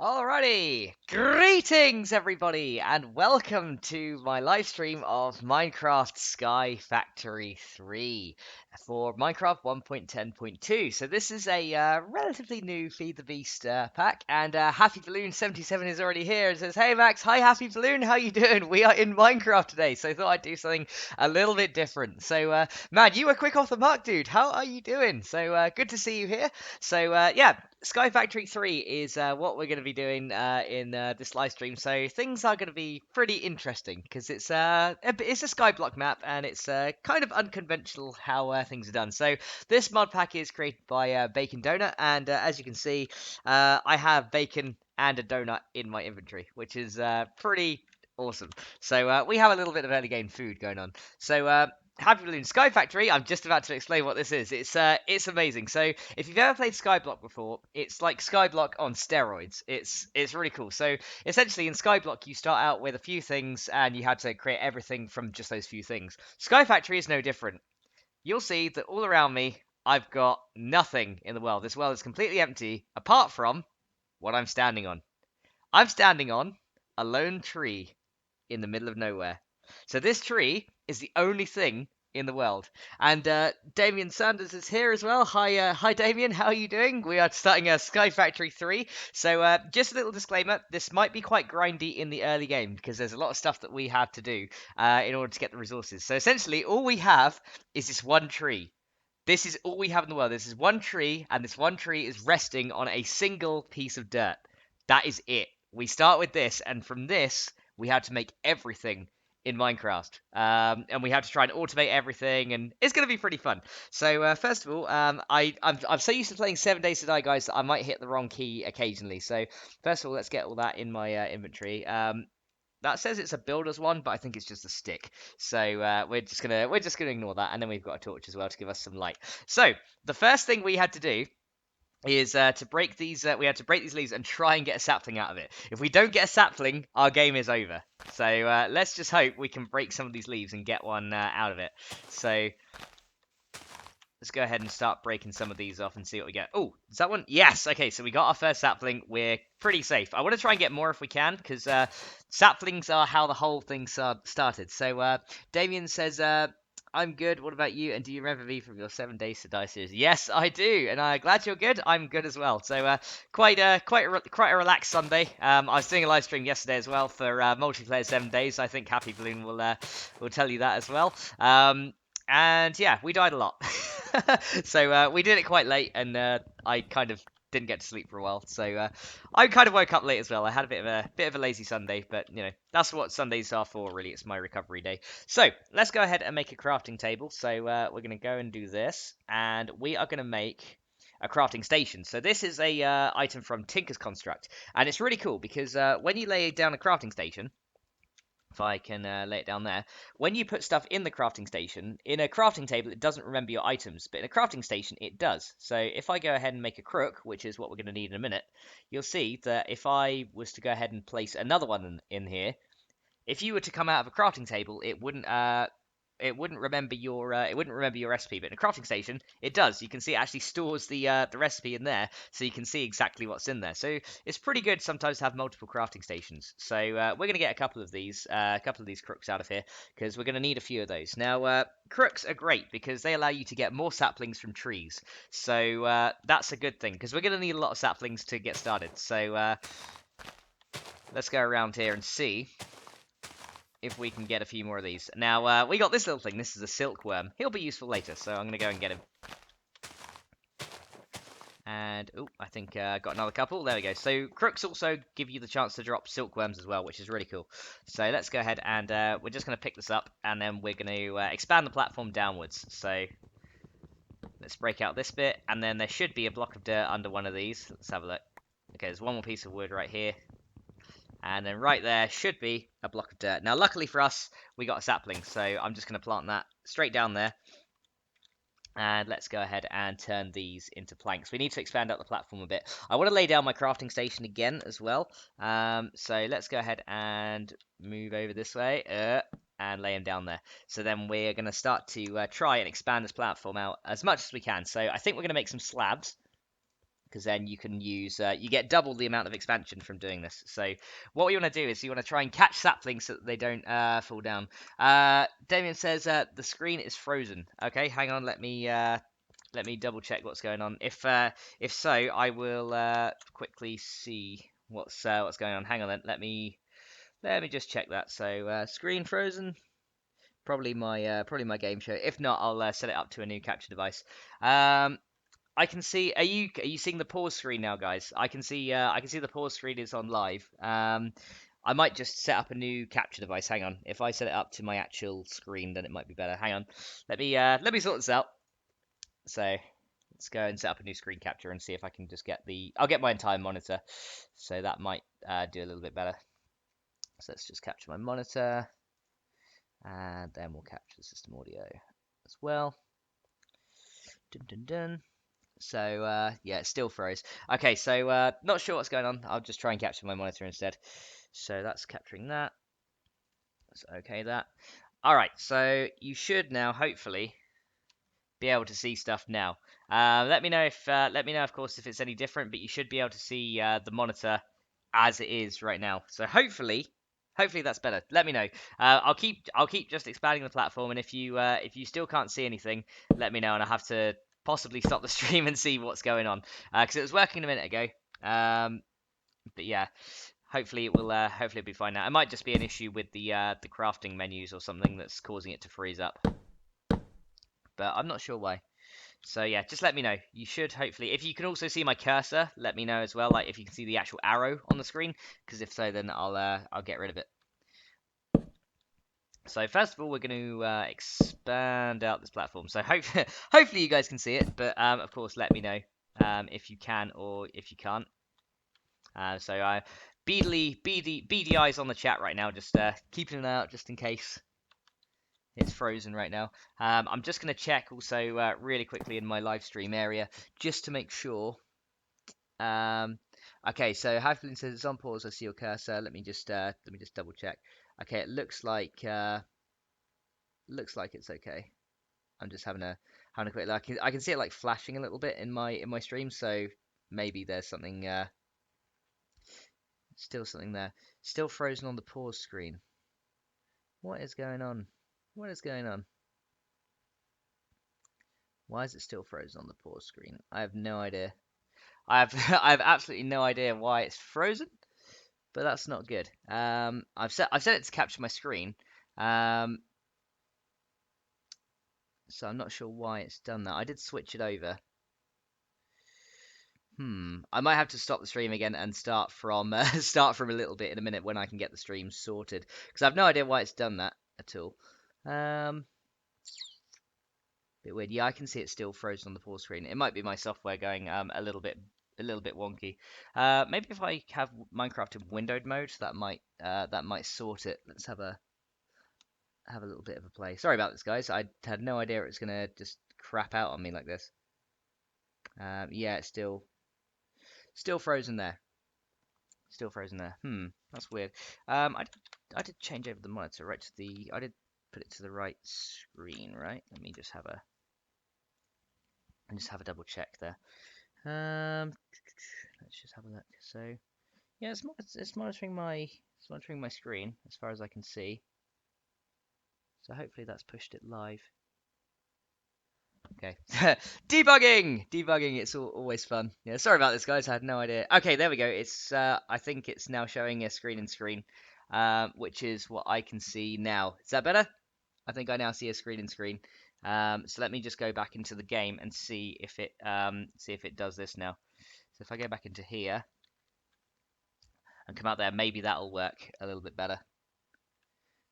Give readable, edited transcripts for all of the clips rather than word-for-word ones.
Alrighty, greetings everybody, and welcome to my live stream of Minecraft Sky Factory 3 for Minecraft 1.10.2. So this is a relatively new Feed the Beast pack, and Happy Balloon 77 is already here and says, "Hey Max, hi Happy Balloon, how you doing? We are in Minecraft today, so I thought I'd do something a little bit different." So, man, you were quick off the mark, dude. How are you doing? So, good to see you here. So, yeah. Sky Factory 3 is what we're going to be doing in this live stream. So things are going to be pretty interesting because it's a skyblock map and it's kind of unconventional how things are done. So this mod pack is created by Bacon Donut, and as you can see, I have bacon and a donut in my inventory, which is pretty awesome. So we have a little bit of early game food going on. So Happy Balloon Sky Factory. I'm just about to explain what this is. It's amazing. So if you've ever played Skyblock before, it's like Skyblock on steroids. It's really cool. So essentially in Skyblock you start out with a few things and you had to create everything from just those few things. Sky Factory is no different. You'll see that all around me I've got nothing in the world. This world is completely empty apart from what I'm standing on. I'm standing on a lone tree in the middle of nowhere. So this tree is the only thing in the world. And Damien Sanders is here as well. Hi, Damien. How are you doing? We are starting a Sky Factory 3. So just a little disclaimer: this might be quite grindy in the early game because there's a lot of stuff that we have to do in order to get the resources. So essentially, all we have is this one tree. This is all we have in the world. This is one tree, and this one tree is resting on a single piece of dirt. That is it. We start with this, and from this, we have to make everything in Minecraft. And we have to try and automate everything, and it's going to be pretty fun. So, first of all, I'm so used to playing 7 Days to Die, guys, that I might hit the wrong key occasionally. So, first of all, let's get all that in my inventory. That says it's a builder's one, but I think it's just a stick. So we're just gonna ignore that, and then we've got a torch as well to give us some light. So the first thing we had to do is to break these. We had to break these leaves and try and get a sapling out of it. If we don't get a sapling, our game is over. So let's just hope we can break some of these leaves and get one out of it. So let's go ahead and start breaking some of these off and see what we get. Oh, is that one? Yes. Okay, so we got our first sapling. We're pretty safe. I want to try and get more if we can, because saplings are how the whole thing started. So Damien says, I'm good. What about you? And do you remember me from your 7 Days to Die series? Yes, I do. And I'm glad you're good. I'm good as well. So quite a relaxed Sunday. I was doing a live stream yesterday as well for multiplayer 7 Days. I think Happy Balloon will tell you that as well. And yeah, we died a lot. So we did it quite late, and I kind of didn't get to sleep for a while. So I kind of woke up late as well. I had a bit of a lazy Sunday, but you know that's what Sundays are for. Really, it's my recovery day. So let's go ahead and make a crafting table. So we're gonna go and do this, and we are gonna make a crafting station. So this is a item from Tinker's Construct, and it's really cool because when you lay down a crafting station, if I can lay it down there. When you put stuff in the crafting station, in a crafting table, it doesn't remember your items, but in a crafting station, it does. So if I go ahead and make a crook, which is what we're going to need in a minute, you'll see that if I was to go ahead and place another one in here, if you were to come out of a crafting table, it wouldn't remember your recipe, but in a crafting station it does. You can see it actually stores the recipe in there, so you can see exactly what's in there. So it's pretty good sometimes to have multiple crafting stations. So we're gonna get a couple of these crooks out of here because we're gonna need a few of those. Now crooks are great because they allow you to get more saplings from trees. So that's a good thing because we're gonna need a lot of saplings to get started. So let's go around here and see if we can get a few more of these. Now, we got this little thing. This is a silkworm. He'll be useful later, so I'm going to go and get him. And, oh, I think I got another couple. There we go. So, crooks also give you the chance to drop silkworms as well, which is really cool. So, let's go ahead and we're just going to pick this up, and then we're going to expand the platform downwards. So, let's break out this bit, and then there should be a block of dirt under one of these. Let's have a look. Okay, there's one more piece of wood right here. And then right there should be a block of dirt. Now, luckily for us, we got a sapling, so I'm just going to plant that straight down there. And let's go ahead and turn these into planks. We need to expand out the platform a bit. I want to lay down my crafting station again as well. So let's go ahead and move over this way and lay them down there. So then we're going to start to try and expand this platform out as much as we can. So I think we're going to make some slabs, because then you can use you get double the amount of expansion from doing this. So what you want to do is you want to try and catch saplings so that they don't fall down. Damien says the screen is frozen. Okay, hang on, let me double check what's going on. If so, I will quickly see what's going on. Hang on, then. Let me just check that. So screen frozen. Probably my game show. If not, I'll set it up to a new capture device. I can see. Are you seeing the pause screen now, guys? I can see the pause screen is on live. I might just set up a new capture device. Hang on. If I set it up to my actual screen, then it might be better. Hang on. Let me sort this out. So let's go and set up a new screen capture and see if I can just get I'll get my entire monitor. So that might do a little bit better. So let's just capture my monitor. And then we'll capture the system audio as well. Dun dun dun. So yeah, it still froze. Okay, so not sure what's going on. I'll just try and capture my monitor instead. So that's capturing that. Let's okay that. All right, so you should now hopefully be able to see stuff now. Let me know of course if it's any different, but you should be able to see the monitor as it is right now. So hopefully that's better. Let me know. I'll keep just expanding the platform, and if you still can't see anything, let me know, and I'll have to possibly stop the stream and see what's going on, because it was working a minute ago. But yeah, hopefully it'll be fine now. It might just be an issue with the crafting menus or something that's causing it to freeze up, but I'm not sure why. So yeah, just let me know. You should hopefully, if you can also see my cursor, let me know as well. Like if you can see the actual arrow on the screen, because if so, then I'll get rid of it. So first of all, we're going to expand out this platform. So hopefully you guys can see it, but of course let me know if you can or if you can't. So beady eyes on the chat right now, just keeping an eye out just in case. It's frozen right now. I'm just going to check also really quickly in my live stream area just to make sure. Okay, so Halfling says it's on pause. I see your cursor. Let me just double check. Okay, it looks like it's okay. I'm just having a quick look. I can see it like flashing a little bit in my stream, so maybe there's something still something there. Still frozen on the pause screen. What is going on? What is going on? Why is it still frozen on the pause screen? I have no idea. I have absolutely no idea why it's frozen, but that's not good. I've set it to capture my screen, so I'm not sure why it's done that. I did switch it over. I might have to stop the stream again and start from a little bit in a minute when I can get the stream sorted, because I have no idea why it's done that at all. Bit weird. Yeah, I can see it still frozen on the pause screen. It might be my software going a little bit wonky. Maybe if I have Minecraft in windowed mode, that might sort it. Let's have a little bit of a play. Sorry about this, guys. I had no idea it was gonna just crap out on me like this. Yeah, it's still frozen there. Still frozen there. That's weird. I did change over the monitor right to the. I did put it to the right screen, right? Let me just have a double check there. Let's just have a look. So yeah, it's monitoring my screen as far as I can see. So hopefully that's pushed it live. Okay, debugging. It's always fun. Yeah, sorry about this, guys. I had no idea. Okay, there we go. It's I think it's now showing a screen, which is what I can see now. Is that better? I think I now see a screen. So let me just go back into the game and see if it does this now. So if I go back into here and come out there, maybe that'll work a little bit better.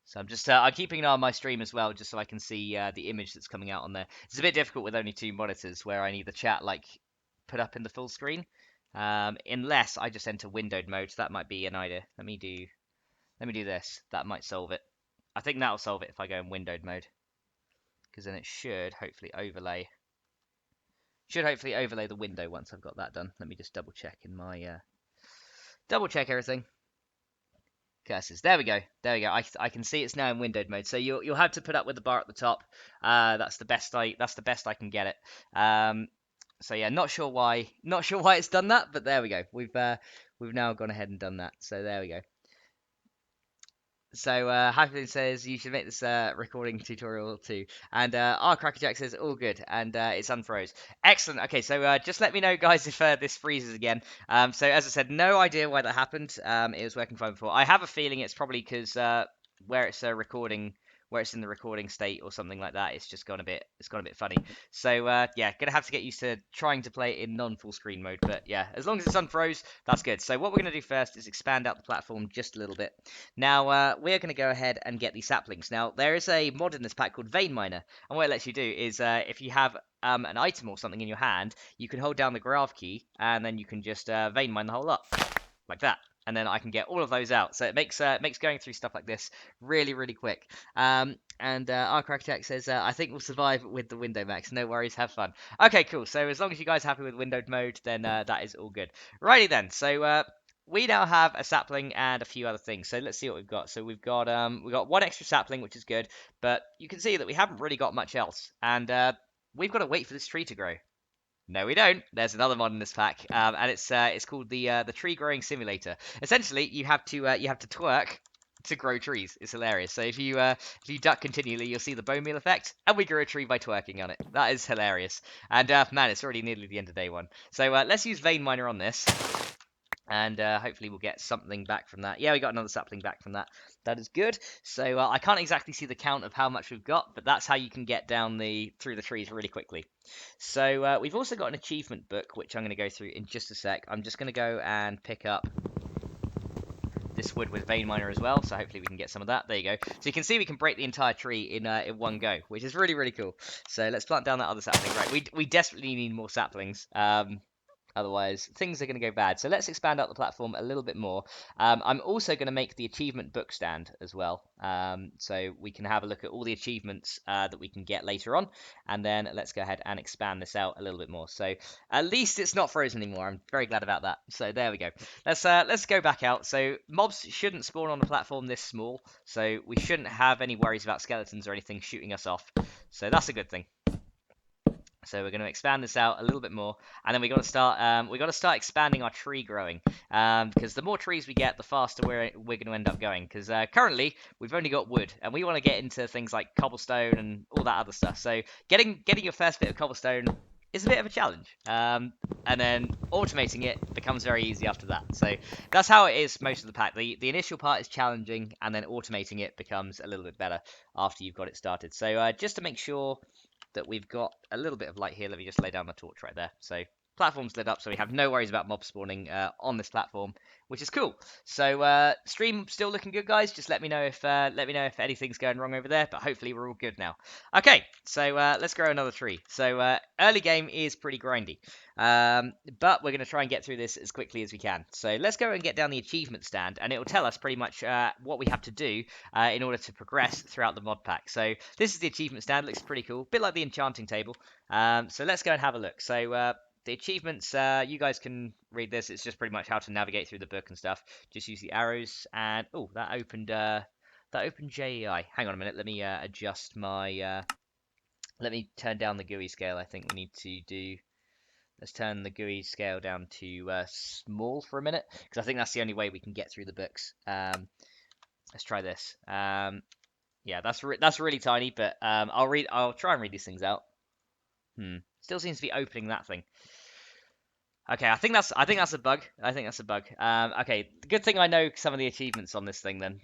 So I'm just I'm keeping an eye on my stream as well, just so I can see the image that's coming out on there. It's a bit difficult with only 2 monitors, where I need the chat like put up in the full screen, unless I just enter windowed mode. So that might be an idea. Let me do this. That might solve it. I think that'll solve it if I go in windowed mode, because then it should hopefully overlay. Should hopefully overlay the window once I've got that done. Let me just double check in my double check everything. Cursors. There we go. I can see it's now in windowed mode. So you'll have to put up with the bar at the top. That's the best I can get it. So yeah, not sure why it's done that, but there we go. We've now gone ahead and done that. So there we go. So Hyperlink says you should make this recording tutorial too, and our Crackerjack says all good, and it's unfroze. Excellent. Okay, so just let me know, guys, if this freezes again. So as I said, no idea why that happened. It was working fine before. I have a feeling it's probably because where it's recording, where it's in the recording state or something like that, it's gone a bit funny. So yeah, gonna have to get used to trying to play it in non-full screen mode. But yeah, as long as it's unfroze, that's good. So what we're gonna do first is expand out the platform just a little bit. Now, we're going to go ahead and get these saplings. Now, there is a mod in this pack called Vein Miner, and what it lets you do is if you have an item or something in your hand, you can hold down the graph key, and then you can just vein mine the whole lot, like that. And then I can get all of those out. So it makes going through stuff like this really, really quick. And our Architect says, I think we'll survive with the window max. No worries, have fun. Okay, cool. So as long as you guys are happy with windowed mode, then that is all good. Righty then. So we now have a sapling and a few other things. So let's see what we've got. So we've got one extra sapling, which is good, but you can see that we haven't really got much else, and we've got to wait for this tree to grow. No, we don't. There's another mod in this pack, and it's called the tree growing simulator. Essentially, you have to twerk to grow trees. It's hilarious. So if you duck continually, you'll see the bone meal effect, and we grew a tree by twerking on it. That is hilarious. And man, it's already nearly the end of day one. So let's use Vein Miner on this. And hopefully we'll get something back from that. Yeah, we got another sapling back from that. That is good. So I can't exactly see the count of how much we've got, but that's how you can get down through the trees really quickly. So we've also got an achievement book, which I'm going to go through in just a sec. I'm just going to go and pick up this wood with Vein Miner as well, so hopefully we can get some of that. There you go. So you can see we can break the entire tree in one go, which is really, really cool. So let's plant down that other sapling. Right, we desperately need more saplings. Otherwise, things are going to go bad. So let's expand out the platform a little bit more. I'm also going to make the achievement book stand as well. So we can have a look at all the achievements that we can get later on. And then let's go ahead and expand this out a little bit more. So at least it's not frozen anymore. I'm very glad about that. So there we go. Let's go back out. So mobs shouldn't spawn on the platform this small. So we shouldn't have any worries about skeletons or anything shooting us off. So that's a good thing. So we're going to expand this out a little bit more, and then we got to start expanding our tree growing, because the more trees we get, the faster we're going to end up going. Because currently we've only got wood, and we want to get into things like cobblestone and all that other stuff. So getting your first bit of cobblestone is a bit of a challenge, and then automating it becomes very easy after that. So that's how it is most of the pack. The initial part is challenging, and then automating it becomes a little bit better after you've got it started. So just to make sure that we've got a little bit of light here, let me just lay down the torch right there. So platform's lit up, so we have no worries about mob spawning on this platform, which is cool. So stream still looking good, guys. Just let me know if anything's going wrong over there, but hopefully we're all good now. Okay, so let's grow another tree. So early game is pretty grindy, but we're going to try and get through this as quickly as we can. So let's go and get down the achievement stand, and it will tell us pretty much what we have to do in order to progress throughout the mod pack. So this is the achievement stand. It looks pretty cool, a bit like the enchanting table. So let's go and have a look. So the achievements, you guys can read this. It's just pretty much how to navigate through the book and stuff. Just use the arrows, and oh, that opened JEI. Hang on a minute. Let me adjust my. Let me turn down the GUI scale. I think we need to do. Let's turn the GUI scale down to small for a minute, because I think that's the only way we can get through the books. Let's try this. Yeah, that's really tiny, but I'll try and read these things out. Still seems to be opening that thing. Okay, I think that's a bug. Okay, good thing I know some of the achievements on this thing then.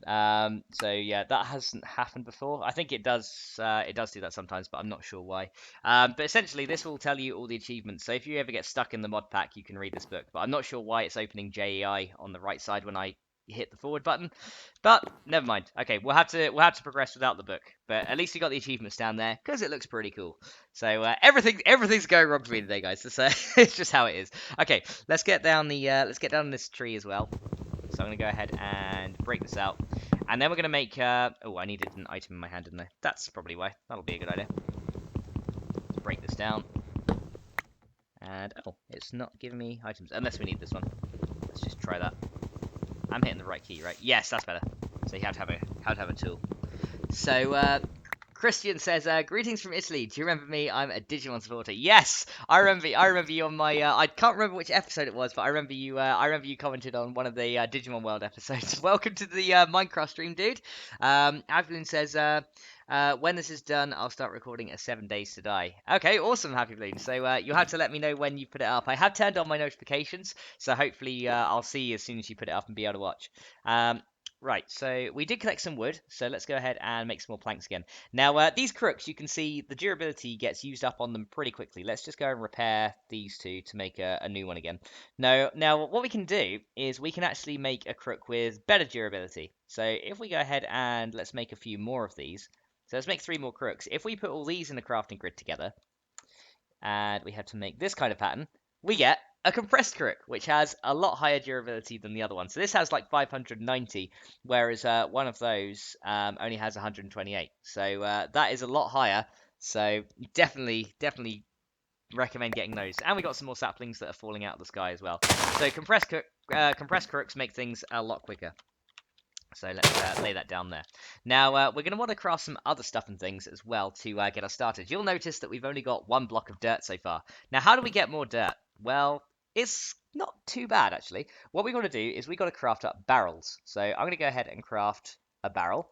So yeah, that hasn't happened before. I think it does do that sometimes, but I'm not sure why. But essentially, this will tell you all the achievements. So if you ever get stuck in the mod pack, you can read this book. But I'm not sure why it's opening JEI on the right side when I hit the forward button, but never mind. Okay, we'll have to progress without the book, but at least we got the achievements down there because it looks pretty cool. So everything's going wrong for me today, guys. It's just how it is. Okay, let's get down this tree as well. So I'm gonna go ahead and break this out, and then we're gonna make. Oh, I needed an item in my hand, didn't I? That's probably why. That'll be a good idea. Let's break this down, and oh, it's not giving me items unless we need this one. Let's just try that. I'm hitting the right key, right? Yes, that's better. So you have to have a tool. So Christian says, "Greetings from Italy. Do you remember me? I'm a Digimon supporter." Yes, I remember. I remember you on my. I can't remember which episode it was, but I remember you. I remember you commented on one of the Digimon World episodes. Welcome to the Minecraft stream, dude. Avalon says, "When this is done, I'll start recording at 7 days to die." Okay, awesome, Happy Balloon. So you'll have to let me know when you put it up. I have turned on my notifications, so hopefully I'll see you as soon as you put it up and be able to watch. Right, so we did collect some wood, so let's go ahead and make some more planks again. Now, these crooks, you can see the durability gets used up on them pretty quickly. Let's just go and repair these two to make a new one again. Now, what we can do is we can actually make a crook with better durability. So if we go ahead and let's make a few more of these. So let's make 3 more crooks. If we put all these in the crafting grid together, and we have to make this kind of pattern, we get a compressed crook, which has a lot higher durability than the other one. So this has like 590, whereas one of those only has 128. So that is a lot higher. So definitely recommend getting those. And we got some more saplings that are falling out of the sky as well. So compressed crooks make things a lot quicker. So let's lay that down there. Now, we're going to want to craft some other stuff and things as well to get us started. You'll notice that we've only got 1 block of dirt so far. Now, how do we get more dirt? Well, it's not too bad, actually. What we've got to do is we've got to craft up barrels. So I'm going to go ahead and craft a barrel.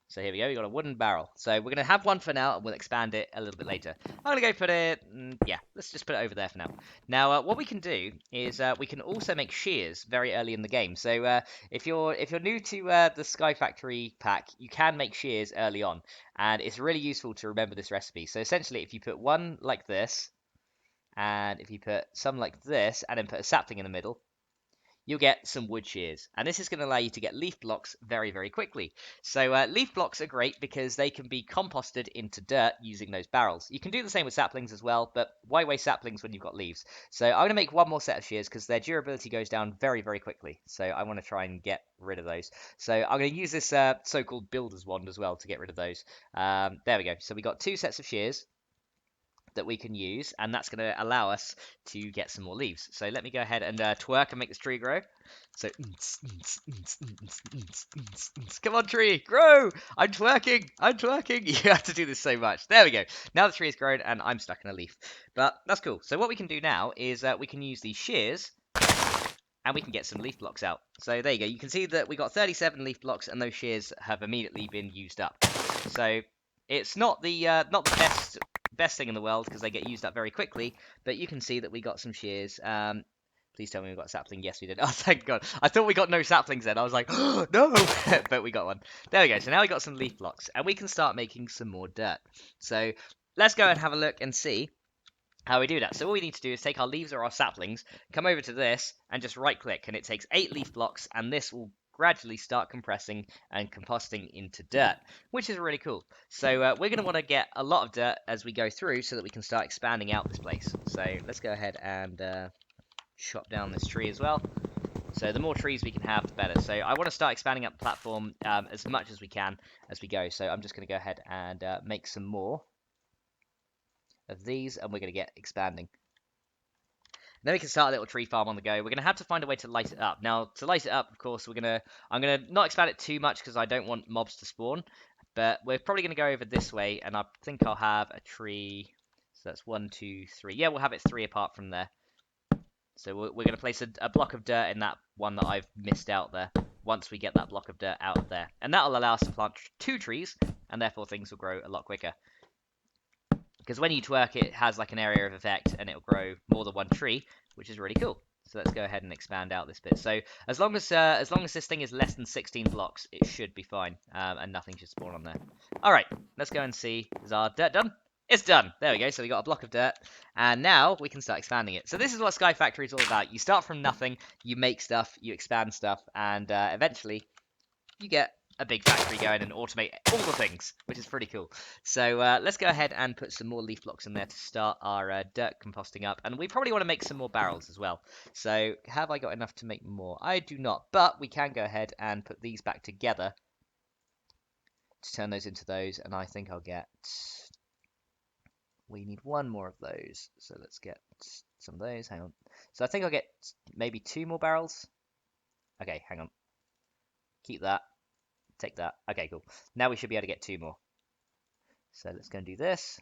So here we go, we got a wooden barrel. So we're going to have one for now, and we'll expand it a little bit later. I'm going to go put it, yeah, let's just put it over there for now. Now, what we can do is we can also make shears very early in the game. So if you're new to the Sky Factory pack, you can make shears early on, and it's really useful to remember this recipe. So essentially, if you put one like this, and if you put some like this, and then put a sapling in the middle, you'll get some wood shears. And this is going to allow you to get leaf blocks very quickly. So leaf blocks are great because they can be composted into dirt using those barrels. You can do the same with saplings as well, but why waste saplings when you've got leaves? So I'm going to make one more set of shears because their durability goes down very quickly. So I want to try and get rid of those. So I'm going to use this so-called builder's wand as well to get rid of those. There we go. So we got 2 sets of shears that we can use, and that's going to allow us to get some more leaves. So let me go ahead and twerk and make this tree grow. So come on, tree, grow! I'm twerking. You have to do this so much. There we go. Now the tree is grown and I'm stuck in a leaf, but that's cool. So what we can do now is we can use these shears and we can get some leaf blocks out. So there you go. You can see that we got 37 leaf blocks, and those shears have immediately been used up. So it's not the best thing in the world because they get used up very quickly, but you can see that we got some shears. Please tell me we got a sapling. Yes, we did. Oh, thank God. I thought we got no saplings then. I was like, oh, no! But we got one. There we go. So now we got some leaf blocks, and we can start making some more dirt. So let's go and have a look and see how we do that. So all we need to do is take our leaves or our saplings, come over to this, and just right-click, and it takes 8 leaf blocks, and this will gradually start compressing and composting into dirt, which is really cool. So we're going to want to get a lot of dirt as we go through so that we can start expanding out this place. So let's go ahead and chop down this tree as well. So the more trees we can have, the better. So I want to start expanding up the platform as much as we can as we go. So I'm just going to go ahead and make some more of these, and we're going to get expanding. Then we can start a little tree farm on the go. We're going to have to find a way to light it up. Now, to light it up, of course, I'm going to not expand it too much because I don't want mobs to spawn. But we're probably going to go over this way, and I think I'll have a tree. So that's 1, 2, 3. Yeah, we'll have it 3 apart from there. So we're going to place a block of dirt in that one that I've missed out there once we get that block of dirt out of there. And that will allow us to plant 2 trees, and therefore things will grow a lot quicker. Because when you twerk, it has like an area of effect, and it'll grow more than 1 tree, which is really cool. So let's go ahead and expand out this bit. So as long as this thing is less than 16 blocks, it should be fine, and nothing should spawn on there. All right, let's go and see. Is our dirt done? It's done. There we go. So we got a block of dirt, and now we can start expanding it. So this is what Sky Factory is all about. You start from nothing, you make stuff, you expand stuff, and eventually you get a big factory going and automate all the things, which is pretty cool. So let's go ahead and put some more leaf blocks in there to start our dirt composting up. And we probably want to make some more barrels as well. So have I got enough to make more? I do not, but we can go ahead and put these back together to turn those into those. And I think I'll get... We need 1 more of those. So let's get some of those. Hang on. So I think I'll get maybe 2 more barrels. Okay, hang on. Keep that. Take that. Okay, cool. Now we should be able to get 2 more. So let's go and do this.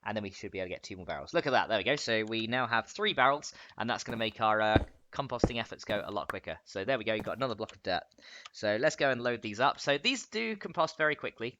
And then we should be able to get 2 more barrels. Look at that. There we go. So we now have 3 barrels, and that's going to make our composting efforts go a lot quicker. So there we go. You've got another block of dirt. So let's go and load these up. So these do compost very quickly,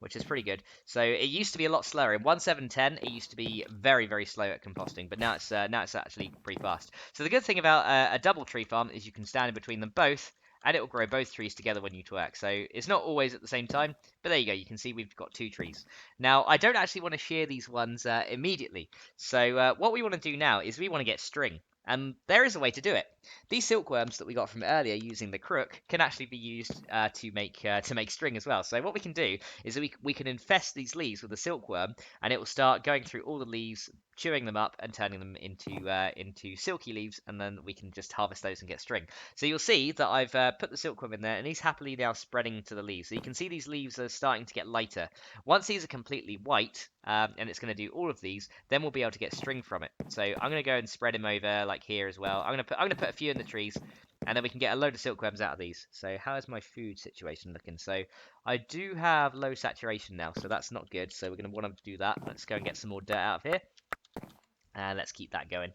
which is pretty good. So it used to be a lot slower. In 1.7.10, it used to be very, very slow at composting, but now it's actually pretty fast. So the good thing about a double tree farm is you can stand in between them both, and it will grow both trees together when you twerk. So it's not always at the same time, but there you go. You can see we've got 2 trees. Now, I don't actually want to shear these ones immediately. So what we want to do now is we want to get string. And there is a way to do it. These silkworms that we got from earlier using the crook can actually be used to make string as well. So what we can do is that we can infest these leaves with a silkworm, and it will start going through all the leaves, chewing them up and turning them into silky leaves, and then we can just harvest those and get string. So you'll see that I've put the silkworm in there, and he's happily now spreading to the leaves. So you can see these leaves are starting to get lighter. Once these are completely white, and it's going to do all of these, then we'll be able to get string from it. So I'm going to go and spread him over like here as well. I'm going to put a few in the trees, and then we can get a load of silkworms out of these. So how is my food situation looking? So I do have low saturation now, so that's not good. So we're going to want to do that. Let's go and get some more dirt out of here, and let's keep that going.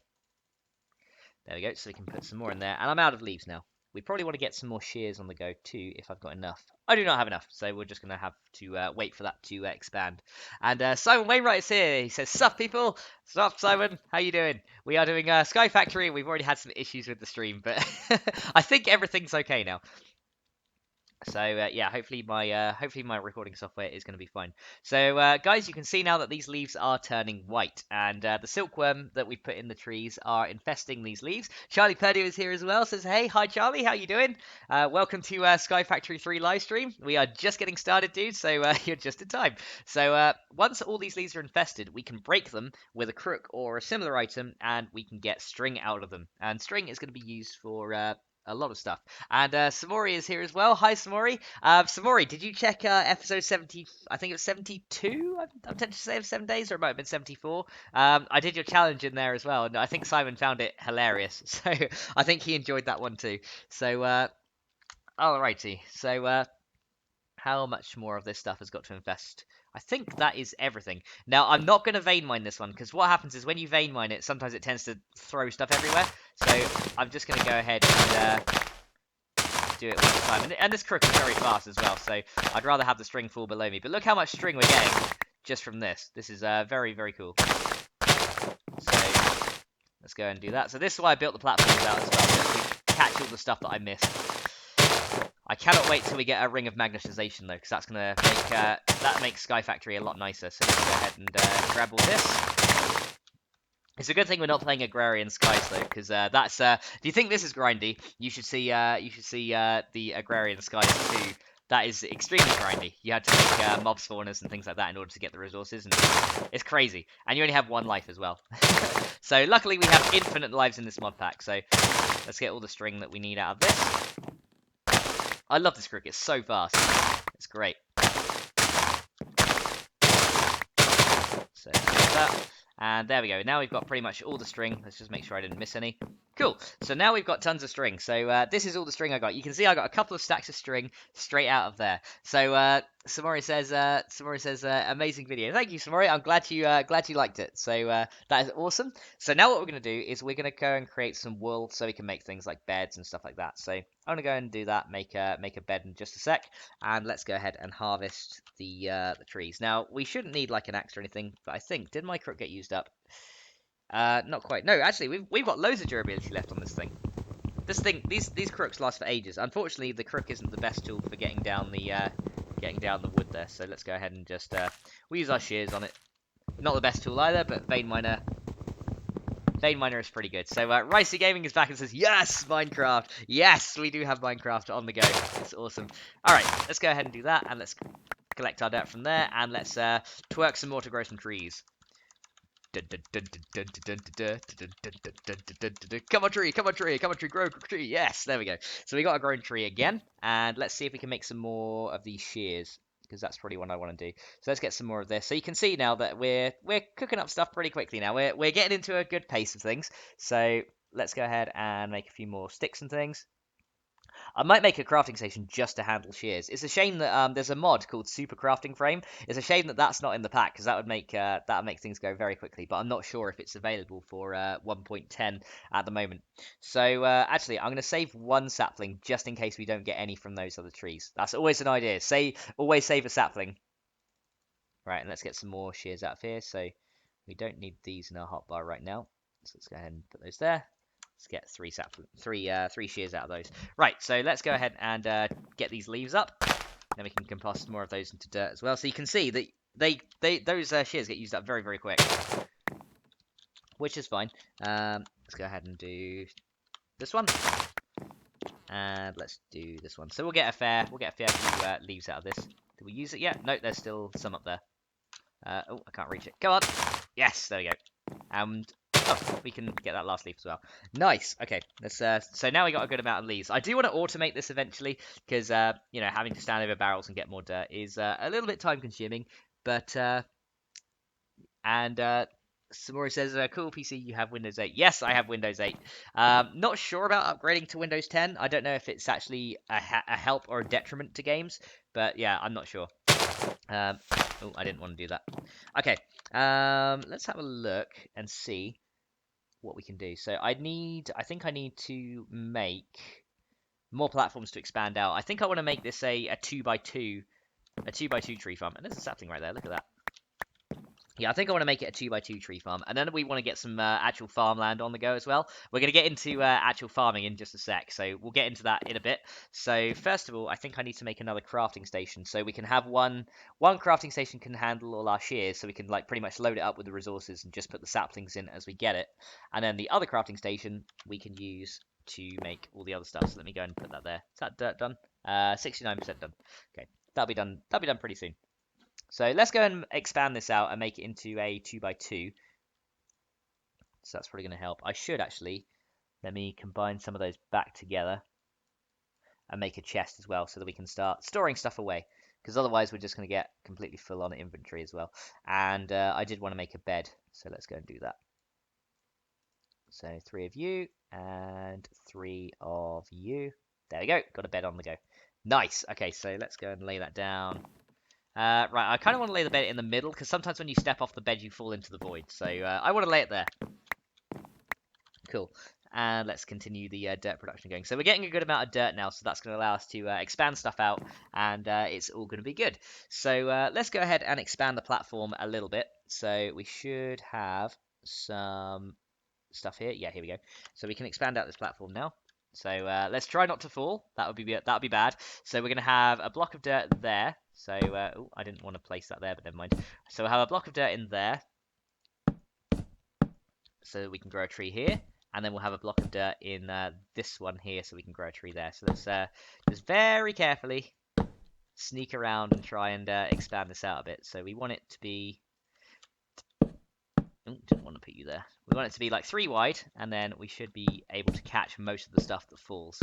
There we go. So we can put some more in there, and I'm out of leaves now. We probably want to get some more shears on the go too, if I've got enough. I do not have enough, so we're just going to have to wait for that to expand. And Simon Wainwright is here. He says, "Sup, people? Sup, Simon? How you doing? We are doing Sky Factory. We've already had some issues with the stream, but I think everything's okay now." So yeah, hopefully my recording software is going to be fine. So guys, you can see now that these leaves are turning white, and the silkworm that we put in the trees are infesting these leaves. Charlie Purdue is here as well. Says, "Hey, hi Charlie, how you doing? Welcome to Sky Factory 3 live stream. We are just getting started, dude. So you're just in time. So once all these leaves are infested, we can break them with a crook or a similar item, and we can get string out of them. And string is going to be used for a lot of stuff. And Samori is here as well. Hi, Samori. Samori, did you check episode 70? I think it was 72. I'm tempted to say of 7 days, or it might have been 74. I did your challenge in there as well, and I think Simon found it hilarious. So I think he enjoyed that one too. So, alrighty. So, how much more of this stuff has got to invest? I think that is everything. Now, I'm not going to vein mine this one, because what happens is when you vein mine it, sometimes it tends to throw stuff everywhere. So I'm just going to go ahead and do it one at a time. And this crook is very fast as well, so I'd rather have the string fall below me. But look how much string we're getting just from this. This is very, very cool. So let's go and do that. So this is why I built the platforms out as well, so to catch all the stuff that I missed. I cannot wait till we get a ring of magnetization though, because that's gonna make that makes Sky Factory a lot nicer. So let's go ahead and grab all this. It's a good thing we're not playing Agrarian Skies though, because that's if you think this is grindy, you should see the Agrarian Skies too. That is extremely grindy. You had to make mob spawners and things like that in order to get the resources, and it's crazy. And you only have 1 life as well. So luckily we have infinite lives in this mod pack. So let's get all the string that we need out of this. I love this crook, it's so fast. It's great. So that. And there we go. Now we've got pretty much all the string. Let's just make sure I didn't miss any. Cool. So now we've got tons of string. So this is all the string I got. You can see I got a couple of stacks of string straight out of there. So Samori says amazing video. Thank you, Samori. I'm glad you liked it. So that is awesome. So now what we're gonna do is we're gonna go and create some wool so we can make things like beds and stuff like that. So I'm gonna go and do that. Make a bed in just a sec. And let's go ahead and harvest the trees. Now we shouldn't need like an axe or anything, but I think did my crook get used up? Not quite. No, actually, we've got loads of durability left on this thing. These crooks last for ages. Unfortunately, the crook isn't the best tool for getting down the wood there. So let's go ahead and just we use our shears on it. Not the best tool either, but vein miner is pretty good. So Ricey Gaming is back and says, yes, Minecraft. Yes, we do have Minecraft on the go. It's awesome. All right, let's go ahead and do that, and let's collect our dirt from there, and let's twerk some more to grow some trees. Come on tree, grow tree. Yes, there we go. So we got a grown tree again, and let's see if we can make some more of these shears, because that's probably what I want to do. So let's get some more of this. So you can see now that we're cooking up stuff pretty quickly now. We're getting into a good pace of things. So let's go ahead and make a few more sticks and things. I might make a crafting station just to handle shears. It's a shame that there's a mod called Super Crafting Frame. It's a shame that that's not in the pack because that would make things go very quickly. But I'm not sure if it's available for 1.10 at the moment. So actually, I'm going to save one sapling just in case we don't get any from those other trees. That's always an idea. Always save a sapling. Right, and let's get some more shears out of here. So we don't need these in our hotbar right now. So let's go ahead and put those there. Let's get three shears out of those. Right, so let's go ahead and get these leaves up. Then we can compost more of those into dirt as well. So you can see that those shears get used up very, very quick, which is fine. Let's go ahead and do this one, and let's do this one. So we'll get a fair few leaves out of this. Did we use it yet? No, there's still some up there. Oh, I can't reach it. Come on. Yes, there we go. And oh, we can get that last leaf as well. Nice. Okay, let's. So now we got a good amount of leaves. I do want to automate this eventually because you know, having to stand over barrels and get more dirt is a little bit time consuming. But Samori says, cool PC, you have Windows 8. Yes, I have Windows 8. Not sure about upgrading to Windows 10. I don't know if it's actually a help or a detriment to games, but yeah, I'm not sure. Oh, I didn't want to do that. Okay, let's have a look and see what we can do. So I think I need to make more platforms to expand out. I think I want to make this a 2x2 tree farm. And there's a sapling right there. Look at that. Yeah, I think I want to make it a 2x2 tree farm, and then we want to get some actual farmland on the go as well. We're going to get into actual farming in just a sec, so we'll get into that in a bit. So first of all, I think I need to make another crafting station, so we can have one crafting station can handle all our shears, so we can like pretty much load it up with the resources and just put the saplings in as we get it. And then the other crafting station we can use to make all the other stuff. So let me go and put that there. Is that dirt done? 69% done. Okay, that'll be done. That'll be done pretty soon. So let's go and expand this out and make it into a 2x2. So that's probably going to help. I should actually, let me combine some of those back together and make a chest as well so that we can start storing stuff away. Because otherwise we're just going to get completely full on inventory as well. And I did want to make a bed, so let's go and do that. So 3 of you and 3 of you. There we go, got a bed on the go. Nice. Okay, so let's go and lay that down. Right, I kind of want to lay the bed in the middle, because sometimes when you step off the bed, you fall into the void. So I want to lay it there. Cool. And let's continue the dirt production going. So we're getting a good amount of dirt now, so that's going to allow us to expand stuff out, and it's all going to be good. So let's go ahead and expand the platform a little bit. So we should have some stuff here. Yeah, here we go. So we can expand out this platform now. So let's try not to fall. That would be bad. So we're going to have a block of dirt there. So oh, I didn't want to place that there, but never mind. So we'll have a block of dirt in there, so we can grow a tree here, and then we'll have a block of dirt in this one here, so we can grow a tree there. So let's just very carefully sneak around and try and expand this out a bit. So we want it to be. Oh, didn't want to put you there. We want it to be like 3 wide, and then we should be able to catch most of the stuff that falls.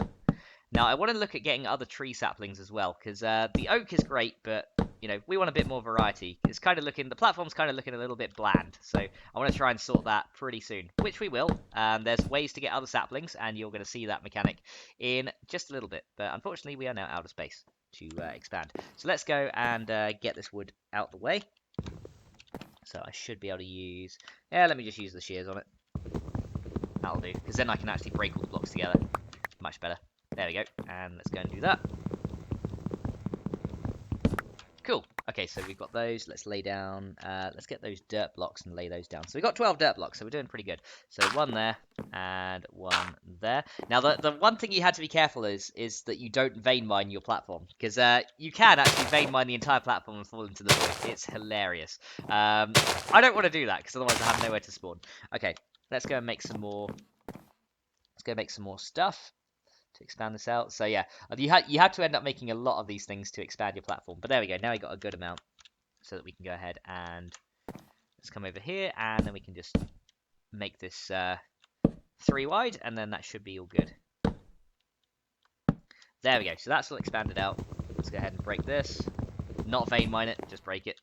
Now, I want to look at getting other tree saplings as well, because the oak is great, but, you know, we want a bit more variety. It's kind of looking, the platform's kind of looking a little bit bland, so I want to try and sort that pretty soon, which we will. There's ways to get other saplings, and you're going to see that mechanic in just a little bit, but unfortunately, we are now out of space to expand. So let's go and get this wood out the way. So I should be able to use, yeah, let me just use the shears on it. That'll do, because then I can actually break all the blocks together. Much better. There we go, and let's go and do that. Cool. Okay, so we've got those. Let's lay down, let's get those dirt blocks and lay those down. So we've got 12 dirt blocks, so we're doing pretty good. So 1 there, and 1 there. Now, the one thing you had to be careful is that you don't vein mine your platform, because you can actually vein mine the entire platform and fall into the void. It's hilarious. I don't want to do that, because otherwise I have nowhere to spawn. Okay, let's go and make some more. Let's go make some more stuff to expand this out. So yeah, you have to end up making a lot of these things to expand your platform. But there we go. Now we got a good amount, so that we can go ahead and let's come over here, and then we can just make this 3 wide, and then that should be all good. There we go. So that's all expanded out. Let's go ahead and break this. Not vein mine it, just break it.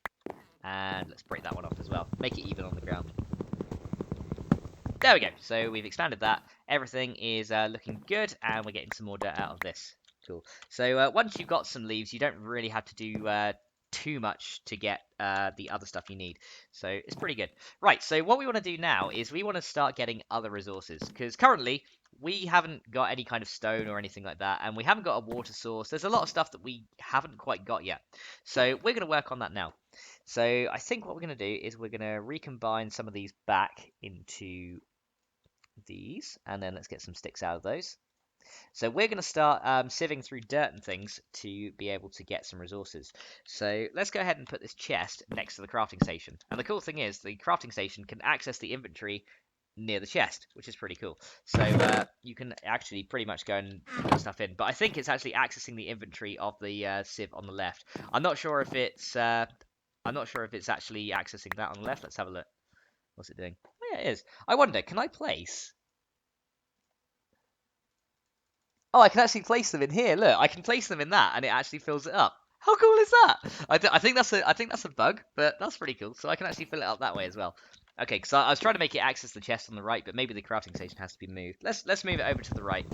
And let's break that one off as well. Make it even on the ground. There we go. So we've expanded that. Everything is looking good, and we're getting some more dirt out of this. Cool. So once you've got some leaves, you don't really have to do too much to get the other stuff you need. So it's pretty good. Right, so what we want to do now is we want to start getting other resources, because currently we haven't got any kind of stone or anything like that, and we haven't got a water source. There's a lot of stuff that we haven't quite got yet. So we're going to work on that now. So I think what we're going to do is we're going to recombine some of these back into these, and then let's get some sticks out of those. So we're going to start sieving through dirt and things to be able to get some resources. So let's go ahead and put this chest next to the crafting station. And the cool thing is the crafting station can access the inventory near the chest, which is pretty cool. So you can actually pretty much go and put stuff in. But I think it's actually accessing the inventory of the sieve on the left. I'm not sure if it's actually accessing that on the left. Let's have a look. What's it doing? Oh, yeah, it is. I wonder, can I place? Oh, I can actually place them in here. Look, I can place them in that, and it actually fills it up. How cool is that? I think that's a bug, but that's pretty cool. So I can actually fill it up that way as well. Okay, because I was trying to make it access the chest on the right, but maybe the crafting station has to be moved. Let's move it over to the right.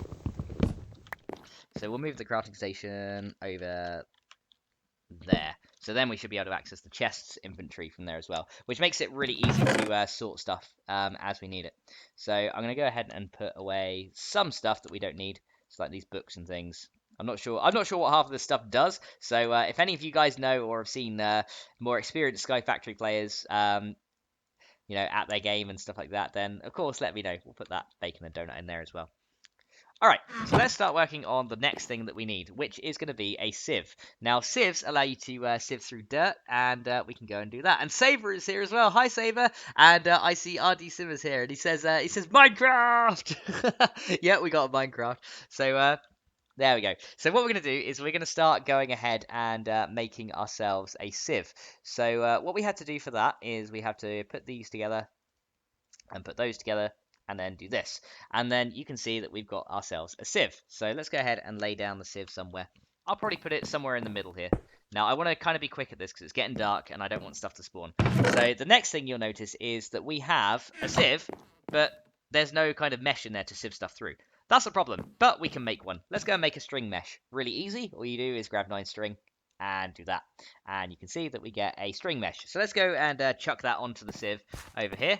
So we'll move the crafting station over there. So then we should be able to access the chest's inventory from there as well, which makes it really easy to sort stuff as we need it. So I'm going to go ahead and put away some stuff that we don't need. It's like these books and things. I'm not sure what half of this stuff does. So if any of you guys know or have seen more experienced Sky Factory players, at their game and stuff like that, then of course let me know. We'll put that bacon and donut in there as well. All right, so let's start working on the next thing that we need, which is going to be a sieve. Now, sieves allow you to sieve through dirt, and we can go and do that. And Saber is here as well. Hi, Saber. And I see RD Simmers here, and he says Minecraft. Yeah, we got a Minecraft. So there we go. So what we're going to do is we're going to start going ahead and making ourselves a sieve. So what we have to do for that is we have to put these together and put those together and then do this. And then you can see that we've got ourselves a sieve. So let's go ahead and lay down the sieve somewhere. I'll probably put it somewhere in the middle here. Now, I want to kind of be quick at this because it's getting dark and I don't want stuff to spawn. So the next thing you'll notice is that we have a sieve, but there's no kind of mesh in there to sieve stuff through. That's a problem, but we can make one. Let's go and make a string mesh. Really easy. All you do is grab 9 string and do that. And you can see that we get a string mesh. So let's go and chuck that onto the sieve over here.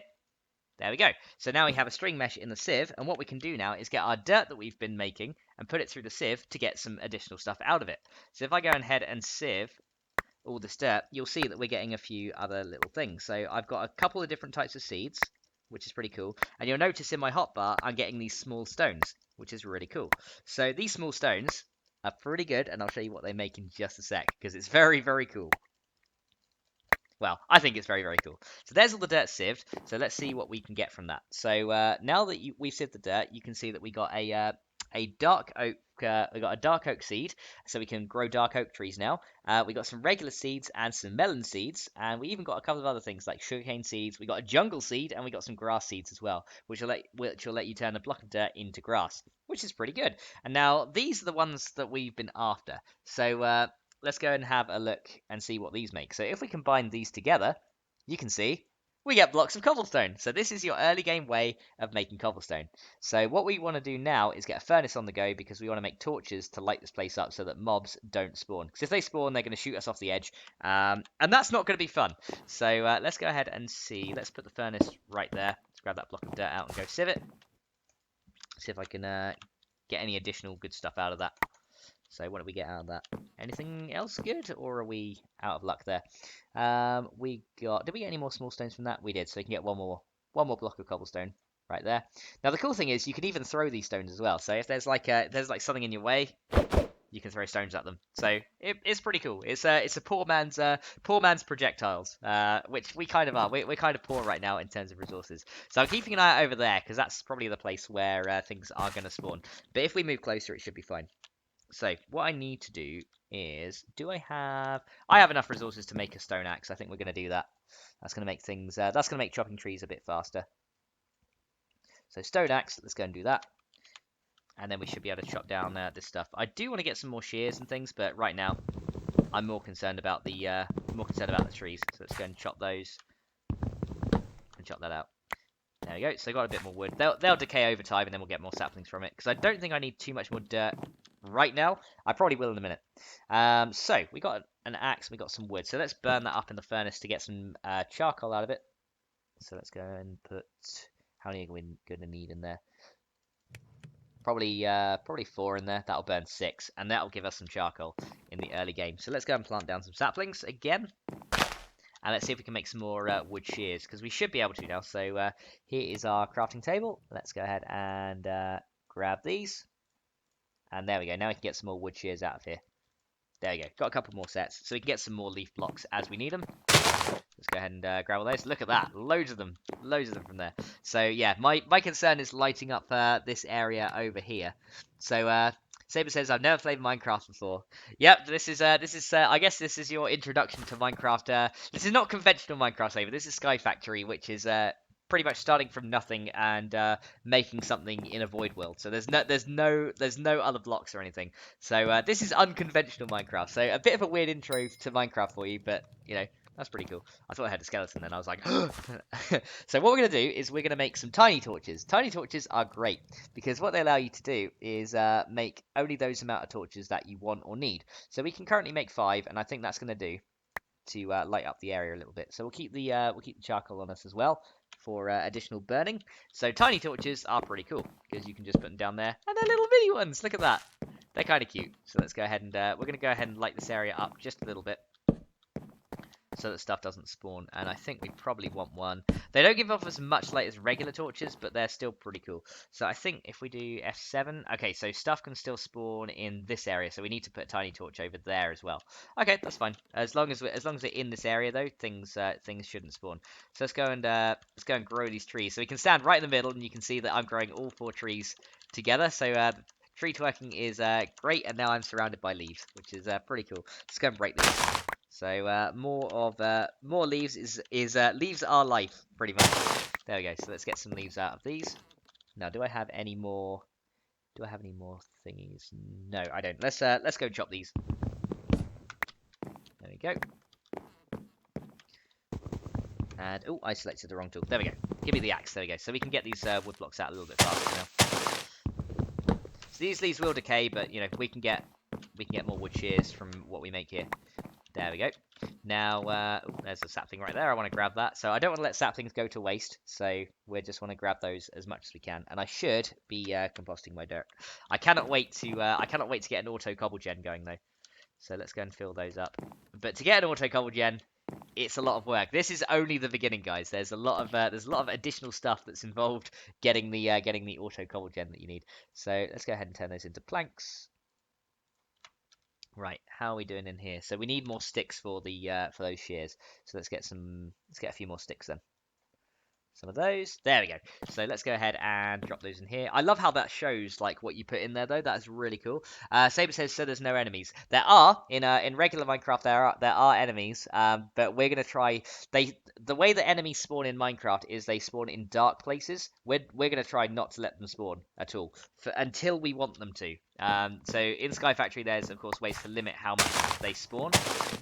There we go. So now we have a string mesh in the sieve, and what we can do now is get our dirt that we've been making and put it through the sieve to get some additional stuff out of it. So if I go ahead and sieve all this dirt, you'll see that we're getting a few other little things. So I've got a couple of different types of seeds, which is pretty cool. And you'll notice in my hotbar, I'm getting these small stones, which is really cool. So these small stones are pretty good, and I'll show you what they make in just a sec, because it's very, very cool. Well, I think it's very, very cool. So there's all the dirt sieved. So let's see what we can get from that. So now that we've sieved the dirt, you can see that we got a dark oak. We got a dark oak seed, so we can grow dark oak trees now. We got some regular seeds and some melon seeds, and we even got a couple of other things like sugarcane seeds. We got a jungle seed, and we got some grass seeds as well, which will let you turn a block of dirt into grass, which is pretty good. And now these are the ones that we've been after. So let's go and have a look and see what these make. So if we combine these together, you can see we get blocks of cobblestone. So this is your early game way of making cobblestone. So what we want to do now is get a furnace on the go because we want to make torches to light this place up so that mobs don't spawn. Because if they spawn, they're going to shoot us off the edge. And that's not going to be fun. So let's go ahead and see. Let's put the furnace right there. Let's grab that block of dirt out and go sieve it. See if I can get any additional good stuff out of that. So what did we get out of that? Anything else good, or are we out of luck there? Did we get any more small stones from that? We did, so you can get one more block of cobblestone right there. Now the cool thing is you can even throw these stones as well. So if there's like something in your way, you can throw stones at them. So it's pretty cool. It's a poor man's projectiles, which we kind of are. We're kind of poor right now in terms of resources. So I'm keeping an eye out over there because that's probably the place where things are going to spawn. But if we move closer, it should be fine. So what I need to do is, I have enough resources to make a stone axe. I think we're going to do that. That's going to make things, that's going to make chopping trees a bit faster. So stone axe, let's go and do that. And then we should be able to chop down this stuff. I do want to get some more shears and things, but right now I'm more concerned about the trees. So let's go and chop those and chop that out. There we go. So I got a bit more wood. They'll decay over time, and then we'll get more saplings from it. Because I don't think I need too much more dirt right now. I probably will in a minute. So we got an axe, we got some wood. So let's burn that up in the furnace to get some charcoal out of it. So let's go and put, how many are we going to need in there? Probably 4 in there. That'll burn 6, and that'll give us some charcoal in the early game. So let's go and plant down some saplings again. And let's see if we can make some more wood shears, because we should be able to now. So here is our crafting table. Let's go ahead and grab these. And there we go. Now we can get some more wood shears out of here. There we go. Got a couple more sets, so we can get some more leaf blocks as we need them. Let's go ahead and grab all those. Look at that. Loads of them. Loads of them from there. So, yeah, my concern is lighting up this area over here. So, Saber says, I've never played Minecraft before. Yep, this is I guess this is your introduction to Minecraft. This is not conventional Minecraft, Saber. This is Sky Factory, which is pretty much starting from nothing and making something in a void world. So there's no other blocks or anything. So this is unconventional Minecraft. So a bit of a weird intro to Minecraft for you, but you know, that's pretty cool. I thought I had a skeleton then. I was like, so what we're going to do is we're going to make some tiny torches. Tiny torches are great because what they allow you to do is make only those amount of torches that you want or need. So we can currently make 5, and I think that's going to do to light up the area a little bit. So we'll keep the charcoal on us as well for additional burning. So tiny torches are pretty cool because you can just put them down there, and they're little mini ones. Look at that. They're kind of cute. So let's go ahead and we're going to go ahead and light this area up just a little bit, so that stuff doesn't spawn, and I think we probably want one. They don't give off as much light as regular torches, but they're still pretty cool. So I think if we do F7, okay, so stuff can still spawn in this area, so we need to put a tiny torch over there as well. Okay, that's fine. As long as we're in this area though, things shouldn't spawn. So let's go and grow these trees. So we can stand right in the middle, and you can see that I'm growing all 4 trees together. So tree twerking is great, and now I'm surrounded by leaves, which is pretty cool. Let's go and break this. So more leaves is leaves are life, pretty much. There we go. So let's get some leaves out of these. Now, do I have any more? Do I have any more thingies? No, I don't. Let's go chop these. There we go. And oh, I selected the wrong tool. There we go. Give me the axe. There we go. So we can get these wood blocks out a little bit faster now. So these leaves will decay, but you know we can get more wood shears from what we make here. There we go. Now, there's a sapling right there. I want to grab that. So I don't want to let saplings go to waste. So we just want to grab those as much as we can. And I should be composting my dirt. I cannot wait to get an auto cobble gen going though. So let's go and fill those up. But to get an auto cobble gen, it's a lot of work. This is only the beginning, guys. There's a lot of additional stuff that's involved getting the auto cobble gen that you need. So let's go ahead and turn those into planks. Right, how are we doing in here? So we need more sticks for those shears. So let's get a few more sticks then. Some of those. There we go. So let's go ahead and drop those in here. I love how that shows like what you put in there though. That's really cool. Saber says so there's no enemies. There are in regular Minecraft there are enemies. But we're gonna try the way that enemies spawn in Minecraft is they spawn in dark places. We're gonna try not to let them spawn at all until we want them to. So in Sky Factory there's of course ways to limit how much they spawn,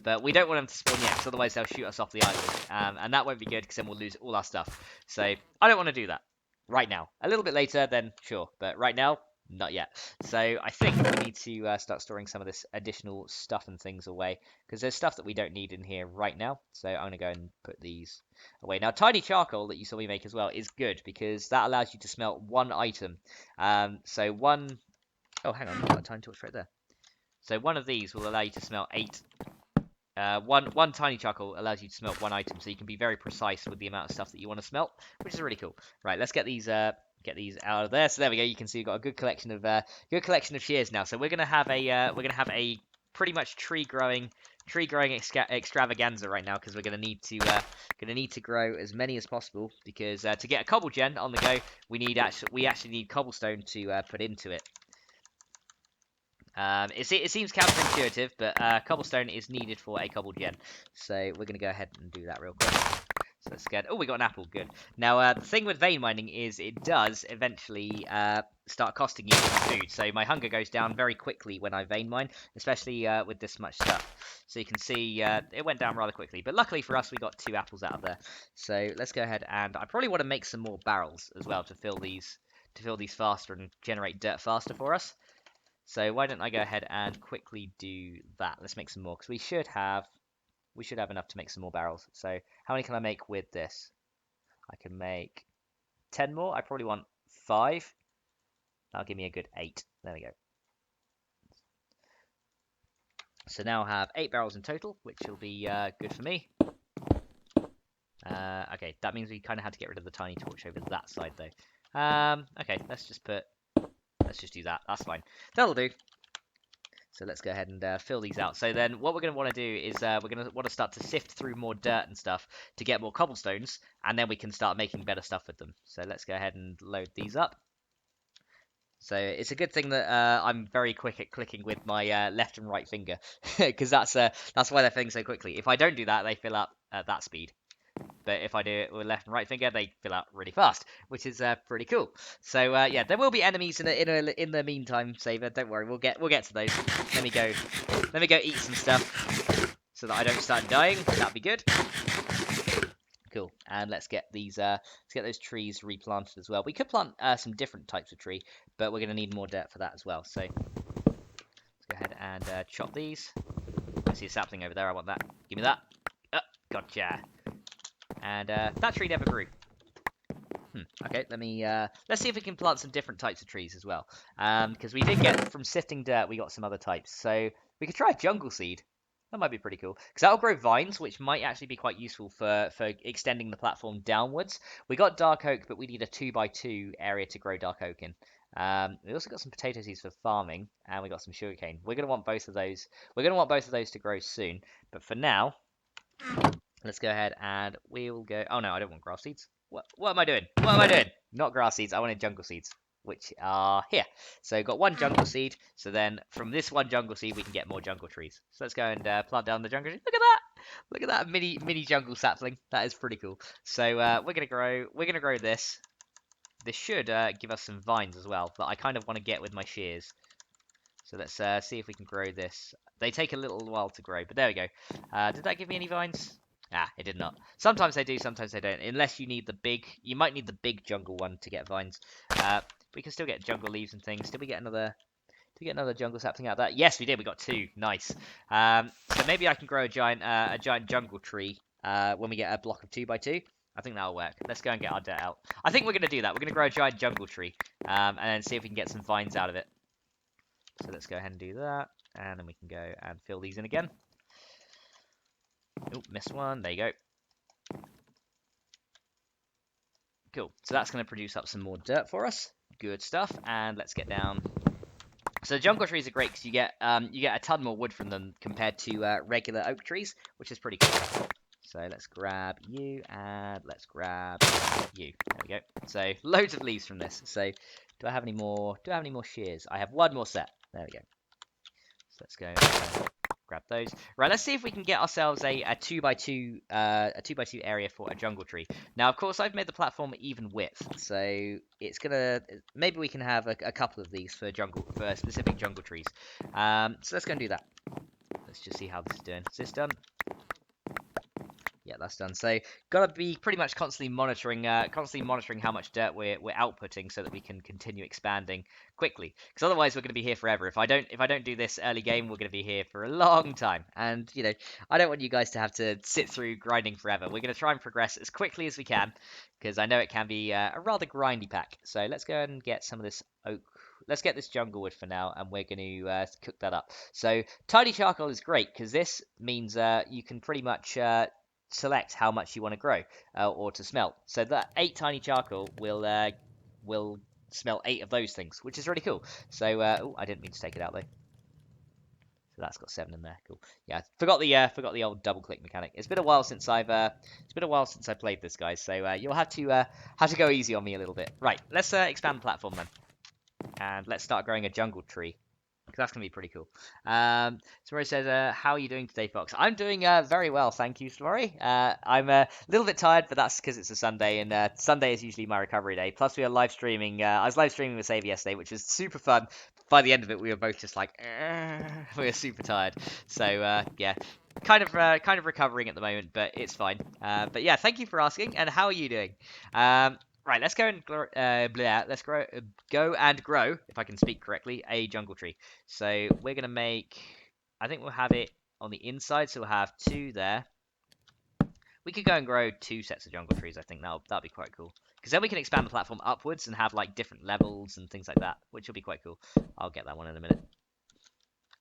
but we don't want them to spawn yet because otherwise they'll shoot us off the island, and that won't be good because then we'll lose all our stuff. So I don't want to do that right now. A little bit later, then sure, but right now, not yet. So I think we need to start storing some of this additional stuff and things away because there's stuff that we don't need in here right now. So I'm gonna go and put these away. Now, tiny charcoal that you saw me make as well is good because that allows you to smelt 1 item. So one. Oh, hang on, I've got a tiny torch right there. So one of these will allow you to smelt 8. One tiny charcoal allows you to smelt 1 item, so you can be very precise with the amount of stuff that you want to smelt, which is really cool. Right, let's get these out of there. So there we go. You can see we've got a good collection of shears now. So we're gonna have a pretty much tree growing extravaganza right now because we're gonna need to grow as many as possible because to get a cobble gen on the go, we actually need cobblestone to put into it. It seems counterintuitive, but cobblestone is needed for a cobble gen. So we're going to go ahead and do that real quick. So let's get... Oh, we got an apple. Good. Now, the thing with vein mining is it does eventually start costing you food. So my hunger goes down very quickly when I vein mine, especially with this much stuff. So you can see it went down rather quickly. But luckily for us, we got 2 apples out of there. So let's go ahead and... I probably want to make some more barrels as well to fill these faster and generate dirt faster for us. So why don't I go ahead and quickly do that? Let's make some more, because we should have enough to make some more barrels. So how many can I make with this? I can make 10 more. I probably want 5. That'll give me a good 8. There we go. So now I have 8 barrels in total, which will be good for me. Okay, that means we kind of had to get rid of the tiny torch over that side, though. Okay, let's just do that. That's fine. That'll do. So let's go ahead and fill these out. So then what we're going to want to do is we're going to want to start to sift through more dirt and stuff to get more cobblestones, and then we can start making better stuff with them. So let's go ahead and load these up. So it's a good thing that I'm very quick at clicking with my left and right finger, because that's why they're filling so quickly. If I don't do that, they fill up at that speed. But if I do it with left and right finger, they fill out really fast, which is pretty cool. So yeah, there will be enemies in the meantime, Saver. Don't worry, we'll get to those. Let me go eat some stuff so that I don't start dying. That'd be good. Cool. And let's get those trees replanted as well. We could plant some different types of tree, but we're going to need more dirt for that as well. So let's go ahead and chop these. I see a sapling over there. I want that. Give me that. Gotcha. And that tree never grew. Okay, let's see if we can plant some different types of trees as well. Because we did get, from sifting dirt, we got some other types. So we could try a jungle seed. That might be pretty cool. Because that'll grow vines, which might actually be quite useful for extending the platform downwards. We got dark oak, but we need a 2x2 area to grow dark oak in. We also got some potato seeds for farming, and we got some sugarcane. We're going to want both of those. We're going to want both of those to grow soon. But for now, let's go ahead and we'll go... Oh no, I don't want grass seeds. What am I doing? What am I doing? Not grass seeds, I wanted jungle seeds, which are here. So got one jungle seed, so then from this one jungle seed we can get more jungle trees. So let's go and plant down the jungle tree. Look at that! Look at that mini jungle sapling. That is pretty cool. So we're gonna grow this. This should give us some vines as well, but I kind of want to get with my shears. So let's see if we can grow this. They take a little while to grow, but there we go. Did that give me any vines? Ah, it did not. Sometimes they do, sometimes they don't. Unless you need you might need the big jungle one to get vines. We can still get jungle leaves and things. Did we get another jungle sapling out of that? Yes, we did. We got 2. Nice. So maybe I can grow a giant jungle tree when we get a block of 2x2. I think that'll work. Let's go and get our dirt out. I think we're going to do that. We're going to grow a giant jungle tree and then see if we can get some vines out of it. So let's go ahead and do that. And then we can go and fill these in again. Oh, missed one. There you go. Cool. So that's going to produce up some more dirt for us. Good stuff. And let's get down. So jungle trees are great because you get a ton more wood from them compared to regular oak trees, which is pretty cool. So let's grab you and let's grab you. There we go. So loads of leaves from this. So do I have any more? Do I have any more shears? I have one more set. There we go. So let's go grab those. Right, let's see if we can get ourselves a 2x2 area for a jungle tree. Now, of course, I've made the platform even width, so it's gonna maybe we can have a couple of these for specific jungle trees. So let's go and do that. Let's just see how this is doing. Is this done? Yeah, that's done. So gotta be pretty much constantly monitoring how much dirt we're outputting so that we can continue expanding quickly. Because otherwise we're gonna be here forever. If I don't do this early game, we're gonna be here for a long time. And you know, I don't want you guys to have to sit through grinding forever. We're gonna try and progress as quickly as we can, because I know it can be a rather grindy pack. So let's go and get some of this oak. Let's get this jungle wood for now, and we're going to cook that up. So tiny charcoal is great because this means you can pretty much select how much you want to grow or to smelt. So that 8 tiny charcoal will smelt 8 of those things, which is really cool. So oh, I didn't mean to take it out though. So that's got 7 in there. Cool. Yeah, forgot the old double click mechanic. It's been a while since I played this, guys. So you'll have to go easy on me a little bit. Right, let's expand the platform then, and let's start growing a jungle tree. Because that's going to be pretty cool. Samori says, how are you doing today, Fox? I'm doing very well, thank you, Samori. I'm a little bit tired, but that's because it's a Sunday, and Sunday is usually my recovery day. Plus, we are live streaming. I was live streaming with Saver yesterday, which was super fun. By the end of it, we were both just like, we were super tired. So, yeah, kind of recovering at the moment, but it's fine. But yeah, thank you for asking, and how are you doing? Right, let's go and go and grow, if I can speak correctly, a jungle tree. So we're gonna make. I think we'll have it on the inside, so we'll have 2 there. We could go and grow 2 sets of jungle trees. I think that'll be quite cool. Because then we can expand the platform upwards and have like different levels and things like that, which will be quite cool. I'll get that one in a minute.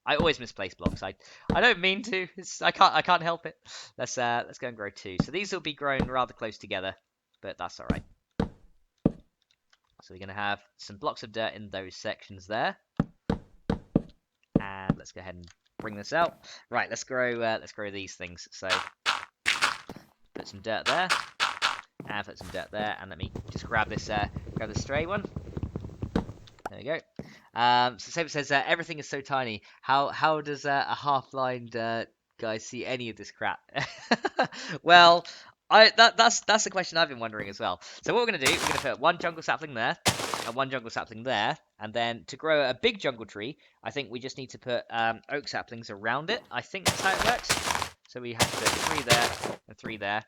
I always misplace blocks. I don't mean to. I can't help it. Let's go and grow 2. So these will be grown rather close together, but that's all right. So we're going to have some blocks of dirt in those sections there. And let's go ahead and bring this out. Right, let's grow these things. So put some dirt there. And put some dirt there. And let me just grab this stray one. There we go. So Saber says everything is so tiny. How does a half-blind guy see any of this crap? Well, that's the question I've been wondering as well. So what we're gonna do, we're gonna put 1 jungle sapling there, and 1 jungle sapling there, and then to grow a big jungle tree, I think we just need to put oak saplings around it. I think that's how it works. So we have to put 3 there and 3 there.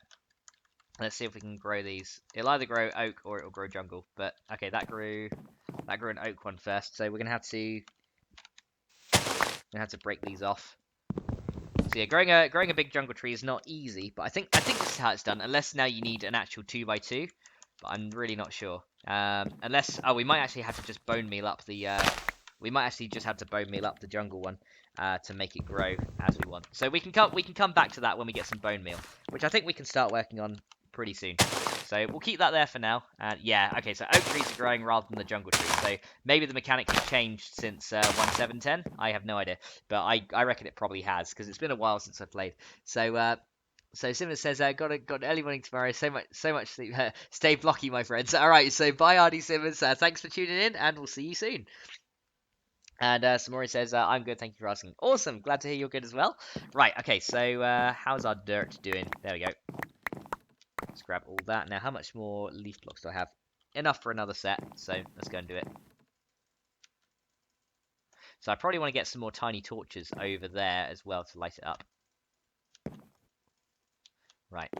Let's see if we can grow these. It'll either grow oak or it'll grow jungle. But okay, that grew an oak one first. So we're gonna have to break these off. So yeah, growing a big jungle tree is not easy, but I think this is how it's done. Unless now you need an actual 2x2, but I'm really not sure. Unless we might actually have to just bone meal up the jungle one to make it grow as we want. So we can come back to that when we get some bone meal, which I think we can start working on pretty soon. So we'll keep that there for now. Yeah, okay, so oak trees are growing rather than the jungle trees. So maybe the mechanic has changed since 1.7.10. I have no idea, but I reckon it probably has because it's been a while since I played. So Simmons says, got an early morning tomorrow. So much sleep. Stay blocky, my friends. All right, so bye, Ardy Simmons. Thanks for tuning in, and we'll see you soon. And Samori says, I'm good, thank you for asking. Awesome, glad to hear you're good as well. Right, okay, so how's our dirt doing? There we go. Let's grab all that. Now, how much more leaf blocks do I have? Enough for another set, so let's go and do it. So I probably want to get some more tiny torches over there as well to light it up. Right.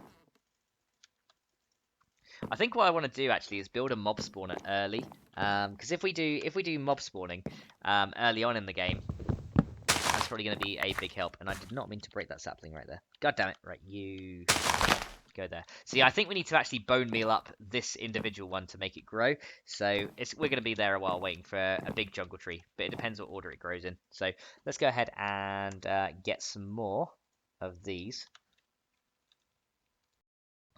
I think what I want to do actually is build a mob spawner early, because if we do mob spawning early on in the game, that's probably going to be a big help. And I did not mean to break that sapling right there. God damn it! Right, you go there. See, I think we need to actually bone meal up this individual one to make it grow. So we're going to be there a while waiting for a big jungle tree, but it depends what order it grows in. So let's go ahead and get some more of these.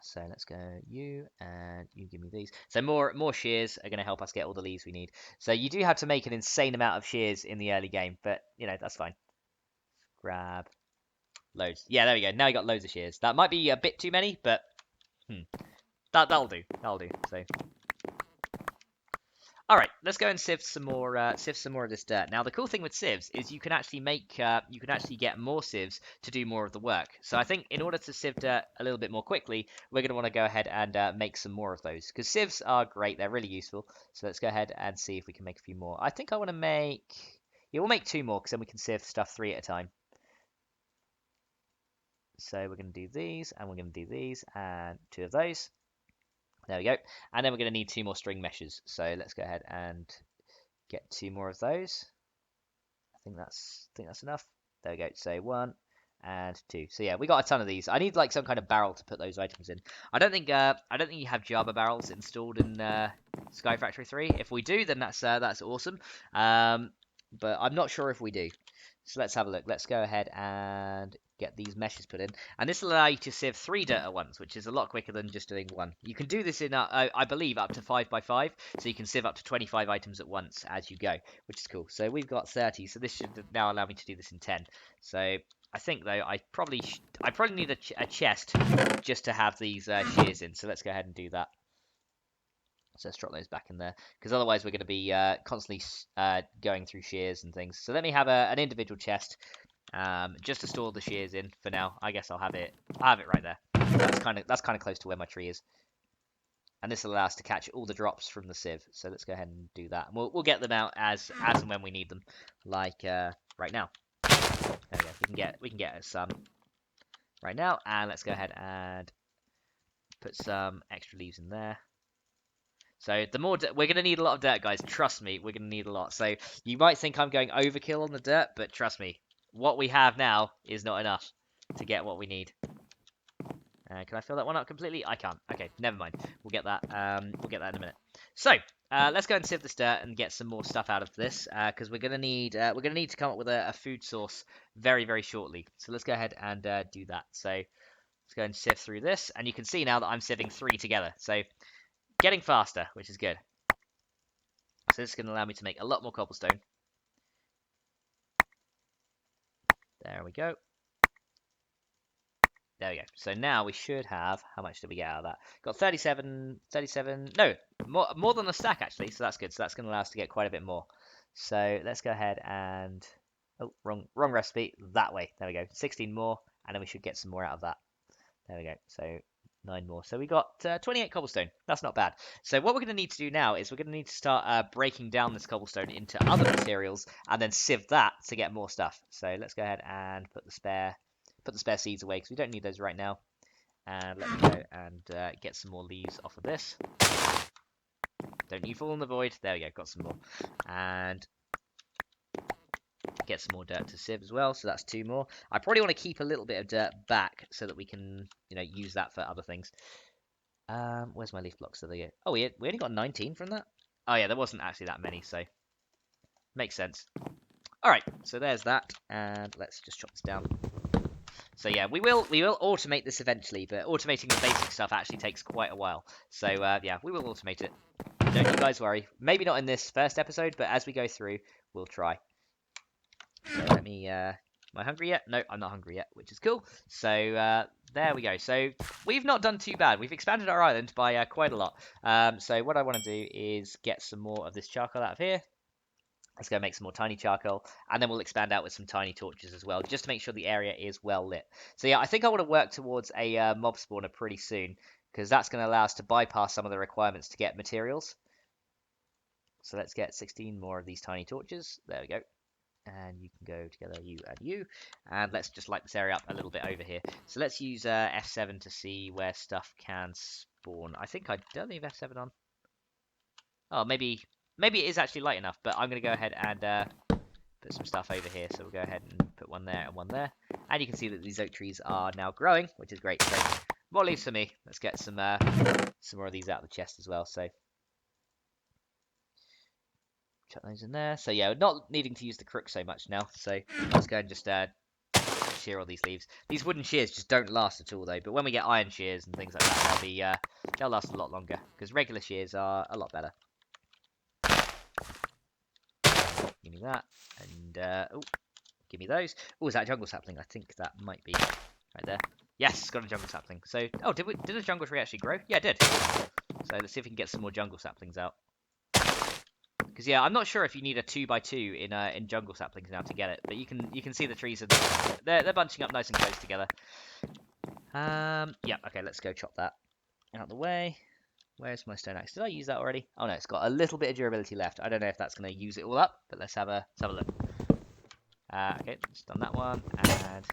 So let's go you, and you give me these. So more shears are going to help us get all the leaves we need. So you do have to make an insane amount of shears in the early game, but, you know, that's fine. Grab loads. Yeah, there we go. Now you got loads of shears. That might be a bit too many, but that'll do. That'll do. So, all right, let's go and sift some more of this dirt. Now, the cool thing with sieves is you can actually get more sieves to do more of the work. So I think in order to sieve dirt a little bit more quickly, we're going to want to go ahead and make some more of those, because sieves are great. They're really useful. So let's go ahead and see if we can make a few more. I think I want to make... Yeah, we'll make 2 more, because then we can sieve stuff 3 at a time. So we're going to do these, and we're going to do these, and 2 of those. There we go. And then we're going to need 2 more string meshes. So let's go ahead and get 2 more of those. I think that's enough. There we go. So 1 and 2. So yeah, we got a ton of these. I need like some kind of barrel to put those items in. I don't think you have Java barrels installed in Sky Factory 3. If we do, then that's awesome. But I'm not sure if we do. So let's have a look. Let's go ahead and get these meshes put in. And this will allow you to sieve 3 dirt at once, which is a lot quicker than just doing 1. You can do this in, I believe, up to 5x5. So you can sieve up to 25 items at once as you go, which is cool. So we've got 30. So this should now allow me to do this in 10. So I think, though, I probably need a chest just to have these shears in. So let's go ahead and do that. So let's drop those back in there, because otherwise we're going to be constantly going through shears and things. So let me have an individual chest just to store the shears in for now. I guess I'll have it right there. That's kind of close to where my tree is, and this will allow us to catch all the drops from the sieve. So let's go ahead and do that. And we'll get them out as and when we need them, like right now. There we go. We can get some right now, and let's go ahead and put some extra leaves in there. So the more we're going to need a lot of dirt, guys. Trust me, we're going to need a lot. So you might think I'm going overkill on the dirt, but trust me, what we have now is not enough to get what we need. Can I fill that one up completely? I can't. Okay, never mind. We'll get that. We'll get that in a minute. So let's go and sieve this dirt and get some more stuff out of this because we're gonna need to come up with a food source very very shortly. So let's go ahead and do that. So let's go and sift through this, and you can see now that I'm sieving 3 together. So getting faster, which is good. So this is gonna allow me to make a lot more cobblestone. There we go. There we go. So now we should have, how much did we get out of that? Got 37, no, more than a stack actually, so that's good. So that's going to allow us to get quite a bit more. So let's go ahead and, oh, wrong recipe, that way. There we go, 16 more, and then we should get some more out of that. There we go, so 9 more. So we got 28 cobblestone. That's not bad. So what we're going to need to do now is we're going to need to start breaking down this cobblestone into other materials and then sieve that to get more stuff. So let's go ahead and put the spare seeds away because we don't need those right now. And let me go and get some more leaves off of this. Don't you fall in the void. There we go, got some more. And get some more dirt to sieve as well, so that's 2 more. I probably want to keep a little bit of dirt back so that we can, use that for other things. Where's my leaf blocks? So they go. Oh, we only got 19 from that? Oh yeah, there wasn't actually that many, so makes sense. Alright, so there's that, and let's just chop this down. So yeah, we will automate this eventually, but automating the basic stuff actually takes quite a while. So yeah, we will automate it. Don't you guys worry. Maybe not in this first episode, but as we go through, we'll try. So let me, am I hungry yet? No, I'm not hungry yet, which is cool. So there we go. So we've not done too bad. We've expanded our island by quite a lot. So what I want to do is get some more of this charcoal out of here. Let's go make some more tiny charcoal, and then we'll expand out with some tiny torches as well, just to make sure the area is well lit. So yeah, I think I want to work towards a mob spawner pretty soon, because that's going to allow us to bypass some of the requirements to get materials. So let's get 16 more of these tiny torches. There we go. And you can go together, you and you. And let's just light this area up a little bit over here. So let's use F7 to see where stuff can spawn. I think I don't leave F7 on. Oh, maybe it is actually light enough, but I'm going to go ahead and put some stuff over here. So we'll go ahead and put one there and one there. And you can see that these oak trees are now growing, which is great. So more leaves for me. Let's get some more of these out of the chest as well. So chuck those in there. So yeah, we're not needing to use the crook so much now. So let's go and just shear all these leaves. These wooden shears just don't last at all though. But when we get iron shears and things like that, they'll last a lot longer because regular shears are a lot better. Give me that, and oh, give me those. Oh, is that a jungle sapling? I think that might be right there. Yes, got a jungle sapling. So, oh, did a jungle tree actually grow? Yeah, it did. So let's see if we can get some more jungle saplings out. Because yeah, I'm not sure if you need a 2x2 in jungle saplings now to get it, but you can see the trees and they're bunching up nice and close together. Yeah, okay, let's go chop that out of the way. Where's my stone axe? Did I use that already? Oh no, it's got a little bit of durability left. I don't know if that's going to use it all up, but let's have a look. Okay, just done that one, and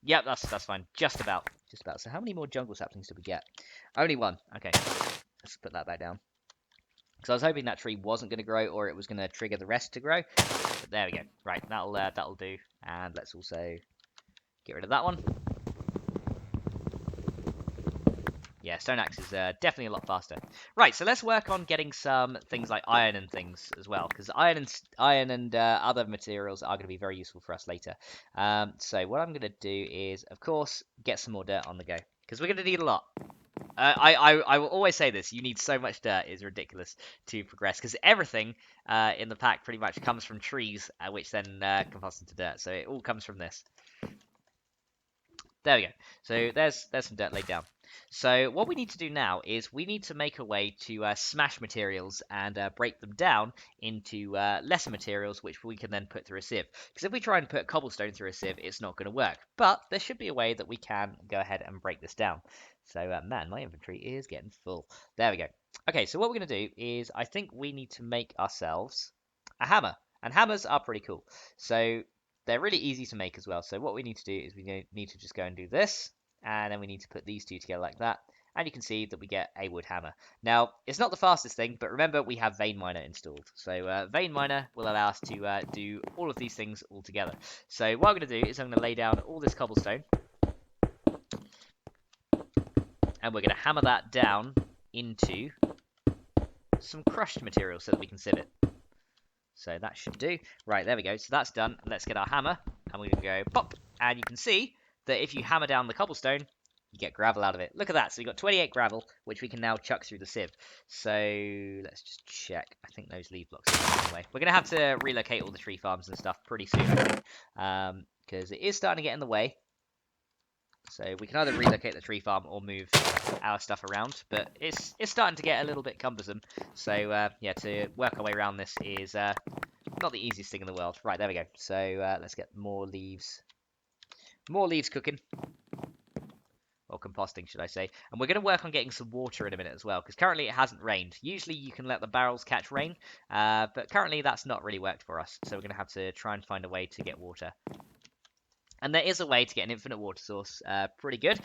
yeah, that's fine. Just about. So how many more jungle saplings did we get? Only 1. Okay, let's put that back down. Because I was hoping that tree wasn't going to grow, or it was going to trigger the rest to grow. But there we go. Right, that'll do. And let's also get rid of that one. Yeah, stone axe is definitely a lot faster. Right, so let's work on getting some things like iron and things as well, because iron and other materials are going to be very useful for us later. So what I'm going to do is, of course, get some more dirt on the go, because we're going to need a lot. I will always say this: you need so much dirt; it's ridiculous to progress, because everything in the pack pretty much comes from trees, which then compost into dirt. So it all comes from this. There we go. So there's some dirt laid down. So what we need to do now is we need to make a way to smash materials and break them down into lesser materials, which we can then put through a sieve. Because if we try and put cobblestone through a sieve, it's not going to work. But there should be a way that we can go ahead and break this down. So man, my inventory is getting full. There we go. Okay, so what we're going to do is I think we need to make ourselves a hammer. And hammers are pretty cool. So they're really easy to make as well. So what we need to do is we need to just go and do this. And then we need to put these two together like that. and you can see that we get a wood hammer. Now, it's not the fastest thing, but remember we have vein miner installed. So vein miner will allow us to do all of these things all together. So what I'm going to do is I'm going to lay down all this cobblestone, and we're going to hammer that down into some crushed material so that we can sieve it. So that should do. Right, there we go. So that's done. Let's get our hammer, and we're going to go pop. And you can see that if you hammer down the cobblestone, you get gravel out of it. Look at that. So we've got 28 gravel, which we can now chuck through the sieve. So let's just check. I think those leaf blocks are in the way. We're going to have to relocate all the tree farms and stuff pretty soon, I think, because it is starting to get in the way. So we can either relocate the tree farm or move our stuff around, but it's starting to get a little bit cumbersome. So yeah, to work our way around this is not the easiest thing in the world. Right, there we go. So let's get more leaves cooking, or composting, should I say. And we're going to work on getting some water in a minute as well, because currently it hasn't rained. Usually you can let the barrels catch rain, but currently that's not really worked for us. So we're going to have to try and find a way to get water. And there is a way to get an infinite water source pretty good,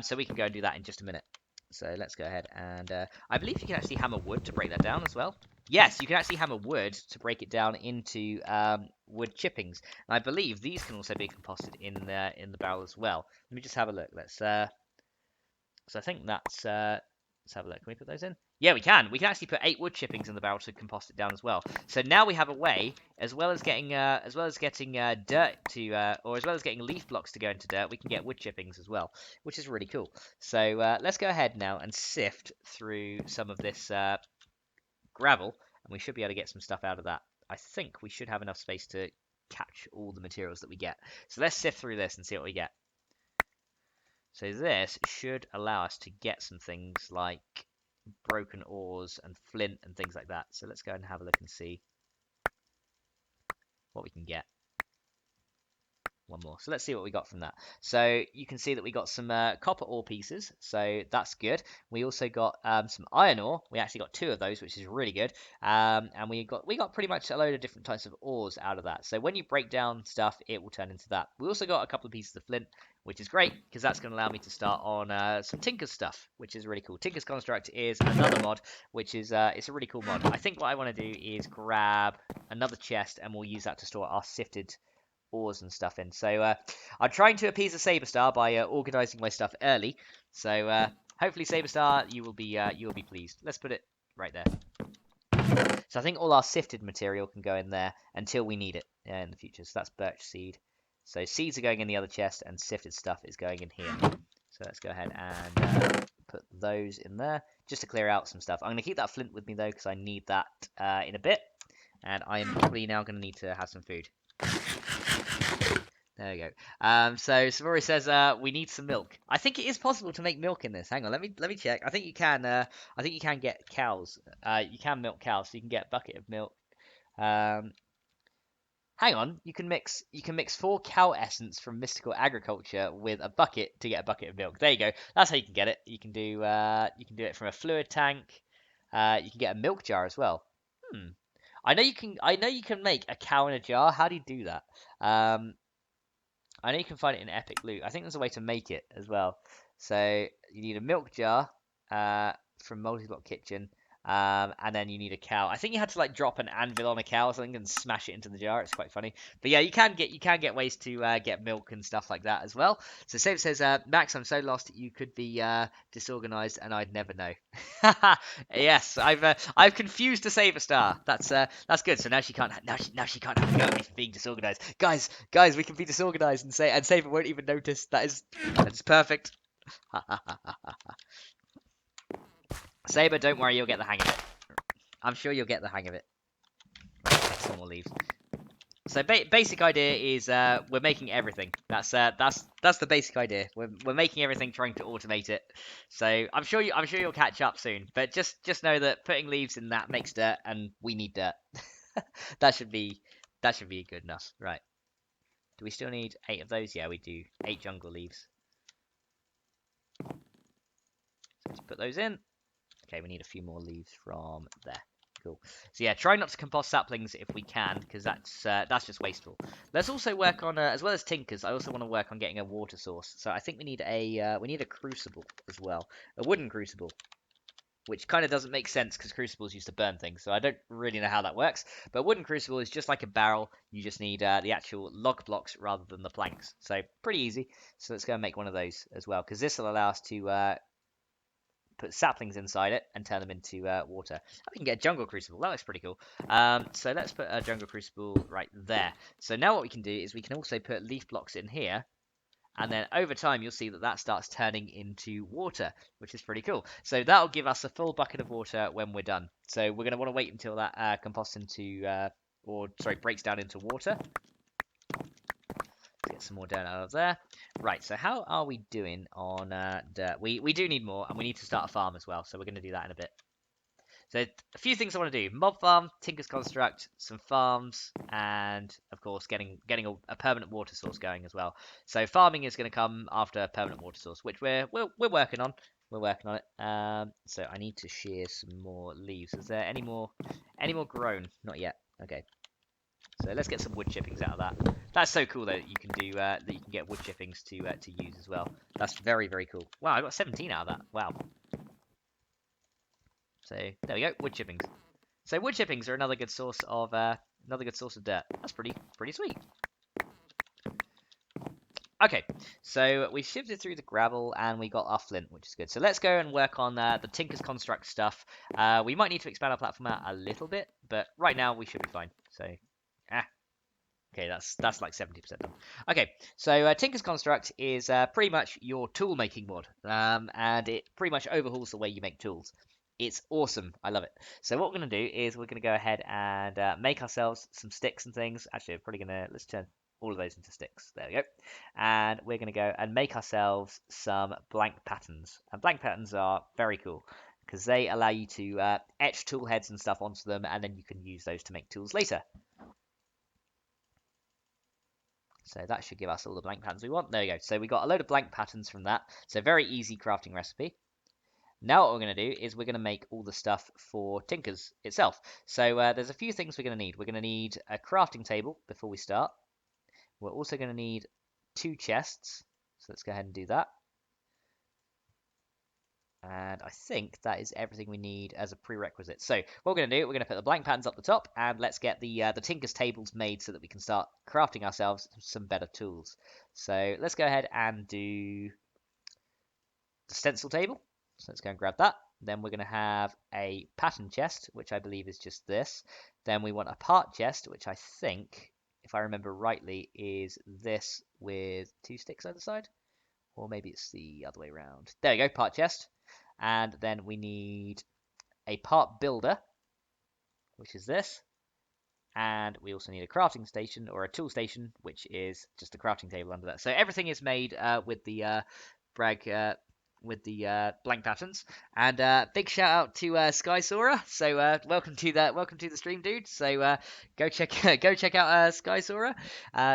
so we can go and do that in just a minute. So let's go ahead and I believe you can actually hammer wood to break that down as well. Yes, you can actually hammer wood to break it down into wood chippings. And I believe these can also be composted in the barrel as well. Let me just have a look. Let's so I think that's let's have a look. Can we put those in? Yeah, we can. We can actually put 8 wood chippings in the barrel to compost it down as well. So now we have a way, as well as getting dirt to, or as well as getting leaf blocks to go into dirt, we can get wood chippings as well, which is really cool. So let's go ahead now and sift through some of this gravel, and we should be able to get some stuff out of that. I think we should have enough space to catch all the materials that we get. So let's sift through this and see what we get. So this should allow us to get some things like broken ores and flint and things like that. So let's go and have a look and see what we can get. One more. So let's see what we got from that. So you can see that we got some copper ore pieces, so that's good. We also got some iron ore. We actually got 2 of those, which is really good. And we got pretty much a load of different types of ores out of that. So when you break down stuff, it will turn into that. We also got a couple of pieces of flint, which is great because that's going to allow me to start on some Tinker's stuff, which is really cool. Tinker's Construct is another mod, which is it's a really cool mod. I think what I want to do is grab another chest, and we'll use that to store our sifted ores and stuff in. So I'm trying to appease the Saberstar by organizing my stuff early. So hopefully Saberstar, you will be pleased. Let's put it right there. So I think all our sifted material can go in there until we need it in the future. So that's birch seed. So seeds are going in the other chest, and sifted stuff is going in here. So let's go ahead and put those in there just to clear out some stuff. I'm going to keep that flint with me though, because I need that in a bit. And I am probably now going to need to have some food. There we go. So Savori says we need some milk. I think it is possible to make milk in this. Hang on, let me check. I think you can. I think you can get cows. You can milk cows, so you can get a bucket of milk. Hang on, you can mix 4 cow essence from mystical agriculture with a bucket to get a bucket of milk. There you go. That's how you can get it. You can do it from a fluid tank. You can get a milk jar as well. I know you can make a cow in a jar. How do you do that? I know you can find it in Epic Loot. I think there's a way to make it as well. So you need a milk jar from Multi-Block Kitchen, and then you need a cow. I think you had to like drop an anvil on a cow or something and smash it into the jar. It's quite funny. But yeah, you can get ways to get milk and stuff like that as well. So Save says, Max, I'm so lost you could be disorganized and I'd never know. Yes, I've confused a Saber Star. That's good. So now she can't have a go at me for being disorganized. Guys, we can be disorganized and Saber won't even notice. That is perfect. Saber, don't worry, you'll get the hang of it. I'm sure you'll get the hang of it. Right, some more leaves. So basic idea is we're making everything. That's the basic idea. We're making everything, trying to automate it. So I'm sure you'll catch up soon. But just know that putting leaves in that makes dirt, and we need dirt. that should be good enough. Right. Do we still need 8 of those? Yeah, we do. 8 jungle leaves. So let's put those in. Okay, we need a few more leaves from there. cool. So yeah, try not to compost saplings if we can, because that's just wasteful. Let's also work on, as well as tinkers, I also want to work on getting a water source. So I think we need a crucible as well, a wooden crucible, which kind of doesn't make sense because crucibles used to burn things, so I don't really know how that works. But a wooden crucible is just like a barrel. You just need the actual log blocks rather than the planks. So pretty easy. So let's go and make one of those as well, because this will allow us to put saplings inside it and turn them into water. We can get a jungle crucible. That looks pretty cool. So let's put a jungle crucible right there. So now what we can do is we can also put leaf blocks in here. And then over time, you'll see that that starts turning into water, which is pretty cool. So that'll give us a full bucket of water when we're done. So we're going to want to wait until that composts into, breaks down into water. Let's get some more dirt out of there. Right, so how are we doing on dirt? We do need more, and we need to start a farm as well. So we're going to do that in a bit. So a few things I want to do: mob farm, Tinker's construct, some farms, and of course getting a permanent water source going as well. So farming is going to come after a permanent water source, which we're working on. We're working on it. So I need to shear some more leaves. Is there any more grown? Not yet. Okay. So let's get some wood chippings out of that. That's so cool though that you can do that you can get wood chippings to use as well. That's very cool. Wow, I got 17 out of that. Wow. So there we go, wood chippings. So wood chippings are another good source of dirt. That's pretty sweet. Okay, so we shifted through the gravel and we got our flint, which is good. So let's go and work on the Tinker's Construct stuff. We might need to expand our platform out a little bit, but right now we should be fine. So, okay, that's like 70% done. Okay, so Tinker's Construct is pretty much your tool making mod, and it pretty much overhauls the way you make tools. It's awesome. I love it. So what we're going to do is we're going to go ahead and make ourselves some sticks and things. Actually, we're probably going to, let's turn all of those into sticks. There we go. And we're going to go and make ourselves some blank patterns. And blank patterns are very cool because they allow you to etch tool heads and stuff onto them, and then you can use those to make tools later. So that should give us all the blank patterns we want. There we go. So we got a load of blank patterns from that. So very easy crafting recipe. Now what we're going to do is we're going to make all the stuff for Tinker's itself. So there's a few things we're going to need. We're going to need a crafting table before we start. We're also going to need 2 chests. So let's go ahead and do that. And I think that is everything we need as a prerequisite. So what we're going to do, we're going to put the blank patterns up the top, and let's get the Tinker's tables made so that we can start crafting ourselves some better tools. So let's go ahead and do the stencil table. So let's go and grab that. Then we're going to have a pattern chest, which I believe is just this. Then we want a part chest, which I think, if I remember rightly, is this with 2 sticks either side. Or maybe it's the other way around. There we go, part chest. And then we need a part builder, which is this. And we also need a crafting station, or a tool station, which is just a crafting table under that. So everything is made with the blank patterns. And big shout out to Sky Sora. So welcome to the stream, dude. So go check out Sky Sora.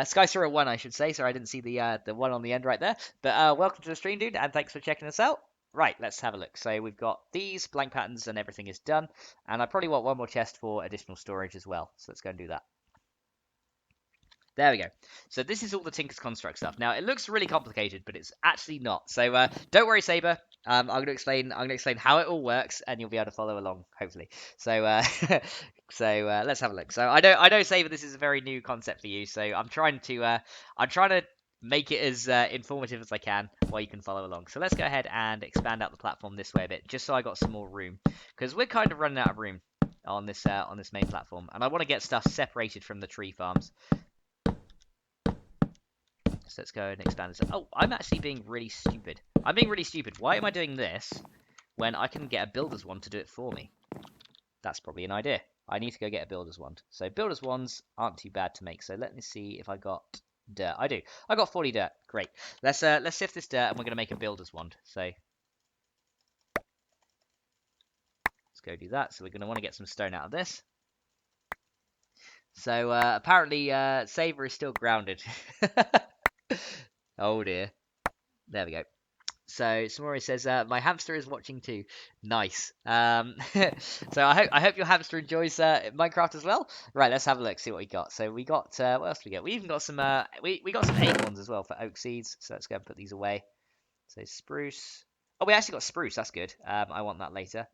Sky Sora 1, I should say. Sorry, I didn't see the one on the end right there. But welcome to the stream, dude, and thanks for checking us out. Right, let's have a look. So we've got these blank patterns and everything is done. And I probably want one more chest for additional storage as well. So let's go and do that. There we go. So this is all the Tinker's Construct stuff. Now it looks really complicated, but it's actually not. So don't worry, Saber. I'm going to explain how it all works, and you'll be able to follow along, hopefully. So let's have a look. So I know, Saber, this is a very new concept for you. So I'm trying to make it as informative as I can while you can follow along. So let's go ahead and expand out the platform this way a bit, just so I got some more room, because we're kind of running out of room on this main platform, and I want to get stuff separated from the tree farms. So let's go and expand this. Oh, I'm actually being really stupid. I'm being really stupid. Why am I doing this when I can get a builder's wand to do it for me? That's probably an idea. I need to go get a builder's wand. So builder's wands aren't too bad to make. So let me see if I got dirt. I do. I got 40 dirt. Great. Let's sift this dirt and we're going to make a builder's wand. So let's go do that. So we're going to want to get some stone out of this. So apparently Saver is still grounded. Oh dear. There we go. So Samori says, my hamster is watching too. Nice. So I hope your hamster enjoys Minecraft as well. Right, let's have a look, see what we got. So we got what else do we get? We even got some we got some acorns as well for oak seeds. So let's go and put these away. So spruce. Oh, we actually got spruce. That's good. I want that later.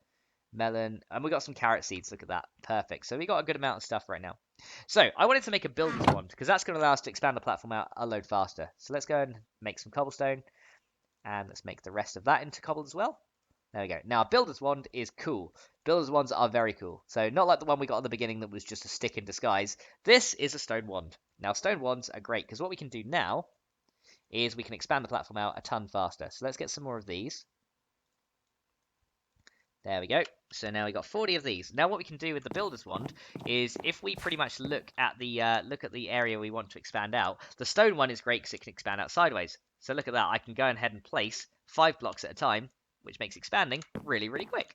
Melon, and we got some carrot seeds. Look at that. Perfect. So we got a good amount of stuff right now. So I wanted to make a builder's wand because that's going to allow us to expand the platform out a load faster. So let's go and make some cobblestone. And let's make the rest of that into cobble as well. There we go. Now, a builder's wand is cool. Builder's wands are very cool. So not like the one we got at the beginning that was just a stick in disguise. This is a stone wand. Now, stone wands are great because what we can do now is we can expand the platform out a ton faster. So let's get some more of these. There we go. So now we got 40 of these. Now what we can do with the builder's wand is if we pretty much look at the area we want to expand out, the stone one is great because it can expand out sideways. So look at that. I can go ahead and place 5 blocks at a time, which makes expanding really, really quick.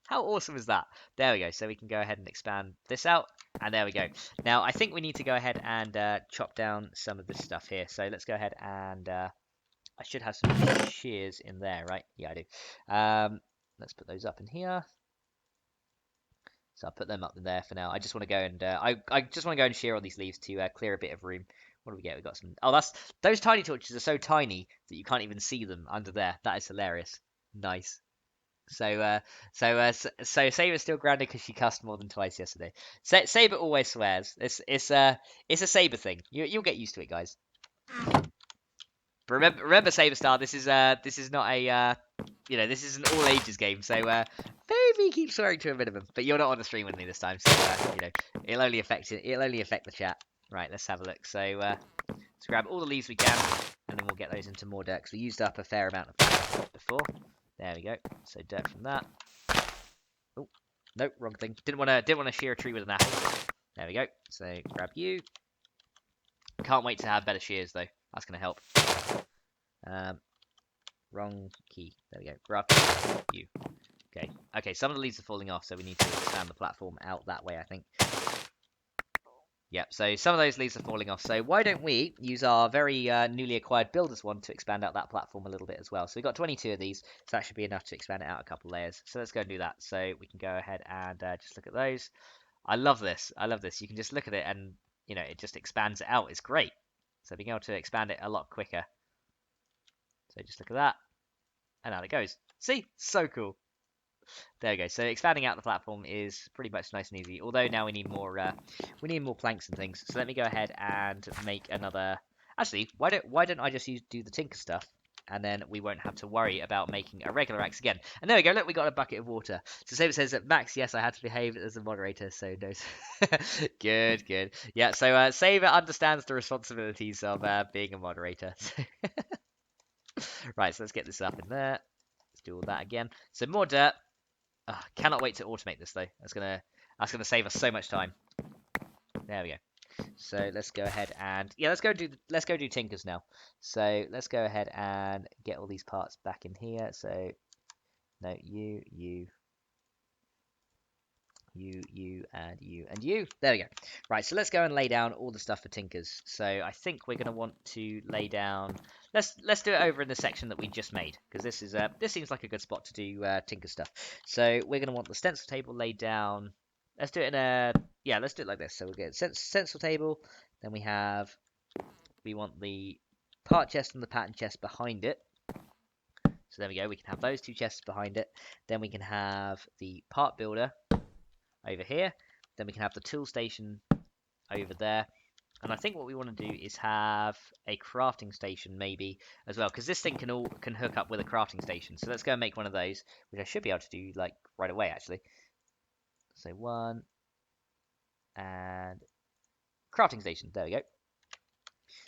How awesome is that? There we go. So we can go ahead and expand this out, and there we go. Now I think we need to go ahead and chop down some of this stuff here. So let's go ahead and I should have some shears in there, right? Yeah, I do. Let's put those up in here. So I'll put them up in there for now. I just want to go and I just want to go and shear all these leaves to clear a bit of room. What do we get? We got some. Oh, those tiny torches are so tiny that you can't even see them under there. That is hilarious. Nice. So Saber's still grounded because she cussed more than twice yesterday. Saber always swears. It's a Saber thing. You'll get used to it, guys. But remember, Saberstar, this is not a this is an all ages game, so maybe keep swearing to a minimum. But you're not on the stream with me this time, so it'll only affect the chat. Right, let's have a look. So let's grab all the leaves we can, and then we'll get those into more dirt because we used up a fair amount of dirt before. There we go. So dirt from that. Oh, nope, wrong thing. Didn't want to shear a tree with an apple. There we go. So grab you. Can't wait to have better shears though. That's gonna help. Wrong key. There we go. Grab you. Okay. Okay, some of the leaves are falling off, so we need to expand the platform out that way, I think. Yep, so some of those leaves are falling off. So why don't we use our very newly acquired builder's wand to expand out that platform a little bit as well. So we've got 22 of these, so that should be enough to expand it out a couple layers. So let's go and do that. So we can go ahead and just look at those. I love this. I love this. You can just look at it and, it just expands it out. It's great. So being able to expand it a lot quicker. So just look at that. And out it goes. See? So cool. There we go. So expanding out the platform is pretty much nice and easy. Although now we need more planks and things. So let me go ahead and make another. Actually, why don't I just do the tinker stuff, and then we won't have to worry about making a regular axe again. And there we go. Look, we got a bucket of water. So Saber says that Max, yes, I had to behave as a moderator. So no. Good. Yeah. So Saber understands the responsibilities of being a moderator. Right. So let's get this up in there. Let's do all that again. So more dirt. Cannot wait to automate this though. That's gonna save us so much time. There we go. So let's go ahead and let's go do tinkers now. So let's go ahead and get all these parts back in here. So no, you, and you. There we go. Right, so let's go and lay down all the stuff for tinkers. So I think we're gonna want to lay down. Let's do it over in the section that we just made because this seems like a good spot to do tinker stuff. So we're gonna want the stencil table laid down. Let's do it let's do it like this. So we'll get stencil table. Then we want the part chest and the pattern chest behind it. So there we go. We can have those two chests behind it. Then we can have the part builder over here. Then we can have the tool station over there. And I think what we want to do is have a crafting station maybe as well, because this thing can hook up with a crafting station. So let's go and make one of those, which I should be able to do like right away actually. So one and crafting station. There we go.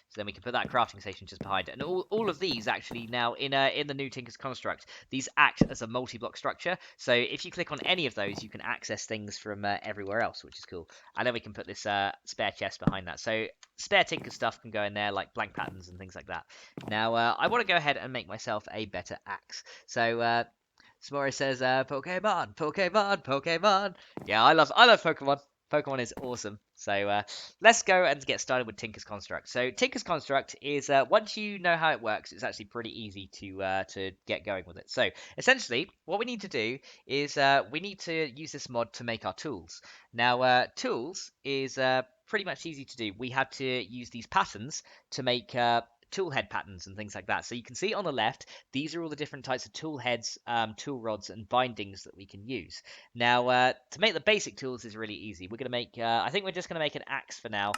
So then we can put that crafting station just behind it. And all of these actually now in the new Tinker's Construct, these act as a multi-block structure. So if you click on any of those, you can access things from everywhere else, which is cool. And then we can put this spare chest behind that. So spare Tinker stuff can go in there, like blank patterns and things like that. Now, I want to go ahead and make myself a better axe. So, Smori says, Pokemon. Yeah, I love Pokemon. Pokemon is awesome. So let's go and get started with Tinker's Construct. So Tinker's Construct is once you know how it works, it's actually pretty easy to get going with it. So essentially, what we need to do is we need to use this mod to make our tools. Now, tools is pretty much easy to do. We have to use these patterns to make tool head patterns and things like that. So you can see on the left, these are all the different types of tool heads, tool rods, and bindings that we can use. Now, to make the basic tools is really easy. We're going to make, I think we're just going to make an axe for now.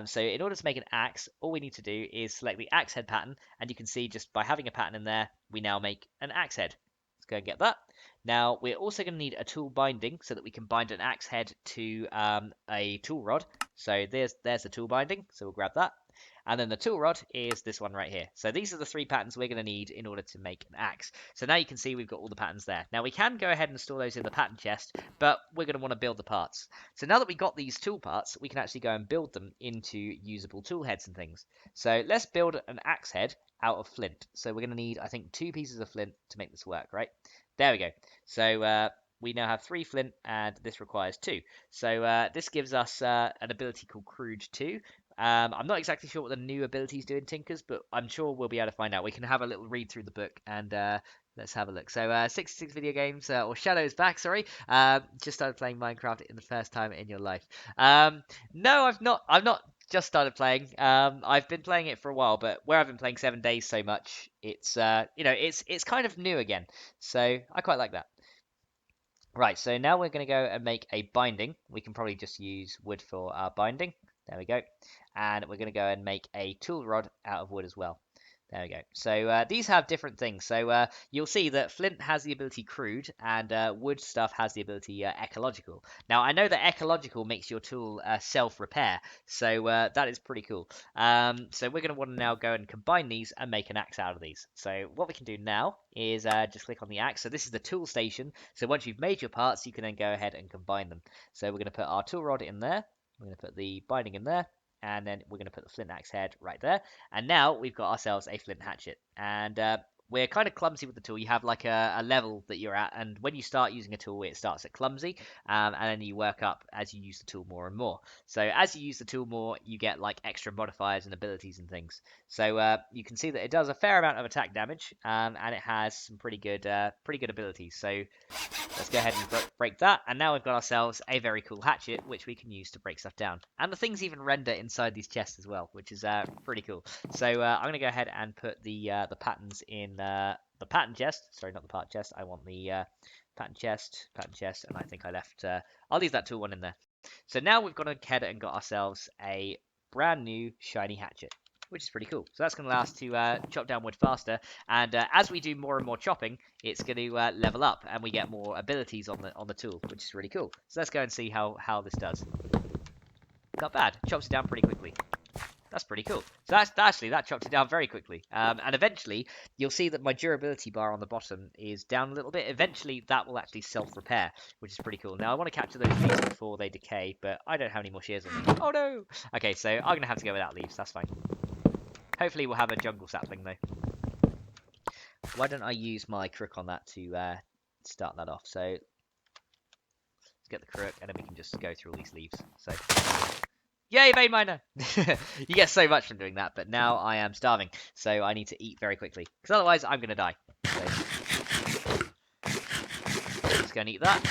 So in order to make an axe, all we need to do is select the axe head pattern, and you can see just by having a pattern in there, we now make an axe head. Let's go and get that. Now, we're also going to need a tool binding so that we can bind an axe head to a tool rod. So there's the tool binding, so we'll grab that. And then the tool rod is this one right here. So these are the 3 patterns we're going to need in order to make an axe. So now you can see we've got all the patterns there. Now we can go ahead and store those in the pattern chest, but we're going to want to build the parts. So now that we've got these tool parts, we can actually go and build them into usable tool heads and things. So let's build an axe head out of flint. So we're going to need, I think, 2 pieces of flint to make this work, right? There we go. So we now have 3 flint, and this requires 2. So this gives us an ability called Crude 2. I'm not exactly sure what the new abilities do in Tinkers, but I'm sure we'll be able to find out. We can have a little read through the book, and let's have a look. So 66 video games, or Shadow's back, sorry. Just started playing Minecraft in the first time in your life. No, I've not just started playing. I've been playing it for a while, but where I've been playing 7 days so much, it's it's kind of new again. So I quite like that. Right, so now we're going to go and make a binding. We can probably just use wood for our binding. There we go. And we're going to go and make a tool rod out of wood as well. There we go. So these have different things. So you'll see that flint has the ability crude, and wood stuff has the ability ecological. Now, I know that ecological makes your tool self-repair, so that is pretty cool. So we're going to want to now go and combine these and make an axe out of these. So what we can do now is just click on the axe. So this is the tool station. So once you've made your parts, you can then go ahead and combine them. So we're going to put our tool rod in there. We're going to put the binding in there. And then we're going to put the flint axe head right there. And now we've got ourselves a flint hatchet. And we're kind of clumsy with the tool. You have like a level that you're at. And when you start using a tool, it starts at clumsy. And then you work up as you use the tool more and more. So as you use the tool more, you get like extra modifiers and abilities and things. So you can see that it does a fair amount of attack damage. And it has some pretty good abilities. So let's go ahead and break that. And now we've got ourselves a very cool hatchet, which we can use to break stuff down. And the things even render inside these chests as well, which is pretty cool. So I'm going to go ahead and put the patterns in the pattern chest. Sorry, not the part chest. I want the pattern chest, and I think I left... I'll leave that tool one in there. So now we've gone ahead and got ourselves a brand new shiny hatchet, which is pretty cool. So that's going to allow us to chop down wood faster, and as we do more and more chopping, it's going to level up, and we get more abilities on the tool, which is really cool. So let's go and see how this does. Not bad. Chops it down pretty quickly. That's pretty cool. So that chopped it down very quickly. And eventually, you'll see that my durability bar on the bottom is down a little bit. Eventually, that will actually self-repair, which is pretty cool. Now, I want to capture those leaves before they decay, but I don't have any more shears on me. Oh, no! Okay, so I'm going to have to go without leaves. That's fine. Hopefully, we'll have a jungle sapling, though. Why don't I use my crook on that to start that off? So, let's get the crook, and then we can just go through all these leaves. So... Yay, vein miner! You get so much from doing that, but now I am starving, so I need to eat very quickly, because otherwise I'm going to die. So, let's go and eat that.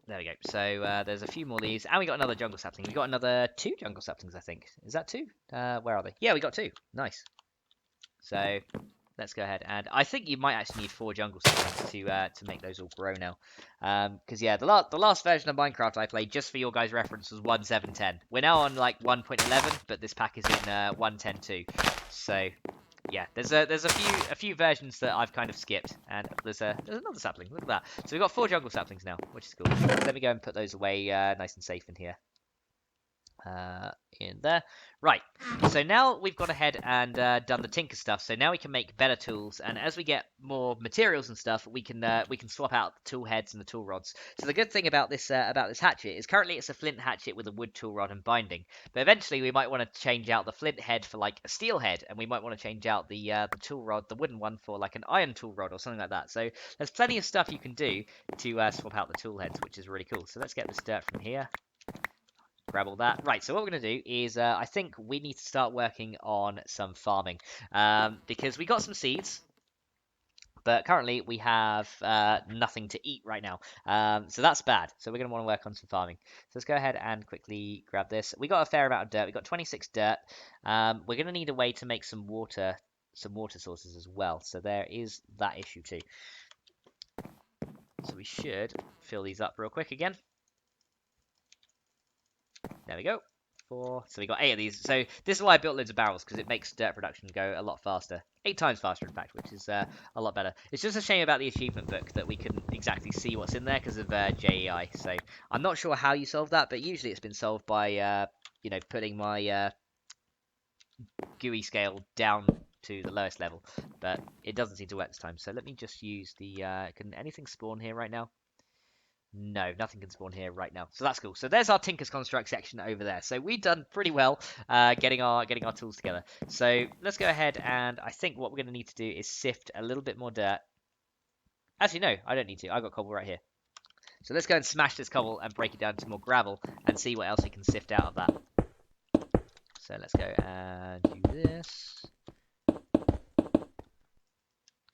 There we go. So there's a few more leaves, and we got another jungle sapling. We got another 2 jungle saplings, I think. Is that 2? Where are they? Yeah, we got 2. Nice. So let's go ahead, and I think you might actually need 4 jungle saplings to make those all grow now. Because yeah, the last version of Minecraft I played, just for your guys' reference, was 1.7.10. We're now on like 1.11, but this pack is in 1.10.2. So yeah, there's a few versions that I've kind of skipped, and there's another sapling. Look at that. So we've got 4 jungle saplings now, which is cool. Let me go and put those away nice and safe in here. In there. Right, so now we've gone ahead and done the tinker stuff. So now we can make better tools, and as we get more materials and stuff, we can swap out the tool heads and the tool rods. So the good thing about this hatchet is currently it's a flint hatchet with a wood tool rod and binding, but eventually we might want to change out the flint head for like a steel head, and we might want to change out the tool rod, the wooden one, for like an iron tool rod or something like that. So there's plenty of stuff you can do to swap out the tool heads, which is really cool. So let's get this dirt from here. Grab all that. Right, so what we're going to do is I think we need to start working on some farming because we got some seeds, but currently we have nothing to eat right now. So that's bad. So we're going to want to work on some farming. So let's go ahead and quickly grab this. We got a fair amount of dirt. We got 26 dirt. We're going to need a way to make some water sources as well. So there is that issue too. So we should fill these up real quick again. There we go. 4. So we got 8 of these. So this is why I built loads of barrels, because it makes dirt production go a lot faster. 8 times faster, in fact, which is a lot better. It's just a shame about the achievement book that we couldn't exactly see what's in there because of JEI. So I'm not sure how you solve that, but usually it's been solved by, putting my GUI scale down to the lowest level. But it doesn't seem to work this time. So let me just use the... can anything spawn here right now? No, nothing can spawn here right now. So that's cool. So there's our Tinker's Construct section over there. So we've done pretty well getting our tools together. So let's go ahead, and I think what we're going to need to do is sift a little bit more dirt. Actually, no, I don't need to. I've got cobble right here. So let's go and smash this cobble and break it down to more gravel and see what else we can sift out of that. So let's go and do this.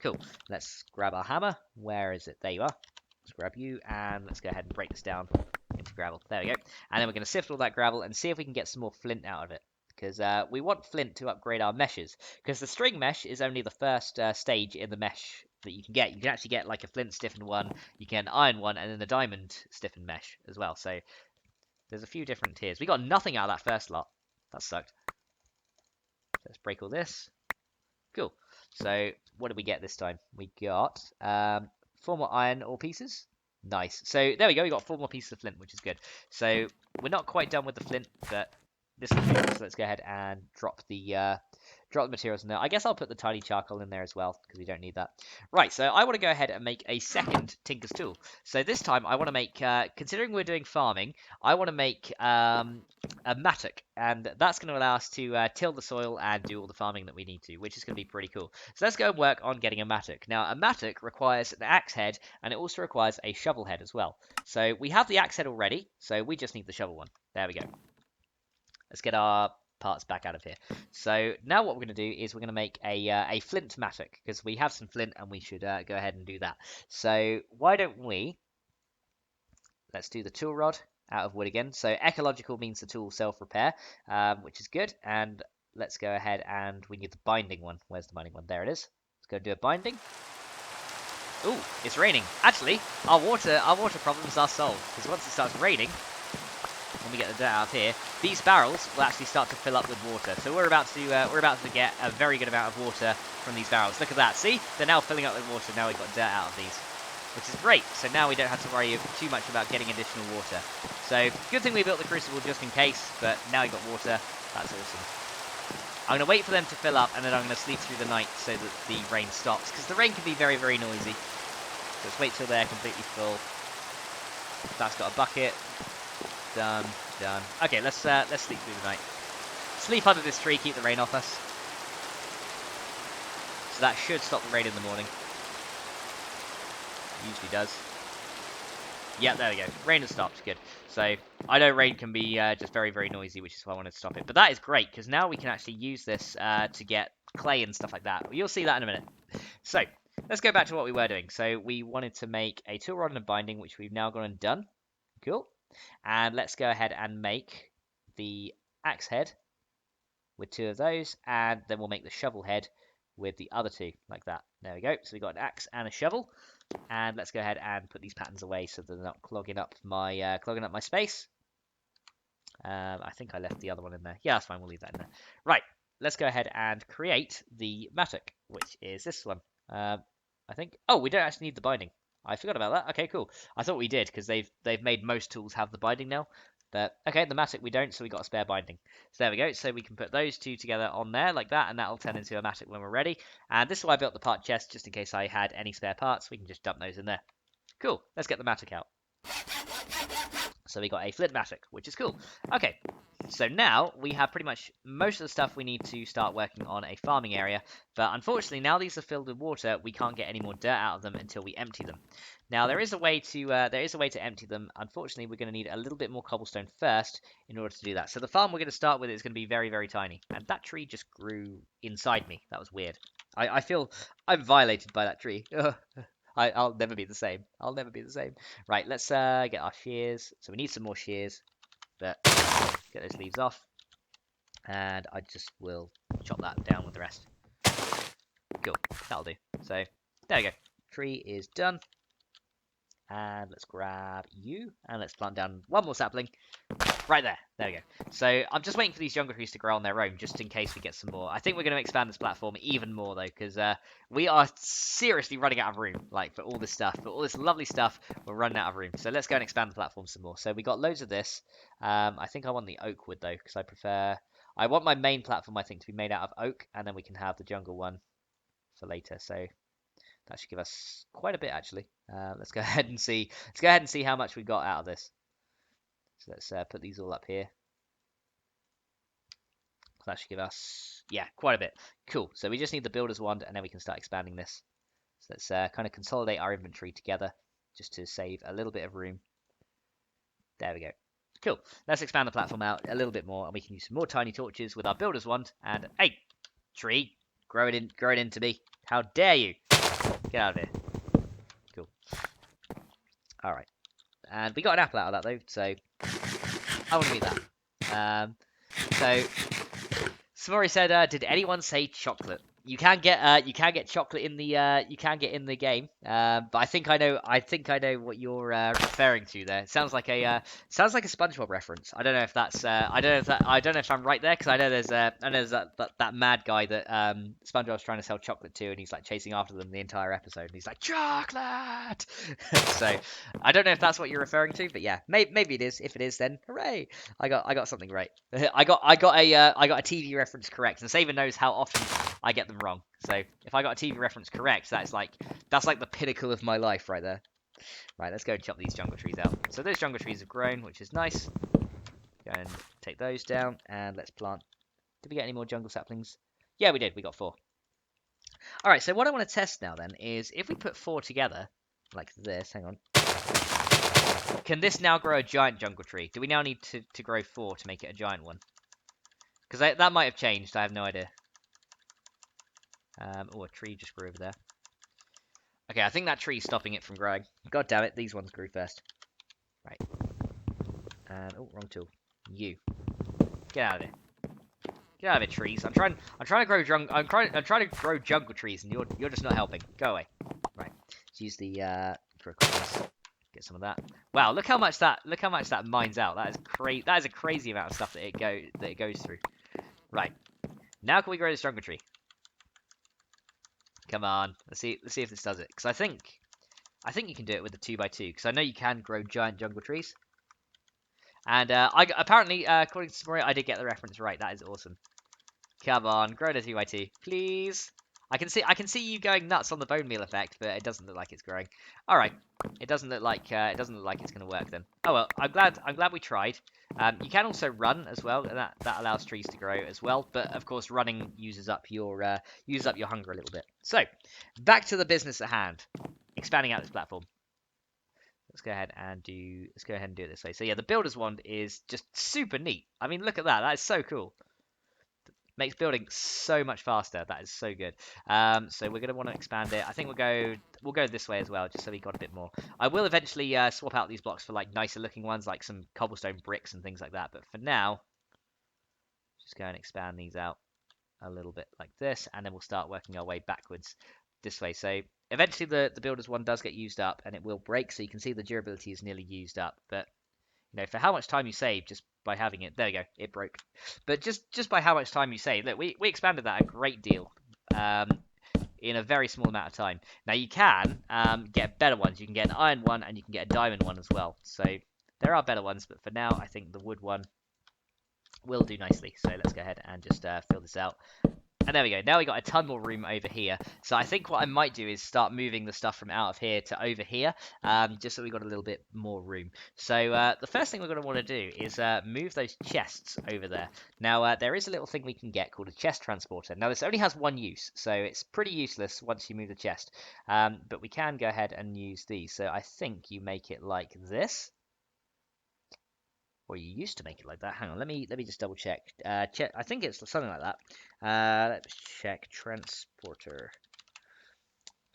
Cool. Let's grab our hammer. Where is it? There you are. Let's grab you, and let's go ahead and break this down into gravel. There we go. And then we're going to sift all that gravel and see if we can get some more flint out of it. Because we want flint to upgrade our meshes. Because the string mesh is only the first stage in the mesh that you can get. You can actually get like a flint stiffened one, you can get an iron one, and then the diamond stiffened mesh as well. So there's a few different tiers. We got nothing out of that first lot. That sucked. Let's break all this. Cool. So what did we get this time? We got 4 more iron ore pieces. Nice. So there we go. We got 4 more pieces of flint, which is good. So we're not quite done with the flint, but this is good. So let's go ahead and drop the materials in there. I guess I'll put the tiny charcoal in there as well, because we don't need that. Right, so I want to go ahead and make a second Tinker's Tool. So this time I want to make, considering we're doing farming, I want to make a mattock. And that's going to allow us to till the soil and do all the farming that we need to, which is going to be pretty cool. So let's go and work on getting a mattock. Now, a mattock requires an axe head, and it also requires a shovel head as well. So we have the axe head already, so we just need the shovel one. There we go. Let's get our parts back out of here. So now what we're going to do is we're going to make a flint mattock, because we have some flint and we should go ahead and do that. So why don't we, let's do the tool rod out of wood again. So ecological means the tool self-repair, which is good. And let's go ahead, and we need the binding one. Where's the binding one? There it is. Let's go do a binding. Ooh, it's raining. Actually, our water problems are solved, because once it starts raining, when we get the dirt out of here, these barrels will actually start to fill up with water. So we're about to get a very good amount of water from these barrels. Look at that. See? They're now filling up with water. Now we've got dirt out of these, which is great. So now we don't have to worry too much about getting additional water. So good thing we built the crucible just in case, but now we've got water. That's awesome. I'm going to wait for them to fill up, and then I'm going to sleep through the night so that the rain stops, because the rain can be very, very noisy. So let's wait till they're completely full. That's got a bucket. Done. Okay, let's sleep through the night. Sleep under this tree, keep the rain off us. So that should stop the rain in the morning. Usually does. Yeah, there we go. Rain has stopped. Good. So I know rain can be just very, very noisy, which is why I wanted to stop it. But that is great, because now we can actually use this to get clay and stuff like that. You'll see that in a minute. So let's go back to what we were doing. So we wanted to make a tool rod and a binding, which we've now gone and done. Cool. And let's go ahead and make the axe head with 2 of those, and then we'll make the shovel head with the other 2, like that. There we go. So we've got an axe and a shovel, and let's go ahead and put these patterns away so they're not clogging up my space. I think I left the other one in there. Yeah, that's fine. We'll leave that in there. Right. Let's go ahead and create the mattock, which is this one. I think. Oh, we don't actually need the binding. I forgot about that. Okay, cool. I thought we did, because they've made most tools have the binding now. But, okay, the mattock we don't, so we got a spare binding. So there we go. So we can put those two together on there like that, and that'll turn into a mattock when we're ready. And this is why I built the part chest, just in case I had any spare parts. We can just dump those in there. Cool. Let's get the mattock out. So we got a flint mattock, which is cool. Okay, so now we have pretty much most of the stuff we need to start working on a farming area. But unfortunately, now these are filled with water, we can't get any more dirt out of them until we empty them. Now there is a way to empty them. Unfortunately, we're going to need a little bit more cobblestone first in order to do that. So the farm we're going to start with is going to be very, very tiny. And that tree just grew inside me. That was weird. I feel I'm violated by that tree. I'll never be the same. I'll never be the same. Right, let's get our shears. So we need some more shears. But get those leaves off. And I just will chop that down with the rest. Cool. That'll do. So, there we go. Tree is done. And let's grab you. And let's plant down one more sapling. Right there. There we go. So I'm just waiting for these jungle trees to grow on their own, just in case we get some more. I think we're going to expand this platform even more, though, because we are seriously running out of room, like, for all this stuff. For all this lovely stuff, we're running out of room. So let's go and expand the platform some more. So we got loads of this. I think I want the oak wood, though, because I prefer... I want my main platform, I think, to be made out of oak, and then we can have the jungle one for later. So that should give us quite a bit, actually. Let's go ahead and see. Let's go ahead and see how much we got out of this. So let's put these all up here. So that should give us, yeah, quite a bit. Cool. So we just need the builder's wand, and then we can start expanding this. So let's kind of consolidate our inventory together, just to save a little bit of room. There we go. Cool. Let's expand the platform out a little bit more, and we can use some more tiny torches with our builder's wand. And hey, tree, grow it into me. How dare you? Get out of here. Cool. All right. And we got an apple out of that though, so I want to eat that. So Samori said, "Did anyone say chocolate? You can get chocolate in the game, but I think I know what you're referring to there. It sounds like a SpongeBob reference. I don't know if that's I don't know if I'm right there, because I know there's that mad guy that SpongeBob's trying to sell chocolate to, and he's like chasing after them the entire episode, and he's like, chocolate. So I don't know if that's what you're referring to, but yeah, maybe it is. If it is, then hooray! I got something right. I got a TV reference correct, and Saver knows how often I get them wrong. So if I got a TV reference correct, that's like the pinnacle of my life right there. Right, let's go and chop these jungle trees out. So those jungle trees have grown, which is nice. Go and take those down, and let's plant. Did we get any more jungle saplings? Yeah, we did. We got 4. All right, so what I want to test now then is if we put 4 together, like this. Hang on. Can this now grow a giant jungle tree? Do we now need to grow 4 to make it a giant one? Because that might have changed. I have no idea. Oh, a tree just grew over there. Okay, I think that tree's stopping it from growing. God damn it, these ones grew first. Right. And oh, wrong tool. You. Get out of here. Get out of it, trees. I'm trying to grow jungle trees, and you're just not helping. Go away. Right. Let's use the get some of that. Wow, look how much that mines out. That is a crazy amount of stuff that it goes through. Right. Now can we grow this jungle tree? Come on, let's see if this does it. Because I think you can do it with the 2x2. Because I know you can grow giant jungle trees. And apparently, according to Samori, I did get the reference right. That is awesome. Come on, grow the 2x2, please. I can see you going nuts on the bone meal effect, but it doesn't look like it's growing. All right, it doesn't look like it's going to work then. Oh well, I'm glad we tried. You can also run as well, and that allows trees to grow as well. But of course, running uses up your hunger a little bit. So back to the business at hand, expanding out this platform. Let's go ahead and do it this way. So yeah, the builder's wand is just super neat. I mean, look at that. That is so cool. Makes building so much faster. That is so good. So we're going to want to expand it. I think we'll go this way as well, just so we got a bit more. I will eventually swap out these blocks for like nicer looking ones, like some cobblestone bricks and things like that. But for now, just go and expand these out a little bit like this, and then we'll start working our way backwards this way. So eventually the builder's one does get used up, and it will break. So you can see the durability is nearly used up. But you know, for how much time you save just by having it, there you go, it broke. But just by how much time you save, look, we expanded that a great deal in a very small amount of time. Now you can get better ones. You can get an iron one, and you can get a diamond one as well. So There are better ones, but for now, I think the wood one will do nicely. So let's go ahead and just fill this out. And there we go. Now we got a ton more room over here. So I think what I might do is start moving the stuff from out of here to over here, just so we got a little bit more room. So the first thing we're going to want to do is move those chests over there. Now there is a little thing we can get called a chest transporter. Now this only has one use, so it's pretty useless once you move the chest. But we can go ahead and use these. So I think you make it like this. Or you used to make it like that. Hang on, let me just double check. Check. I think it's something like that. Let's check transporter.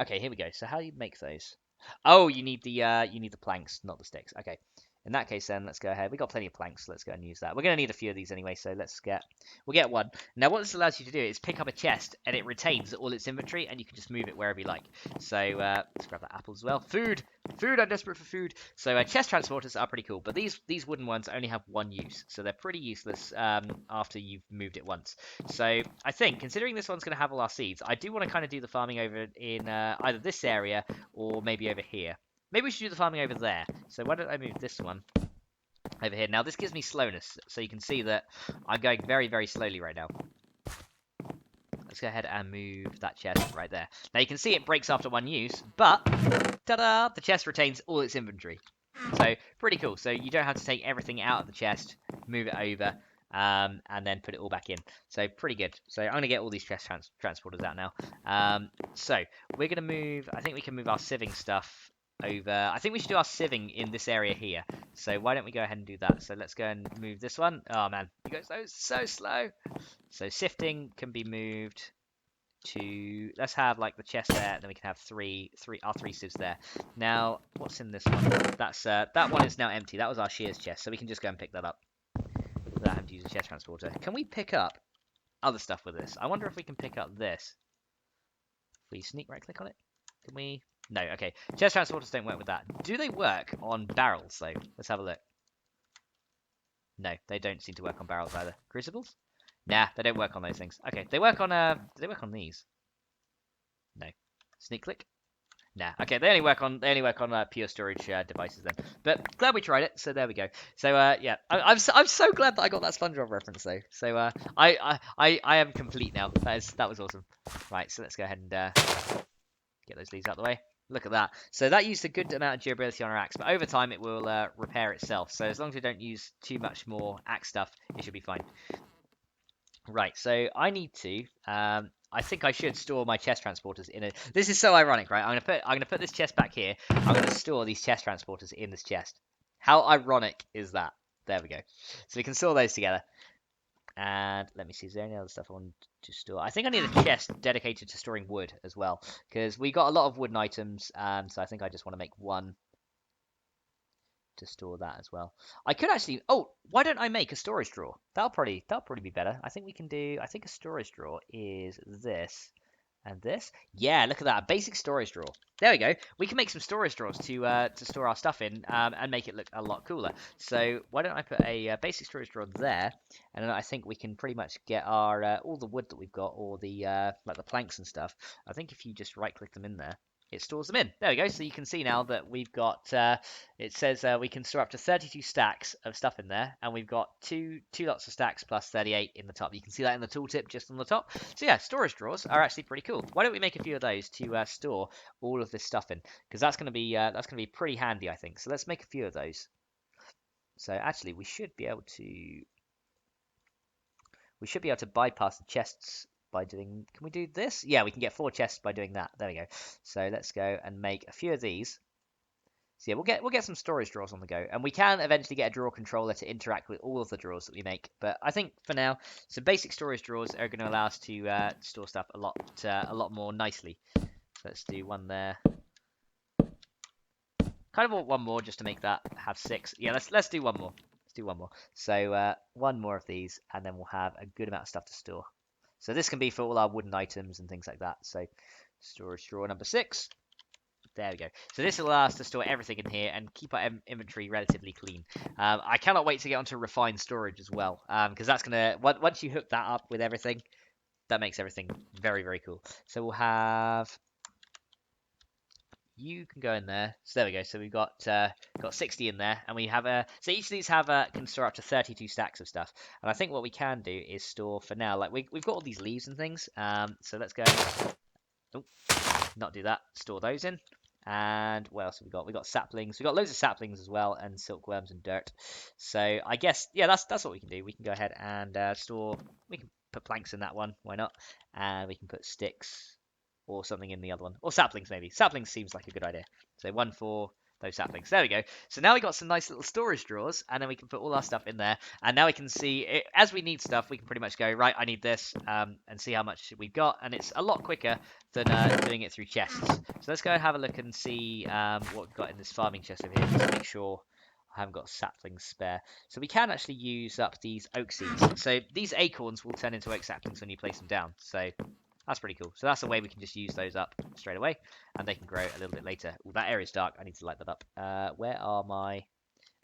Okay, here we go. So how do you make those? Oh, you need the planks, not the sticks. Okay. In that case, then let's go ahead. We got plenty of planks. So let's go and use that. We're going to need a few of these anyway, so we'll get one. Now, what this allows you to do is pick up a chest, and it retains all its inventory, and you can just move it wherever you like. So let's grab that apple as well. Food. I'm desperate for food. So chest transporters are pretty cool, but these wooden ones only have one use, so they're pretty useless after you've moved it once. So I think, considering this one's going to have all our seeds, I do want to kind of do the farming over in either this area or maybe over here. Maybe we should do the farming over there. So why don't I move this one over here? Now, this gives me slowness, so you can see that I'm going very, very slowly right now. Let's go ahead and move that chest right there. Now, you can see it breaks after one use, but, ta-da, the chest retains all its inventory. So, pretty cool. So, you don't have to take everything out of the chest, move it over, and then put it all back in. So, pretty good. So, I'm going to get all these chest transporters out now. So, we're going to move, I think we can move our sieving stuff over. I think we should do our sieving in this area here. So why don't we go ahead and do that? So let's go and move this one. Oh man, you guys are so slow. So sifting can be moved to, let's have like the chest there, and then we can have our three sieves there. Now, what's in this one? That's that one is now empty. That was our shears chest, so we can just go and pick that up without having to use a chest transporter. Can we pick up other stuff with this? I wonder if we can pick up this. If we sneak right click on it, can we? No, okay. Chest transporters don't work with that. Do they work on barrels, though? Let's have a look. No, they don't seem to work on barrels either. Crucibles? Nah, they don't work on those things. Okay, they work on, do they work on these? No. Sneak click? Nah. Okay, they only work on pure storage devices then. But glad we tried it. So there we go. So yeah, I'm so glad that I got that SpongeBob reference though. So I am complete now. That was awesome. Right, so let's go ahead and get those leaves out of the way. Look at that. So that used a good amount of durability on our axe, but over time it will repair itself. So as long as we don't use too much more axe stuff, it should be fine. Right, so I need to. I think I should store my chest transporters in a. This is so ironic, right? I'm gonna put this chest back here. I'm gonna store these chest transporters in this chest. How ironic is that? There we go. So we can store those together. And let me see, is there any other stuff I want to store? I think I need a chest dedicated to storing wood as well, because we got a lot of wooden items, so I think I just want to make one to store that as well. I could actually. Oh, why don't I make a storage drawer? That'll probably be better. I think we can do. I think a storage drawer is this. And this? Yeah, look at that. Basic storage drawer. There we go. We can make some storage drawers to store our stuff in and make it look a lot cooler. So why don't I put a basic storage drawer there? And then I think we can pretty much get our all the wood that we've got, or the like the planks and stuff. I think if you just right-click them in there, it stores them in. There we go. So you can see now that we've got, it says we can store up to 32 stacks of stuff in there, and we've got two lots of stacks plus 38 in the top. You can see that in the tooltip just on the top. So yeah, storage drawers are actually pretty cool. Why don't we make a few of those to store all of this stuff in? Because that's going to be pretty handy, I think. So let's make a few of those. So actually, we should be able to bypass the chests by doing. Can we do this? Yeah, we can get 4 chests by doing that. There we go. So let's go and make a few of these. So yeah, we'll get some storage drawers on the go, and we can eventually get a drawer controller to interact with all of the drawers that we make. But I think for now, some basic storage drawers are going to allow us to store stuff a lot more nicely. So let's do one there. Kind of want one more just to make that have 6. Yeah, let's do one more. Let's do one more. So one more of these, and then we'll have a good amount of stuff to store. So this can be for all our wooden items and things like that. So storage drawer number 6. There we go. So this will allow us to store everything in here and keep our inventory relatively clean. I cannot wait to get onto refined storage as well, because that's gonna once you hook that up with everything, that makes everything very, very cool. So we'll have you can go in there. So there we go. So we've got 60 in there, and we have so each of these have can store up to 32 stacks of stuff. And I think what we can do is store for now, like we've got all these leaves and things. So let's go. Oh, not do that. Store those in. And what else have we got? We got saplings. We got loads of saplings as well, and silkworms and dirt. So I guess that's what we can do. We can go ahead and store. We can put planks in that one. Why not? And we can put sticks or something in the other one, or saplings maybe. Saplings seems like a good idea. So one for those saplings. There we go. So now we got some nice little storage drawers, and then we can put all our stuff in there. And now we can see it, as we need stuff, we can pretty much go right. I need this, and see how much we've got, and it's a lot quicker than doing it through chests. So let's go and have a look and see what we've got in this farming chest over here, just to make sure I haven't got saplings spare. So we can actually use up these oak seeds. So these acorns will turn into oak saplings when you place them down. So that's pretty cool. So that's a way we can just use those up straight away, and they can grow a little bit later. Ooh, that area's dark. I need to light that up. Where are my...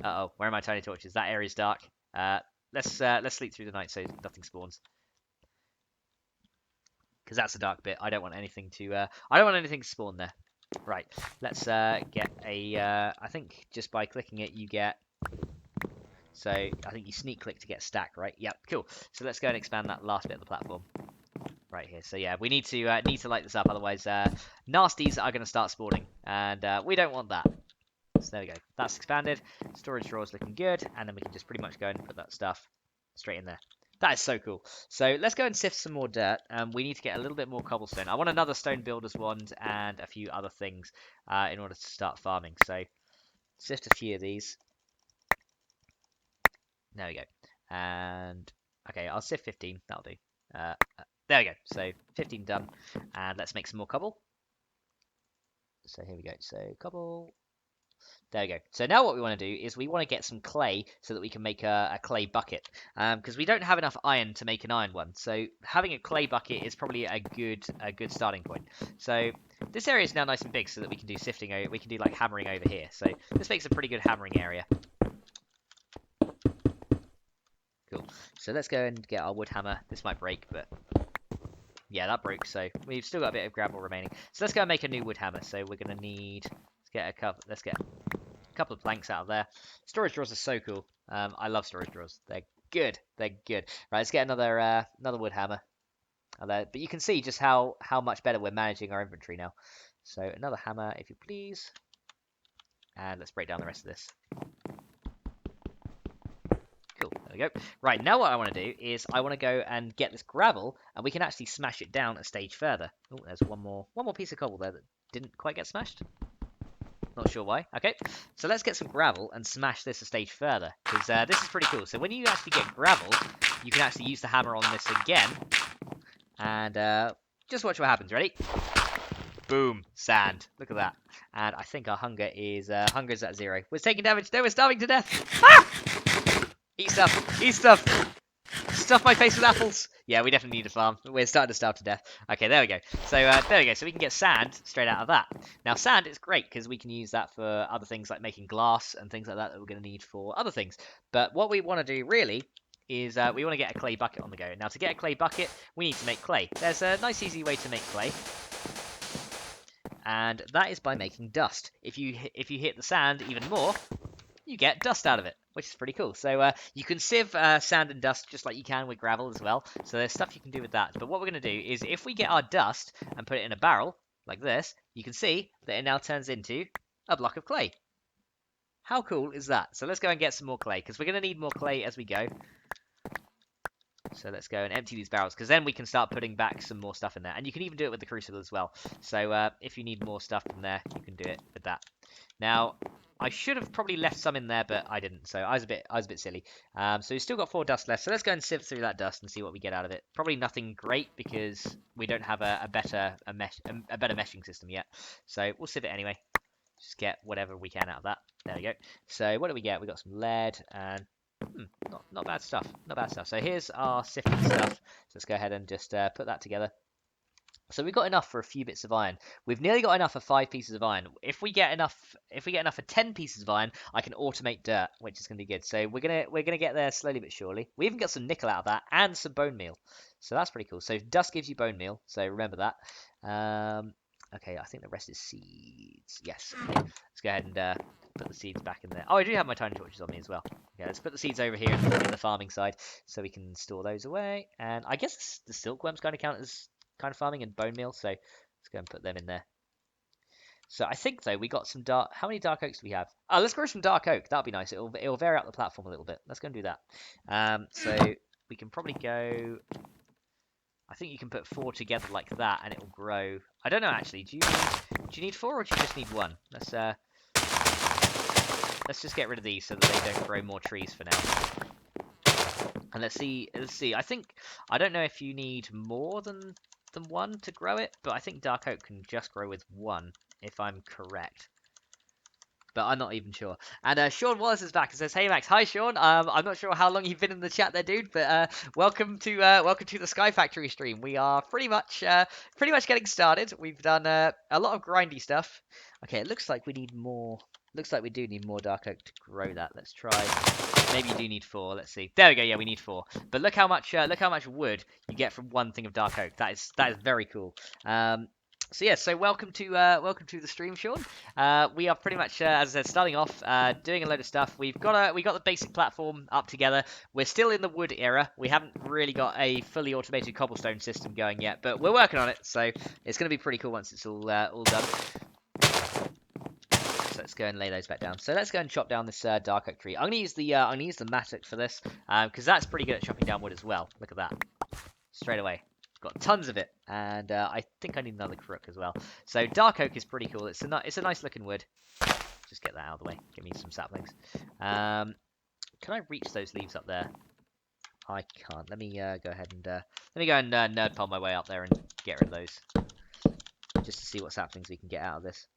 where are my tiny torches? That area's dark. Let's sleep through the night so nothing spawns, because that's a dark bit. I don't want anything to spawn there. Right. Let's get a. I think just by clicking it, you get. So I think you sneak click to get stack, right? Yep. Cool. So let's go and expand that last bit of the platform. Right here. So yeah, we need to light this up, otherwise nasties are going to start spawning, and we don't want that. So there we go. That's expanded. Storage drawers looking good, and then we can just pretty much go and put that stuff straight in there. That is so cool. So let's go and sift some more dirt. We need to get a little bit more cobblestone. I want another stone builder's wand and a few other things in order to start farming. So sift a few of these. There we go. And okay, I'll sift 15. That'll do. There we go. So 15 done. And let's make some more cobble. So here we go. So cobble. There we go. So now what we want to do is we want to get some clay so that we can make a clay bucket. Because we don't have enough iron to make an iron one. So having a clay bucket is probably a good starting point. So this area is now nice and big so that we can do sifting. We can do like hammering over here. So this makes a pretty good hammering area. Cool. So let's go and get our wood hammer. This might break, but yeah, that broke. So we've still got a bit of gravel remaining. So let's go and make a new wood hammer. So we're gonna need. Let's get a couple of planks out of there. Storage drawers are so cool. I love storage drawers. They're good. They're good. Right, let's get another wood hammer. But you can see just how much better we're managing our inventory now. So another hammer, if you please. And let's break down the rest of this. Cool, there we go. Right, now what I want to do is I want to go and get this gravel, and we can actually smash it down a stage further. Oh, there's one more piece of cobble there that didn't quite get smashed. Not sure why. Okay, so let's get some gravel and smash this a stage further, because this is pretty cool. So when you actually get gravel, you can actually use the hammer on this again, and just watch what happens. Ready? Boom, sand. Look at that. And I think our hunger is at 0. We're taking damage. No, we're starving to death. Ah! Eat stuff. Eat stuff. Stuff my face with apples. Yeah, we definitely need a farm. We're starting to starve to death. Okay, there we go. So there we go. So we can get sand straight out of that. Now, sand is great because we can use that for other things like making glass and things like that we're going to need for other things. But what we want to do really is we want to get a clay bucket on the go. Now, to get a clay bucket, we need to make clay. There's a nice, easy way to make clay. And that is by making dust. If you hit the sand even more, you get dust out of it, which is pretty cool. So you can sieve sand and dust just like you can with gravel as well. So there's stuff you can do with that. But what we're going to do is if we get our dust and put it in a barrel like this, you can see that it now turns into a block of clay. How cool is that? So let's go and get some more clay, because we're going to need more clay as we go. So let's go and empty these barrels, because then we can start putting back some more stuff in there. And you can even do it with the crucible as well. So if you need more stuff in there, you can do it with that. Now, I should have probably left some in there, but I didn't. So I was a bit silly. So we've still got 4 dust left. So let's go and sift through that dust and see what we get out of it. Probably nothing great because we don't have a better meshing system yet. So we'll sieve it anyway. Just get whatever we can out of that. There we go. So what do we get? We got some lead and not bad stuff. Not bad stuff. So here's our sifting stuff. So let's go ahead and just put that together. So we've got enough for a few bits of iron. We've nearly got enough for 5 pieces of iron. If we get enough for 10 pieces of iron, I can automate dirt, which is going to be good. So we're gonna get there slowly but surely. We even got some nickel out of that and some bone meal. So that's pretty cool. So dust gives you bone meal. So remember that. Okay, I think the rest is seeds. Yes. Okay. Let's go ahead and put the seeds back in there. Oh, I do have my tiny torches on me as well. Okay, let's put the seeds over here in the farming side so we can store those away. And I guess the silkworms kind of count as kind of farming and bone meal, so let's go and put them in there. So I think though we got some dark. How many dark oaks do we have? Oh, let's grow some dark oak. That'll be nice. It'll vary out the platform a little bit. Let's go and do that. So we can probably go. I think you can put 4 together like that, and it will grow. I don't know actually. Do you need 4 or do you just need 1? Let's just get rid of these so that they don't grow more trees for now. And let's see. I don't know if you need more than 1 to grow it, but I think dark oak can just grow with 1 if I'm correct. But I'm not even sure. And Sean Wallace is back and says, "Hey Max, hi Sean. I'm not sure how long you've been in the chat there, dude, but welcome to the Sky Factory stream. We are pretty much getting started. We've done a lot of grindy stuff. Okay, it looks like we need more. Looks like we do need more dark oak to grow that. Let's try. Maybe you do need 4. Let's see. There we go. Yeah, we need 4. But look how much wood you get from 1 thing of dark oak. That is very cool. So yeah, so welcome to the stream, Sean. We are pretty much, as I said, starting off, doing a load of stuff. We got the basic platform up together. We're still in the wood era. We haven't really got a fully automated cobblestone system going yet, but we're working on it. So it's going to be pretty cool once it's all done. So let's go and lay those back down. So let's go and chop down this dark oak tree. I'm gonna use the mattock for this because that's pretty good at chopping down wood as well. Look at that, straight away. Got tons of it, and I think I need another crook as well. So dark oak is pretty cool. It's a nice looking wood. Just get that out of the way. Give me some saplings. Can I reach those leaves up there? I can't. Let me go ahead and nerd palm my way up there and get rid of those, just to see what saplings we can get out of this.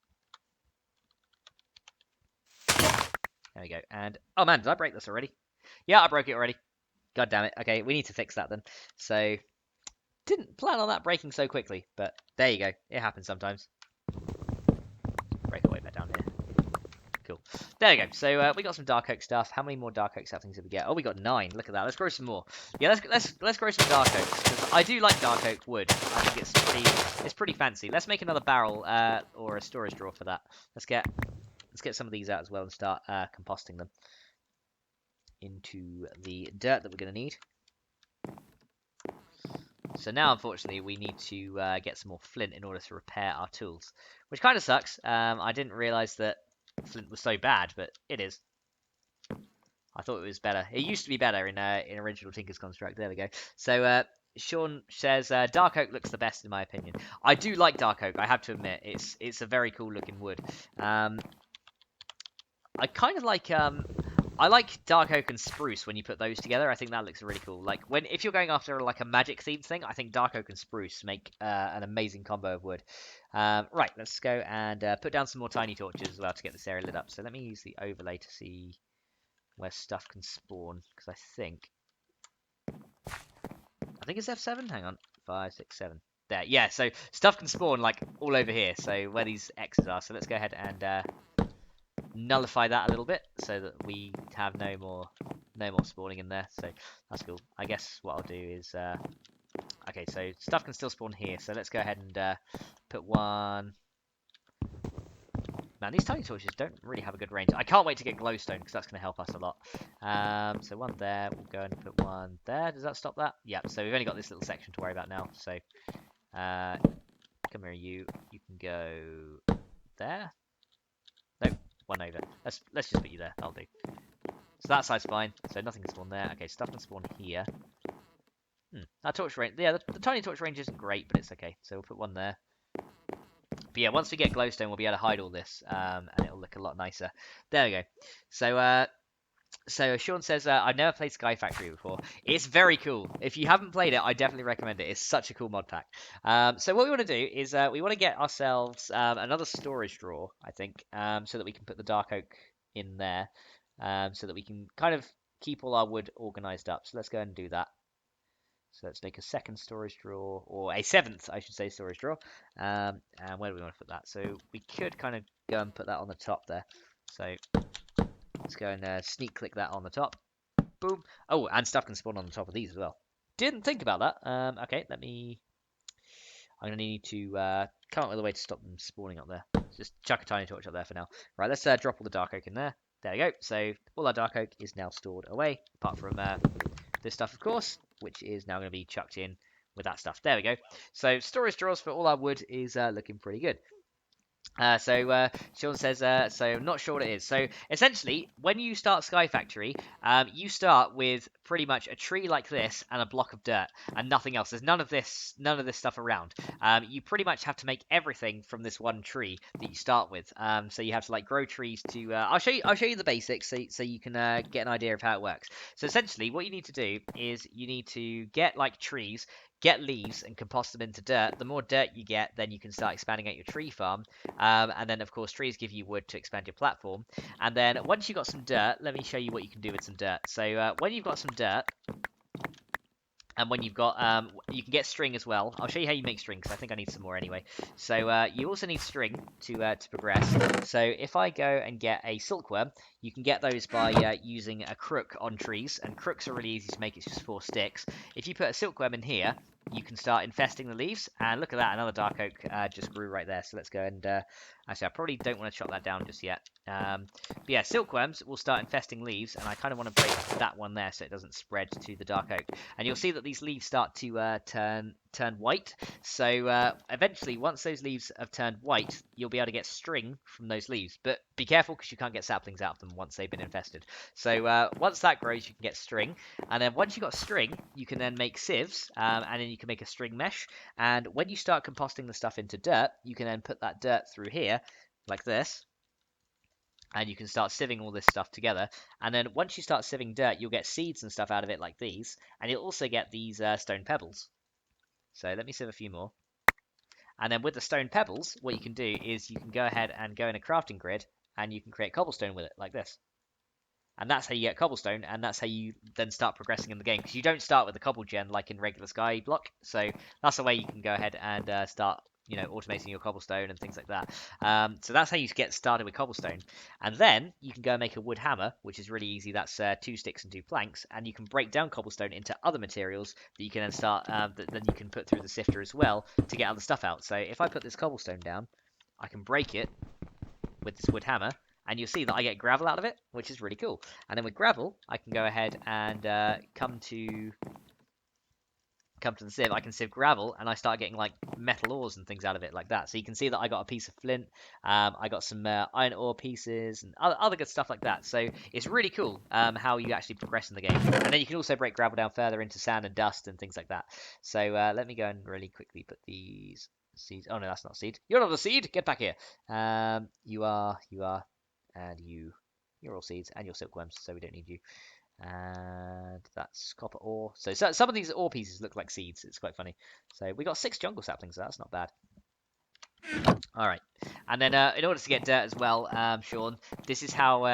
There we go. And oh man, did I break this already? Yeah, I broke it already. God damn it. Okay, we need to fix that then. So. Didn't plan on that breaking so quickly, but there you go. It happens sometimes. Break away back down here. Cool. There we go. So we got some dark oak stuff. How many more dark oak saplings did we get? Oh, we got 9. Look at that. Let's grow some more. Yeah, let's grow some dark oaks because I do like dark oak wood. I think it's pretty fancy. Let's make another barrel or a storage drawer for that. Let's get some of these out as well and start composting them into the dirt that we're going to need. So now, unfortunately, we need to get some more flint in order to repair our tools, which kind of sucks. I didn't realize that flint was so bad, but it is. I thought it was better. It used to be better in original Tinker's Construct. There we go. So Sean says dark oak looks the best in my opinion. I do like dark oak. I have to admit, it's a very cool looking wood. I kind of like I like dark oak and spruce when you put those together. I think that looks really cool. Like if you're going after like a magic themed thing, I think dark oak and spruce make an amazing combo of wood. Right, let's go and put down some more tiny torches as well to get this area lit up. So let me use the overlay to see where stuff can spawn because I think it's F7. Hang on, 5, 6, 7. There, yeah. So stuff can spawn like all over here. So where these X's are. So let's go ahead and nullify that a little bit so that we have no more spawning in there. So that's cool. I guess what I'll do is okay, so stuff can still spawn here, so let's go ahead and put one. Man, these tiny torches don't really have a good range. I can't wait to get glowstone because that's going to help us a lot. So one there, we'll go and put one there. Does that stop that? Yeah, so we've only got this little section to worry about now. So come here, you can go there. Nope. One over. Let's just put you there. That'll do. So that side's fine. So nothing can spawn there. Okay, stuff can spawn here. Our torch range. Yeah, the tiny torch range isn't great, but it's okay. So we'll put one there. But yeah, once we get glowstone, we'll be able to hide all this, and it'll look a lot nicer. There we go. So Sean says, I've never played Sky Factory before. It's very cool. If you haven't played it, I definitely recommend it. It's such a cool mod pack. So what we want to do is we want to get ourselves another storage drawer, I think, so that we can put the dark oak in there, so that we can kind of keep all our wood organized up. So let's go and do that. So let's make a second storage drawer, or a 7th, I should say, storage drawer. And where do we want to put that? So we could kind of go and put that on the top there. So let's go and sneak click that on the top. Boom. Oh, and stuff can spawn on the top of these as well. Didn't think about that. Okay, let me... I'm going to need to come up with a way to stop them spawning up there. Just chuck a tiny torch up there for now. Right, let's drop all the dark oak in there. There we go. So all our dark oak is now stored away, apart from this stuff, of course, which is now going to be chucked in with that stuff. There we go. So storage drawers for all our wood is looking pretty good. Sean says, so I'm not sure what it is. So essentially, when you start Sky Factory, you start with pretty much a tree like this and a block of dirt and nothing else. There's none of this stuff around. You pretty much have to make everything from this one tree that you start with. So you have to like grow trees to. I'll show you the basics so you can get an idea of how it works. So essentially, what you need to do is you need to get like trees. Get leaves and compost them into dirt. The more dirt you get, then you can start expanding out your tree farm. And then, of course, trees give you wood to expand your platform. And then once you've got some dirt, let me show you what you can do with some dirt. So when you've got some dirt, and when you've got, you can get string as well. I'll show you how you make string, because I think I need some more anyway. So you also need string to progress. So if I go and get a silkworm, you can get those by using a crook on trees. And crooks are really easy to make, it's just 4 sticks. If you put a silkworm in here, you can start infesting the leaves. And look at that, another dark oak just grew right there. So let's go and, actually I probably don't want to chop that down just yet. But yeah, silkworms will start infesting leaves, and I kind of want to break that one there so it doesn't spread to the dark oak. And you'll see that these leaves start to turn white. So eventually, once those leaves have turned white, you'll be able to get string from those leaves. But be careful, because you can't get saplings out of them once they've been infested. So once that grows, you can get string. And then once you've got string, you can then make sieves, and then you can make a string mesh. And when you start composting the stuff into dirt, you can then put that dirt through here, like this. And you can start sieving all this stuff together. And then once you start sieving dirt, you'll get seeds and stuff out of it like these. And you'll also get these stone pebbles. So let me sieve a few more. And then with the stone pebbles, what you can do is you can go ahead and go in a crafting grid, and you can create cobblestone with it, like this. And that's how you get cobblestone, and that's how you then start progressing in the game. Because you don't start with the cobble gen like in regular Sky block. So that's the way you can go ahead and start, you know, automating your cobblestone and things like that. So that's how you get started with cobblestone. And then you can go and make a wood hammer, which is really easy. That's 2 sticks and 2 planks. And you can break down cobblestone into other materials that you can then start, then you can put through the sifter as well to get other stuff out. So if I put this cobblestone down, I can break it with this wood hammer, and you'll see that I get gravel out of it, which is really cool. And then with gravel, I can go ahead and come to the sieve. I can sieve gravel, and I start getting like metal ores and things out of it like that. So you can see that I got a piece of flint, I got some iron ore pieces, and other good stuff like that. So it's really cool how you actually progress in the game. And then you can also break gravel down further into sand and dust and things like that. So let me go and really quickly put these seeds. Oh no, that's not a seed. You're not a seed. Get back here. You are, and you're all seeds, and you're silkworms. So we don't need you. And that's copper ore. So some of these ore pieces look like seeds. It's quite funny. So we got 6 jungle saplings. So that's not bad. All right, and then in order to get dirt as well, Sean, this is how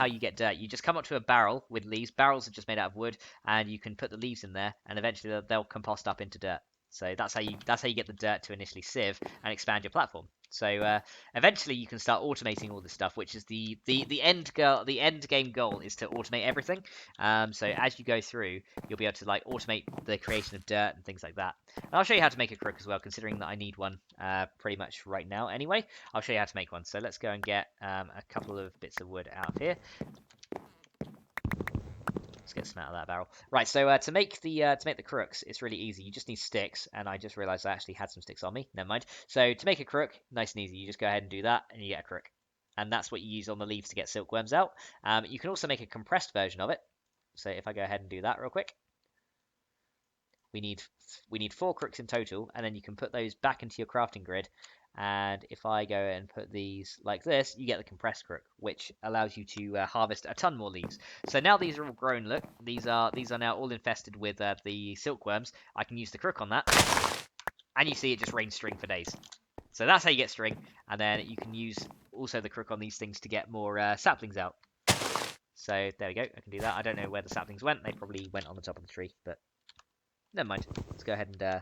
you get dirt. You just come up to a barrel with leaves. Barrels are just made out of wood, and you can put the leaves in there, and eventually they'll compost up into dirt. So that's how you get the dirt to initially sieve and expand your platform. So eventually you can start automating all this stuff, which is the end goal. The end game goal is to automate everything. So as you go through, you'll be able to like automate the creation of dirt and things like that. And I'll show you how to make a crook as well, considering that I need one pretty much right now. Anyway, I'll show you how to make one. So let's go and get a couple of bits of wood out of here. Let's get some out of that barrel. Right, so to make the crooks, it's really easy. You just need sticks, and I just realised I actually had some sticks on me. Never mind. So to make a crook, nice and easy. You just go ahead and do that, and you get a crook. And that's what you use on the leaves to get silkworms out. You can also make a compressed version of it. So if I go ahead and do that real quick, we need 4 crooks in total, and then you can put those back into your crafting grid. And if I go and put these like this, you get the compressed crook, which allows you to harvest a ton more leaves. So now these are all grown. Look, these are now all infested with the silkworms. I can use the crook on that, and you see it just rains string for days. So that's how you get string, and then you can use also the crook on these things to get more saplings out. So there we go. I can do that. I don't know where the saplings went. They probably went on the top of the tree, but never mind. Let's go ahead and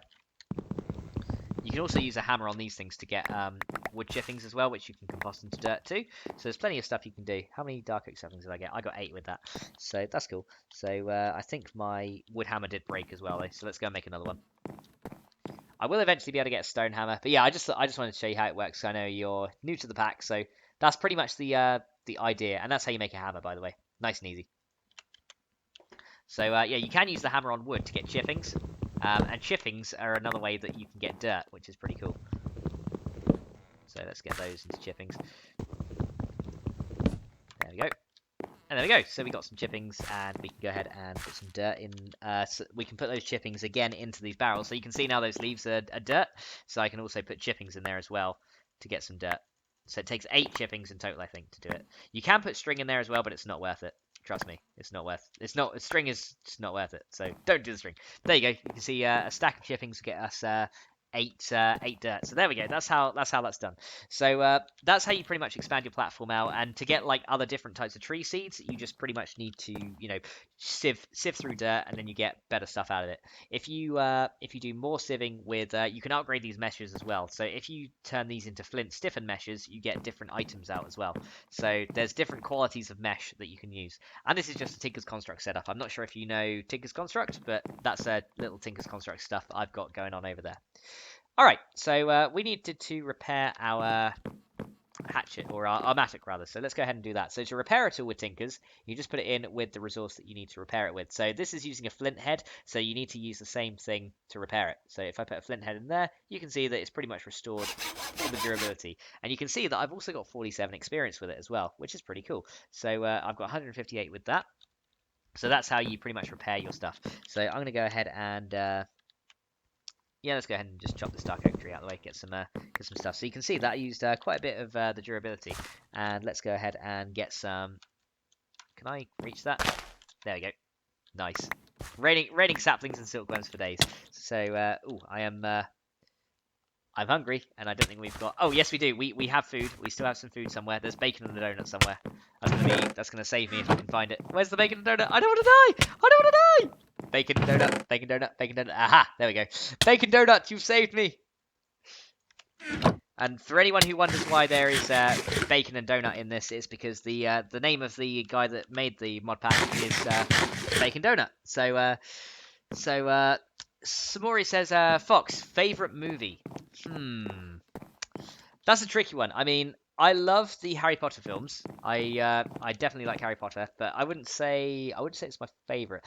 you can also use a hammer on these things to get wood chippings as well, which you can compost into dirt too. So there's plenty of stuff you can do. How many dark oak saplings did I get? I got 8 with that. So that's cool. So I think my wood hammer did break as well, though. So let's go and make another one. I will eventually be able to get a stone hammer. But yeah, I just wanted to show you how it works. I know you're new to the pack, so that's pretty much the idea, and that's how you make a hammer, by the way. Nice and easy. So yeah, you can use the hammer on wood to get chippings, and chippings are another way that you can get dirt, which is pretty cool. So let's get those into chippings. There we go. And there we go. So we got some chippings, and we can go ahead and put some dirt in. So we can put those chippings again into these barrels. So you can see now those leaves are dirt. So I can also put chippings in there as well to get some dirt. So it takes 8 chippings in total, I think, to do it. You can put string in there as well, but it's not worth it. Trust me, it's not worth. It's not. String is just not worth it. So don't do the string. There you go. You can see a stack of chippings get us 8 dirt. So there we go. That's how that's done. So that's how you pretty much expand your platform out. And to get like other different types of tree seeds, you just pretty much need to sieve through dirt, and then you get better stuff out of it. If you do more sieving with, you can upgrade these meshes as well. So if you turn these into flint stiffened meshes, you get different items out as well. So there's different qualities of mesh that you can use. And this is just a Tinker's Construct setup. I'm not sure if you know Tinker's Construct, but that's a little Tinker's Construct stuff that I've got going on over there. Alright, so we needed to repair our hatchet, or our mattock rather. So let's go ahead and do that. So to repair a tool with Tinkers, you just put it in with the resource that you need to repair it with. So this is using a flint head, so you need to use the same thing to repair it. So if I put a flint head in there, you can see that it's pretty much restored all the durability. And you can see that I've also got 47 experience with it as well, which is pretty cool. So I've got 158 with that. So that's how you pretty much repair your stuff. So I'm going to go ahead and yeah, let's go ahead and just chop this dark oak tree out of the way, get some stuff. So you can see that I used quite a bit of the durability. And let's go ahead and get some. Can I reach that? There we go. Nice. Raining saplings and silkworms for days. So, I'm hungry, and I don't think we've got. Oh, yes, we do. We have food. We still have some food somewhere. There's bacon and a donut somewhere. That's gonna save me if I can find it. Where's the bacon and donut? I don't want to die. I don't want to die. Bacon donut, bacon donut, bacon donut. Aha! There we go. Bacon donut, you've saved me. And for anyone who wonders why there is bacon and donut in this, it's because the name of the guy that made the mod pack is Bacon Donut. So Samori says, Fox, favorite movie? That's a tricky one. I mean, I love the Harry Potter films. I definitely like Harry Potter, but I wouldn't say it's my favorite.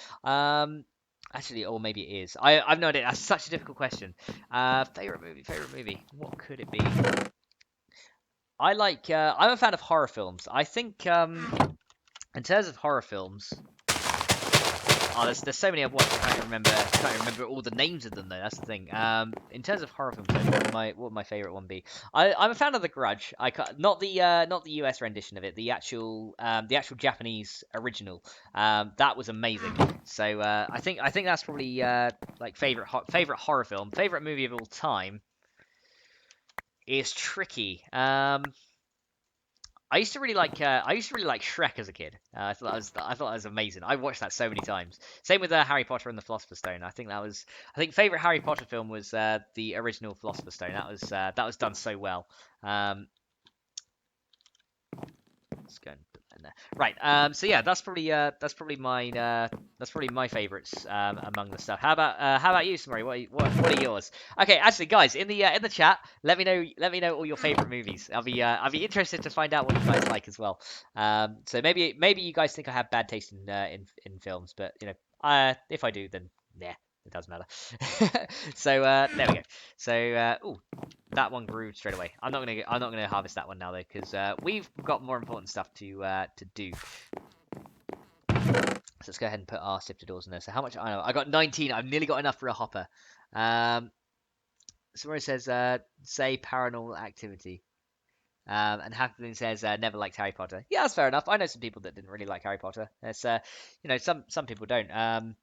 Actually, or maybe it is. I've no idea. That's such a difficult question. Favorite movie. What could it be? I'm a fan of horror films. I think in terms of horror films, there's so many I've watched. I can't remember all the names of them though. That's the thing. In terms of horror films, what would my favorite one be? I'm a fan of The Grudge. Not the US rendition of it. The actual Japanese original. That was amazing. So I think that's probably like favorite horror film. Favorite movie of all time is tricky. I used to really like Shrek as a kid. I thought that was amazing. I watched that so many times. Same with Harry Potter and the Philosopher's Stone. I think favorite Harry Potter film was the original Philosopher's Stone. That was done so well. Let's go and put that in there. Right. So yeah, that's probably my favorites among the stuff. How about you, Samari? What are yours? Okay, actually, guys, in the chat, let me know all your favorite movies. I'll be interested to find out what you guys like as well. So maybe you guys think I have bad taste in films, but if I do, then yeah. It doesn't matter. So there we go. So that one grew straight away. I'm not gonna harvest that one now though, because we've got more important stuff to do. So let's go ahead and put our sifter in there. So how much I got 19. I've nearly got enough for a hopper. Somebody says say Paranormal Activity. And Hackling says never liked Harry Potter. Yeah, that's fair enough. I know some people that didn't really like Harry Potter. It's some people don't.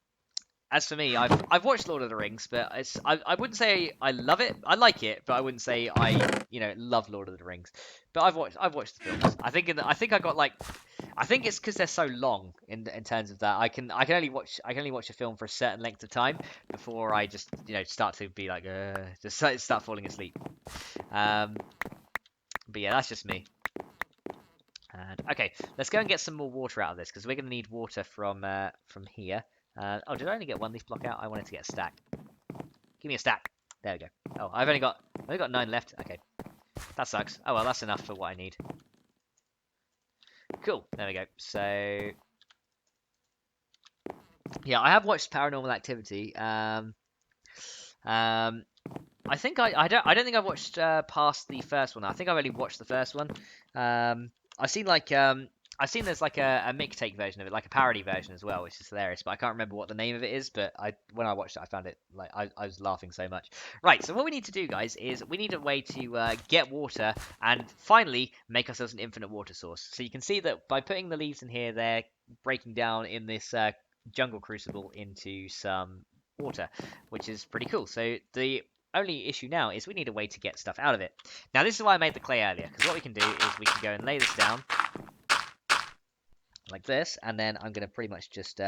As for me, I've watched Lord of the Rings, but I wouldn't say I love it. I like it, but I wouldn't say I love Lord of the Rings. But I've watched the films. I think it's because they're so long in terms of that. I can only watch a film for a certain length of time before I just start to be like just start falling asleep. But yeah, that's just me. And okay, let's go and get some more water out of this because we're gonna need water from here. Oh, did I only get one leaf block out? I wanted to get a stack. Give me a stack. There we go. Oh, I've only got 9 left. Okay, that sucks. Oh well, that's enough for what I need. Cool. There we go. So yeah, I have watched Paranormal Activity. Um, I don't think I've watched past the first one. I think I've only watched the first one. Um, I've seen like I've seen there's like a mixtape version of it, like a parody version as well, which is hilarious. But I can't remember what the name of it is. But when I watched it, I found it like I was laughing so much. Right. So what we need to do, guys, is we need a way to get water and finally make ourselves an infinite water source. So you can see that by putting the leaves in here, they're breaking down in this jungle crucible into some water, which is pretty cool. So the only issue now is we need a way to get stuff out of it. Now this is why I made the clay earlier, because what we can do is we can go and lay this down like this, and then I'm going to pretty much just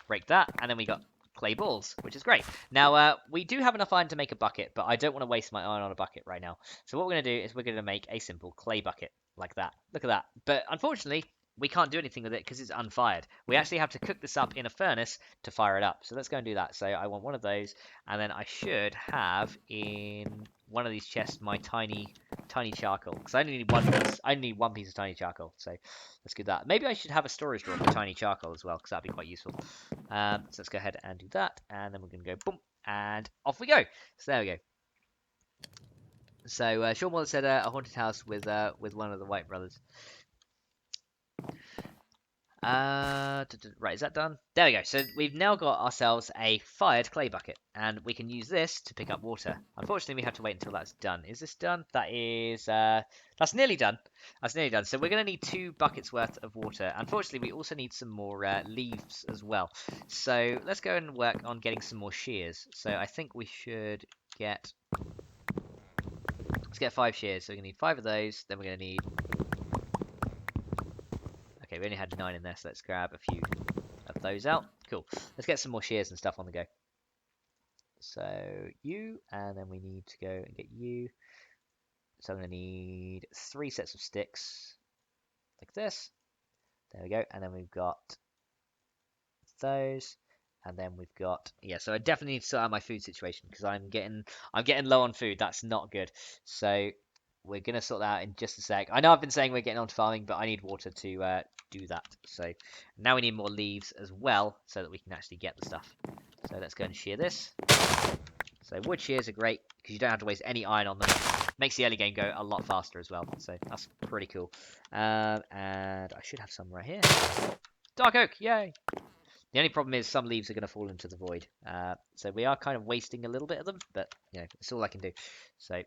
break that, and then we got clay balls, which is great. Now, we do have enough iron to make a bucket, but I don't want to waste my iron on a bucket right now. So what we're going to do is we're going to make a simple clay bucket, like that. Look at that. But unfortunately, we can't do anything with it because it's unfired. We actually have to cook this up in a furnace to fire it up. So let's go and do that. So I want one of those, and then I should have in one of these chests my tiny charcoal, because I only need one piece. I only need one piece of tiny charcoal. So let's do that. Maybe I should have a storage drawer for tiny charcoal as well, because that'd be quite useful. So let's go ahead and do that, and then we're going to go boom, and off we go. So there we go. So Sean Wallace said a haunted house with one of the White brothers. Right, is that done? There we go. So we've now got ourselves a fired clay bucket, and we can use this to pick up water. Unfortunately, we have to wait until that's done. Is this done? That is, that's nearly done. That's nearly done. So we're going to need 2 buckets worth of water. Unfortunately, we also need some more leaves as well. So let's go and work on getting some more shears. So I think we should get, let's get 5 shears. So we're going to need 5 of those. Then we're going to need, okay, we only had 9 in there, so let's grab a few of those out. Cool. Let's get some more shears and stuff on the go. So you, and then we need to go and get you. So I'm going to need 3 sets of sticks, like this. There we go. And then we've got those. And then we've got, yeah, so I definitely need to sort out my food situation because I'm getting low on food. That's not good. So we're going to sort that out in just a sec. I know I've been saying we're getting on to farming, but I need water to do that. So now we need more leaves as well so that we can actually get the stuff. So let's go and shear this. So wood shears are great because you don't have to waste any iron on them. Makes the early game go a lot faster as well. So that's pretty cool. And I should have some right here. Dark oak, yay! The only problem is some leaves are going to fall into the void. So we are kind of wasting a little bit of them, but you know, it's all I can do. So,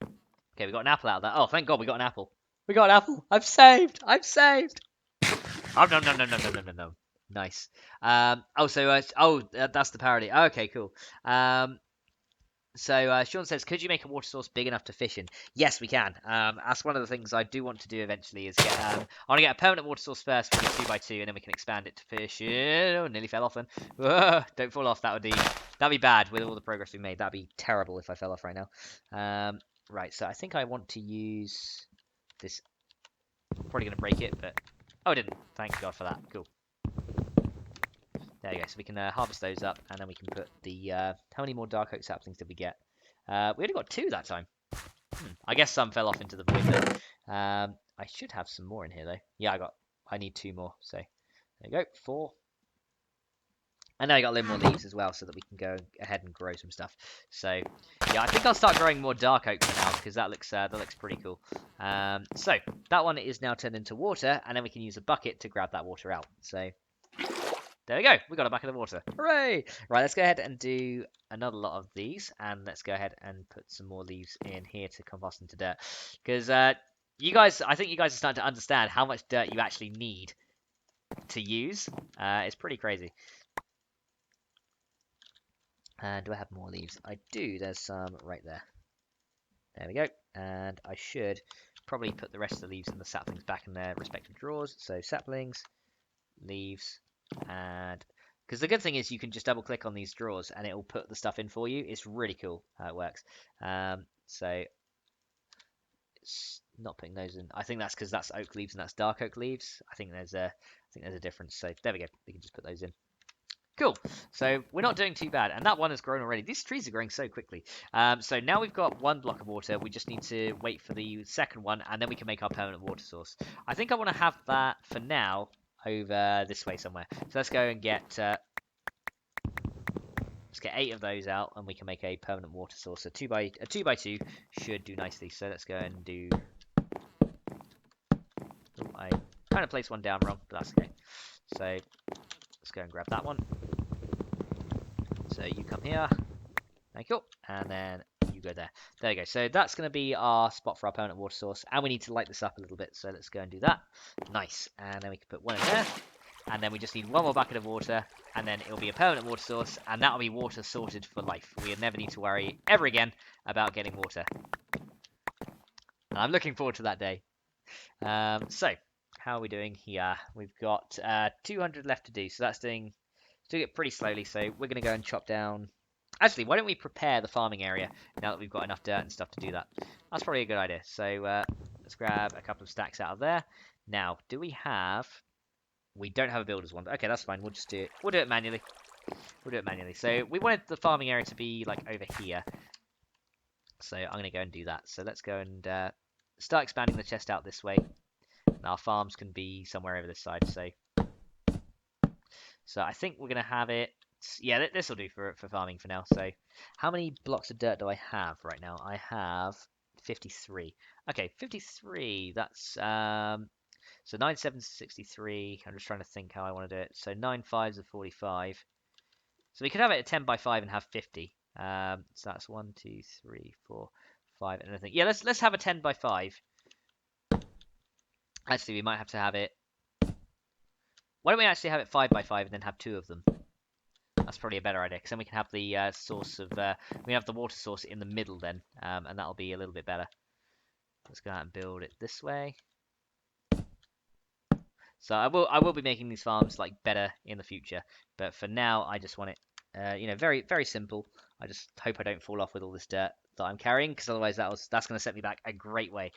okay, we got an apple out of that. Oh, thank God we got an apple. We got an apple. I'm saved. I'm saved. Oh, no, no, no, no, no, no, no, no. Nice. That's the parody. Okay, cool. So Sean says, could you make a water source big enough to fish in? Yes, we can. That's one of the things I do want to do eventually is get, I want to get a permanent water source first for 2x2, and then we can expand it to fish. Oh, nearly fell off then. Whoa, don't fall off. That'd be bad with all the progress we made. That'd be terrible if I fell off right now. Right, so I think I want to use this. Probably going to break it, but... Oh, I didn't. Thank God for that. Cool. There you go. So we can harvest those up, and then we can put the... how many more dark oak saplings did we get? We only got 2 that time. I guess some fell off into the void there. I should have some more in here, though. Yeah, I need 2 more. So there you go. 4. And now I got a little more leaves as well, so that we can go ahead and grow some stuff. So yeah, I think I'll start growing more dark oak for now because that looks pretty cool. So that one is now turned into water, and then we can use a bucket to grab that water out. So there we go. We got a bucket of water. Hooray! Right, let's go ahead and do another lot of these, and let's go ahead and put some more leaves in here to compost into dirt. Because I think you guys are starting to understand how much dirt you actually need to use. It's pretty crazy. And do I have more leaves? I do. There's some right there. There we go. And I should probably put the rest of the leaves and the saplings back in their respective drawers. So saplings, leaves, and... Because the good thing is you can just double click on these drawers and it will put the stuff in for you. It's really cool how it works. So it's not putting those in. I think that's because that's oak leaves and that's dark oak leaves. I think there's a difference. So there we go. We can just put those in. Cool. So we're not doing too bad, and that one has grown already. These trees are growing so quickly. So now we've got one block of water. We just need to wait for the second one, and then we can make our permanent water source. I think I want to have that for now over this way somewhere. So let's go and get let's get 8 of those out, and we can make a permanent water source. So a 2x2 should do nicely. So let's go and do. Oh, I kind of placed one down wrong, but that's okay. So let's go and grab that one. So you come here. Thank you. And then you go there. There you go. So that's going to be our spot for our permanent water source. And we need to light this up a little bit. So let's go and do that. Nice. And then we can put one in there. And then we just need one more bucket of water. And then it'll be a permanent water source. And that'll be water sorted for life. We'll never need to worry ever again about getting water. And I'm looking forward to that day. So, how are we doing here? We've got 200 left to do. So that's doing it pretty slowly. So we're going to go and chop down. Actually, why don't we prepare the farming area now that we've got enough dirt and stuff to do that? That's probably a good idea. So let's grab a couple of stacks out of there. Now, do we have... We don't have a builder's one. Okay, that's fine. We'll just do it. We'll do it manually. We'll do it manually. So we wanted the farming area to be like over here. So I'm going to go and do that. So let's go and start expanding the chest out this way. And our farms can be somewhere over this side. So I think we're going to have it... Yeah, this will do for farming for now. So how many blocks of dirt do I have right now? I have 53. Okay, 53. That's... So 9 7s is 63. I'm just trying to think how I want to do it. So 9 5s are 45. So we could have it at 10 by 5 and have 50. So that's 1, 2, 3, 4, 5, and I think... Yeah, let's have a 10 by 5. Actually, we might have to have it... Why don't we actually have it 5 by 5 and then have 2 of them? That's probably a better idea, because then we can have the source of... we have the water source in the middle then, and that'll be a little bit better. Let's go out and build it this way. So I will be making these farms like better in the future, but for now I just want it, you know, very very simple. I just hope I don't fall off with all this dirt that I'm carrying, because otherwise that's going to set me back a great way.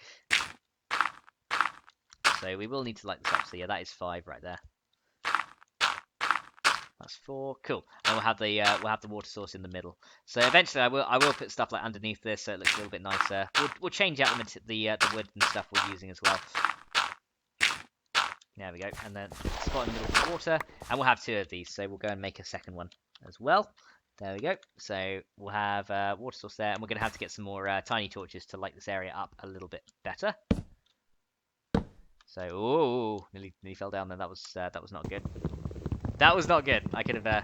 So we will need to light this up. So yeah, that is 5 right there. That's 4. Cool. And we'll have the water source in the middle. So eventually I will put stuff like underneath this so it looks a little bit nicer. We'll change out the wood and stuff we're using as well. There we go. And then spot in the middle of the water, and we'll have 2 of these. So we'll go and make a second one as well. There we go. So we'll have water source there, and we're going to have to get some more tiny torches to light this area up a little bit better. So, oh, nearly fell down then. That was not good. That was not good. I could have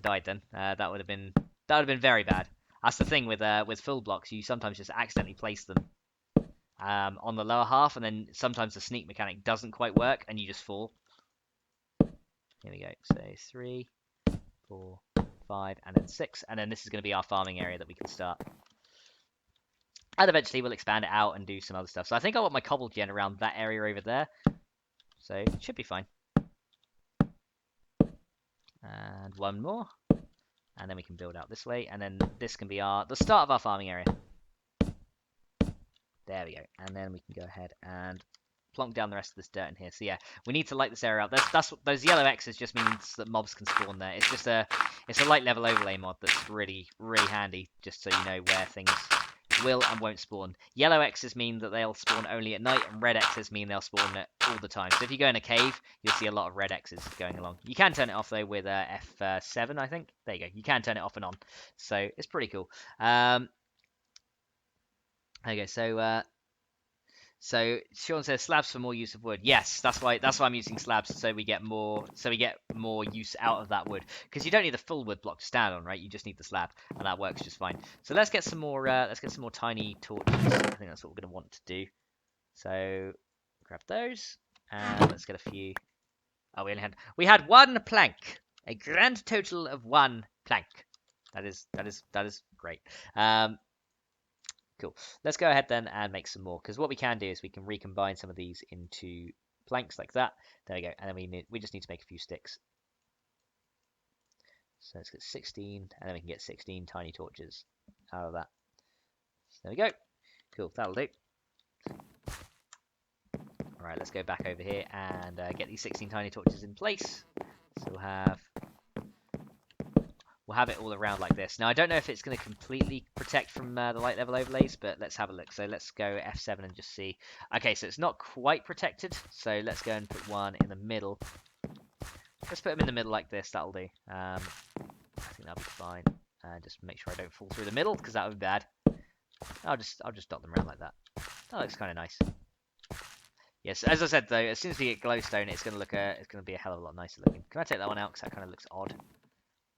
died then. That would have been very bad. That's the thing with full blocks. You sometimes just accidentally place them on the lower half, and then sometimes the sneak mechanic doesn't quite work, and you just fall. Here we go. So 3, 4, 5, and then 6, and then this is going to be our farming area that we can start. And eventually we'll expand it out and do some other stuff. So I think I want my cobble gen around that area over there. So it should be fine. And one more. And then we can build out this way. And then this can be the start of our farming area. There we go. And then we can go ahead and plonk down the rest of this dirt in here. So yeah, we need to light this area up. That's what those yellow X's just means that mobs can spawn there. It's just a light level overlay mod that's really handy, just so you know where things will and won't spawn. Yellow X's mean that they'll spawn only at night, and red X's mean they'll spawn all the time. So if you go in a cave, you'll see a lot of red X's going along. You can turn it off though with F7, I think. There you go. You can turn it off and on. So it's pretty cool. Okay, so Sean says slabs for more use of wood. Yes, that's why I'm using slabs, so we get more use out of that wood, because you don't need the full wood block to stand on, right? You just need the slab, and that works just fine. So let's get some more tiny torches. I think that's what we're going to want to do. So grab those, and let's get a few. Oh, we had 1 plank, a grand total of 1 plank. That is great. Cool. Let's go ahead then and make some more, because what we can do is we can recombine some of these into planks like that. There we go. And then we just need to make a few sticks. So let's get 16, and then we can get 16 tiny torches out of that. There we go. Cool. That'll do. All right, let's go back over here and get these 16 tiny torches in place. So we'll have we'll have it all around like this. Now, I don't know if it's going to completely protect from the light level overlays, but let's have a look. So let's go F7 and just see. Okay, so it's not quite protected, so let's go and put one in the middle. Let's put them in the middle like this, that'll do. I think that'll be fine. Just make sure I don't fall through the middle, because that would be bad. I'll just dot them around like that. That looks kind of nice. Yes, as I said though, as soon as we get glowstone, it's gonna be a hell of a lot nicer looking. Can I take that one out because that kind of looks odd?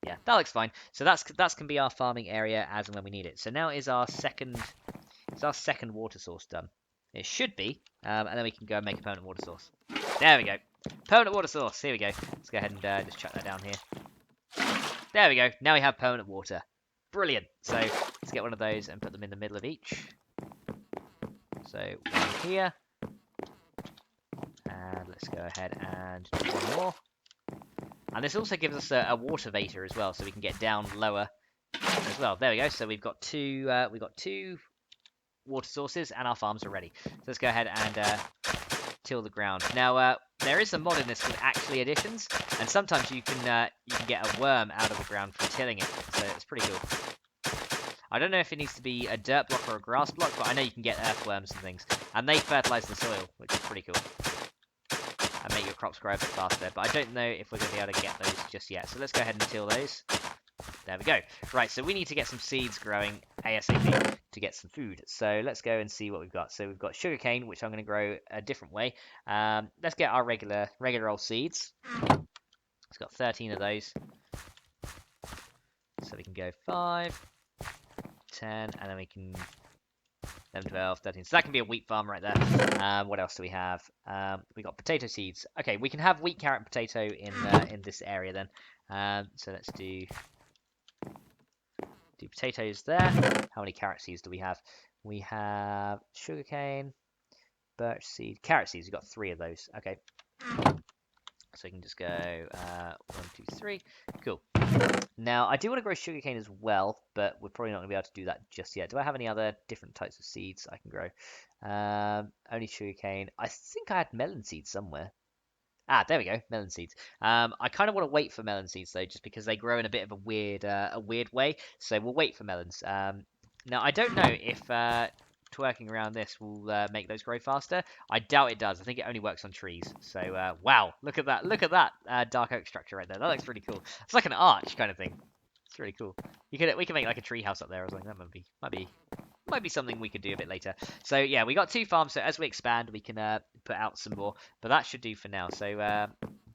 Yeah, that looks fine. So that's can be our farming area as and when we need it. So now is our second water source done. It should be, and then we can go and make a permanent water source. There we go, permanent water source. Here we go. Let's go ahead and just chuck that down here. There we go. Now we have permanent water. Brilliant. So let's get one of those and put them in the middle of each. So one here. And let's go ahead and do one more. And this also gives us a water vator as well, so we can get down lower as well. There we go. So we've got two water sources, and our farms are ready. So let's go ahead and till the ground. Now there is a mod in this called Actually Additions, and sometimes you can get a worm out of the ground for tilling it. So it's pretty cool. I don't know if it needs to be a dirt block or a grass block, but I know you can get earthworms and things, and they fertilize the soil, which is pretty cool. And make your crops grow a bit faster, but I don't know if we're going to be able to get those just yet. So let's go ahead and till those. There we go. Right, so we need to get some seeds growing ASAP to get some food. So let's go and see what we've got. So we've got sugarcane, which I'm going to grow a different way. Let's get our regular old seeds. It's got 13 of those. So we can go 5, 10, and then we can 11, 12, 13. So that can be a wheat farm right there. What else do we have? We got potato seeds. Okay, we can have wheat, carrot, and potato in this area then. So let's do potatoes there. How many carrot seeds do we have? We have sugarcane, birch seed, carrot seeds. We've got 3 of those. Okay. So we can just go 1, 2, 3. Cool. Now, I do want to grow sugarcane as well, but we're probably not going to be able to do that just yet. Do I have any other different types of seeds I can grow? Only sugarcane. I think I had melon seeds somewhere. Ah, there we go, melon seeds. I kind of want to wait for melon seeds though, just because they grow in a bit of a weird way. So we'll wait for melons. Now I don't know if twerking around this will make those grow faster. I doubt it does. I think it only works on trees. So wow, look at that dark oak structure right there. That looks really cool. It's like an arch kind of thing. It's really cool. We can make like a tree house up there or something. That might be something we could do a bit later. So yeah, we got 2 farms, so as we expand we can put out some more, but that should do for now. So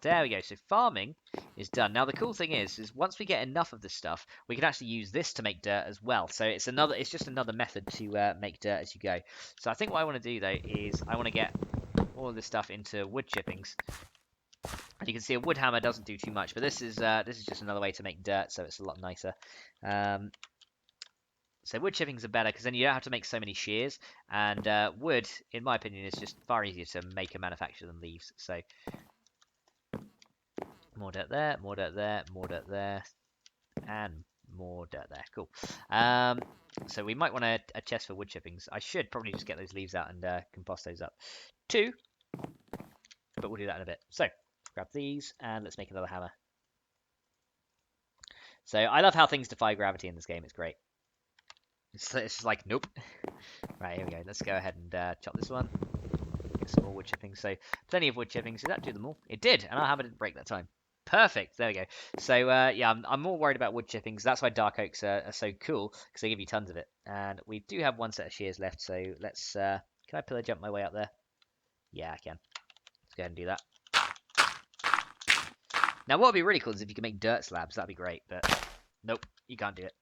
there we go. So farming is done. Now the cool thing is once we get enough of this stuff, we can actually use this to make dirt as well. So it's just another method to make dirt as you go. So I think what I want to do though is I want to get all of this stuff into wood chippings. And you can see a wood hammer doesn't do too much, but this is just another way to make dirt, so it's a lot nicer. So wood chippings are better because then you don't have to make so many shears, and wood, in my opinion, is just far easier to make and manufacture than leaves. So more dirt there, more dirt there, more dirt there, and more dirt there. Cool. So we might want a chest for wood chippings. I should probably just get those leaves out and compost those up too, but we'll do that in a bit. So grab these and let's make another hammer. So I love how things defy gravity in this game. It's great. It's just like, nope. Right, here we go. Let's go ahead and chop this one. Get some more wood chippings. So, plenty of wood chippings. Did that do them all? It did, and our hammer didn't break that time. Perfect. There we go. So, yeah, I'm more worried about wood chippings. That's why dark oaks are so cool, because they give you tons of it. And we do have 1 set of shears left, so let's... can I pillar jump my way up there? Yeah, I can. Let's go ahead and do that. Now, what would be really cool is if you could make dirt slabs. That'd be great, but nope, you can't do it.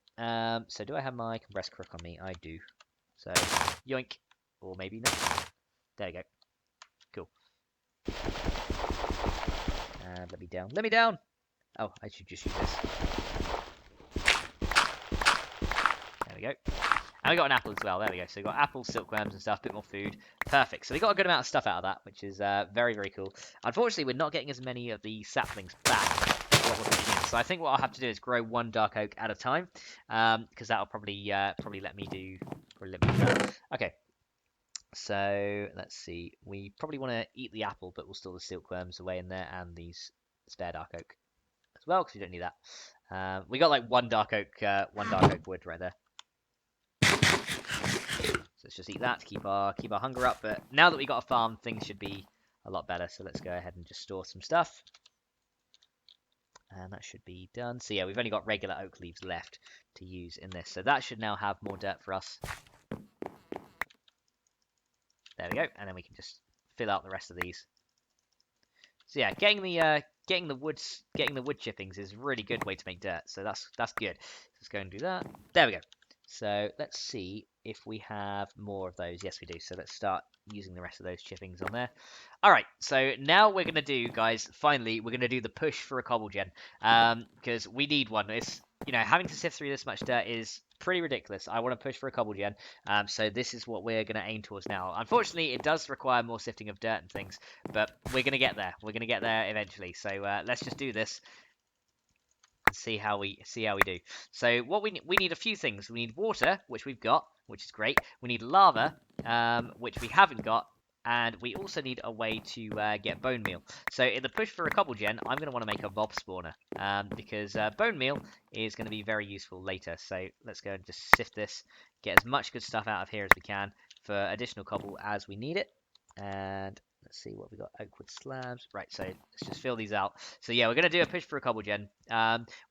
So do I have my compressed crook on me? I do. So, yoink. Or maybe not. There we go. Cool. And let me down. Let me down! Oh, I should just use this. There we go. And we got an apple as well. There we go. So we got apples, silkworms and stuff. A bit more food. Perfect. So we got a good amount of stuff out of that, which is very, very cool. Unfortunately, we're not getting as many of the saplings back. So I think what I'll have to do is grow 1 dark oak at a time, because that'll probably let me do that. Okay, so let's see. We probably want to eat the apple, but we'll store the silkworms away in there and these spare dark oak as well, because we don't need that. We got like one dark oak wood right there. So let's just eat that to keep our hunger up. But now that we got a farm, things should be a lot better. So let's go ahead and just store some stuff. And that should be done. So yeah, we've only got regular oak leaves left to use in this. So that should now have more dirt for us. There we go. And then we can just fill out the rest of these. So yeah, getting the wood chippings is a really good way to make dirt. So that's good. Let's go and do that. There we go. So let's see if we have more of those. Yes, we do. So let's start using the rest of those chippings on there. All right. So now we're gonna do, guys. Finally, we're gonna do the push for a cobble gen. Because we need one. It's having to sift through this much dirt is pretty ridiculous. I want to push for a cobble gen. So this is what we're gonna aim towards now. Unfortunately, it does require more sifting of dirt and things, but we're gonna get there. We're gonna get there eventually. So let's just do this. See how we do. So what we need a few things. We need water, which we've got, which is great. We need lava, which we haven't got, and we also need a way to get bone meal. So in the push for a cobble gen, I'm going to want to make a mob spawner because bone meal is going to be very useful later. So let's go and just sift this, get as much good stuff out of here as we can for additional cobble as we need it, and let's see what we got. Oakwood slabs. Right, so let's just fill these out. So yeah, we're going to do a push for a cobble gen.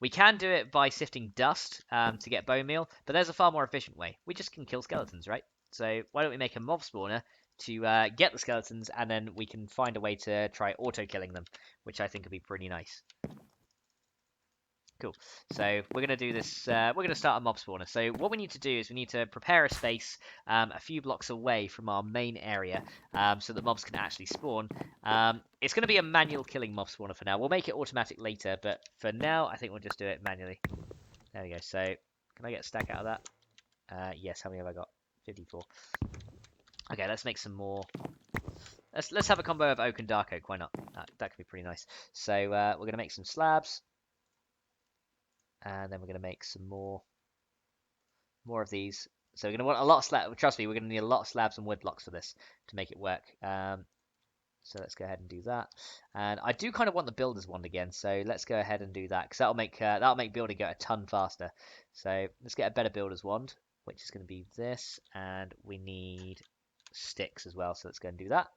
We can do it by sifting dust to get bone meal, but there's a far more efficient way. We just can kill skeletons, right? So why don't we make a mob spawner to get the skeletons, and then we can find a way to try auto-killing them, which I think would be pretty nice. Cool. So we're going to do this. We're going to start a mob spawner. So what we need to do is we need to prepare a space a few blocks away from our main area so that mobs can actually spawn. It's going to be a manual killing mob spawner for now. We'll make it automatic later, but for now, I think we'll just do it manually. There we go. So can I get a stack out of that? Yes. How many have I got? 54. Okay, let's make some more. Let's have a combo of oak and dark oak. Why not? That could be pretty nice. So we're going to make some slabs. And then we're going to make some more of these. So we're going to want a lot of slabs. Trust me, we're going to need a lot of slabs and wood blocks for this to make it work. So let's go ahead and do that. And I do kind of want the builder's wand again. So let's go ahead and do that because that'll make building go a ton faster. So let's get a better builder's wand, which is going to be this. And we need sticks as well. So let's go and do that.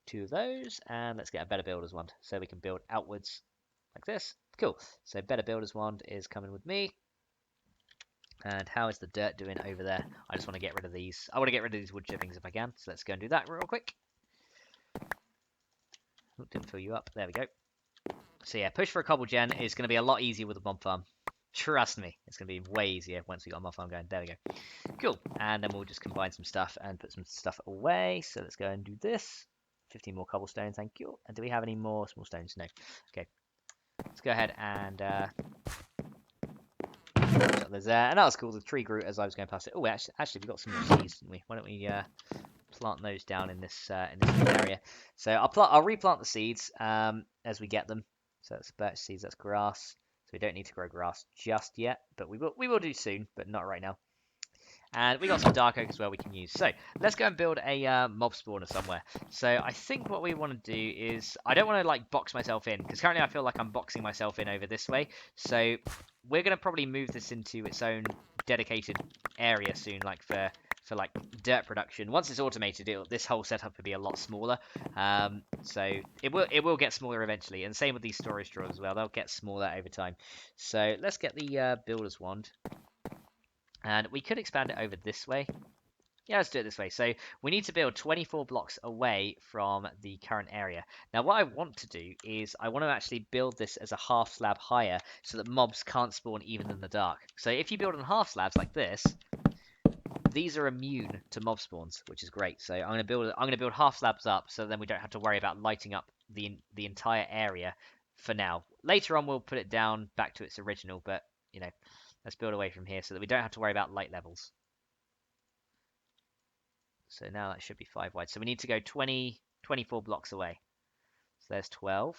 2 of those. And let's get a better builder's wand so we can build outwards like this. Cool. So better builder's wand is coming with me. And how is the dirt doing over there? I just want to get rid of these. I want to get rid of these wood chippings if I can. So let's go and do that real quick. Oh, didn't fill you up. There we go. So yeah, push for a cobble gen is going to be a lot easier with a mob farm. Trust me, it's going to be way easier once we got a mob farm going. There we go. Cool. And then we'll just combine some stuff and put some stuff away. So let's go and do this. 15 more cobblestone, thank you. And do we have any more small stones? No. Okay. Let's go ahead and there's and that was cool. The tree grew as I was going past it. Oh, actually, we got some more seeds, didn't we? Why don't we plant those down in this area? So I'll replant the seeds as we get them. So that's birch seeds. That's grass. So we don't need to grow grass just yet, but we will do soon, but not right now. And we got some dark oak as well we can use. So let's go and build a mob spawner somewhere. So I think what we want to do is, I don't want to like box myself in, because currently I feel like I'm boxing myself in over this way. So we're going to probably move this into its own dedicated area soon, like for like dirt production. Once it's automated, this whole setup will be a lot smaller. So it will get smaller eventually, and same with these storage drawers as well. They'll get smaller over time. So let's get the builder's wand. And we could expand it over this way. Yeah, let's do it this way. So we need to build 24 blocks away from the current area. Now, what I want to do is I want to actually build this as a half slab higher so that mobs can't spawn even in the dark. So if you build on half slabs like this, these are immune to mob spawns, which is great. So I'm going to build half slabs up so then we don't have to worry about lighting up the entire area for now. Later on, we'll put it down back to its original, but you know. Let's build away from here so that we don't have to worry about light levels. So now that should be 5 wide. So we need to go 24 blocks away. So there's 12.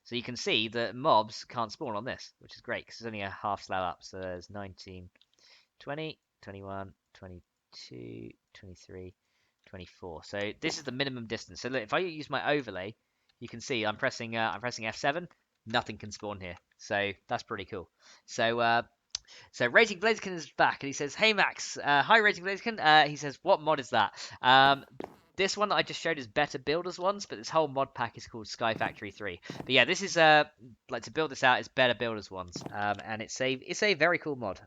So you can see that mobs can't spawn on this, which is great because it's only a half slab up. So there's 19, 20, 21, 22, 23, 24. So this is the minimum distance. So look, if I use my overlay, you can see I'm pressing F7. Nothing can spawn here. So that's pretty cool. So Raging Blaziken is back, and he says, "Hey Max, hi Raging Blaziken." He says, "What mod is that?" This one that I just showed is Better Builders ones, but this whole mod pack is called Sky Factory 3. But yeah, this is like to build this out is Better Builders ones, and it's a very cool mod.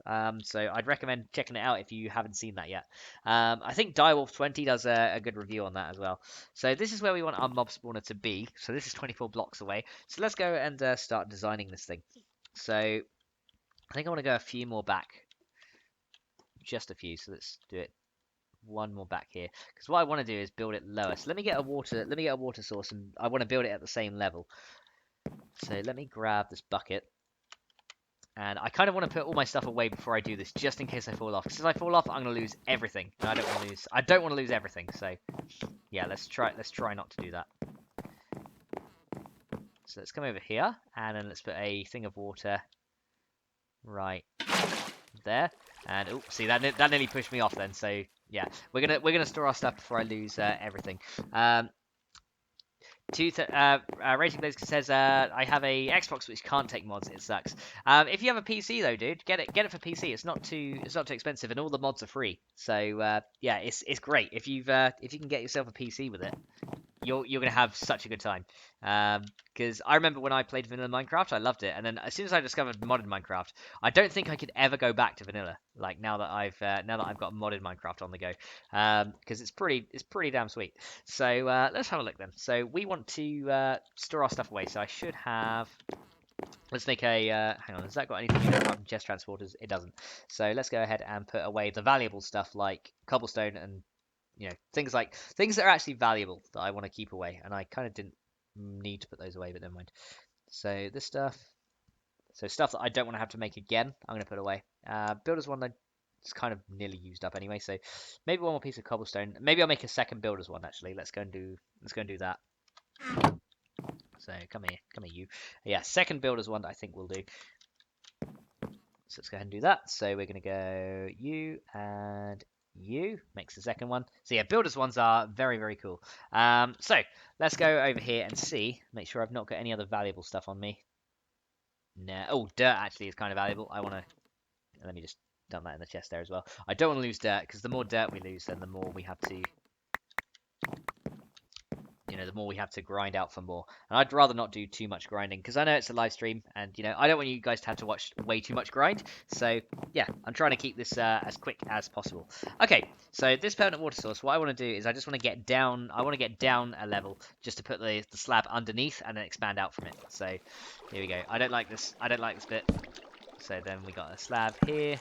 So I'd recommend checking it out if you haven't seen that yet. I think Direwolf 20 does a good review on that as well. So this is where we want our mob spawner to be. So this is 24 blocks away. So let's go and start designing this thing. So I think I want to go a few more back, just a few. So let's do it one more back here, because what I want to do is build it lower. So let me get a water source, and I want to build it at the same level. So let me grab this bucket, and I kind of want to put all my stuff away before I do this, just in case I fall off. Because if I fall off, I'm gonna lose everything, and I don't want to lose everything. So yeah, let's try not to do that. So let's come over here, and then let's put a thing of water right there. And oh, see that nearly pushed me off then. So yeah, we're gonna store our stuff before I lose everything. Racing Blaze says, I have a Xbox which can't take mods. It sucks. If you have a PC though, dude, get it for PC. It's not too expensive, and all the mods are free. So yeah, it's great if you can get yourself a PC with it. You're gonna have such a good time. Because I remember when I played vanilla Minecraft, I loved it, and then as soon as I discovered modded Minecraft, I don't think I could ever go back to vanilla. Like now that I've got modded Minecraft on the go, because it's pretty damn sweet. So let's have a look then. So we want to store our stuff away. So I should have. Let's make a. Hang on, has that got anything in it apart from chest transporters? It doesn't. So let's go ahead and put away the valuable stuff like cobblestone and things that are actually valuable that I want to keep away, and I kind of didn't need to put those away, but never mind. So this stuff, stuff that I don't want to have to make again, I'm going to put away. Builders one that's kind of nearly used up anyway, so maybe one more piece of cobblestone. Maybe I'll make a second builders one actually. Let's go and do that. So come here you. Yeah, second builders one I think we'll do. So let's go ahead and do that. So we're going to go you and you makes the second one. So yeah, builders ones are very, very cool. So let's go over here and see. Make sure I've not got any other valuable stuff on me. No. Oh, dirt actually is kind of valuable. I want to. Let me just dump that in the chest there as well. I don't want to lose dirt because the more dirt we lose, then the more we have to. The more we have to grind out for more. And I'd rather not do too much grinding because I know it's a live stream and, I don't want you guys to have to watch way too much grind. So, yeah, I'm trying to keep this as quick as possible. Okay, so this permanent water source, what I want to do is I just want to get down, a level just to put the slab underneath and then expand out from it. So, here we go. I don't like this bit. So then we got a slab here.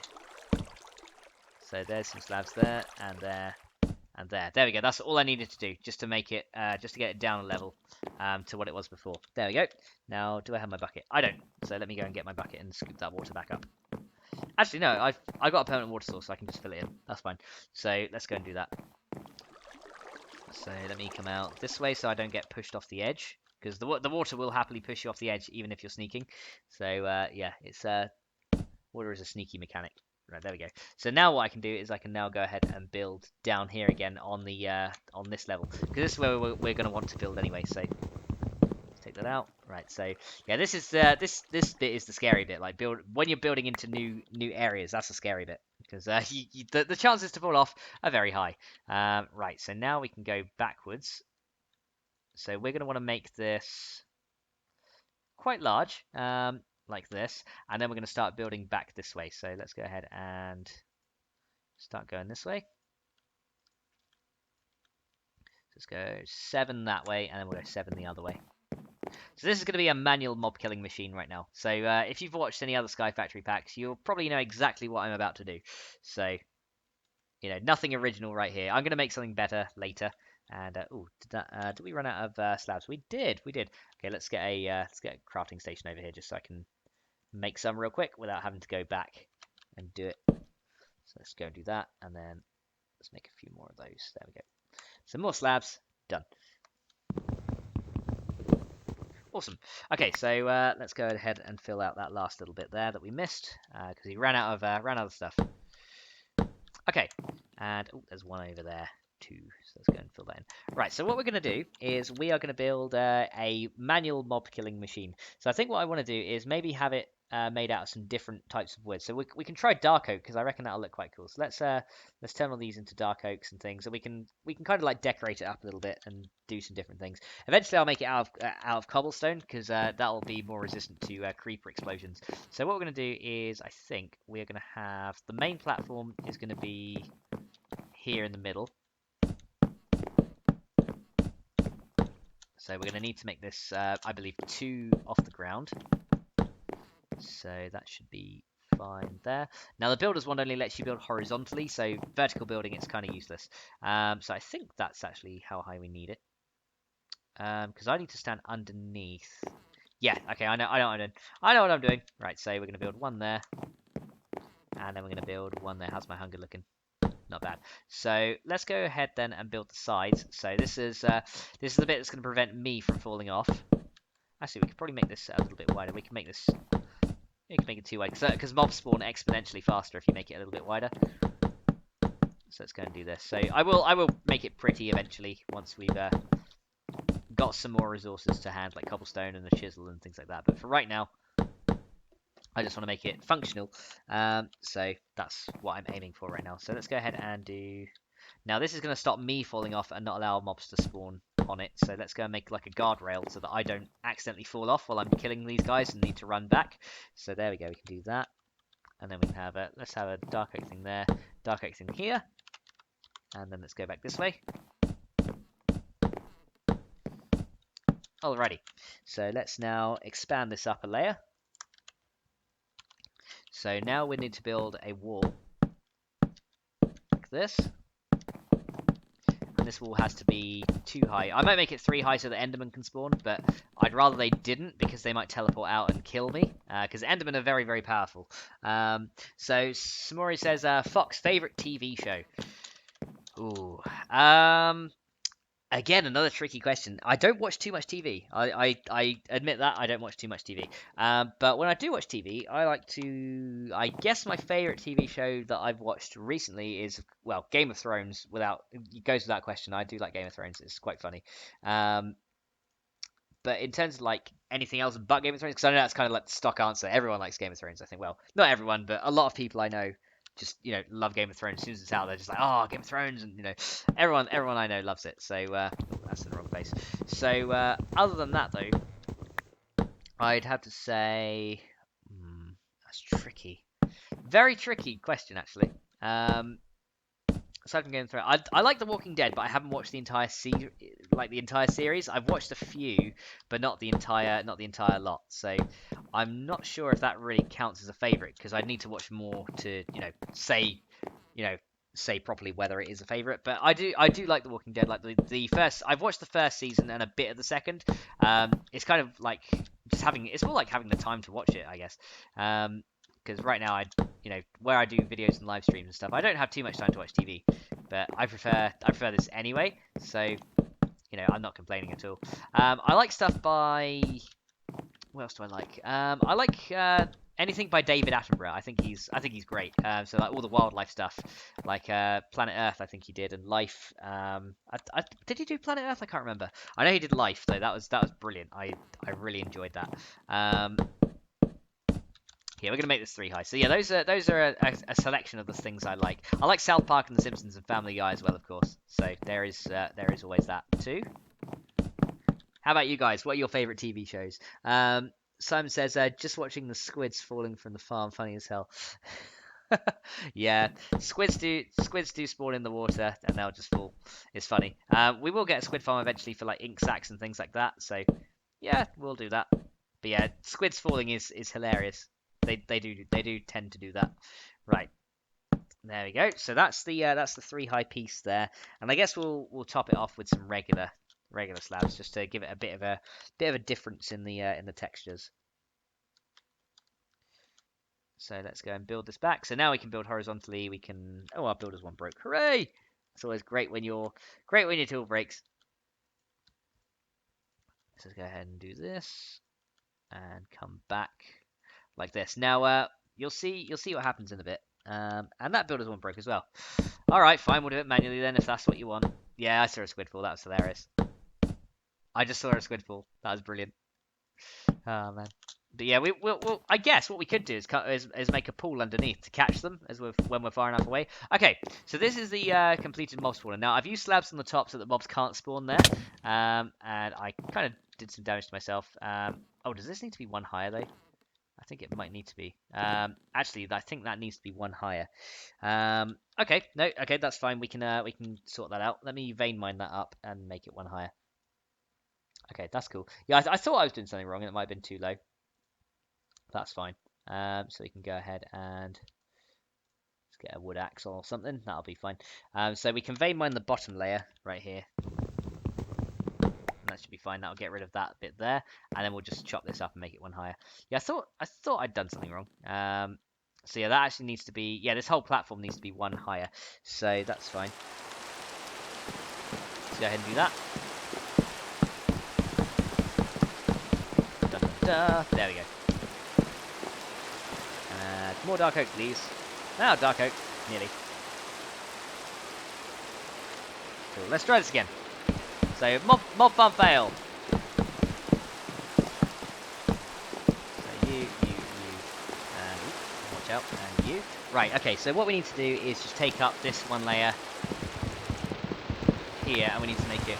So there's some slabs there and there. And there we go. That's all I needed to do, just to make it, just to get it down a level to what it was before. There we go. Now, do I have my bucket? I don't. So let me go and get my bucket and scoop that water back up. Actually, no. I got a permanent water source, so I can just fill it in. That's fine. So let's go and do that. So let me come out this way, so I don't get pushed off the edge, because the water will happily push you off the edge, even if you're sneaking. So yeah, it's water is a sneaky mechanic. Right, there we go. So now what I can do is I can now go ahead and build down here again on the on this level, because this is where we're going to want to build anyway. So let's take that out. Right. So yeah, this is this bit is the scary bit. Like when you're building into new areas, that's the scary bit, because the chances to fall off are very high. Right. So now we can go backwards. So we're going to want to make this quite large. Like this, and then we're going to start building back this way. So let's go ahead and start going this way. Let's go 7 that way, and then we'll go 7 the other way. So this is going to be a manual mob killing machine right now. So if you've watched any other Sky Factory packs, you'll probably know exactly what I'm about to do. So nothing original right here. I'm going to make something better later. And did we run out of slabs? We did. Okay, let's get a crafting station over here just so I can make some real quick without having to go back and do it. So let's go and do that, and then let's make a few more of those. There we go. Some more slabs. Done. Awesome. Okay, so let's go ahead and fill out that last little bit there that we missed because we ran out of stuff. Okay, and there's one over there. 2. So let's go and fill that in. Right, so what we're going to do is we are going to build a manual mob killing machine. So I think what I want to do is maybe have it made out of some different types of wood. So we can try dark oak because I reckon that'll look quite cool. So let's turn all these into dark oaks and things, and we can kind of like decorate it up a little bit and do some different things. Eventually, I'll make it out of cobblestone because that'll be more resistant to creeper explosions. So what we're going to do is I think we're going to have the main platform is going to be here in the middle. So we're going to need to make this, I believe, 2 off the ground. So that should be fine there. Now the builder's one only lets you build horizontally, so vertical building it's kind of useless. So I think that's actually how high we need it. Because I need to stand underneath. Yeah, okay, I know what I'm doing. I know what I'm doing. Right, so we're going to build 1 there. And then we're going to build 1 there. How's my hunger looking? Not bad. So let's go ahead then and build the sides. So this is the bit that's going to prevent me from falling off. Actually, we could probably make this a little bit wider. We can make this. You can make it 2 wide because mobs spawn exponentially faster if you make it a little bit wider. So let's go and do this. So I will make it pretty eventually once we've got some more resources to hand, like cobblestone and a chisel and things like that. But for right now, I just want to make it functional. So that's what I'm aiming for right now. So let's go ahead and do. Now this is going to stop me falling off and not allow mobs to spawn on it. So let's go and make like a guardrail so that I don't accidentally fall off while I'm killing these guys and need to run back. So there we go. We can do that. And then we can have let's have a dark oak thing there, dark oak thing here. And then let's go back this way. Alrighty. So let's now expand this up a layer. So now we need to build a wall like this. And this wall has to be 2 high. I might make it 3 high so that Enderman can spawn, but I'd rather they didn't because they might teleport out and kill me. Because Endermen are very, very powerful. So Samori says, Fox, favourite TV show? Ooh. Again, another tricky question. I don't watch too much TV. I admit that I don't watch too much TV. But when I do watch TV, I like to. I guess my favorite TV show that I've watched recently is well, Game of Thrones. It goes without question. I do like Game of Thrones. It's quite funny. But in terms of like anything else but Game of Thrones, because I know that's kind of like the stock answer. Everyone likes Game of Thrones. I think. Well, not everyone, but a lot of people I know just love Game of Thrones. As soon as it's out, they're just like, oh, Game of Thrones, and everyone I know loves it. So that's in the wrong place. So other than that, though, I'd have to say that's tricky, very tricky question actually. Aside from Game of Thrones, I like The Walking Dead, but I haven't watched the entire series. I've watched a few, but not the entire lot. So I'm not sure if that really counts as a favorite because I'd need to watch more to say properly whether it is a favorite. But I do like The Walking Dead. Like the first, I've watched the first season and a bit of the second. It's kind of like it's more like having the time to watch it, I guess. Because right now where I do videos and live streams and stuff, I don't have too much time to watch TV, but I prefer this anyway. So I'm not complaining at all. I like stuff by what else do I like? I like anything by David Attenborough. I think he's great. So like all the wildlife stuff, like Planet Earth, I think he did, and Life. Did he do Planet Earth? I can't remember. I know he did Life though. That was brilliant. I really enjoyed that. Yeah, we're gonna make this 3 high. So yeah, those are a selection of the things I like. I like South Park and The Simpsons and Family Guy as well, of course. So there is always that too. How about you guys? What are your favorite TV shows? Simon says, just watching the squids falling from the farm, funny as hell. Yeah, squids do spawn in the water and they'll just fall. It's funny. We will get a squid farm eventually for like ink sacs and things like that. So yeah, we'll do that. But yeah, squids falling is hilarious. They do tend to do that. Right. There we go. So that's the 3 high piece there, and I guess we'll top it off with some regular slabs just to give it a bit of a difference in the textures. So let's go and build this back. So now we can build horizontally. We can. Oh, our builder's one broke. Hooray! It's always great when your tool breaks. Let's go ahead and do this and come back like this. Now you'll see what happens in a bit. And that builder's one broke as well. Alright, fine, we'll do it manually then if that's what you want. Yeah, I saw a squid fall. That was hilarious. I just saw a squid fall. That was brilliant. Oh, man. But yeah, we'll I guess what we could do is make a pool underneath to catch them when we're far enough away. Okay, so this is the completed mob spawner. Now, I've used slabs on the top so that mobs can't spawn there. And I kind of did some damage to myself. Oh, does this need to be one higher, though? I think it might need to be. Actually, I think that needs to be one higher. Okay, no, okay, that's fine. We can sort that out. Let me vein mine that up and make it one higher. Okay, that's cool. Yeah, I thought I was doing something wrong and it might have been too low. That's fine. So we can go ahead and let's get a wood axe or something. That'll be fine. So we can vein mine the bottom layer right here. And that should be fine. That'll get rid of that bit there, and then we'll just chop this up and make it one higher. Yeah, I thought I'd done something wrong. So yeah, that actually needs to be. Yeah, this whole platform needs to be one higher. So that's fine. Let's go ahead and do that. Dun, dun, dun. There we go. More dark oak, please. Now, dark oak. Nearly. Cool. Let's try this again. So, mob farm fail. So, you. And, watch out. And you. Right, okay, so what we need to do is just take up this one layer here, and we need to make it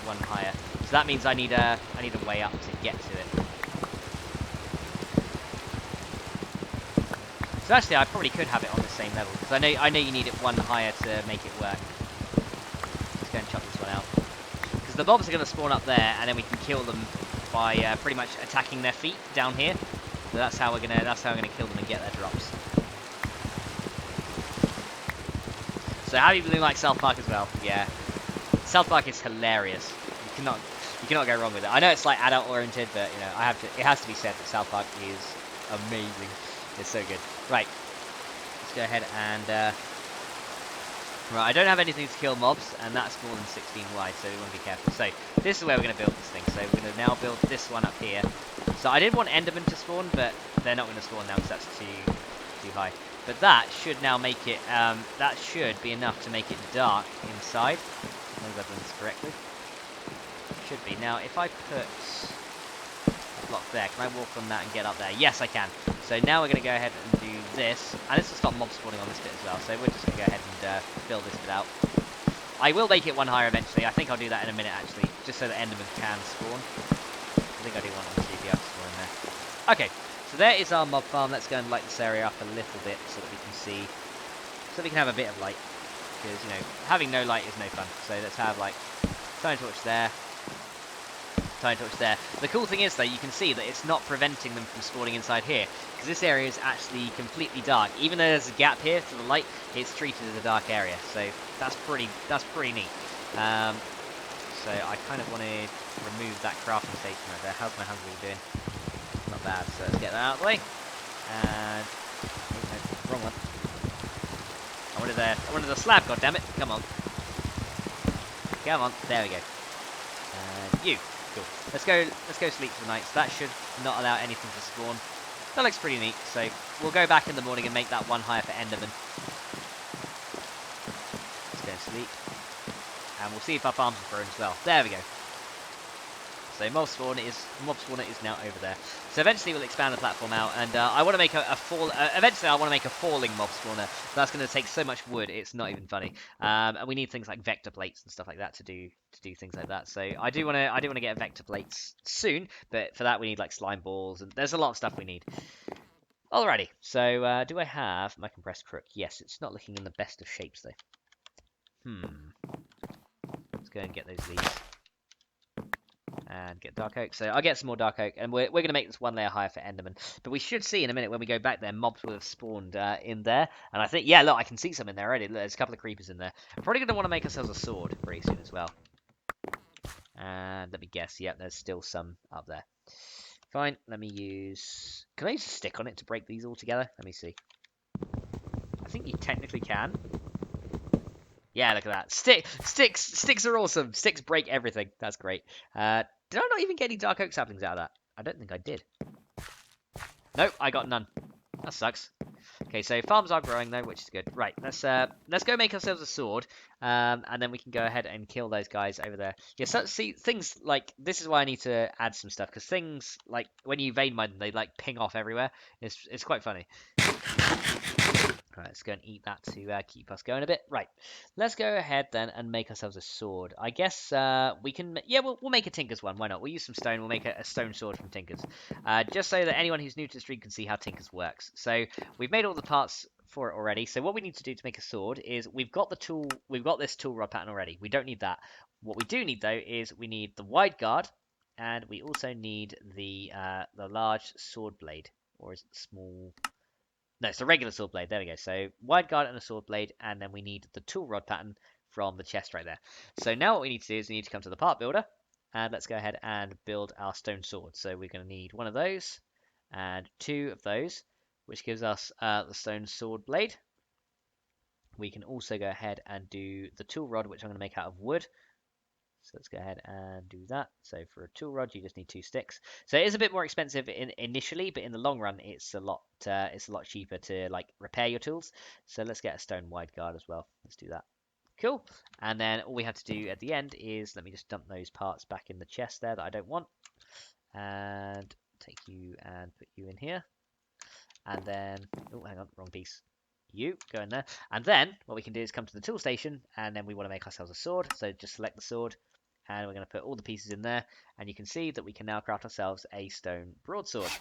one higher. So that means I need a way up to get to it. So actually, I probably could have it on the same level, because I know you need it one higher to make it work. Let's go and chop this one out. Because the mobs are going to spawn up there, and then we can kill them by pretty much attacking their feet down here. So that's how we're gonna kill them and get their drops. So how do you like South Park as well? Yeah, South Park is hilarious. You cannot go wrong with it. I know it's like adult oriented, but you know it has to be said that South Park is amazing. It's so good. Right, let's go ahead and right, I don't have anything to kill mobs, and that's more than 16 wide, so we want to be careful. So this is where we're going to build this thing. So we're going to now build this one up here. So I did want Endermen to spawn, but they're not going to spawn now because that's too high. But that should now make it that should be enough to make it dark inside. As long as I've done this correctly. Should be. Now if I put block there. Can I walk on that and get up there? Yes, I can. So now we're going to go ahead and do this. And this will stop mob spawning on this bit as well. So we're just going to go ahead and build this bit out. I will make it one higher eventually. I think I'll do that in a minute, actually. Just so that Endermen can spawn. I think I do want them to be able to spawn in there. Okay, so there is our mob farm. Let's go and light this area up a little bit so that we can see. So we can have a bit of light. Because, you know, having no light is no fun. So let's have, like, tiny torch there. Tiny torch there. The cool thing is, though, you can see that it's not preventing them from spawning inside here, because this area is actually completely dark. Even though there's a gap here to the light, it's treated as a dark area. So that's pretty neat. So I kind of want to remove that crafting station right there. How's my hungry doing? Not bad. So let's get that out of the way. And oh, no, wrong one. I wanted the slab. God damn it! Come on. Come on. There we go. And you. Cool. Let's go sleep for the night. So that should not allow anything to spawn. That looks pretty neat. So we'll go back in the morning and make that one higher for Enderman. Let's go and sleep. And we'll see if our farms are grown as well. There we go. So mob spawner is now over there. So eventually we'll expand the platform out, and I want to make eventually I want to make a falling mob spawner. That's going to take so much wood, it's not even funny. And we need things like vector plates and stuff like that to do things like that. So I do want to get vector plates soon, but for that we need like slime balls, and there's a lot of stuff we need. Alrighty. So do I have my compressed crook? Yes, it's not looking in the best of shapes though. Let's go and get those leaves. And get dark oak. So I'll get some more dark oak, and we're going to make this one layer higher for Enderman. But we should see in a minute when we go back there, mobs will have spawned in there. And I think, yeah, look, I can see some in there already. Look, there's a couple of creepers in there. I'm probably going to want to make ourselves a sword pretty soon as well. And let me guess, yep, there's still some up there. Fine, let me use... Can I use a stick on it to break these all together? Let me see. I think you technically can. Yeah, look at that. Sticks are awesome. Sticks break everything. That's great. Did I not even get any dark oak saplings out of that? I don't think I did. Nope, I got none. That sucks. Okay, so farms are growing though, which is good. Right, let's go make ourselves a sword, and then we can go ahead and kill those guys over there. Yeah, so see things like this is why I need to add some stuff because things like when you vein mine them, they like ping off everywhere. It's quite funny. Right, let's go and eat that to keep us going a bit. Right, let's go ahead then and make ourselves a sword. I guess we can. Yeah, we'll make a Tinker's one. Why not? We'll use some stone. We'll make a stone sword from Tinker's, just so that anyone who's new to the stream can see how Tinker's works. So we've made all the parts for it already. So what we need to do to make a sword is we've got the tool. We've got this tool rod pattern already. We don't need that. What we do need though is we need the wide guard, and we also need the large sword blade, or is it small? No, it's a regular sword blade. There we go. So wide guard and a sword blade, and then we need the tool rod pattern from the chest right there. So now what we need to do is we need to come to the part builder, and let's go ahead and build our stone sword. So we're going to need one of those and two of those, which gives us the stone sword blade. We can also go ahead and do the tool rod, which I'm going to make out of wood. So let's go ahead and do that. So for a tool rod, you just need 2 sticks. So it is a bit more expensive initially, but in the long run, it's a lot cheaper to like repair your tools. So let's get a stone wide guard as well. Let's do that. Cool. And then all we have to do at the end is let me just dump those parts back in the chest there that I don't want, and take you and put you in here. And then oh, hang on, wrong piece. You go in there, and then what we can do is come to the tool station, and then we want to make ourselves a sword. So just select the sword, and we're going to put all the pieces in there, and you can see that we can now craft ourselves a stone broadsword.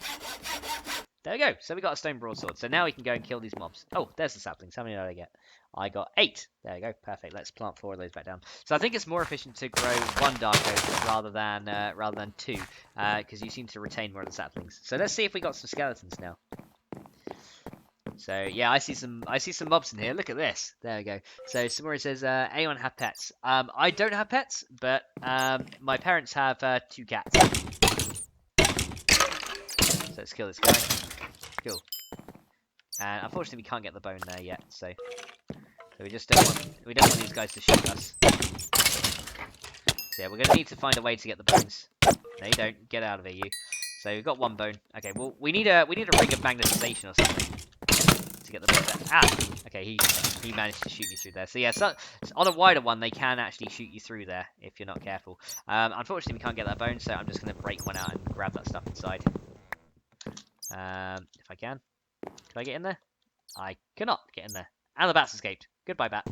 There we go. So we got a stone broadsword. So now we can go and kill these mobs. Oh, there's the saplings. How many did I get? I got 8. There we go. Perfect. Let's plant 4 of those back down. So I think it's more efficient to grow 1 dark oak rather than 2, because you seem to retain more of the saplings. So let's see if we got some skeletons now. So yeah, I see some mobs in here. Look at this. There we go. So Samori says, anyone have pets? I don't have pets, but my parents have 2 cats. So let's kill this guy. Cool. And unfortunately, we can't get the bone there yet. So we just don't want these guys to shoot us. So yeah, we're gonna need to find a way to get the bones. No, you don't. Get out of here, you. So we've got 1 bone. Okay, well we need a ring of magnetization or something to get the bones out. Ah, okay, he managed to shoot me through there. So yeah, so on a wider one, they can actually shoot you through there if you're not careful. Unfortunately, we can't get that bone, so I'm just gonna break one out and grab that stuff inside. If I can. Can I get in there? I cannot get in there. And the bat's escaped. Goodbye, bat.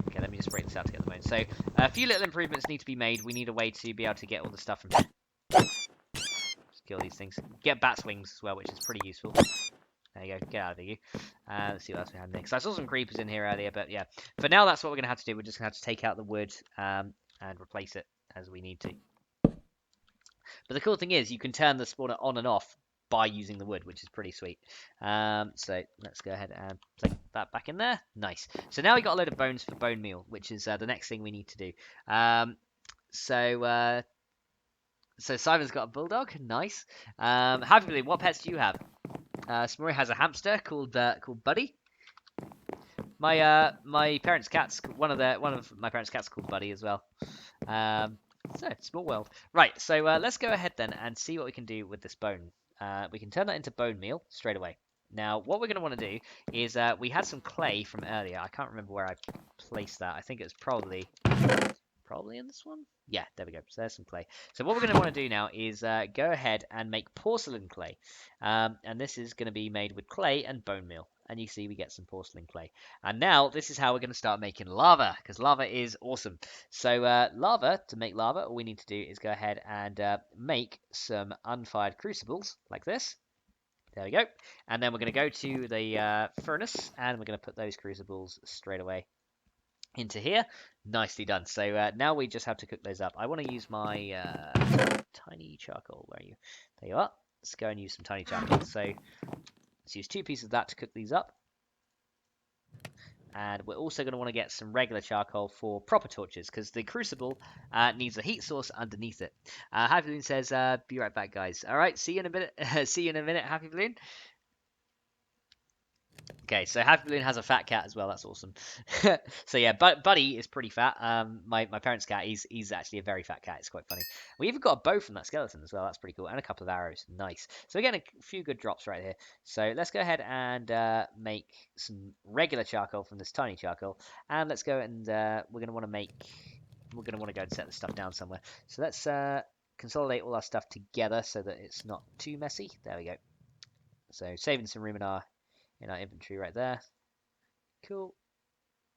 Okay, let me just break this out to get the bones. So, a few little improvements need to be made. We need a way to be able to get all the stuff from here. Just kill these things. Get bat's wings as well, which is pretty useful. There you go. Get out of here, you. Let's see what else we have next. I saw some creepers in here earlier, but yeah. For now, that's what we're going to have to do. We're just going to have to take out the wood and replace it as we need to. But the cool thing is, you can turn the spawner on and off by using the wood, which is pretty sweet. So let's go ahead and place that back in there. Nice. So now we got a load of bones for bone meal, which is the next thing we need to do. So Simon's got a bulldog. Nice. Happily, what pets do you have? Smori has a hamster called Buddy. My parents' cats. One of my parents' cats called Buddy as well. So small world. Right. So let's go ahead then and see what we can do with this bone. We can turn that into bone meal straight away. Now, what we're going to want to do is we had some clay from earlier. I can't remember where I placed that. I think it was probably in this one. Yeah, there we go. So there's some clay. So what we're going to want to do now is go ahead and make porcelain clay. And this is going to be made with clay and bone meal. And you see we get some porcelain clay. And now this is how we're going to start making lava, because lava is awesome. So to make lava, all we need to do is go ahead and make some unfired crucibles like this. There we go. And then we're going to go to the furnace, and we're going to put those crucibles straight away into here. Nicely done. So now we just have to cook those up. I want to use my tiny charcoal. Where are you? There you are. Let's go and use some tiny charcoal. So let's use 2 pieces of that to cook these up. And we're also going to want to get some regular charcoal for proper torches, because the crucible needs a heat source underneath it. Happy Balloon says, be right back, guys. All right, see you in a minute. See you in a minute, Happy Balloon. Okay, so Happy Balloon has a fat cat as well. That's awesome. So yeah, Buddy is pretty fat. My parents' cat, he's actually a very fat cat. It's quite funny. We even got a bow from that skeleton as well. That's pretty cool, and a couple of arrows. Nice. So we're getting a few good drops right here. So let's go ahead and make some regular charcoal from this tiny charcoal, and let's go and we're gonna want to go and set this stuff down somewhere. So let's consolidate all our stuff together so that it's not too messy. There we go. So saving some room in our inventory right there. Cool.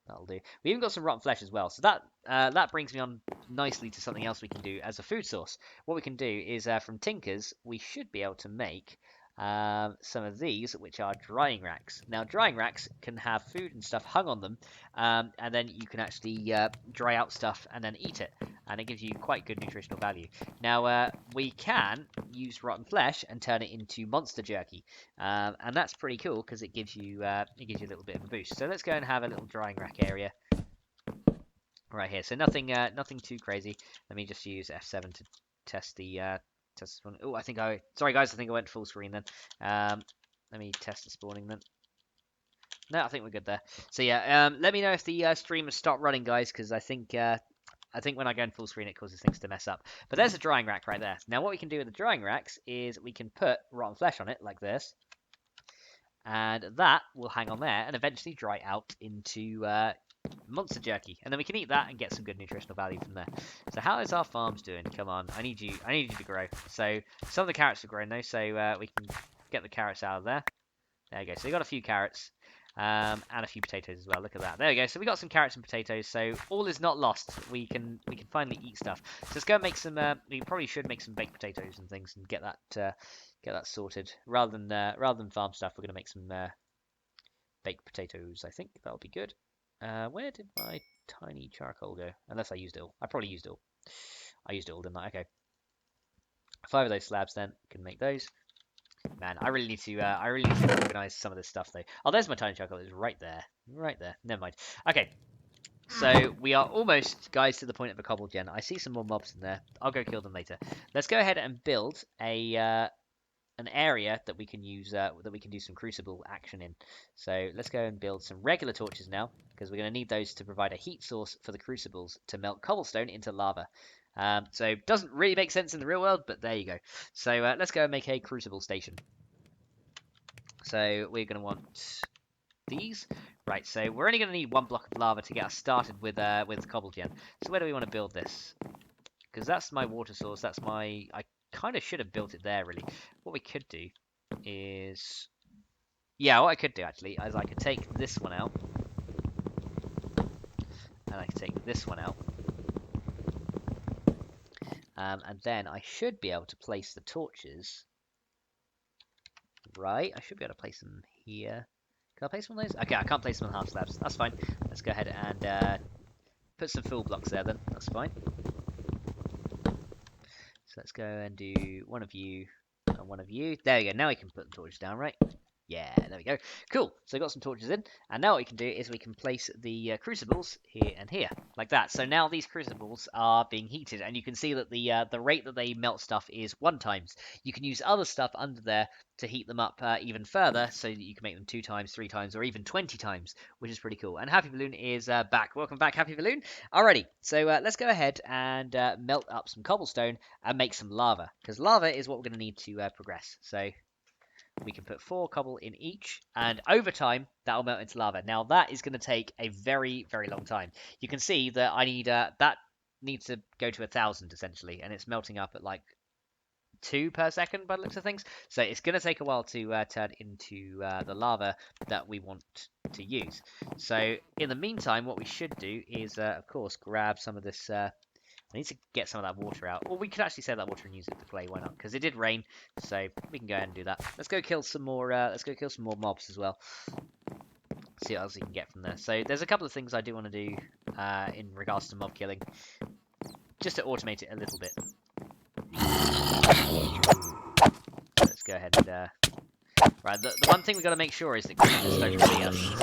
That'll do. We even got some rotten flesh as well. So that brings me on nicely to something else we can do as a food source. What we can do is from tinkers, we should be able to make some of these, which are drying racks. Now, drying racks can have food and stuff hung on them, and then you can actually dry out stuff and then eat it, and it gives you quite good nutritional value. Now, we can use rotten flesh and turn it into monster jerky, and that's pretty cool because it gives you a little bit of a boost. So let's go and have a little drying rack area right here. So nothing too crazy. Let me just use F7 to test the test spawn. Oh, sorry guys, I think I went full screen then. Let me test the spawning then. No, I think we're good there. So yeah, let me know if the stream has stopped running, guys, because I think when I go in full screen, it causes things to mess up. But there's a drying rack right there. Now, what we can do with the drying racks is we can put rotten flesh on it like this, and that will hang on there and eventually dry out into monster jerky, and then we can eat that and get some good nutritional value from there. So how is our farms doing? Come on, I need you to grow. So some of the carrots are grown though, so we can get the carrots out of there. There you go. So we got a few carrots and a few potatoes as well. Look at that. There we go. So we got some carrots and potatoes. So all is not lost. We can finally eat stuff. So let's go and make some. We probably should make some baked potatoes and things and get that sorted. Rather than farm stuff, we're gonna make some baked potatoes. I think that'll be good. Where did my tiny charcoal go? Unless I used it all. I probably used it all. I used it all, didn't I? Okay. 5 of those slabs then. Can make those. Man, I really need to organize some of this stuff though. Oh, there's my tiny charcoal. It's right there. Right there. Never mind. Okay. So we are almost, guys, to the point of a cobble gen. I see some more mobs in there. I'll go kill them later. Let's go ahead and build an area that we can use that we can do some crucible action in. So let's go and build some regular torches now, because we're going to need those to provide a heat source for the crucibles to melt cobblestone into lava. So doesn't really make sense in the real world, but there you go. So let's go and make a crucible station. So we're going to want these. Right, so we're only going to need 1 block of lava to get us started with cobble gen. So where do we want to build this? Because that's my water source. That's my... I kind of should have built it there, really. What we could do is... Yeah, what I could do, actually, is I could take this one out. And I could take this one out. And then I should be able to place the torches. Right, I should be able to place them here. Can I place one of those? Okay, I can't place them on half slabs. That's fine. Let's go ahead and put some full blocks there then. That's fine. So let's go and do one of you and one of you. There we go. Now we can put the torches down, right? Yeah, there we go. Cool. So we've got some torches in. And now what we can do is we can place the crucibles here and here, like that. So now these crucibles are being heated, and you can see that the rate that they melt stuff is 1 times. You can use other stuff under there to heat them up even further, so that you can make them 2 times, 3 times, or even 20 times, which is pretty cool. And Happy Balloon is back. Welcome back, Happy Balloon. Alrighty, so let's go ahead and melt up some cobblestone and make some lava, because lava is what we're going to need to progress. So we can put 4 cobble in each, and over time that'll melt into lava. Now that is going to take a very, very long time. You can see that I need that needs to go to 1,000 essentially, and it's melting up at like 2 per second by the looks of things. So it's going to take a while to turn into the lava that we want to use. So in the meantime, what we should do is, of course, grab some of this. I need to get some of that water out. Or we could actually save that water and use it to clay. Why not? Because it did rain, so we can go ahead and do that. Let's go kill some more. Let's go kill some more mobs as well. See what else we can get from there. So there's a couple of things I do want to do in regards to mob killing, just to automate it a little bit. Let's go ahead and right. The one thing we've got to make sure is that creepers don't see us.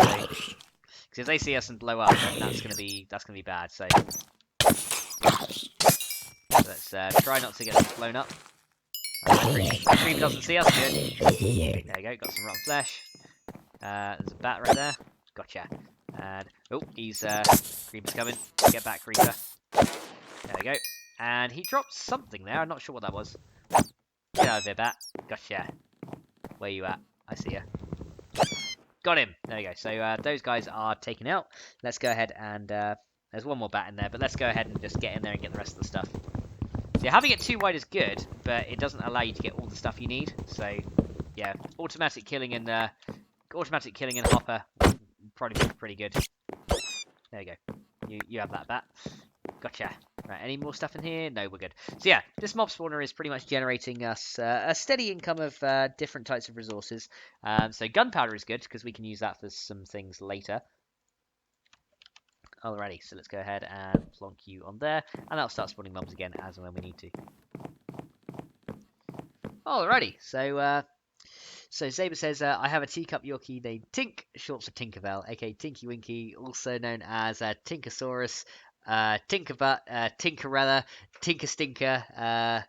Because if they see us and blow up, then that's gonna be bad. So let's try not to get them blown up. The creep doesn't see us. Good. There you go. Got some rotten flesh. There's a bat right there. Gotcha. And oh, he's Creeper's coming. Get back, Creeper. There we go. And he dropped something there. I'm not sure what that was. Get out of here, bat. Gotcha. Where you at? I see ya. Got him. There we go. So those guys are taken out. Let's go ahead and there's one more bat in there, but let's go ahead and just get in there and get the rest of the stuff. Yeah, having it too wide is good, but it doesn't allow you to get all the stuff you need. So yeah, automatic killing and hopper probably be pretty good. There we go. You have that bat. Gotcha. Right, any more stuff in here? No, we're good. So yeah, this mob spawner is pretty much generating us a steady income of different types of resources. So gunpowder is good because we can use that for some things later. Alrighty, so let's go ahead and plonk you on there, and that'll start spawning mobs again as and when we need to. Alrighty, so Saber says, I have a teacup Yorkie named Tink, short for Tinkerbell, aka Tinky Winky, also known as Tinkosaurus, Tinkerbutt, Tinkerella, Tinkerstinker,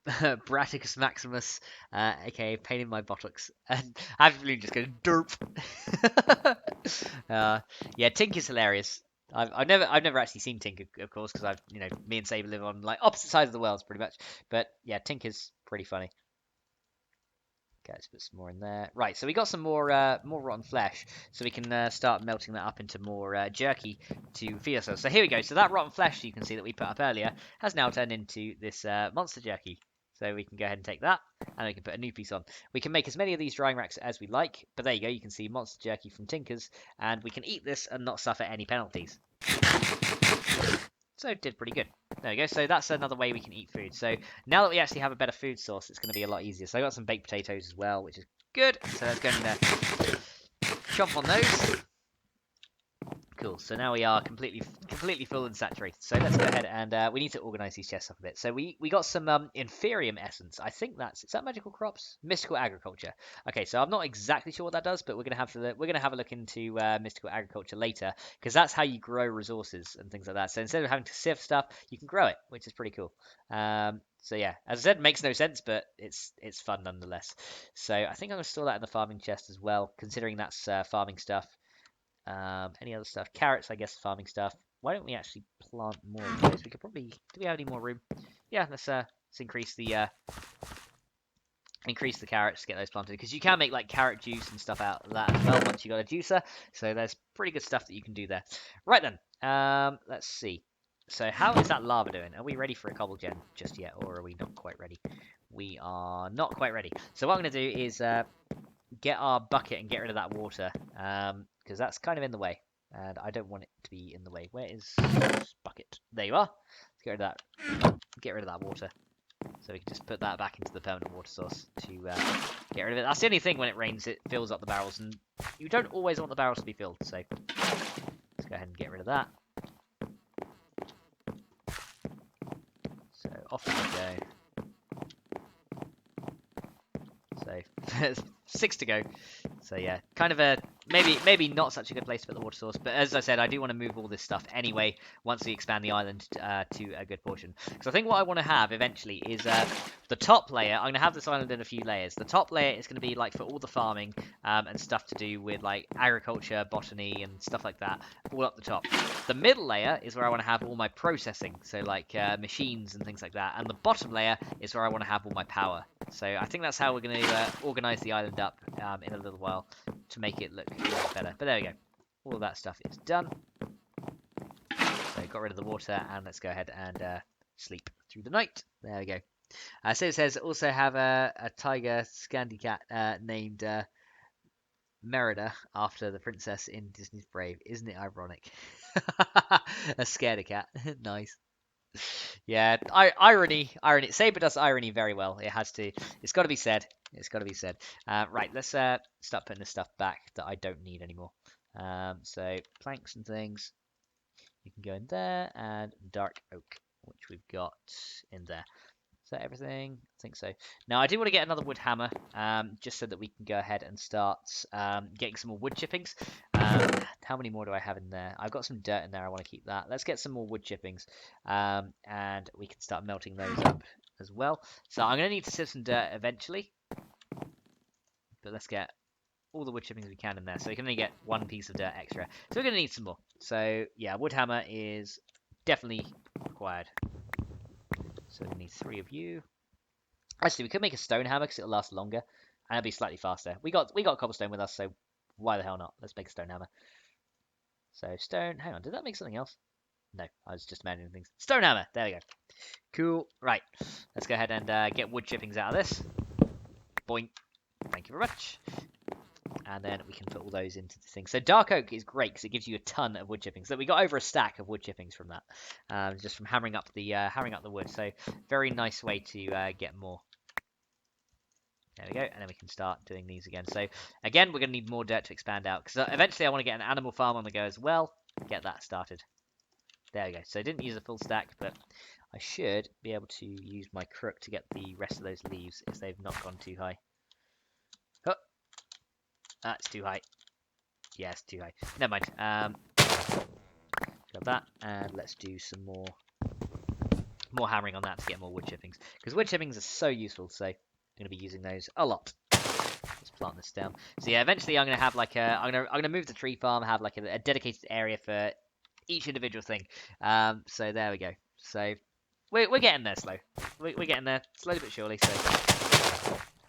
Braticus Maximus, aka Pain in My Buttocks, and I'm really just going derp. Yeah, Tink is hilarious. I've never actually seen Tink, of course, because me and Saber live on like opposite sides of the world, pretty much. But yeah, Tink is pretty funny. Okay, let's put some more in there. Right, so we got some more rotten flesh, so we can start melting that up into more jerky to feed ourselves. So here we go. So that rotten flesh you can see that we put up earlier has now turned into this monster jerky. So we can go ahead and take that, and we can put a new piece on. We can make as many of these drying racks as we like, but there you go. You can see monster jerky from Tinkers, and we can eat this and not suffer any penalties. So it did pretty good. There we go. So that's another way we can eat food. So now that we actually have a better food source, it's going to be a lot easier. So I got some baked potatoes as well, which is good. So let's go and chomp on those. Cool. So now we are completely full and saturated. So let's go ahead and we need to organize these chests up a bit. So we got some inferium essence. I think is that magical crops? Mystical agriculture. Okay, so I'm not exactly sure what that does, but we're gonna have a look into mystical agriculture later because that's how you grow resources and things like that. So instead of having to sift stuff, you can grow it, which is pretty cool. So yeah, as I said, it makes no sense, but it's fun nonetheless. So I think I'm gonna store that in the farming chest as well, considering that's farming stuff. Any other stuff? Carrots, I guess, farming stuff. Why don't we actually plant more of those? We could probably. Do we have any more room? Yeah, let's increase the carrots to get those planted because you can make like carrot juice and stuff out of that as well once you got a juicer. So there's pretty good stuff that you can do there. Right then, let's see. So how is that lava doing? Are we ready for a cobble gen just yet, or are we not quite ready? We are not quite ready. So what I'm going to do is get our bucket and get rid of that water, because that's kind of in the way, and I don't want it to be in the way. Where is bucket? There you are. Let's get rid of that. Get rid of that water, so we can just put that back into the permanent water source to get rid of it. That's the only thing when it rains, it fills up the barrels, and you don't always want the barrels to be filled. So let's go ahead and get rid of that. So off we go. So 6 to go. So yeah, kind of a maybe not such a good place to put the water source, but as I said, I do want to move all this stuff anyway once we expand the island to a good portion. Because I think what I want to have eventually is the top layer. I'm going to have this island in a few layers. The top layer is going to be like for all the farming and stuff to do with like agriculture, botany, and stuff like that, all up the top. The middle layer is where I want to have all my processing, so like machines and things like that. And the bottom layer is where I want to have all my power. So I think that's how we're going to organize the island up in a little while to make it look a lot better. But there we go. All of that stuff is done. So got rid of the water, and let's go ahead and sleep through the night. There we go. So it says also have a tiger Scandi cat named Merida after the princess in Disney's Brave. Isn't it ironic? A scaredy cat. Nice. Yeah, irony. Saber does irony very well. It has to. It's got to be said. It's got to be said. Right, let's start putting this stuff back that I don't need anymore. So planks and things. You can go in there, and dark oak, which we've got in there. Is that everything? I think so. Now, I do want to get another wood hammer, just so that we can go ahead and start getting some more wood chippings. How many more do I have in there? I've got some dirt in there. I want to keep that. Let's get some more wood chippings, and we can start melting those up as well. So I'm going to need to sift some dirt eventually, but let's get all the wood chippings we can in there, so we can only get 1 piece of dirt extra. So we're going to need some more. So yeah, wood hammer is definitely required. So we need 3 of you. Actually, we could make a stone hammer because it'll last longer and it'll be slightly faster. We got cobblestone with us, so why the hell not? Let's make a stone hammer. So stone. Hang on, did that make something else? No, I was just imagining things. Stone hammer. There we go. Cool. Right. Let's go ahead and get wood chippings out of this. Boink. Thank you very much. And then we can put all those into the thing. So dark oak is great because it gives you a ton of wood chippings. So we got over a stack of wood chippings from that, just from hammering up the wood. So very nice way to get more. There we go, and then we can start doing these again. So again, we're going to need more dirt to expand out because eventually I want to get an animal farm on the go as well. Get that started. There we go. So I didn't use a full stack, but I should be able to use my crook to get the rest of those leaves if they've not gone too high. Oh, that's too high. Yeah, it's too high. Never mind. Grab that, and let's do some more hammering on that to get more wood chippings because wood chippings are so useful. So I'm going to be using those a lot. Let's plant this down. So yeah, eventually I'm going to have like I'm going to move the tree farm, have like a dedicated area for each individual thing. So there we go. So we're getting there slow. We're getting there slowly but surely. So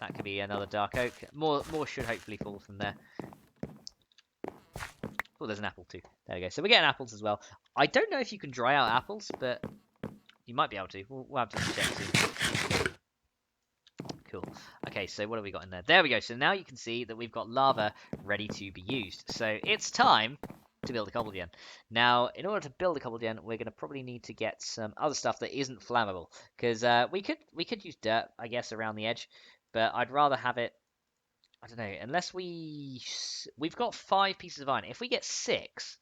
that could be another dark oak. More should hopefully fall from there. Oh, there's an apple too. There we go. So we're getting apples as well. I don't know if you can dry out apples, but you might be able to. We'll have to check soon. Cool. Okay, so what have we got in there? There we go. So now you can see that we've got lava ready to be used. So it's time to build a cobble gen. Now, in order to build a cobble gen, we're going to probably need to get some other stuff that isn't flammable. Because we could use dirt, I guess, around the edge. But I'd rather have it, I don't know, unless we've got 5 pieces of iron. If we get 6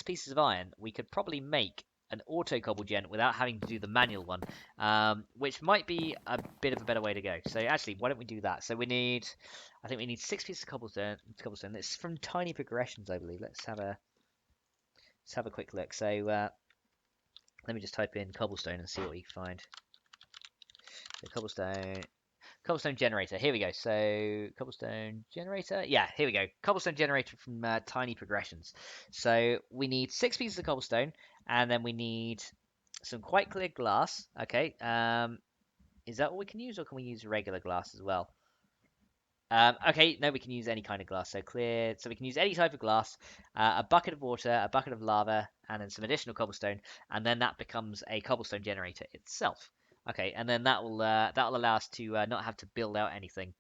pieces of iron, we could probably make an auto cobble gen without having to do the manual one, which might be a bit of a better way to go. So actually, why don't we do that? So I think we need 6 pieces of cobblestone. It's from Tiny Progressions, I believe. Let's have a quick look. So let me just type in cobblestone and see what we can find. So cobblestone generator. Here we go. So cobblestone generator. Yeah, here we go. Cobblestone generator from Tiny Progressions. So we need 6 pieces of cobblestone, and then we need some quite clear glass. Okay. Is that all we can use, or can we use regular glass as well? Okay, no, we can use any kind of glass. So clear. So we can use any type of glass. A bucket of water, a bucket of lava, and then some additional cobblestone, and then that becomes a cobblestone generator itself. Okay, and then that will allow us to not have to build out anything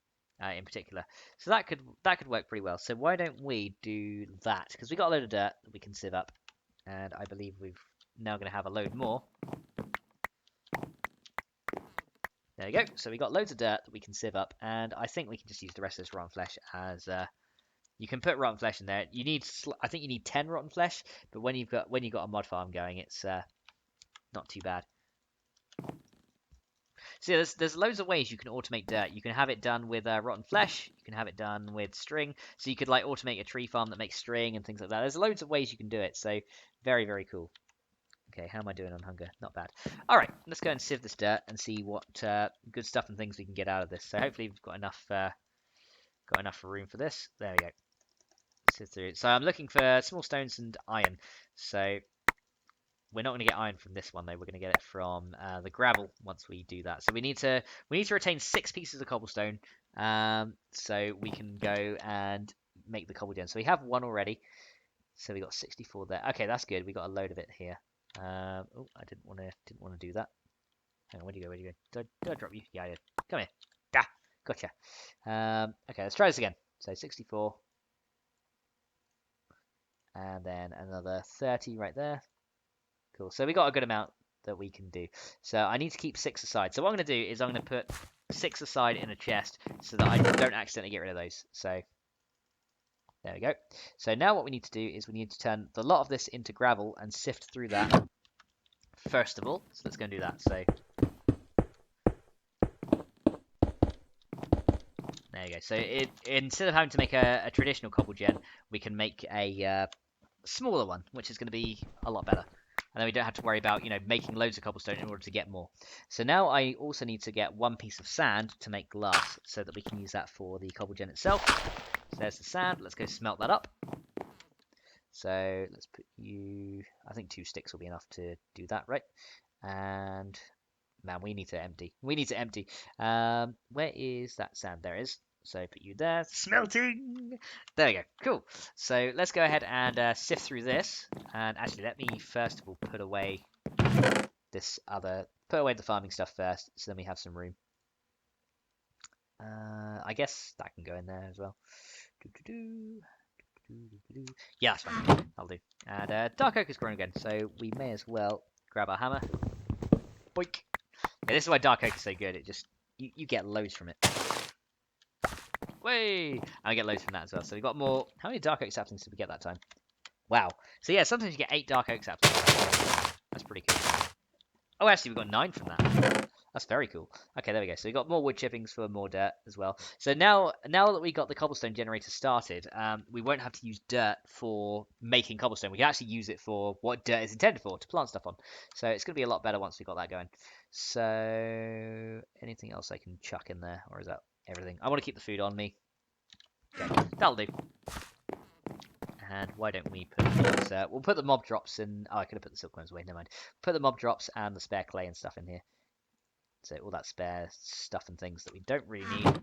in particular. So that could work pretty well. So why don't we do that? Because we got a load of dirt that we can sieve up, and I believe we've now going to have a load more. There we go. So we got loads of dirt that we can sieve up, and I think we can just use the rest of this rotten flesh as you can put rotten flesh in there. I think you need 10 rotten flesh, but when you've got a mod farm going, it's not too bad. So yeah, there's loads of ways you can automate dirt. You can have it done with rotten flesh. You can have it done with string. So you could like automate a tree farm that makes string and things like that. There's loads of ways you can do it. So very, very cool. Okay, how am I doing on hunger? Not bad. All right, let's go and sieve this dirt and see what good stuff and things we can get out of this. So hopefully we've got enough room for this. There we go. Sieve through. So I'm looking for small stones and iron. So we're not going to get iron from this one though. We're going to get it from the gravel once we do that. So we need to retain 6 pieces of cobblestone, so we can go and make the cobble gen. So we have 1 already. So we got 64 there. Okay, that's good. We got a load of it here. Oh, I didn't want to do that. Hang on, where'd you go? Did I drop you? Yeah, I did. Come here. Ah, gotcha. Okay, let's try this again. So 64, and then another 30 right there. Cool. So we got a good amount that we can do. So I need to keep 6 aside. So what I'm going to do is I'm going to put 6 aside in a chest so that I don't accidentally get rid of those. So there we go. So now what we need to do is we need to turn the lot of this into gravel and sift through that first of all. So let's go and do that. So there you go. So instead of having to make a traditional cobble gen, we can make a smaller one, which is going to be a lot better. And then we don't have to worry about, making loads of cobblestone in order to get more. So now I also need to get 1 piece of sand to make glass so that we can use that for the cobble gen itself. So there's the sand. Let's go smelt that up. So let's put you... I think 2 sticks will be enough to do that, right? And... Man, we need to empty. We need to empty. Where is that sand? There it is. So put you there. Smelting! There we go. Cool. So let's go ahead and sift through this. And actually, let me first of all put away this other... Put away the farming stuff first, so then we have some room. I guess that can go in there as well. Yeah, that's fine. That'll do. And dark oak is growing again, so we may as well grab our hammer. Boink! Yeah, this is why dark oak is so good. It just you get loads from it. Way! And I get loads from that as well. So we've got more. How many dark oak saplings did we get that time? Wow. So yeah, sometimes you get 8 dark oak saplings. That's pretty cool. Oh, actually, we got 9 from that. That's very cool. Okay, there we go. So we got more wood chippings for more dirt as well. So now that we got the cobblestone generator started, we won't have to use dirt for making cobblestone. We can actually use it for what dirt is intended for, to plant stuff on. So it's going to be a lot better once we got that going. So anything else I can chuck in there, or is that everything? I want to keep the food on me. Okay, that'll do. And why don't we put these, we'll put the mob drops in. Oh, I could have put the silkworms away, never mind. Put the mob drops and the spare clay and stuff in here. So all that spare stuff and things that we don't really need.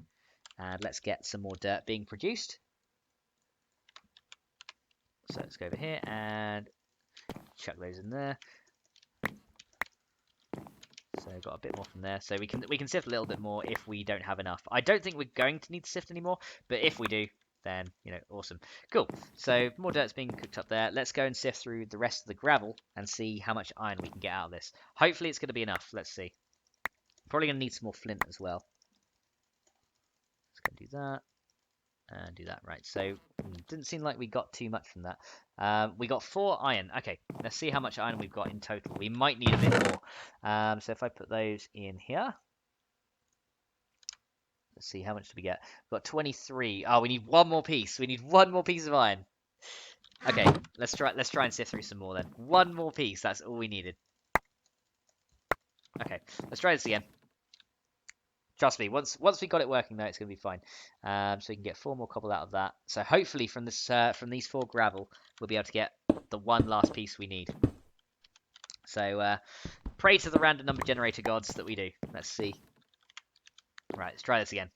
And let's get some more dirt being produced. So let's go over here and chuck those in there. So got a bit more from there. So we can sift a little bit more if we don't have enough. I don't think we're going to need to sift anymore, but if we do, then, awesome. Cool. So more dirt's being cooked up there. Let's go and sift through the rest of the gravel and see how much iron we can get out of this. Hopefully it's going to be enough. Let's see. Probably going to need some more flint as well. Let's go and do that. And do that. Right, so didn't seem like we got too much from that. We got 4 iron. Okay, let's see how much iron we've got in total. We might need a bit more. So if I put those in here. Let's see, how much do we get? We've got 23. Oh, we need 1 more piece. We need 1 more piece of iron. Okay, let's try and sift through some more then. 1 more piece, that's all we needed. Okay, let's try this again. Trust me, once we got it working though, it's gonna be fine. So we can get 4 more cobble out of that. So hopefully from these 4 gravel, we'll be able to get the 1 last piece we need. So pray to the random number generator gods that we do. Let's see. Right, let's try this again.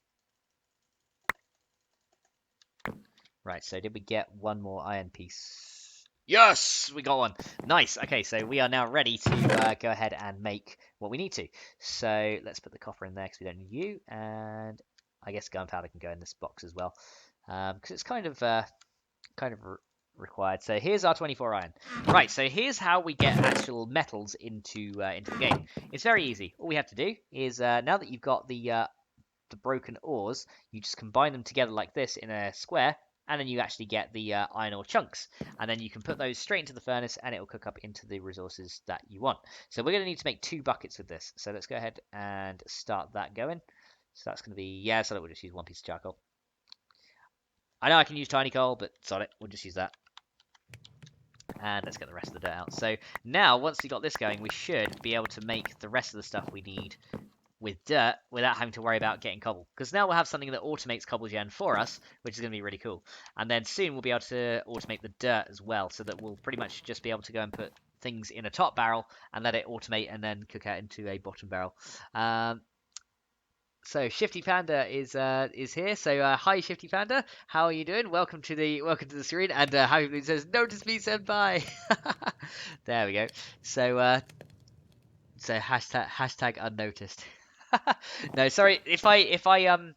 Right, so did we get 1 more iron piece? Yes, we got 1. Nice. Okay, so we are now ready to go ahead and make what we need to. So let's put the copper in there because we don't need you, and I guess gunpowder can go in this box as well because it's kind of required. So here's our 24 iron. Right, so here's how we get actual metals into the game. It's very easy. All we have to do is now that you've got the broken ores, you just combine them together like this in a square. And then you actually get the iron ore chunks. And then you can put those straight into the furnace and it will cook up into the resources that you want. So we're going to need to make 2 buckets with this. So let's go ahead and start that going. So that's going to be, yeah, so we'll just use 1 piece of charcoal. I know I can use tiny coal, but sod it, we'll just use that. And let's get the rest of the dirt out. So now, once we got this going, we should be able to make the rest of the stuff we need with dirt without having to worry about getting cobble. Because now we'll have something that automates cobble gen for us, which is going to be really cool. And then soon we'll be able to automate the dirt as well, so that we'll pretty much just be able to go and put things in a top barrel and let it automate and then cook out into a bottom barrel. So Shifty Panda is here. So hi Shifty Panda, how are you doing? Welcome to the screen. And Happy Blue says, "Notice me, senpai." There we go. So hashtag unnoticed. No, sorry if I don't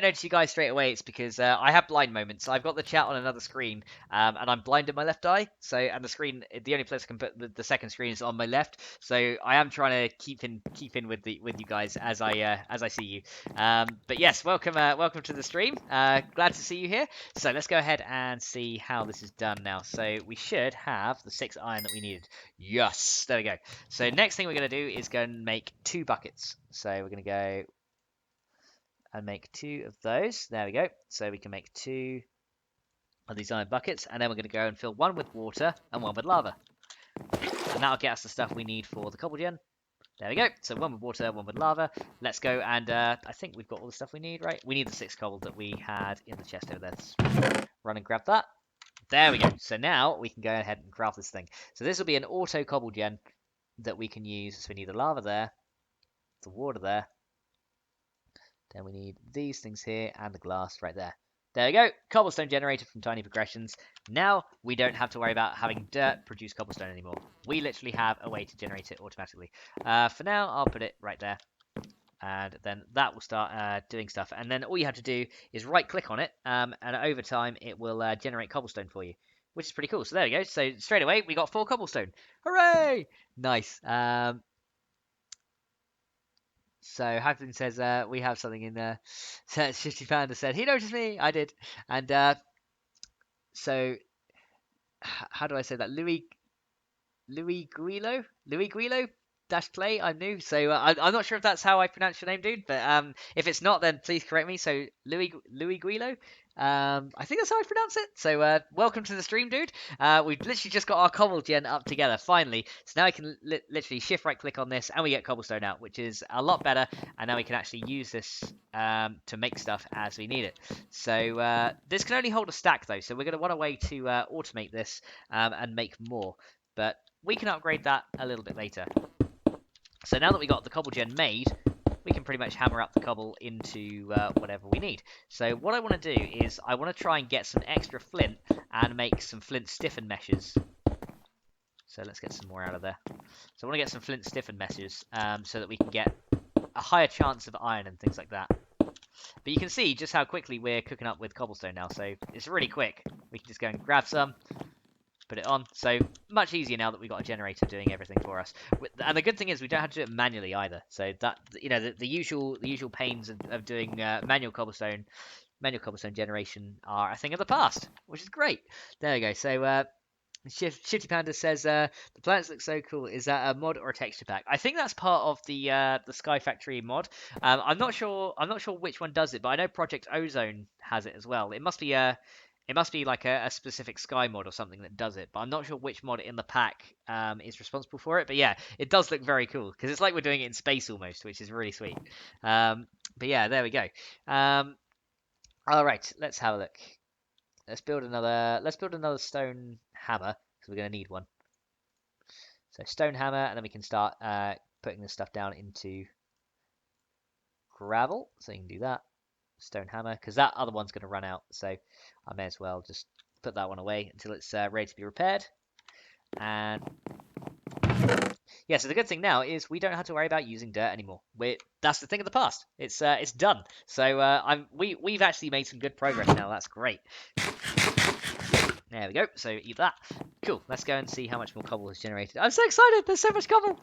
notice you guys straight away, it's because I have blind moments. I've got the chat on another screen, and I'm blind in my left eye. So, and the screen, the only place I can put the second screen is on my left. So I am trying to keep in with you guys as I see you. But yes, welcome to the stream. Glad to see you here. So let's go ahead and see how this is done now. So we should have the 6 iron that we needed. Yes, there we go. So next thing we're going to do is go and make 2 buckets. So we're going to go and make 2 of those. There we go. So we can make 2 of these iron buckets. And then we're going to go and fill 1 with water and 1 with lava. and that'll get us the stuff we need for the cobble gen. There we go. So one with water, one with lava. Let's go and I think we've got all the stuff we need, right? We need the 6 cobble that we had in the chest over there. Let's run and grab that. There we go. So now we can go ahead and craft this thing. So this will be an auto cobble gen that we can use. So we need the lava there, the water there. Then we need these things here and the glass right there. There we go. Cobblestone generated from tiny progressions. Now we don't have to worry about having dirt produce cobblestone anymore. We literally have a way to generate it automatically. For now, I'll put it right there. And then that will start doing stuff. And then all you have to do is right-click on it, and over time it will generate cobblestone for you, which is pretty cool. So there we go. So straight away we got 4 cobblestone. Hooray! Nice. So Hagden says we have something in there. So Shifty Panda said he noticed me. I did. And so how do I say that? Louis Guilo dash play. I'm new, so I'm not sure if that's how I pronounce your name, dude. But if it's not, then please correct me. So Louis Guilo. I think that's how I pronounce it. So welcome to the stream, dude. We've literally just got our cobble gen up together finally. So now I can literally shift right click on this and we get cobblestone out, which is a lot better. And now we can actually use this to make stuff as we need it. So this can only hold a stack though, so we're going to want a way to automate this and make more. But we can upgrade that a little bit later. So now that we got the cobble gen made, we can pretty much hammer up the cobble into whatever we need. So what I want to do is I want to try and get some extra flint and make some flint stiffen meshes. So let's get some more out of there. So I want to get some flint stiffen meshes so that we can get a higher chance of iron and things like that. But you can see just how quickly we're cooking up with cobblestone now. So it's really quick. We can just go and grab some, put it on. So much easier now that we've got a generator doing everything for us. And the good thing is we don't have to do it manually either. So that, you know, the usual pains of doing manual cobblestone generation are a thing of the past, which is great. There we go. So Shifty Panda says the planets look so cool. Is that a mod or a texture pack? I think that's part of the Sky Factory mod. I'm not sure which one does it, but I know Project Ozone has it as well. It must be like a specific Sky mod or something that does it, but I'm not sure which mod in the pack is responsible for it. But yeah, it does look very cool because it's like we're doing it in space almost, which is really sweet. But yeah, there we go. All right, let's have a look. Let's build another stone hammer because we're going to need one. So stone hammer, and then we can start putting this stuff down into gravel. So you can do that. Stone hammer, because that other one's going to run out. So I may as well just put that one away until it's ready to be repaired. And yeah, so the good thing now is we don't have to worry about using dirt anymore. That's the thing of the past. It's done. So we've actually made some good progress now. That's great. There we go. So eat that. Cool. Let's go and see how much more cobble is generated. I'm so excited. There's so much cobble.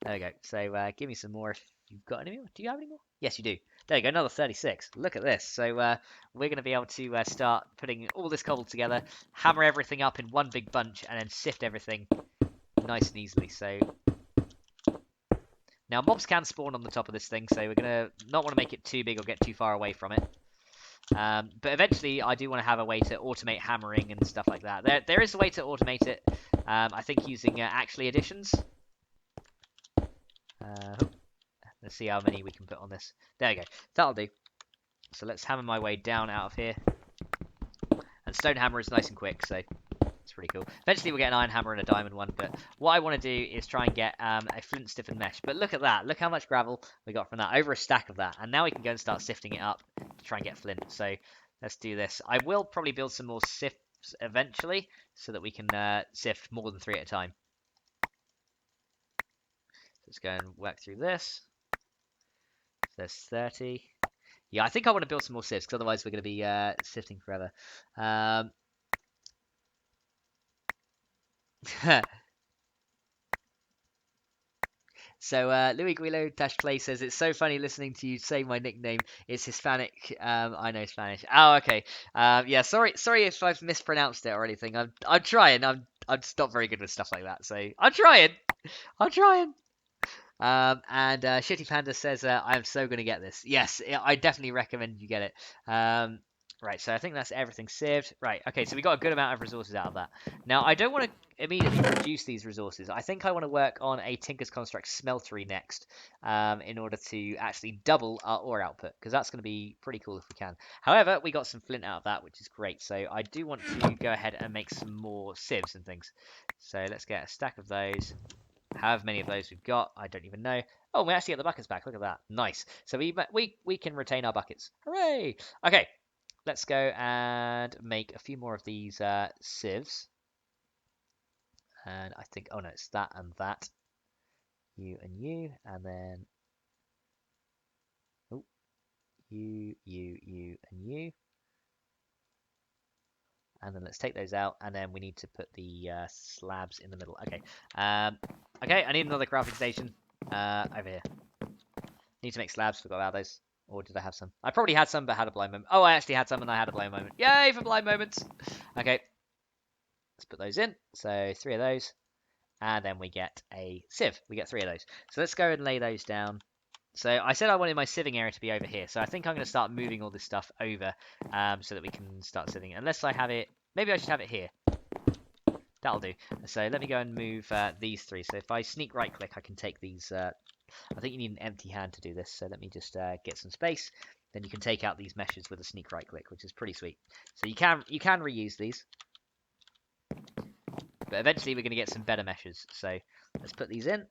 There we go. So give me some more if you've got any more. Do you have any more? Yes, you do. There you go. Another 36. Look at this. So we're going to be able to start putting all this cobble together, hammer everything up in one big bunch, and then sift everything nice and easily. So now mobs can spawn on the top of this thing, so we're going to not want to make it too big or get too far away from it. But eventually, I do want to have a way to automate hammering and stuff like that. There is a way to automate it. I think using actually additions. Let's see how many we can put on this. There we go. That'll do. So let's hammer my way down out of here. And stone hammer is nice and quick, so it's pretty cool. Eventually, we'll get an iron hammer and a diamond one. But what I want to do is try and get a flint stiffen mesh. But look at that. Look how much gravel we got from that. Over a stack of that. And now we can go and start sifting it up to try and get flint. So let's do this. I will probably build some more sifts eventually so that we can sift more than 3 at a time. Let's go and work through this. There's 30. Yeah, I think I want to build some more sifts because otherwise we're going to be sifting forever. So Louis Guilo Play says it's so funny listening to you say my nickname. It's Hispanic. I know Spanish. Oh, okay. Yeah, sorry if I've mispronounced it or anything. I'm trying. I'm just not very good with stuff like that. So I'm trying. And Shitty Panda says I am so gonna get this. Yes, I definitely recommend you get it. Right, so I think that's everything sieved. Right, okay, so we got a good amount of resources out of that. Now, I don't want to immediately produce these resources. I think I want to work on a Tinker's Construct smeltery next, in order to actually double our ore output, because that's going to be pretty cool if we can. However, we got some flint out of that, which is great. So I do want to go ahead and make some more sieves and things. So let's get a stack of those. However many of those we've got, I don't even know. Oh, we actually get the buckets back. Look at that. Nice. So we can retain our buckets. Hooray! Okay, let's go and make a few more of these sieves. And I think, oh no, it's that and that. You and you, and then, oh, you, and you. And then let's take those out, and then we need to put the slabs in the middle. Okay. Okay, I need another crafting station over here. Need to make slabs. Forgot about those. Or did I have some? I probably had some, but had a blind moment. Oh, I actually had some, and I had a blind moment. Yay for blind moments! Okay. Let's put those in. So 3 of those. And then we get a sieve. We get 3 of those. So let's go and lay those down. So I said I wanted my sieving area to be over here. So I think I'm going to start moving all this stuff over so that we can start sieving. Unless I have it... Maybe I should have it here. That'll do. So let me go and move these 3. So if I sneak right click, I can take these... I think you need an empty hand to do this. So let me just get some space. Then you can take out these meshes with a sneak right click, which is pretty sweet. So you can reuse these. But eventually we're going to get some better meshes. So let's put these in.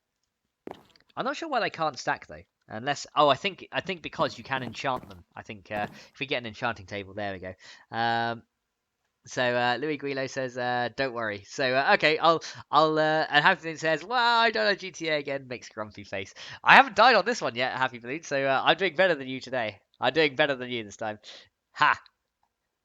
I'm not sure why they can't stack though. Unless, oh, I think because you can enchant them. I think if we get an enchanting table, there we go. So Louis Guilo says, "Don't worry." So okay, I'll and Happy Balloon says, "Wow, I don't know GTA again." Makes a grumpy face. I haven't died on this one yet, Happy Balloon. So I'm doing better than you today. I'm doing better than you this time. Ha!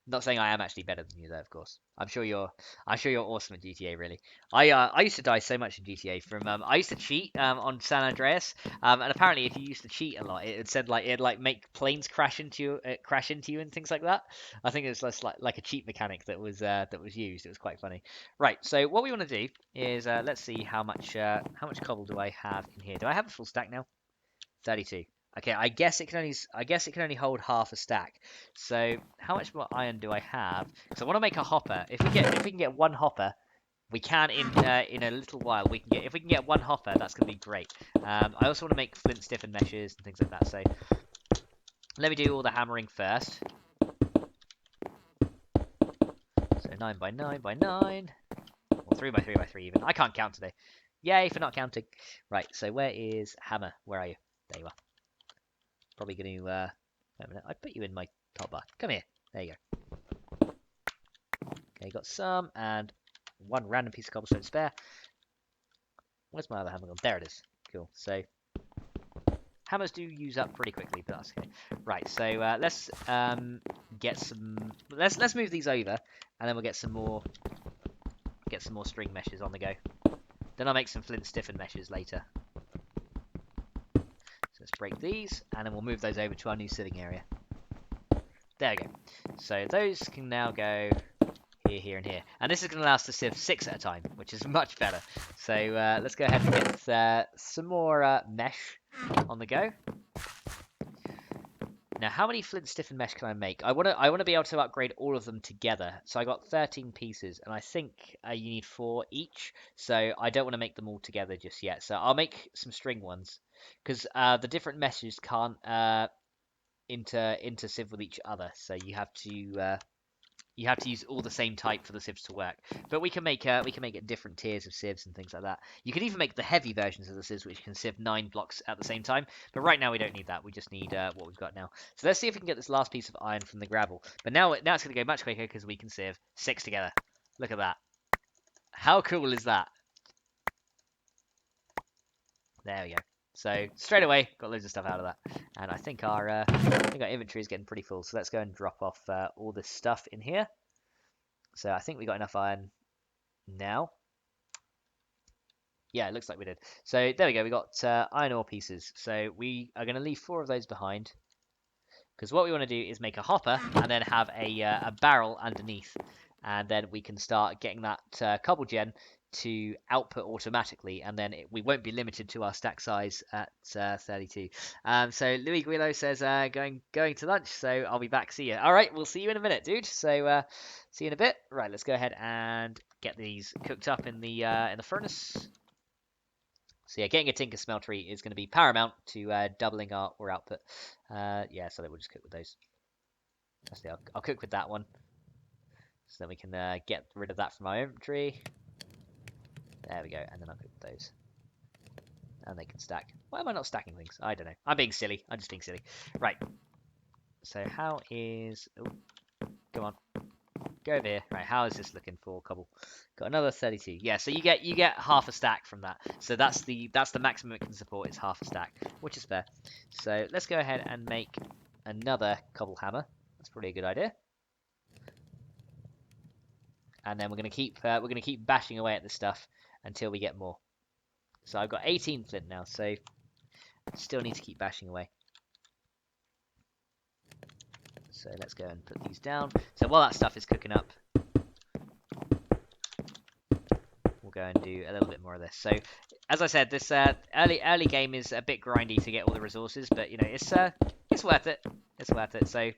Not saying I am actually better than you though, of course. I'm sure you're awesome at GTA. Really, I used to die so much in GTA from I used to cheat on San Andreas, and apparently if you used to cheat a lot, it said like it'd like make planes crash into you and things like that. I think it was just like a cheat mechanic that was used. It was quite funny. Right. So what we want to do is let's see how much cobble do I have in here. Do I have a full stack now? 32. Okay, I guess it can only hold half a stack. So how much more iron do I have? Because I want to make a hopper. If we can get 1 hopper, we can in a little while. If we can get 1 hopper, that's gonna be great. I also want to make flint stiffened meshes and things like that. So let me do all the hammering first. So 9 by 9 by 9, or 3 by 3 by 3 even. I can't count today. Yay for not counting. Right. So where is hammer? Where are you? There you are. Probably going to, wait a minute, I put you in my top bar. Come here. There you go. Okay, got some, and 1 random piece of cobblestone spare. Where's my other hammer gone? There it is. Cool. So, hammers do use up pretty quickly, but that's okay. Right, so let's get some, let's move these over, and then we'll get some more string meshes on the go. Then I'll make some flint stiffened meshes later. Let's break these, and then we'll move those over to our new sieving area. There we go. So those can now go here, here, and here. And this is going to allow us to sieve 6 at a time, which is much better. So let's go ahead and get some more mesh on the go. Now, how many flint stiffened mesh can I make? I want to be able to upgrade all of them together. So I got 13 pieces, and I think you need 4 each. So I don't want to make them all together just yet. So I'll make some string ones, because the different meshes can't inter-sieve with each other. So you have to use all the same type for the sieves to work. But we can make it different tiers of sieves and things like that. You can even make the heavy versions of the sieves, which can sieve 9 blocks at the same time. But right now we don't need that. We just need what we've got now. So let's see if we can get this last piece of iron from the gravel. But now it's going to go much quicker because we can sieve 6 together. Look at that. How cool is that? There we go. So straight away, got loads of stuff out of that. And I think our inventory is getting pretty full. So let's go and drop off all this stuff in here. So I think we got enough iron now. Yeah, it looks like we did. So there we go. We got iron ore pieces. So we are going to leave 4 of those behind, because what we want to do is make a hopper and then have a barrel underneath, and then we can start getting that cobble gen to output automatically, and then we won't be limited to our stack size at 32. So Louis Guillo says going to lunch, so I'll be back. See you. All right, we'll see you in a minute, dude. So see you in a bit. Right, let's go ahead and get these cooked up in the furnace. So yeah, getting a tinker smeltery is going to be paramount to doubling our ore output. Yeah, so we'll just cook with those. Actually, I'll cook with that one, so then we can get rid of that from our inventory. There we go, and then I'll cook with those. And they can stack. Why am I not stacking things? I don't know. I'm being silly. I'm just being silly. Right. So how is... Oh, come on. Go over here. Right, how is this looking for cobble? Got another 32. Yeah, so you get half a stack from that. So that's the maximum it can support is half a stack, which is fair. So let's go ahead and make another cobble hammer. That's probably a good idea. And then we're gonna keep bashing away at this stuff until we get more. So I've got 18 flint now, so still need to keep bashing away. So let's go and put these down. So while that stuff is cooking up, we'll go and do a little bit more of this. So as I said, this early game is a bit grindy to get all the resources, but you know it's worth it. It's worth it. So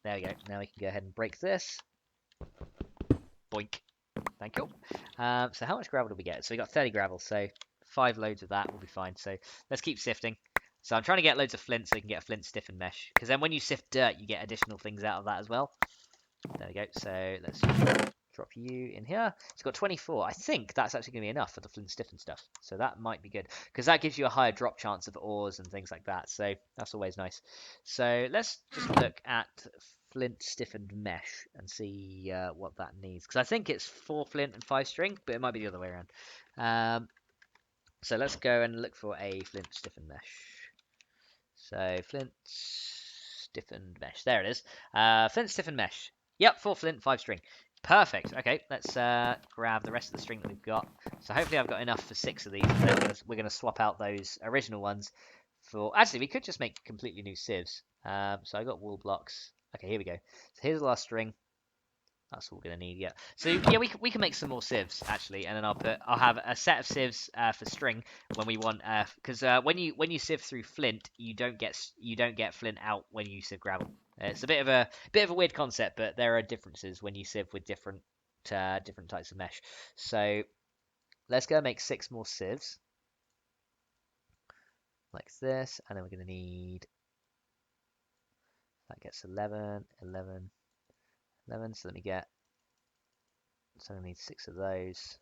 there we go. Now we can go ahead and break this. Boink. Thank you. So how much gravel did we get? So we got 30 gravel. So 5 loads of that will be fine. So let's keep sifting. So I'm trying to get loads of flint so we can get a flint stiffened mesh. Because then when you sift dirt, you get additional things out of that as well. There we go. So let's drop you in here. It's got 24. I think that's actually going to be enough for the flint stiffened stuff. So that might be good. Because that gives you a higher drop chance of ores and things like that. So that's always nice. So let's just look at flint stiffened mesh and see what that needs. Because I think it's 4 flint and 5 string, but it might be the other way around. So let's go and look for a flint stiffened mesh. So flint stiffened mesh. There it is. Flint stiffened mesh. Yep, 4 flint, 5 string. Perfect. Okay, let's grab the rest of the string that we've got. So hopefully I've got enough for 6 of these. We're going to swap out those original ones for... Actually, we could just make completely new sieves. So I got wool blocks. Okay, here we go. So here's the last string. That's all we're gonna need, yeah. So yeah, we can make some more sieves actually, and then I'll have a set of sieves for string when we want, because when you sieve through flint, you don't get flint out when you sieve gravel. It's a bit of a weird concept, but there are differences when you sieve with different types of mesh. So let's go make 6 more sieves like this, and then we're gonna need, that gets 11. So let me get. So I need 6 of those.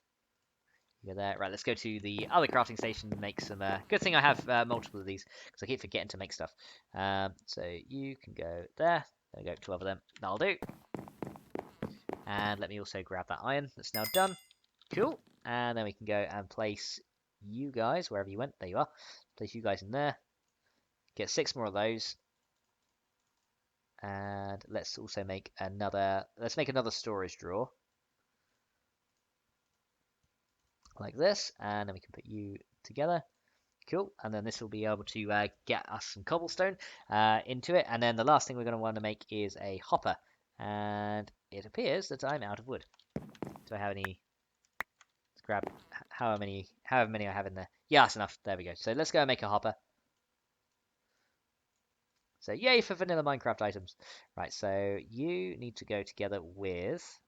You go there. Right, let's go to the other crafting station and make some... Good thing I have multiple of these, because I keep forgetting to make stuff. So you can go there. There we go, 12 of them. That'll do. And let me also grab that iron that's now done. Cool. And then we can go and place you guys, wherever you went. There you are. Place you guys in there. Get 6 more of those. And let's also make another... Let's make another storage drawer. Like this, and then we can put you together. Cool, and then this will be able to get us some cobblestone into it, and then the last thing we're going to want to make is a hopper, and it appears that I'm out of wood. Do I have any? Let's grab however many I have in there. Yeah, that's enough. There we go. So let's go and make a hopper. So yay for vanilla Minecraft items. Right, so you need to go together with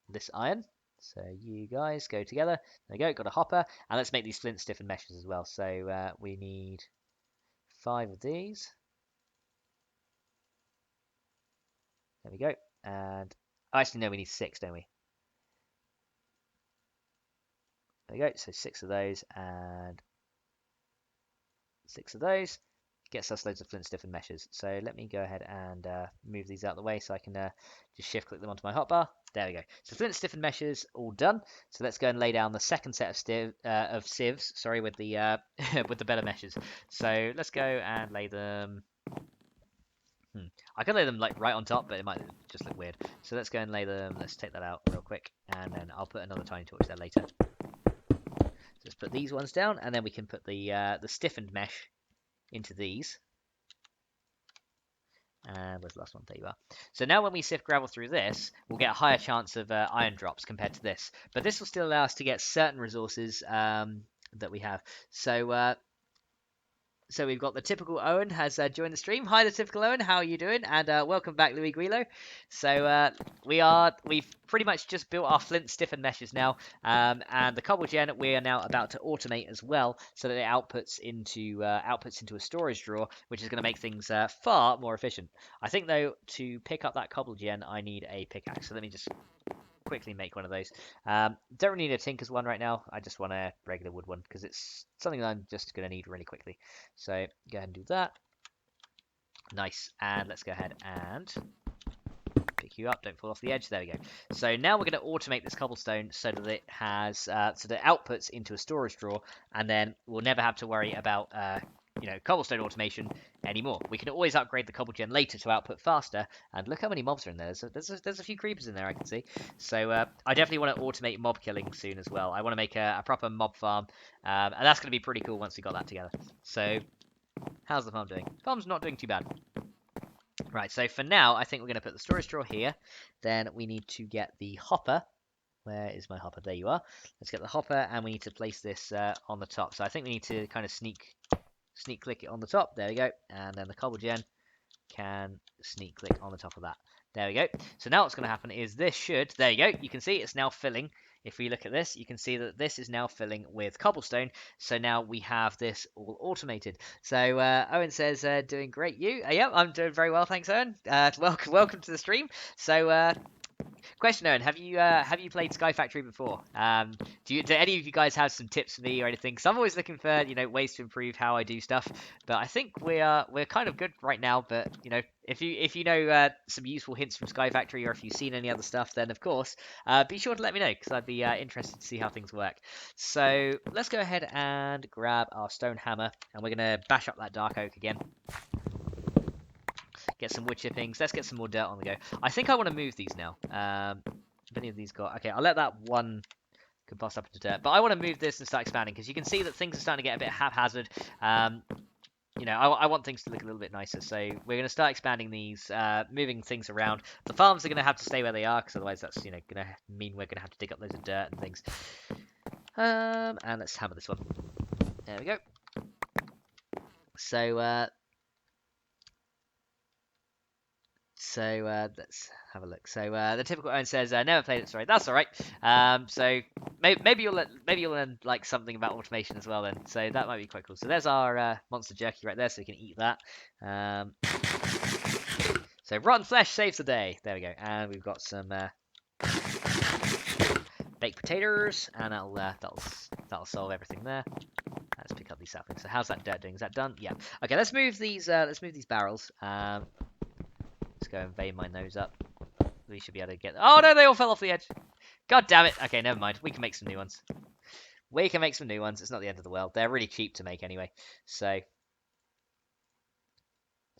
this iron. So you guys go together. There we go, got a hopper. And let's make these flint stiffened meshes as well. So we need 5 of these. There we go. And actually, no, we need 6, don't we? There we go. So 6 of those and 6 of those. Gets us loads of flint stiffened meshes. So let me go ahead and move these out of the way so I can just shift click them onto my hotbar. There we go. So flint stiffened meshes all done. So let's go and lay down the second set of sieves. Sorry, with the with the better meshes. So let's go and lay them. I could lay them like right on top, but it might just look weird. So let's go and lay them. Let's take that out real quick, and then I'll put another tiny torch there later. So let's put these ones down, and then we can put the stiffened mesh into these. And where's the last one? There you are. So now when we sift gravel through this, we'll get a higher chance of iron drops compared to this. But this will still allow us to get certain resources that we have. So we've got the typical Owen has joined the stream. Hi, the typical Owen. How are you doing? And welcome back, Louis Guilo. So we've pretty much just built our flint stiffened meshes now, and the cobble gen we are now about to automate as well, so that it outputs into a storage drawer, which is going to make things far more efficient. I think though to pick up that cobble gen, I need a pickaxe. So let me just quickly make one of those. Don't really need a tinker's one right now. I just want a regular wood one because it's something that I'm just going to need really quickly. So go ahead and do that. Nice. And let's go ahead and pick you up. Don't fall off the edge. There we go. So now we're going to automate this cobblestone so that it has so that it outputs into a storage drawer, and then we'll never have to worry about cobblestone automation anymore. We can always upgrade the cobble gen later to output faster. And look how many mobs are in there. There's a few creepers in there, I can see. So I definitely want to automate mob killing soon as well. I want to make a proper mob farm, and that's going to be pretty cool once we got that together. So how's the farm doing? Farm's not doing too bad. Right, so for now, I think we're going to put the storage drawer here. Then we need to get the hopper. Where is my hopper? There you are. Let's get the hopper, and we need to place this on the top. So I think we need to kind of sneak click it on the top. There we go. And then the cobble gen can sneak click on the top of that. There we go. So now what's going to happen is this should, there you go. You can see it's now filling. If we look at this, you can see that this is now filling with cobblestone. So now we have this all automated. So Owen says, doing great. You? Yeah, I'm doing very well. Thanks, Owen. Welcome to the stream. So question, Owen, have you played Sky Factory before? Do any of you guys have some tips for me or anything? Because I'm always looking for ways to improve how I do stuff. But I think we're kind of good right now. But if you know some useful hints from Sky Factory, or if you've seen any other stuff, then of course be sure to let me know, because I'd be interested to see how things work. So let's go ahead and grab our stone hammer, and we're gonna bash up that dark oak again. Get some wood chippings. Let's get some more dirt on the go. I think I want to move these now. Have any of these got... Okay, I'll let that one compost up into dirt. But I want to move this and start expanding, because you can see that things are starting to get a bit haphazard. I want things to look a little bit nicer. So we're going to start expanding these, moving things around. The farms are going to have to stay where they are, because otherwise that's going to mean we're going to have to dig up loads of dirt and things. And let's hammer this one. There we go. So let's have a look. So the typical Owen says, "Never played it." Sorry, that's all right. So maybe you'll learn like something about automation as well then. So that might be quite cool. So there's our monster jerky right there, so we can eat that. So rotten flesh saves the day. There we go. And we've got some baked potatoes, and that'll solve everything there. Let's pick up these saplings. So how's that dirt doing? Is that done? Yeah. Okay. Let's move these barrels. Let's go and vein mine those up. We should be able to get... Oh, no, they all fell off the edge. God damn it. Okay, never mind. We can make some new ones. We can make some new ones. It's not the end of the world. They're really cheap to make anyway. So let's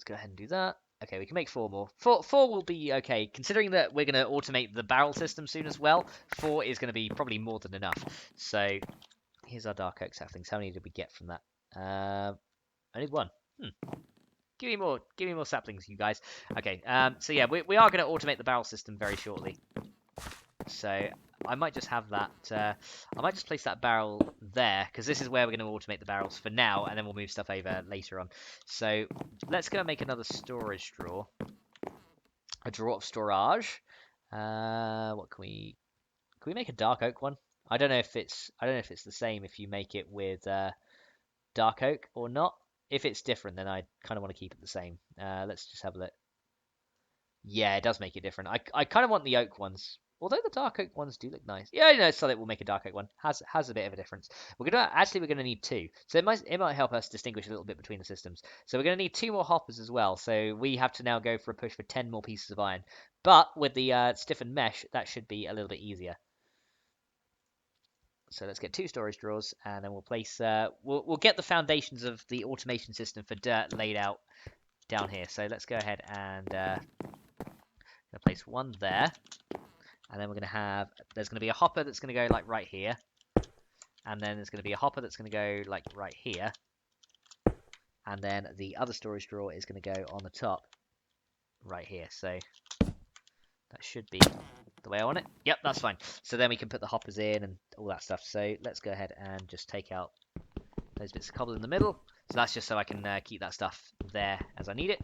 go ahead and do that. Okay, we can make 4 more. Four will be okay. Considering that we're going to automate the barrel system soon as well, 4 is going to be probably more than enough. So here's our dark oak saplings. How many did we get from that? Only 1. Give me more saplings, you guys. Okay, so yeah, we are going to automate the barrel system very shortly. So I might just have that, I might just place that barrel there, because this is where we're going to automate the barrels for now, and then we'll move stuff over later on. So let's go and make another storage drawer. A drawer of storage. What can we make a dark oak one? I don't know if it's the same if you make it with dark oak or not. If it's different, then I kind of want to keep it the same. Let's just have a look. Yeah, it does make it different. I kind of want the oak ones, although the dark oak ones do look nice. Yeah, so that we'll make a dark oak one. Has a bit of a difference. We're gonna need 2, so it might help us distinguish a little bit between the systems. So we're gonna need 2 more hoppers as well. So we have to now go for a push for 10 more pieces of iron. But with the stiffened mesh, that should be a little bit easier. So let's get 2 storage drawers, and then we'll place. We'll get the foundations of the automation system for dirt laid out down here. So let's go ahead and place 1 there, and then we're gonna have. There's gonna be a hopper that's gonna go like right here, and then there's gonna be a hopper that's gonna go like right here, and then the other storage drawer is gonna go on the top right here. So that should be the way I want it. Yep, that's fine. So then we can put the hoppers in and all that stuff. So let's go ahead and just take out those bits of cobble in the middle. So that's just so I can keep that stuff there as I need it.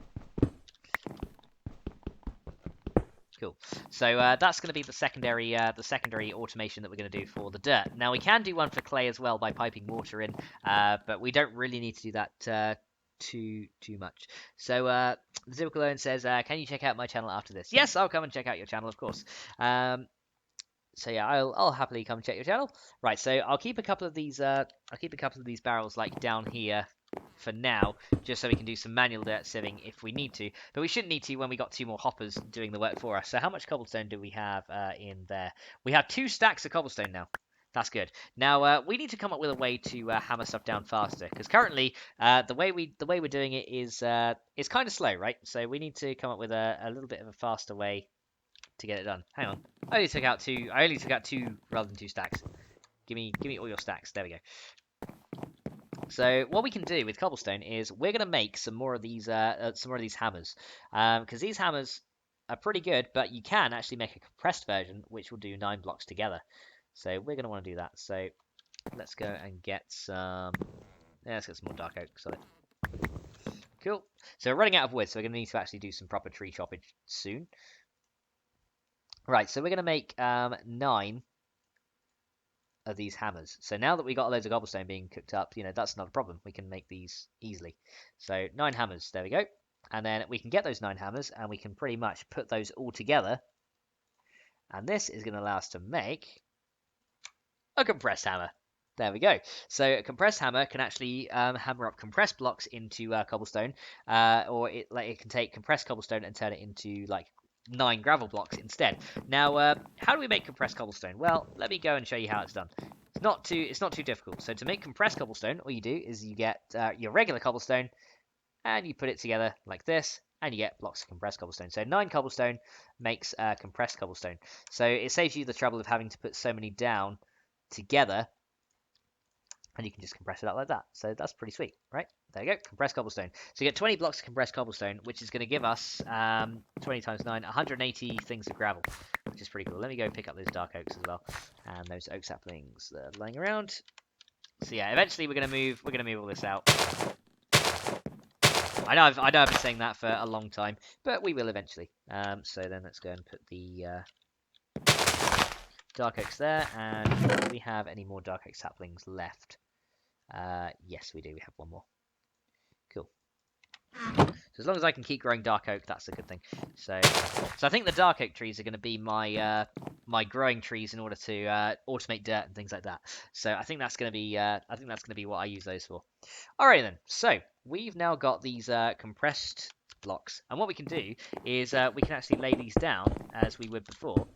Cool. So that's going to be the secondary automation that we're going to do for the dirt. Now we can do one for clay as well by piping water in, but we don't really need to do that too much. So Zibcalone says, can you check out my channel after this? Yes, I'll come and check out your channel, of course. So yeah, I'll happily come and check your channel. Right, so I'll keep a couple of these barrels like down here for now, just so we can do some manual dirt sieving if we need to. But we shouldn't need to when we got 2 more hoppers doing the work for us. So how much cobblestone do we have in there? We have 2 stacks of cobblestone now. That's good. Now we need to come up with a way to hammer stuff down faster, because currently the way we're doing it is kind of slow, right? So we need to come up with a little bit of a faster way to get it done. Hang on. I only took out 2 rather than 2 stacks. Give me all your stacks. There we go. So what we can do with cobblestone is we're going to make some more of these hammers, because these hammers are pretty good, but you can actually make a compressed version which will do 9 blocks together. So we're going to want to do that. So let's go and get some. Yeah, let's get some more dark oak. Solid. Cool. So we're running out of wood, so we're going to need to actually do some proper tree chopping soon. Right. So we're going to make 9 of these hammers. So now that we got loads of cobblestone being cooked up, that's not a problem. We can make these easily. So 9 hammers, there we go. And then we can get those 9 hammers and we can pretty much put those all together. And this is going to allow us to make a compressed hammer. There we go. So a compressed hammer can actually hammer up compressed blocks into cobblestone, or it can take compressed cobblestone and turn it into like 9 gravel blocks instead. Now, how do we make compressed cobblestone? Well, let me go and show you how it's done. It's not too difficult. So to make compressed cobblestone, all you do is you get your regular cobblestone and you put it together like this, and you get blocks of compressed cobblestone. So 9 cobblestone makes compressed cobblestone. So it saves you the trouble of having to put so many down together, and you can just compress it out like that. So that's pretty sweet, right? There you go, compressed cobblestone. So you get 20 blocks of compressed cobblestone, which is going to give us 20 times 9, 180 things of gravel, which is pretty cool. Let me go pick up those dark oaks as well, and those oak saplings that are lying around. So yeah, eventually we're going to move all this out. I know I've been saying that for a long time, but we will eventually. So then let's go and put the dark oaks there, and do we have any more dark oak saplings left? Yes, we do. We have 1 more. Cool. So as long as I can keep growing dark oak, that's a good thing. So I think the dark oak trees are going to be my my growing trees in order to automate dirt and things like that. So I think that's going to be what I use those for. Alright then. So we've now got these compressed blocks, and what we can do is we can actually lay these down as we would before.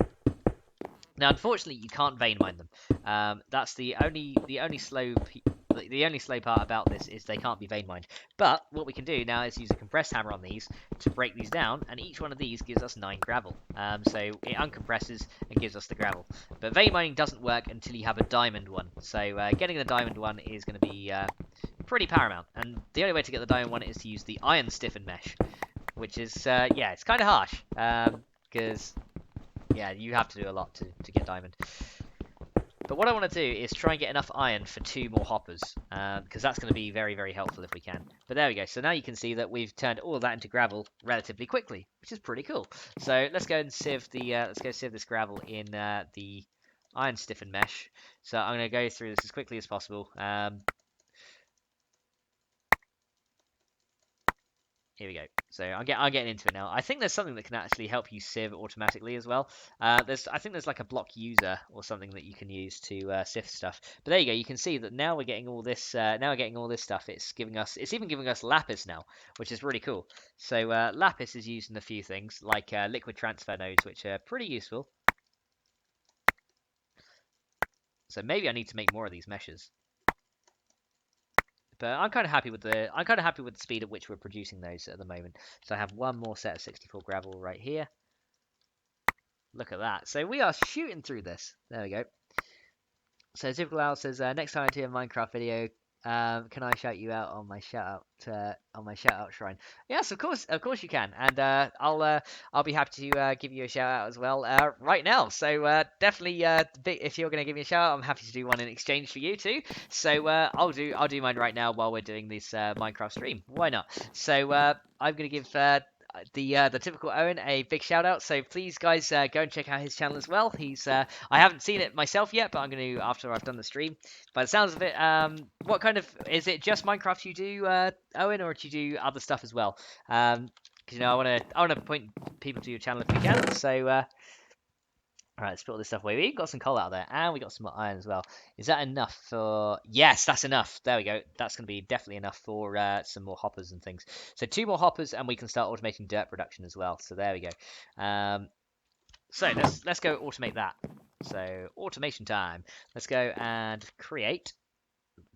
Now, unfortunately, you can't vein mine them. That's the only slow part about this is they can't be vein mined. But what we can do now is use a compressed hammer on these to break these down, and each one of these gives us 9 gravel. So it uncompresses and gives us the gravel. But vein mining doesn't work until you have a diamond one. So getting the diamond one is going to be pretty paramount. And the only way to get the diamond one is to use the iron stiffened mesh, which is yeah, it's kind of harsh because yeah, you have to do a lot to get diamond. But what I want to do is try and get enough iron for 2 more hoppers, because that's going to be very, very helpful if we can. But there we go. So now you can see that we've turned all of that into gravel relatively quickly, which is pretty cool. So let's go and sieve this gravel in the iron stiffened mesh. So I'm going to go through this as quickly as possible. Here we go. So I'm getting into it now. I think there's something that can actually help you sieve automatically as well. I think there's like a block user or something that you can use to sift stuff. But there you go. You can see that now we're getting all this. Now we're getting all this stuff. It's even giving us lapis now, which is really cool. So lapis is used in a few things like liquid transfer nodes, which are pretty useful. So maybe I need to make more of these meshes. But I'm kind of happy with the speed at which we're producing those at the moment. So I have 1 more set of 64 gravel right here. Look at that. So we are shooting through this. There we go. So Typical Owl says, next time I do a Minecraft video, Can I shout you out on my shout out shrine? Yes, of course you can, and I'll be happy to give you a shout out as well right now. So definitely, if you're going to give me a shout out, I'm happy to do one in exchange for you too. So I'll do mine right now while we're doing this Minecraft stream. Why not? So I'm going to give the typical Owen a big shout out. So please, guys, go and check out his channel as well. He's I haven't seen it myself yet, but I'm going to after I've done the stream. By the sounds of it, what kind of is it? Just Minecraft you do, Owen, or do you do other stuff as well? Because I want to point people to your channel if we can. So all right, let's put all this stuff away. We got some coal out of there, and we got some iron as well. Is that enough for? Yes, that's enough. There we go. That's going to be definitely enough for some more hoppers and things. So 2 more hoppers, and we can start automating dirt production as well. So there we go. So let's go automate that. So automation time. Let's go and create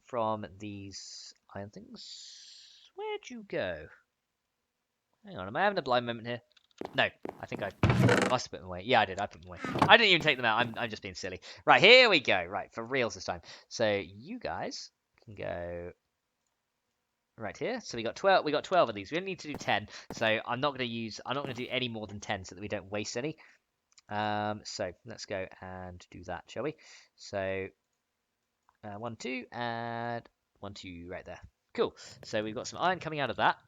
from these iron things. Where'd you go? Hang on, am I having a blind moment here? No, I think I must have put them away. Yeah, I did. I put them away. I didn't even take them out. I'm just being silly. Right, here we go. Right, for reals this time. So you guys can go right here. So we got 12. We got 12 of these. We only need to do 10. So I'm not going to do any more than 10 so that we don't waste any. So let's go and do that, shall we? So 1, 2, and 1, 2 right there. Cool. So we've got some iron coming out of that.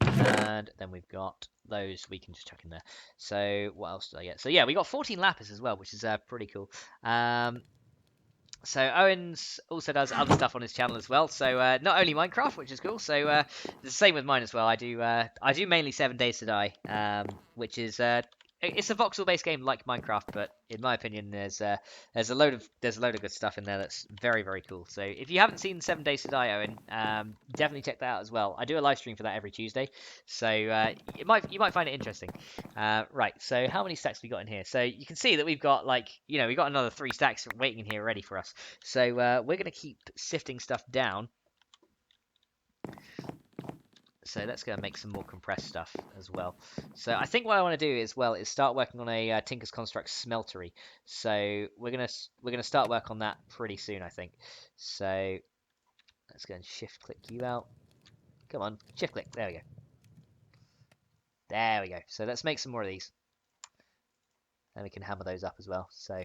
And then we've got those we can just chuck in there. So what else did I get? So yeah, we got 14 lapis as well, which is pretty cool. So Owens also does other stuff on his channel as well. So not only Minecraft, which is cool. So the same with mine as well. I do mainly 7 Days to Die, which is it's a voxel-based game like Minecraft, but in my opinion, there's a load of good stuff in there that's very, very cool. So if you haven't seen 7 Days to Die, Owen, definitely check that out as well. I do a live stream for that every Tuesday, so you might find it interesting. Right. So how many stacks we got in here? So you can see that we've got we've got another 3 stacks waiting in here ready for us. So we're gonna keep sifting stuff down. So let's go and make some more compressed stuff as well. So I think what I want to do as well is start working on a Tinker's Construct smeltery. So we're gonna start work on that pretty soon, I think. So let's go and shift click you out. Come on, shift click. There we go. There we go. So let's make some more of these, and we can hammer those up as well. So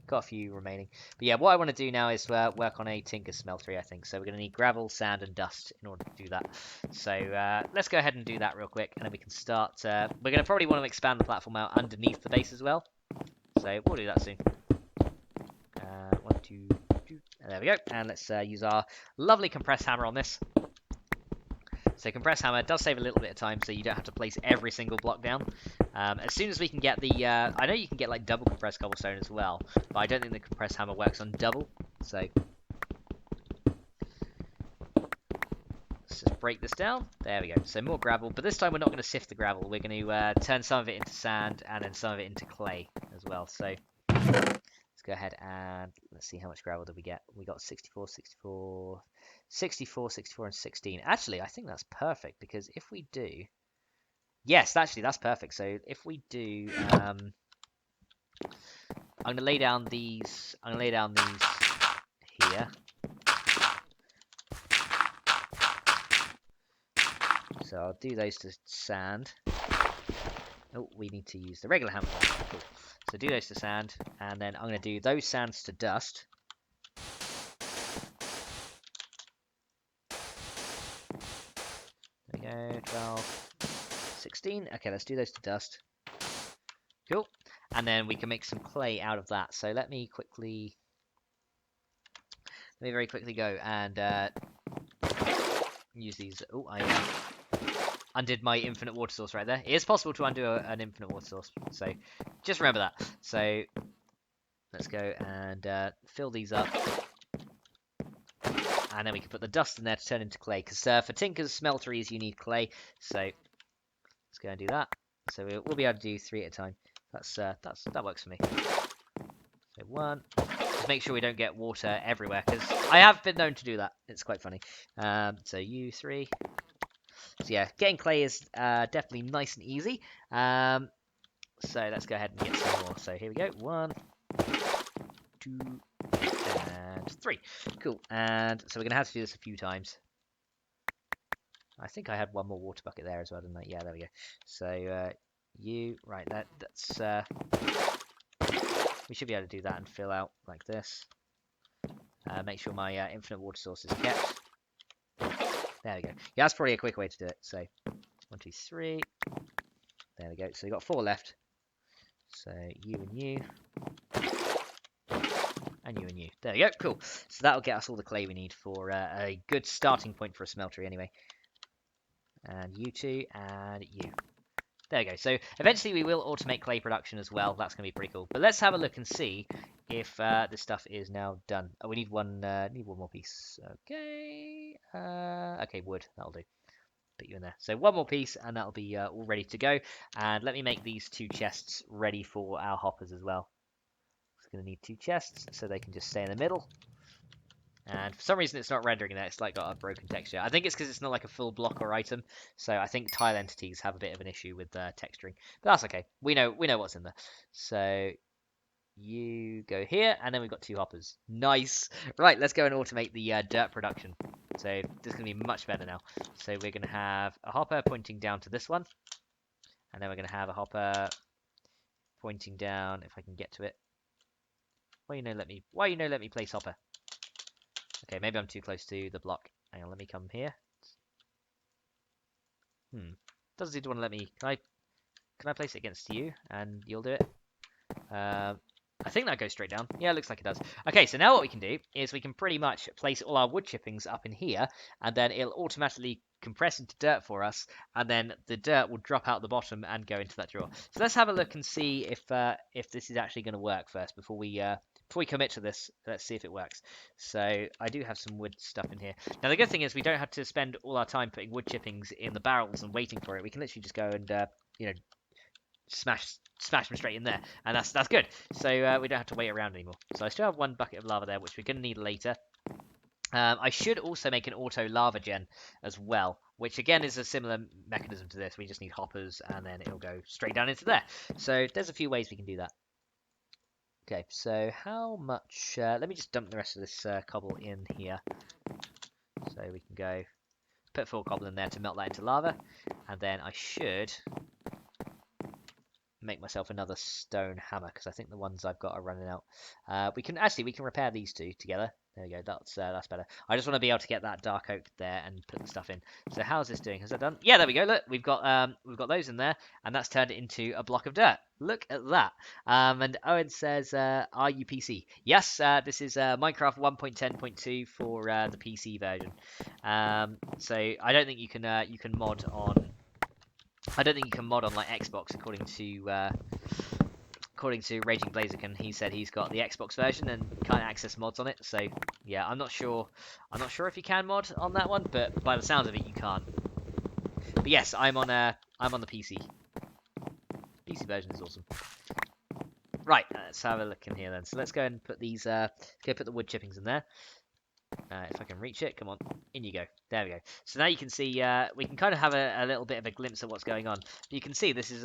got a few remaining. But yeah, what I want to do now is work on a tinker smeltery, I think. So we're going to need gravel, sand, and dust in order to do that. So let's go ahead and do that real quick, and then we can start. We're going to probably want to expand the platform out underneath the base as well. So we'll do that soon. 1, 2, 2. There we go. And let's use our lovely compressed hammer on this. So compressed hammer does save a little bit of time, so you don't have to place every single block down. As soon as we can get the, I know you can get like double compressed cobblestone as well, but I don't think the compressed hammer works on double. So let's just break this down. There we go. So more gravel, but this time we're not going to sift the gravel. We're going to turn some of it into sand and then some of it into clay as well. So let's go ahead and let's see how much gravel did we get. We got 64, 64, 64, 64, and 16. Actually, I think that's perfect because if we do... Yes, actually, that's perfect. So if we do... I'm going to lay down these... I'm going to lay down these here. So I'll do those to sand. Oh, we need to use the regular hammer. Cool. So do those to sand, and then I'm going to do those sands to dust. There we go, 12, 16. Okay, let's do those to dust. Cool. And then we can make some clay out of that. So let me very quickly go and use these. Oh, I undid my infinite water source right there. It is possible to undo an infinite water source, so just remember that. So let's go and fill these up, and then we can put the dust in there to turn into clay. Because for Tinker's smelteries, you need clay. So let's go and do that. So we'll be able to do 3 at a time. That works for me. So 1. Just make sure we don't get water everywhere, because I have been known to do that. It's quite funny. So you 3. So yeah, getting clay is definitely nice and easy. So let's go ahead and get some more. So here we go. 1, 2, and 3. Cool. And so we're going to have to do this a few times. I think I had one more water bucket there as well, didn't I? Yeah, there we go. So right, that's we should be able to do that and fill out like this. Make sure my infinite water source is kept. There we go. Yeah, that's probably a quick way to do it. So 1, 2, 3. There we go. So we've got 4 left. So you and you. And you and you. There we go. Cool. So that'll get us all the clay we need for a good starting point for a smeltery anyway. And you two, and you. There we go. So eventually we will automate clay production as well. That's going to be pretty cool. But let's have a look and see if this stuff is now done. Oh, we need one more piece. Okay. Okay, wood. That'll do. Put you in there. So one more piece, and that'll be all ready to go. And let me make these 2 chests ready for our hoppers as well. It's going to need 2 chests, so they can just stay in the middle. And for some reason it's not rendering that, it's like got a broken texture. I think it's because it's not like a full block or item, so I think tile entities have a bit of an issue with texturing. But that's okay. We know what's in there. So you go here, and then we've got 2 hoppers. Nice. Right, let's go and automate the dirt production. So this is going to be much better now. So we're going to have a hopper pointing down to this one, and then we're going to have a hopper pointing down, if I can get to it. Why you no let me place hopper? Okay, maybe I'm too close to the block. Hang on, let me come here. Doesn't seem to want to let me. Can I place it against you and you'll do it? I think that goes straight down. Yeah, it looks like it does. Okay, so now what we can do is we can pretty much place all our wood chippings up in here, and then it'll automatically compress into dirt for us, and then the dirt will drop out the bottom and go into that drawer. So let's have a look and see if this is actually going to work first before we commit to this. Let's see if it works. So I do have some wood stuff in here. Now the good thing is we don't have to spend all our time putting wood chippings in the barrels and waiting for it. We can literally just go and smash them straight in there, and that's good. So we don't have to wait around anymore. So I still have 1 bucket of lava there, which we're going to need later. I should also make an auto lava gen as well, which again is a similar mechanism to this. We just need hoppers, and then it'll go straight down into there. So there's a few ways we can do that. Okay, so how much? Let me just dump the rest of this cobble in here, so we can go put 4 cobble in there to melt that into lava, and then I should make myself another stone hammer, because I think the ones I've got are running out. We can repair these 2 together. There we go. That's better. I just want to be able to get that dark oak there and put the stuff in. So how's this doing? Has that done? Yeah, there we go. Look, we've got those in there, and that's turned it into a block of dirt. Look at that. And Owen says, "Are you PC?" Yes. This is Minecraft 1.10.2 for the PC version. So I don't think you can mod on. I don't think you can mod on like Xbox, according to Raging Blazerkin. He said he's got the Xbox version and can't access mods on it. So yeah, I'm not sure if you can mod on that one, but by the sounds of it, you can't. But yes, I'm on the PC. PC version is awesome. Right, let's have a look in here then. So let's go and put these. Put the wood chippings in there. If I can reach it, come on, in you go. There we go. So now you can see, we can kind of have a little bit of a glimpse of what's going on. You can see this is,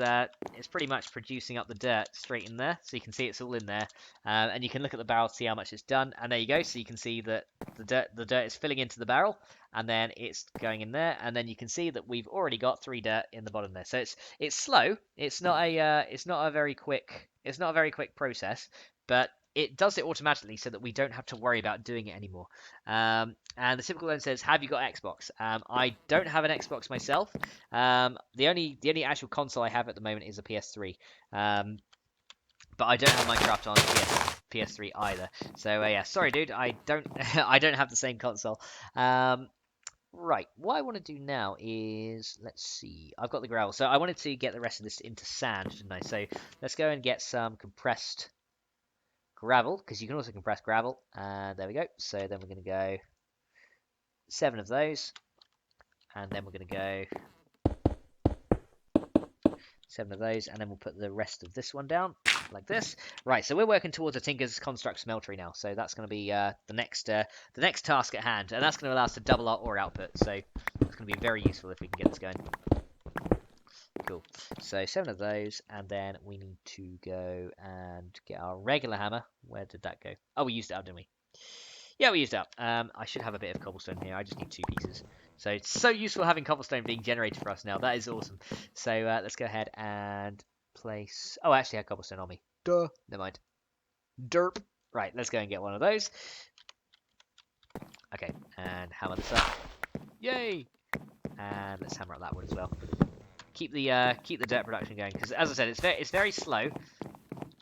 it's pretty much producing up the dirt straight in there. So you can see it's all in there, and you can look at the barrel to see how much it's done. And there you go. So you can see that the dirt is filling into the barrel, and then it's going in there. And then you can see that we've already got 3 dirt in the bottom there. So it's slow. It's not a very quick process, but it does it automatically so that we don't have to worry about doing it anymore. And the typical one says, "Have you got Xbox?" I don't have an Xbox myself. The only actual console I have at the moment is a PS3. But I don't have Minecraft on PS3 either. So yeah, sorry, dude. I don't I don't have the same console. Right, what I want to do now is, let's see, I've got the gravel. So I wanted to get the rest of this into sand, didn't I? So let's go and get some compressed gravel, because you can also compress gravel. And there we go. So then we're going to go 7 of those, and then we're going to go 7 of those, and then we'll put the rest of this one down like this. Right, so we're working towards a Tinker's Construct Smeltery now, so that's going to be the next task at hand, and that's going to allow us to double our ore output, so it's going to be very useful if we can get this going. Cool. So 7 of those, and then we need to go and get our regular hammer. Where did that go? Oh, we used it up, didn't we? Yeah, we used up. I should have a bit of cobblestone here. I just need 2 pieces. So it's so useful having cobblestone being generated for us now. That is awesome. So let's go ahead and place... Oh, I actually had cobblestone on me. Duh. Never mind. Derp. Right, let's go and get one of those. Okay, and hammer this up. Yay! And let's hammer up that one as well. Keep the dirt production going, because as I said, it's very slow,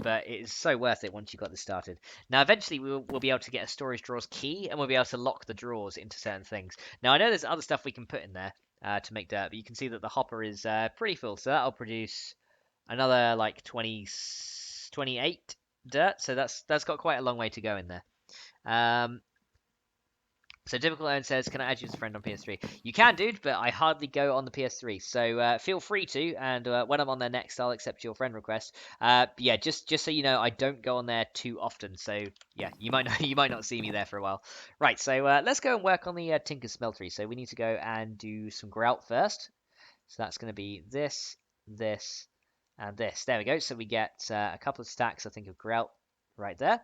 but it is so worth it once you've got this started. Now, eventually, we'll be able to get a storage drawers key, and we'll be able to lock the drawers into certain things. Now, I know there's other stuff we can put in there to make dirt, but you can see that the hopper is pretty full, so that'll produce another, like, 28 dirt, so that's got quite a long way to go in there. So Typical Owen says, can I add you as a friend on PS3? You can, dude, but I hardly go on the PS3. So feel free to, and when I'm on there next, I'll accept your friend request. Yeah, just so you know, I don't go on there too often. So yeah, you might not see me there for a while. Right, so let's go and work on the Tinker Smeltery. So we need to go and do some grout first. So that's going to be this, this, and this. There we go. So we get a couple of stacks, I think, of grout right there.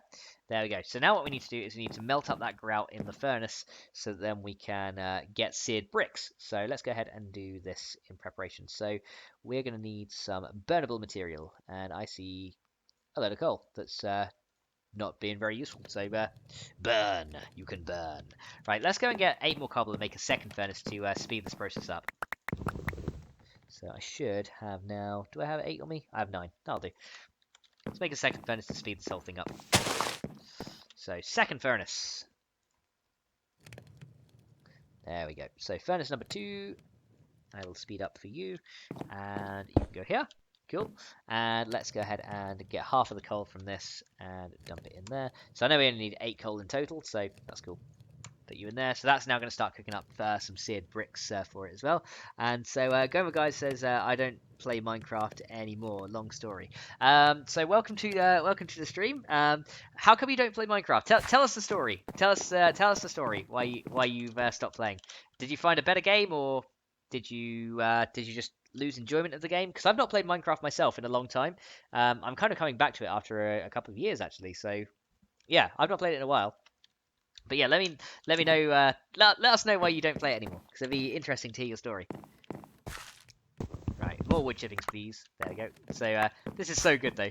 There we go. So now what we need to do is we need to melt up that grout in the furnace so that then we can get seared bricks. So let's go ahead and do this in preparation. So we're going to need some burnable material, and I see a load of coal that's not being very useful. So burn, you can burn. Right, let's go and get 8 more cobble and make a second furnace to speed this process up. So I should have now... Do I have 8 on me? I have 9. That'll do. Let's make a second furnace to speed this whole thing up. So, second furnace. There we go. So, furnace number 2. I will speed up for you. And you can go here. Cool. And let's go ahead and get half of the coal from this and dump it in there. So, I know we only need 8 coal in total, so that's cool. Put you in there. So that's now going to start cooking up some seared bricks for it as well. And so Goma Guy says, I don't play Minecraft anymore. Long story. So welcome to the stream. How come you don't play Minecraft? Tell us the story. Tell us the story. Why you've stopped playing? Did you find a better game, or did you just lose enjoyment of the game? Because I've not played Minecraft myself in a long time. I'm kind of coming back to it after a couple of years actually. So yeah, I've not played it in a while. But yeah, let me know. Let us know why you don't play it anymore, because it'd be interesting to hear your story. Right, more wood chippings, please. There we go. So this is so good, though.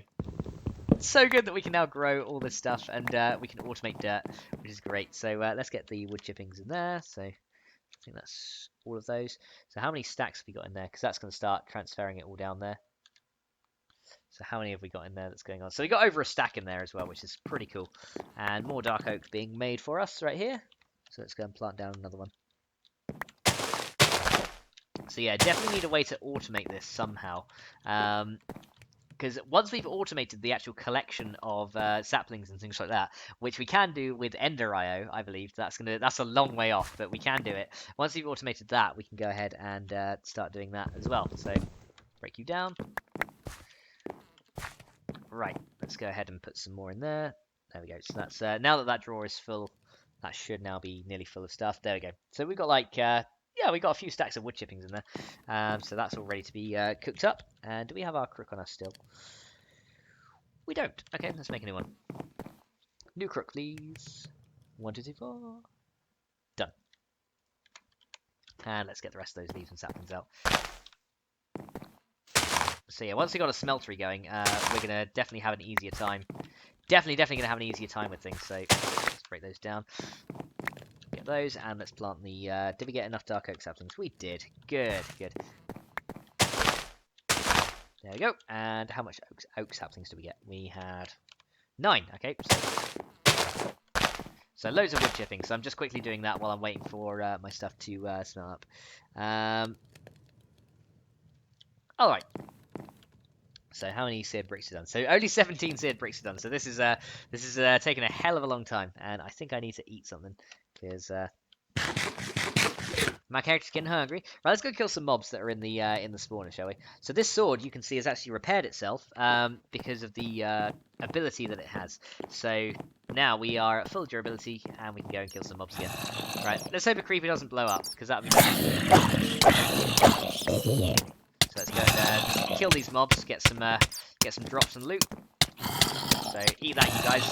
It's so good that we can now grow all this stuff, and we can automate dirt, which is great. So let's get the wood chippings in there. So I think that's all of those. So how many stacks have we got in there? Because that's going to start transferring it all down there. So how many have we got in there that's going on? So we got over a stack in there as well, which is pretty cool. And more dark oak being made for us right here. So let's go and plant down another one. So yeah, definitely need a way to automate this somehow. Because once we've automated the actual collection of saplings and things like that, which we can do with Ender IO, I believe, that's a long way off, but we can do it. Once we've automated that, we can go ahead and start doing that as well. So break you down. Right, let's go ahead and put some more in there. There we go. So that's now that drawer is full, that should now be nearly full of stuff. There we go. So we've got like yeah, we got a few stacks of wood chippings in there. So that's all ready to be cooked up. And do we have our crook on us still? We don't. Okay, let's make a new one. New crook, please. 1, 2, 3, 4. Done. And let's get the rest of those leaves and saplings out. So yeah, once we got a smeltery going, we're gonna definitely have an easier time. Definitely gonna have an easier time with things. So let's break those down. Get those, and let's plant the. Did we get enough dark oak saplings? We did. Good. There we go. And how much oak saplings do we get? We had 9. Okay. So loads of wood chipping. So I'm just quickly doing that while I'm waiting for my stuff to smell up. All right. So how many seared bricks are done? So only 17 seared bricks are done. So this is taking a hell of a long time, and I think I need to eat something because my character's getting hungry. Right, let's go kill some mobs that are in the spawner, shall we? So this sword, you can see, has actually repaired itself because of the ability that it has. So now we are at full durability, and we can go and kill some mobs again. Right, let's hope a creeper doesn't blow up, because that would be bad. So let's go and kill these mobs, get some drops and loot. So eat that, you guys.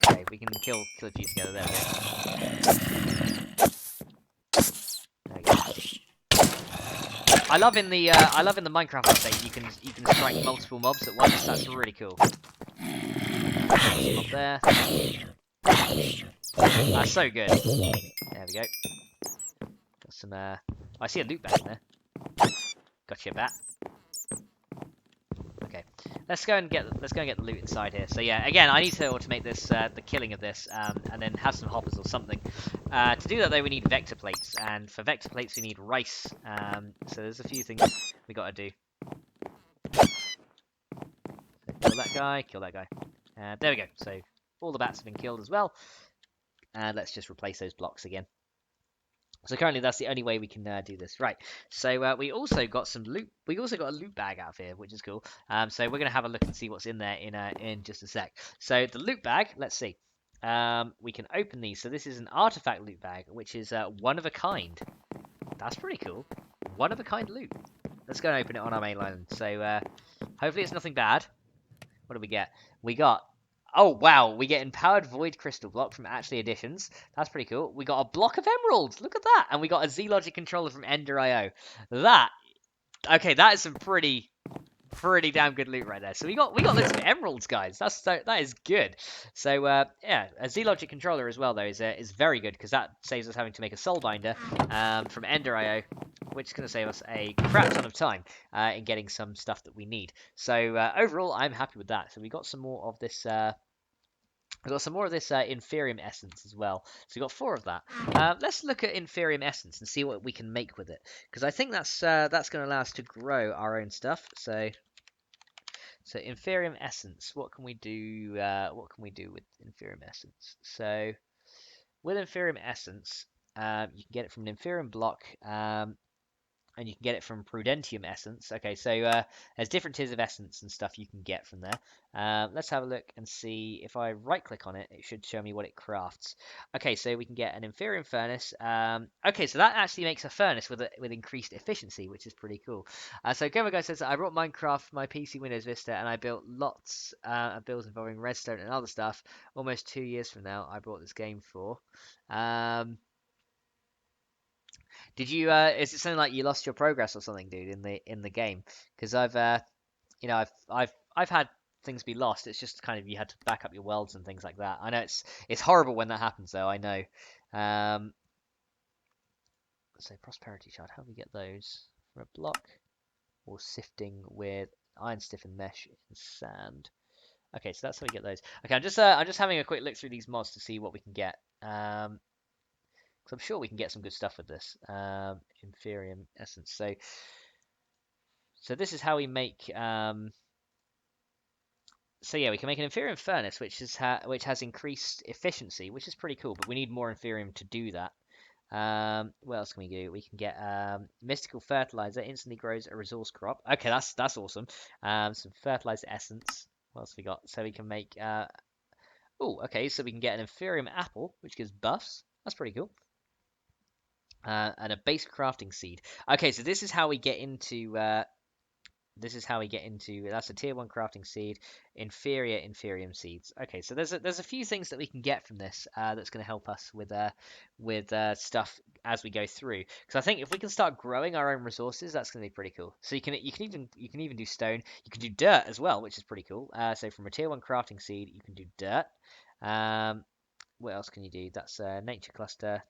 Okay, We can kill a few together. There we go. There we go. I love in the Minecraft update you can strike multiple mobs at once. That's really cool. Mob there. That's so good. There we go. Got some. I see a loot bag in there. Gotcha, bat. Okay, let's go and get the loot inside here. So yeah, again, I need to automate this, the killing of this, and then have some hoppers or something. To do that though, we need vector plates, and for vector plates we need rice. So there's a few things we got to do. So kill that guy, kill that guy. There we go. So all the bats have been killed as well, and let's just replace those blocks again. So currently that's the only way we can do this. Right, so we also got some loot. We also got a loot bag out of here, which is cool. So we're going to have a look and see what's in there in just a sec. So the loot bag, let's see. We can open these. So this is an artifact loot bag, which is one of a kind. That's pretty cool. One of a kind loot. Let's go and open it on our main island. So hopefully it's nothing bad. What do we get? We got... Oh, wow, we get Empowered Void Crystal Block from Actually Additions. That's pretty cool. We got a block of emeralds. Look at that. And we got a Z-Logic controller from Ender.io. Okay, that is some pretty damn good loot right there. So we got loads of emeralds, guys. That is good. So yeah, a Z-Logic controller as well though is very good because that saves us having to make a soul binder from Ender.io, which is going to save us a crap ton of time in getting some stuff that we need. So overall, I'm happy with that. So we got some more of this. We've got some more of this Inferium Essence as well. So we've got 4 of that. Let's look at Inferium Essence and see what we can make with it. Because I think that's going to allow us to grow our own stuff. So Inferium Essence, what can we do? What can we do with Inferium Essence? So with Inferium Essence, you can get it from an Inferium block. And you can get it from Prudentium Essence. Okay, so there's different tiers of essence and stuff you can get from there. Let's have a look and see. If I right-click on it, it should show me what it crafts. Okay, so we can get an Inferium Furnace. Okay, so that actually makes a furnace with increased efficiency, which is pretty cool. So Guy says, I brought Minecraft, my PC, Windows Vista, and I built lots of builds involving redstone and other stuff. Almost 2 years from now, I brought this game for. Did you? Is it something like you lost your progress or something, dude, in the game? Because I've had things be lost. It's just kind of you had to back up your worlds and things like that. I know it's horrible when that happens, though. I know. So prosperity shard. How do we get those? From a block or sifting with iron stiffened mesh and sand. Okay, so that's how we get those. Okay, I'm just having a quick look through these mods to see what we can get. So I'm sure we can get some good stuff with this. Inferium Essence. So this is how we make. So yeah, we can make an Inferium Furnace, which has increased efficiency, which is pretty cool. But we need more Inferium to do that. What else can we do? We can get Mystical Fertilizer. Instantly grows a resource crop. Okay, that's awesome. Some Fertilizer Essence. What else we got? So we can make. Oh, okay. So we can get an Inferium Apple, which gives buffs. That's pretty cool. And a base crafting seed. Okay, so this is how we get into. That's a tier 1 crafting seed, inferior Inferium seeds. Okay, so there's a few things that we can get from this that's going to help us with stuff as we go through. Because I think if we can start growing our own resources, that's going to be pretty cool. So you can even do stone. You can do dirt as well, which is pretty cool. So from a tier 1 crafting seed, you can do dirt. What else can you do? That's a nature cluster.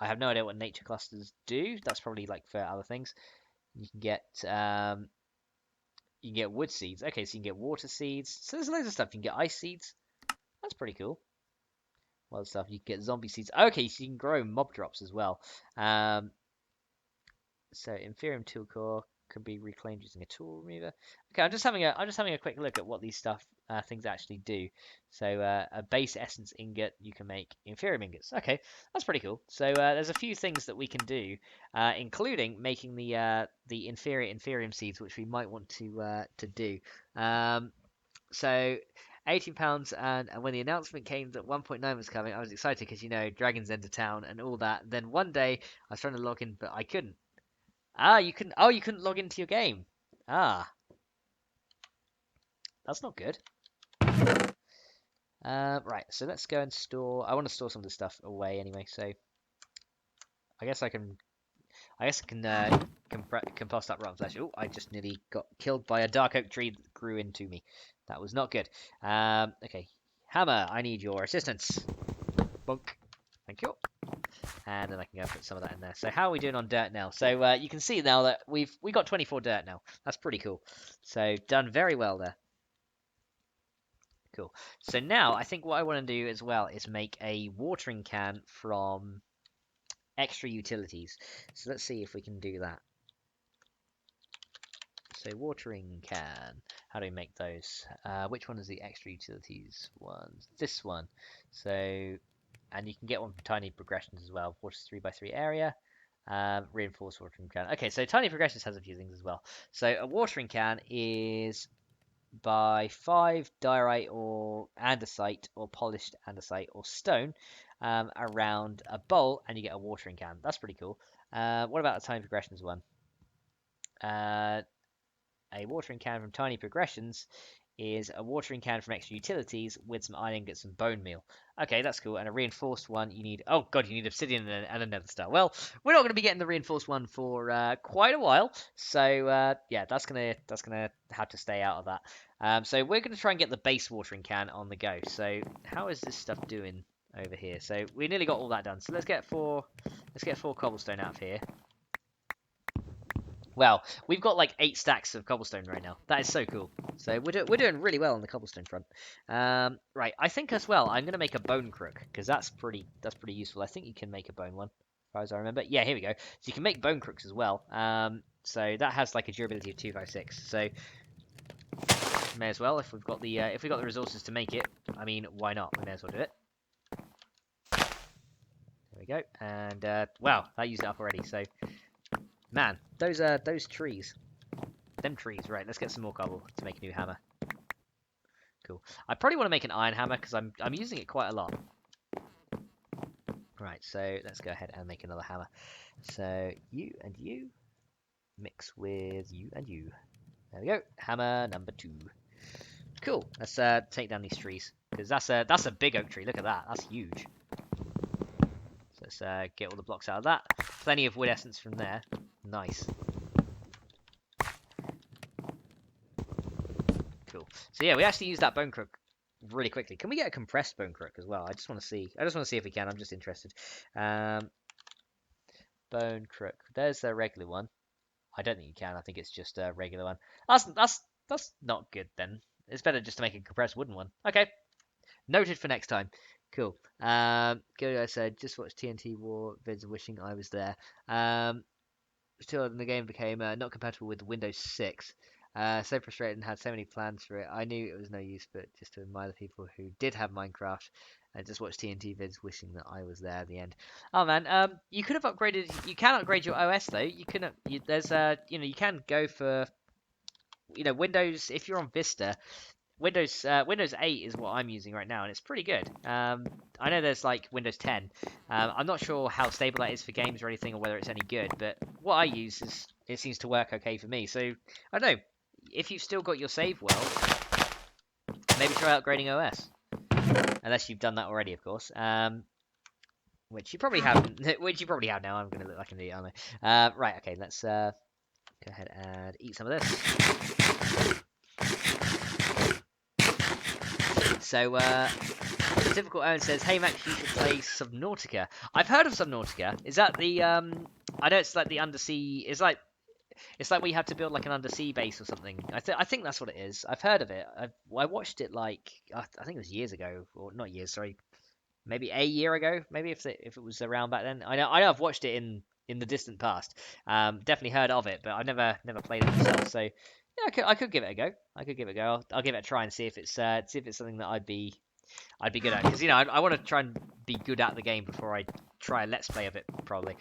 I have no idea what nature clusters do. That's probably like for other things. You can get wood seeds. Okay, so you can get water seeds. So there's loads of stuff. You can get ice seeds. That's pretty cool. What other stuff? You can get zombie seeds. Okay, so you can grow mob drops as well. So Inferium tool core can be reclaimed using a tool remover. Okay, I'm just having a quick look at what these things actually do. So a base essence ingot, you can make Inferium ingots. Okay, that's pretty cool. So there's a few things that we can do, including making the inferior Inferium seeds, which we might want to do. So £18, and when the announcement came that 1.9 was coming, I was excited because Dragon's End of Town and all that. Then one day I was trying to log in, but I couldn't. You couldn't. Oh, you couldn't log into your game. That's not good. Right, so let's go and store. I want to store some of the stuff away anyway, so I guess I can. Compost up rotten flesh. Oh, I just nearly got killed by a dark oak tree that grew into me. That was not good. Okay, hammer. I need your assistance. Bunk. Thank you. And then I can go and put some of that in there. So how are we doing on dirt now? So you can see now that we got 24 dirt now. That's pretty cool. So done very well there. Cool. So now I think what I want to do as well is make a watering can from extra utilities. So let's see if we can do that. So watering can. How do we make those? Which one is the extra utilities one? This one. So, and you can get one from tiny progressions as well. Water's 3x3 area. Reinforced watering can. Okay, so tiny progressions has a few things as well. So a watering can is by 5 diorite or andesite or polished andesite or stone around a bowl, and you get a watering can. That's pretty cool. What about a tiny progressions one? A watering can from Tiny Progressions is a watering can from Extra Utilities with some iron and get some bone meal. Okay, that's cool. And a reinforced one, you need... Oh, God, you need obsidian and a nether star. Well, we're not going to be getting the reinforced one for quite a while. So, yeah, that's gonna have to stay out of that. So we're going to try and get the base watering can on the go. So how is this stuff doing over here? So we nearly got all that done. So let's get four cobblestone out of here. Well, we've got like 8 stacks of cobblestone right now. That is so cool. So we're doing really well on the cobblestone front. Right, I think as well I'm gonna make a bone crook because that's pretty useful. I think you can make a bone one, as far as I remember. Yeah, here we go. So you can make bone crooks as well. So that has like a durability of 256. So may as well if we've got the resources to make it. I mean, why not? We may as well do it. There we go. And wow, that used it up already. So. Man, those trees. Them trees. Right, let's get some more cobble to make a new hammer. Cool. I probably want to make an iron hammer because I'm using it quite a lot. Right, so let's go ahead and make another hammer. So you and you mix with you and you. There we go. Hammer number 2. Cool. Let's take down these trees because that's a big oak tree. Look at that. That's huge. So let's get all the blocks out of that. Plenty of wood essence from there. Nice. Cool. So yeah, we actually use that bone crook really quickly. Can we get a compressed bone crook as well? I just want to see if we can. I'm just interested. Bone crook. There's the regular one. I don't think you can. I think it's just a regular one. That's not good then. It's better just to make a compressed wooden one. Okay. Noted for next time. Cool. Good. I said just watched TNT War vids wishing I was there. Still, the game became not compatible with Windows 6. So frustrated and had so many plans for it. I knew it was no use, but just to admire the people who did have Minecraft and just watch TNT vids wishing that I was there at the end. Oh man, you could have upgraded. You can upgrade your OS though. You can. There's you can go for Windows if you're on Vista. Windows 8 is what I'm using right now, and it's pretty good. I know there's like Windows 10. I'm not sure how stable that is for games or anything, or whether it's any good. But what I use it seems to work okay for me. So I don't know if you've still got your save world, maybe try upgrading OS, unless you've done that already, of course. Which you probably haven't. Which you probably have now. I'm gonna look like an idiot, aren't I? Right. Okay. Let's go ahead and eat some of this. So, Typical Owen says, "Hey Max, you should play Subnautica." I've heard of Subnautica. Is that the I know it's like the undersea. It's like we have to build like an undersea base or something. I think that's what it is. I've heard of it. I watched it like I think it was years ago, or not years. Sorry, maybe a year ago. Maybe if it was around back then. I know I've watched it in the distant past. Definitely heard of it, but I've never played it myself. So yeah, I could give it a go. I'll give it a try and see if it's something that I'd be good at, because I want to try and be good at the game before I try a let's play of it, probably.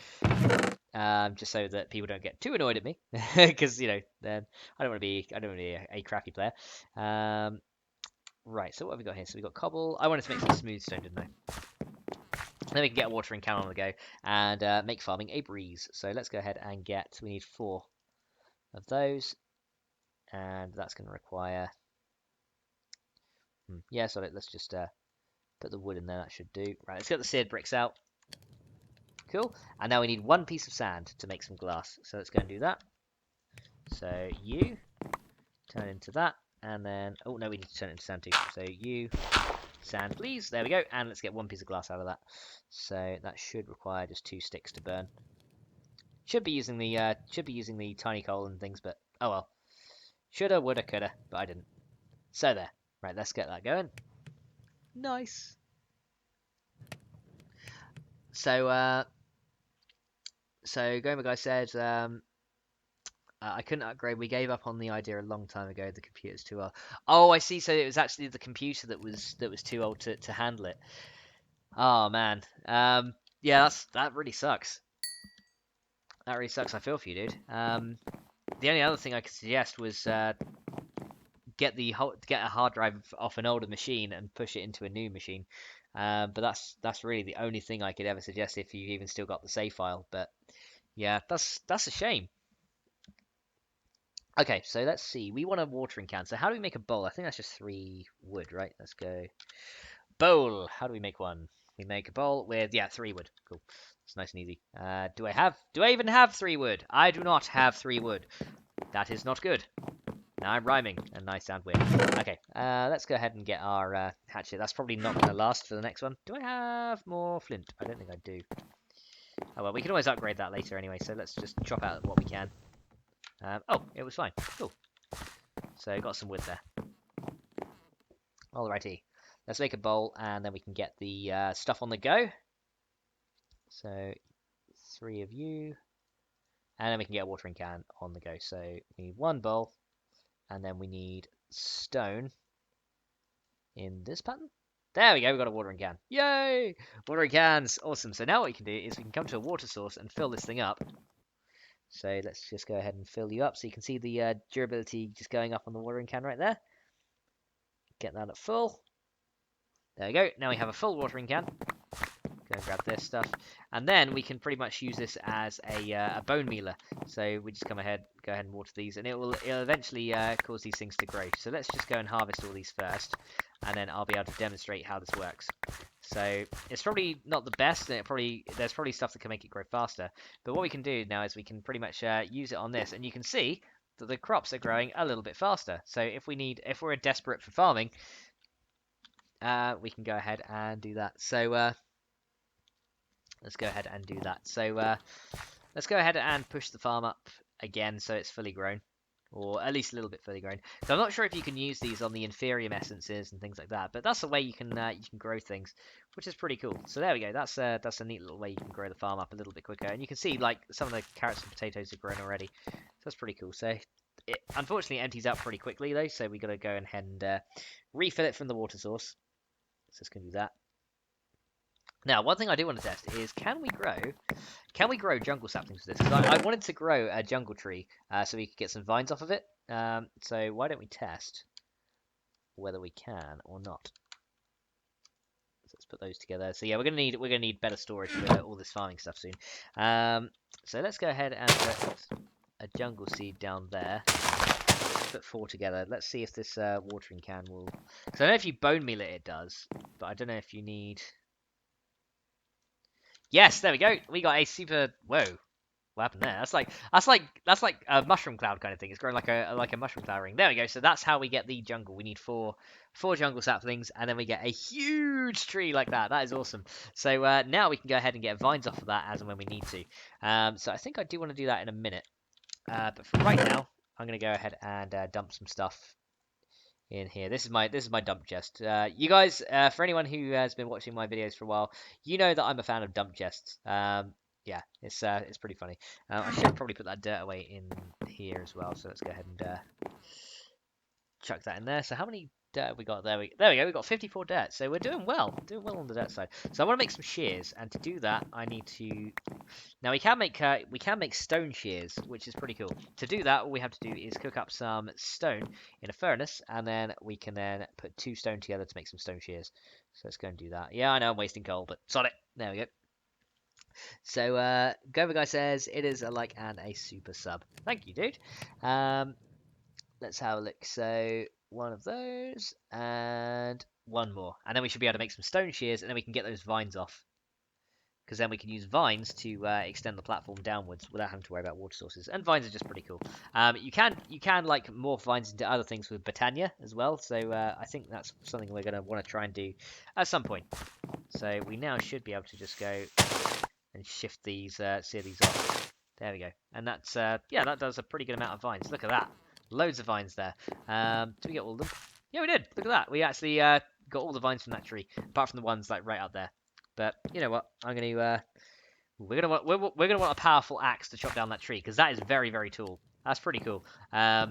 Just so that people don't get too annoyed at me, because then I don't want to be a crappy player. Right, so what have we got here? So we got cobble. I wanted to make some smooth stone, didn't I? Then we can get a watering can on the go and make farming a breeze. So let's go ahead and we need 4 of those, and that's going to require. Yeah, so let's just Put the wood in there, that should do. Right, let's get the seared bricks out. Cool. And now we need 1 piece of sand to make some glass. So let's go and do that. So you turn into that, and then oh no, we need to turn it into sand too. So you sand, please. There we go. And let's get 1 piece of glass out of that. So that should require just 2 sticks to burn. Should be using the tiny coal and things, but oh well. Shoulda, woulda, coulda, but I didn't. So there. Right, let's get that going. Nice. So Goma Guy said, I couldn't upgrade. We gave up on the idea a long time ago. The computer's too old. Oh, I see. So it was actually the computer that was too old to handle it. Oh man. Yeah, that really sucks. That really sucks. I feel for you, dude. The only other thing I could suggest was get a hard drive off an older machine and push it into a new machine. But that's really the only thing I could ever suggest if you even still got the save file. But yeah, that's a shame. Okay, so let's see. We want a watering can. So how do we make a bowl? I think that's just 3 wood, right? Let's go. Bowl. How do we make one? We make a bowl with 3 wood. Cool. It's nice and easy. Do I even have 3 wood? I do not have 3 wood. That is not good. Now I'm rhyming, and nice and weird. Okay, let's go ahead and get our hatchet. That's probably not going to last for the next one. Do I have more flint? I don't think I do. Oh well, we can always upgrade that later anyway, so let's just chop out what we can. Oh, it was fine. Cool. So got some wood there. Alrighty. Let's make a bowl, and then we can get the stuff on the go. So 3 of you. And then we can get a watering can on the go. So we need 1 bowl. And then we need stone in this pattern. There we go, we've got a watering can. Yay! Watering cans! Awesome. So now what we can do is we can come to a water source and fill this thing up. So let's just go ahead and fill you up. So you can see the durability just going up on the watering can right there. Get that at full. There we go. Now we have a full watering can. Go and grab this stuff. And then we can pretty much use this as a bone mealer. So we just go ahead and water these, and it'll eventually cause these things to grow. So let's just go and harvest all these first, and then I'll be able to demonstrate how this works. So it's probably not the best, and there's probably stuff that can make it grow faster. But what we can do now is we can pretty much use it on this, and you can see that the crops are growing a little bit faster. So if we're desperate for farming, we can go ahead and do that. So let's go ahead and do that. So let's go ahead and push the farm up again so it's fully grown, or at least a little bit fully grown. So I'm not sure if you can use these on the inferium essences and things like that, but that's a way you can grow things, which is pretty cool. So there we go. That's a neat little way you can grow the farm up a little bit quicker, and you can see like some of the carrots and potatoes are grown already. So that's pretty cool. So it unfortunately empties out pretty quickly though, so we got to go ahead and refill it from the water source. So let's go do that. Now, one thing I do want to test is can we grow jungle saplings with this? Because I wanted to grow a jungle tree so we could get some vines off of it. So why don't we test whether we can or not? So let's put those together. So yeah, we're gonna need better storage for all this farming stuff soon. So let's go ahead and put a jungle seed down there. Let's put 4 together. Let's see if this watering can will. Because I know if you bone meal it, it does, but I don't know if you need. Yes, there we go. We got a super. Whoa, what happened there? That's like a mushroom cloud kind of thing. It's growing like a mushroom cloud ring. There we go. So that's how we get the jungle. We need four jungle saplings, and then we get a huge tree like that. That is awesome. So now we can go ahead and get vines off of that as and when we need to. So I think I do want to do that in a minute. But for right now, I'm going to go ahead and dump some stuff in here. This is my dump chest. You guys, for anyone who has been watching my videos for a while, you know that I'm a fan of dump chests. Yeah, it's pretty funny. I should probably put that dirt away in here as well. So let's go ahead and chuck that in there. So how many dirt have we got? There we go. We got 54 dirt. So we're doing well on the dirt side. So I want to make some shears, and to do that, I need to. Now we can make stone shears, which is pretty cool. To do that, all we have to do is cook up some stone in a furnace, and then we can then put 2 stone together to make some stone shears. So let's go and do that. Yeah, I know I'm wasting coal, but sod it. There we go. So Gova Guy says it is a like and a super sub. Thank you, dude. Let's have a look. So one of those, and One more. And then we should be able to make some stone shears, and then we can get those vines off. Because then we can use vines to extend the platform downwards without having to worry about water sources. And vines are just pretty cool. You can like morph vines into other things with Batania as well. So I think that's something we're going to want to try and do at some point. So we now should be able to just go and shift these, sear these off. There we go. And that's, yeah, that does a pretty good amount of vines. Look at that. Loads of vines there. Did we get all of them? Yeah, we did. Look at that. We actually got all the vines from that tree, apart from the ones like right up there. But you know what? I'm going to, we're gonna want a powerful axe to chop down that tree, because that is very, very tall. That's pretty cool. But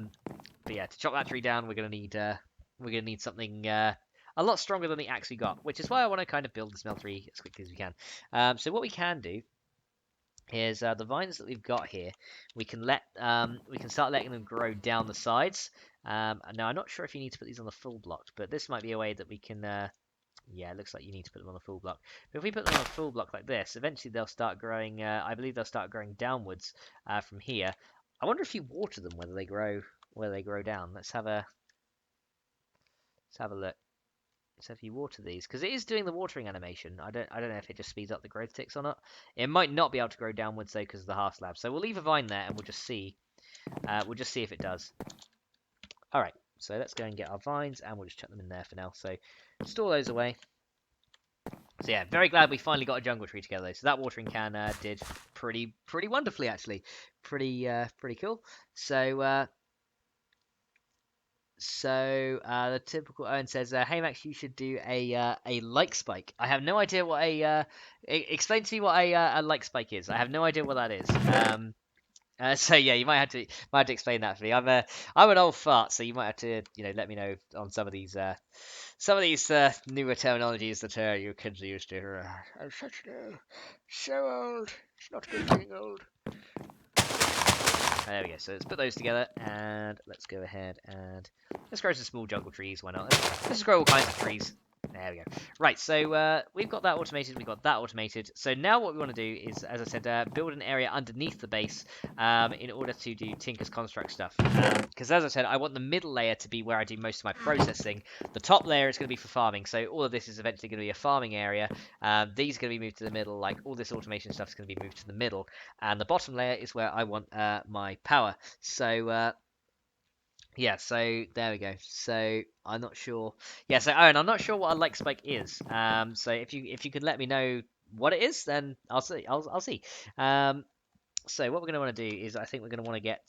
yeah, to chop that tree down, we're gonna need something a lot stronger than the axe we got, which is why I want to kind of build the smeltery as quickly as we can. So what we can do is the vines that we've got here, we can start letting them grow down the sides. Now I'm not sure if you need to put these on the full block, but this might be a way that we can. Yeah, it looks like you need to put them on the full block. But if we put them on a full block like this, eventually they'll start growing. I believe they'll start growing downwards from here. I wonder if you water them, whether they grow down. Let's have a look. So if you water these, because it is doing the watering animation, I don't know if it just speeds up the growth ticks or not. It might not be able to grow downwards though because of the half slab. So we'll leave a vine there and we'll just see. If it does. All right. So let's go and get our vines and we'll just chuck them in there for now. So store those away. So yeah, very glad we finally got a jungle tree together. So that watering can did pretty wonderfully actually. Pretty cool. So. The typical Owen says, "Hey Max, you should do a like spike." I have no idea what explain to me what a like spike is. I have no idea what that is. So yeah, you might have to explain that for me. I'm an old fart, so you might have to let me know on some of these newer terminologies that you kids are used to. I'm so old. It's not good being old. There we go. So let's put those together, and let's go ahead and let's grow some small jungle trees. Why not? Let's just grow all kinds of trees. There we go. Right, so we've got that automated, we've got that automated. So now what we want to do is, as I said, build an area underneath the base in order to do Tinker's Construct stuff. Because as I said, I want the middle layer to be where I do most of my processing. The top layer is going to be for farming, so all of this is eventually going to be a farming area. These are going to be moved to the middle, like all this automation stuff is going to be moved to the middle. And the bottom layer is where I want my power. So... yeah, so there we go. So I'm not sure. Yeah, so Owen, I'm not sure what a like spike is. So if you could let me know what it is, then I'll see. I'll see. So what we're gonna want to do is I think we're gonna want to get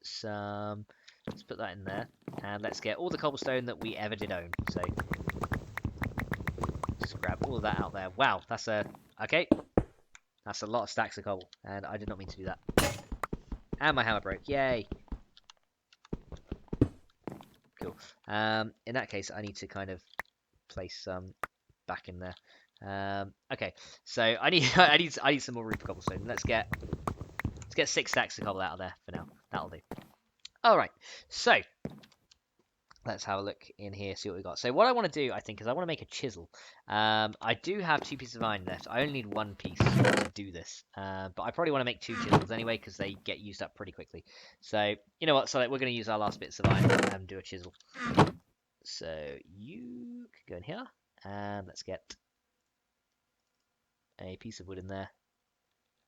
some. Let's put that in there, and let's get all the cobblestone that we ever did own. So just grab all of that out there. Wow, that's okay. That's a lot of stacks of cobble, and I did not mean to do that. And my hammer broke. Yay. Cool. In that case, I need to kind of place some back in there. Okay, so I need I need some more roof cobblestone. Let's get 6 stacks of cobble out of there for now. That'll do. All right. So let's have a look in here, see what we got. So what I want to do, I think, is I want to make a chisel. I do have 2 pieces of iron left. I only need 1 piece to do this. But I probably want to make 2 chisels anyway, because they get used up pretty quickly. So, you know what? So we're going to use our last bits of iron and do a chisel. So you can go in here, and let's get a piece of wood in there.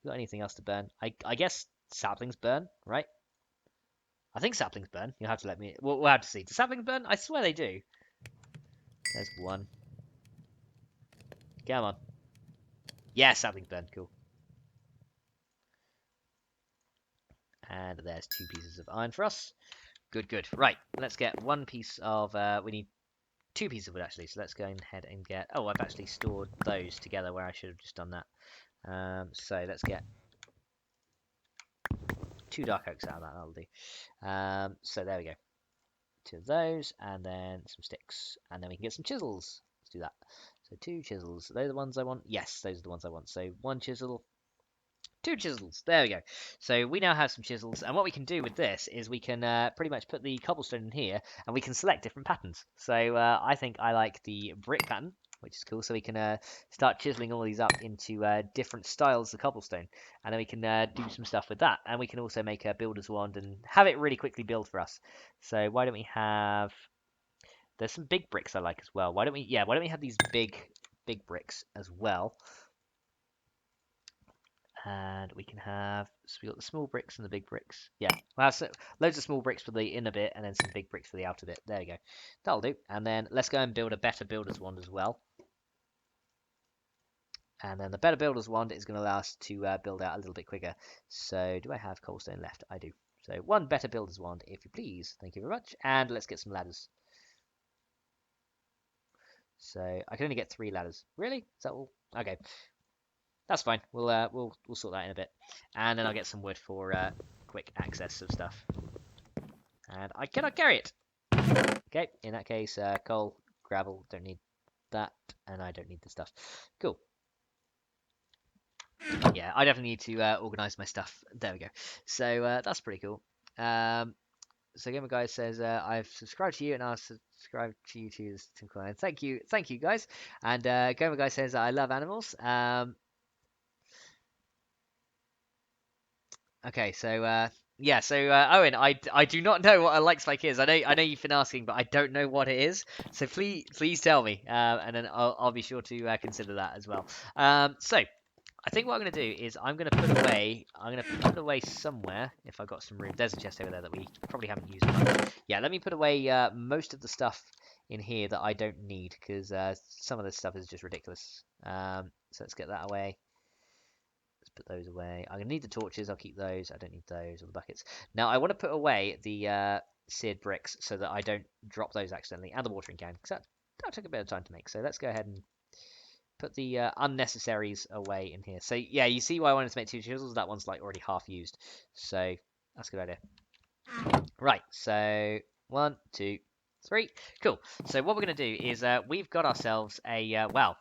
Got anything else to burn? I guess saplings burn, right? I think saplings burn. You'll have to let me... We'll have to see. Do saplings burn? I swear they do. There's 1. Come on. Yeah, saplings burn. Cool. And there's 2 pieces of iron for us. Good, good. Right, let's get 1 piece of... we need 2 pieces of wood, actually. So let's go ahead and get... Oh, I've actually stored those together where I should have just done that. So let's get 2 dark oaks out of that. That'll do. So there we go. 2 of those, and then some sticks, and then we can get some chisels. Let's do that. So 2 chisels. Are they the ones I want? Yes, those are the ones I want. So 1 chisel, 2 chisels. There we go. So we now have some chisels, and what we can do with this is we can pretty much put the cobblestone in here, and we can select different patterns. So I think I like the brick pattern, which is cool. So we can start chiseling all these up into different styles of cobblestone, and then we can do some stuff with that. And we can also make a builder's wand and have it really quickly build for us. So why don't we have There's some big bricks I like as well. Why don't we have these big bricks as well? And we can have, so we got the small bricks and the big bricks. Yeah, we'll have loads of small bricks for the inner bit and then some big bricks for the outer bit. There you go. That'll do. And then let's go and build a better builder's wand as well. And then the better builder's wand is going to allow us to build out a little bit quicker. So do I have cobblestone left? I do. So one better builder's wand, if you please. Thank you very much. And let's get some ladders. So I can only get 3 ladders. Really? Is that all? Okay. That's fine. We'll sort that in a bit. And then I'll get some wood for quick access of stuff. And I cannot carry it. Okay, in that case, coal, gravel, don't need that, and I don't need the stuff. Cool. Yeah, I definitely need to organize my stuff. There we go. So that's pretty cool. So Gamer Guy says, I've subscribed to you and I'll subscribe to you too. Thank you, guys. And Gamer Guy says, I love animals. Okay, so yeah, so Owen, I do not know what a like spike is. I know you've been asking, but I don't know what it is. So please tell me, and then I'll be sure to consider that as well. So I think what I'm going to do is I'm going to put it away somewhere if I've got some room. There's a chest over there that we probably haven't used enough. Yeah, let me put away most of the stuff in here that I don't need because some of this stuff is just ridiculous. So let's get that away. Let's put those away. I'm going to need the torches. I'll keep those. I don't need those or the buckets. Now I want to put away the seared bricks so that I don't drop those accidentally, and the watering can because that took a bit of time to make. So let's go ahead and put the unnecessaries away in here. So yeah, you see why I wanted to make 2 chisels? That one's like already half used. So that's a good idea. Right, so 1, 2, 3. Cool. So what we're going to do is we've got ourselves a, wow,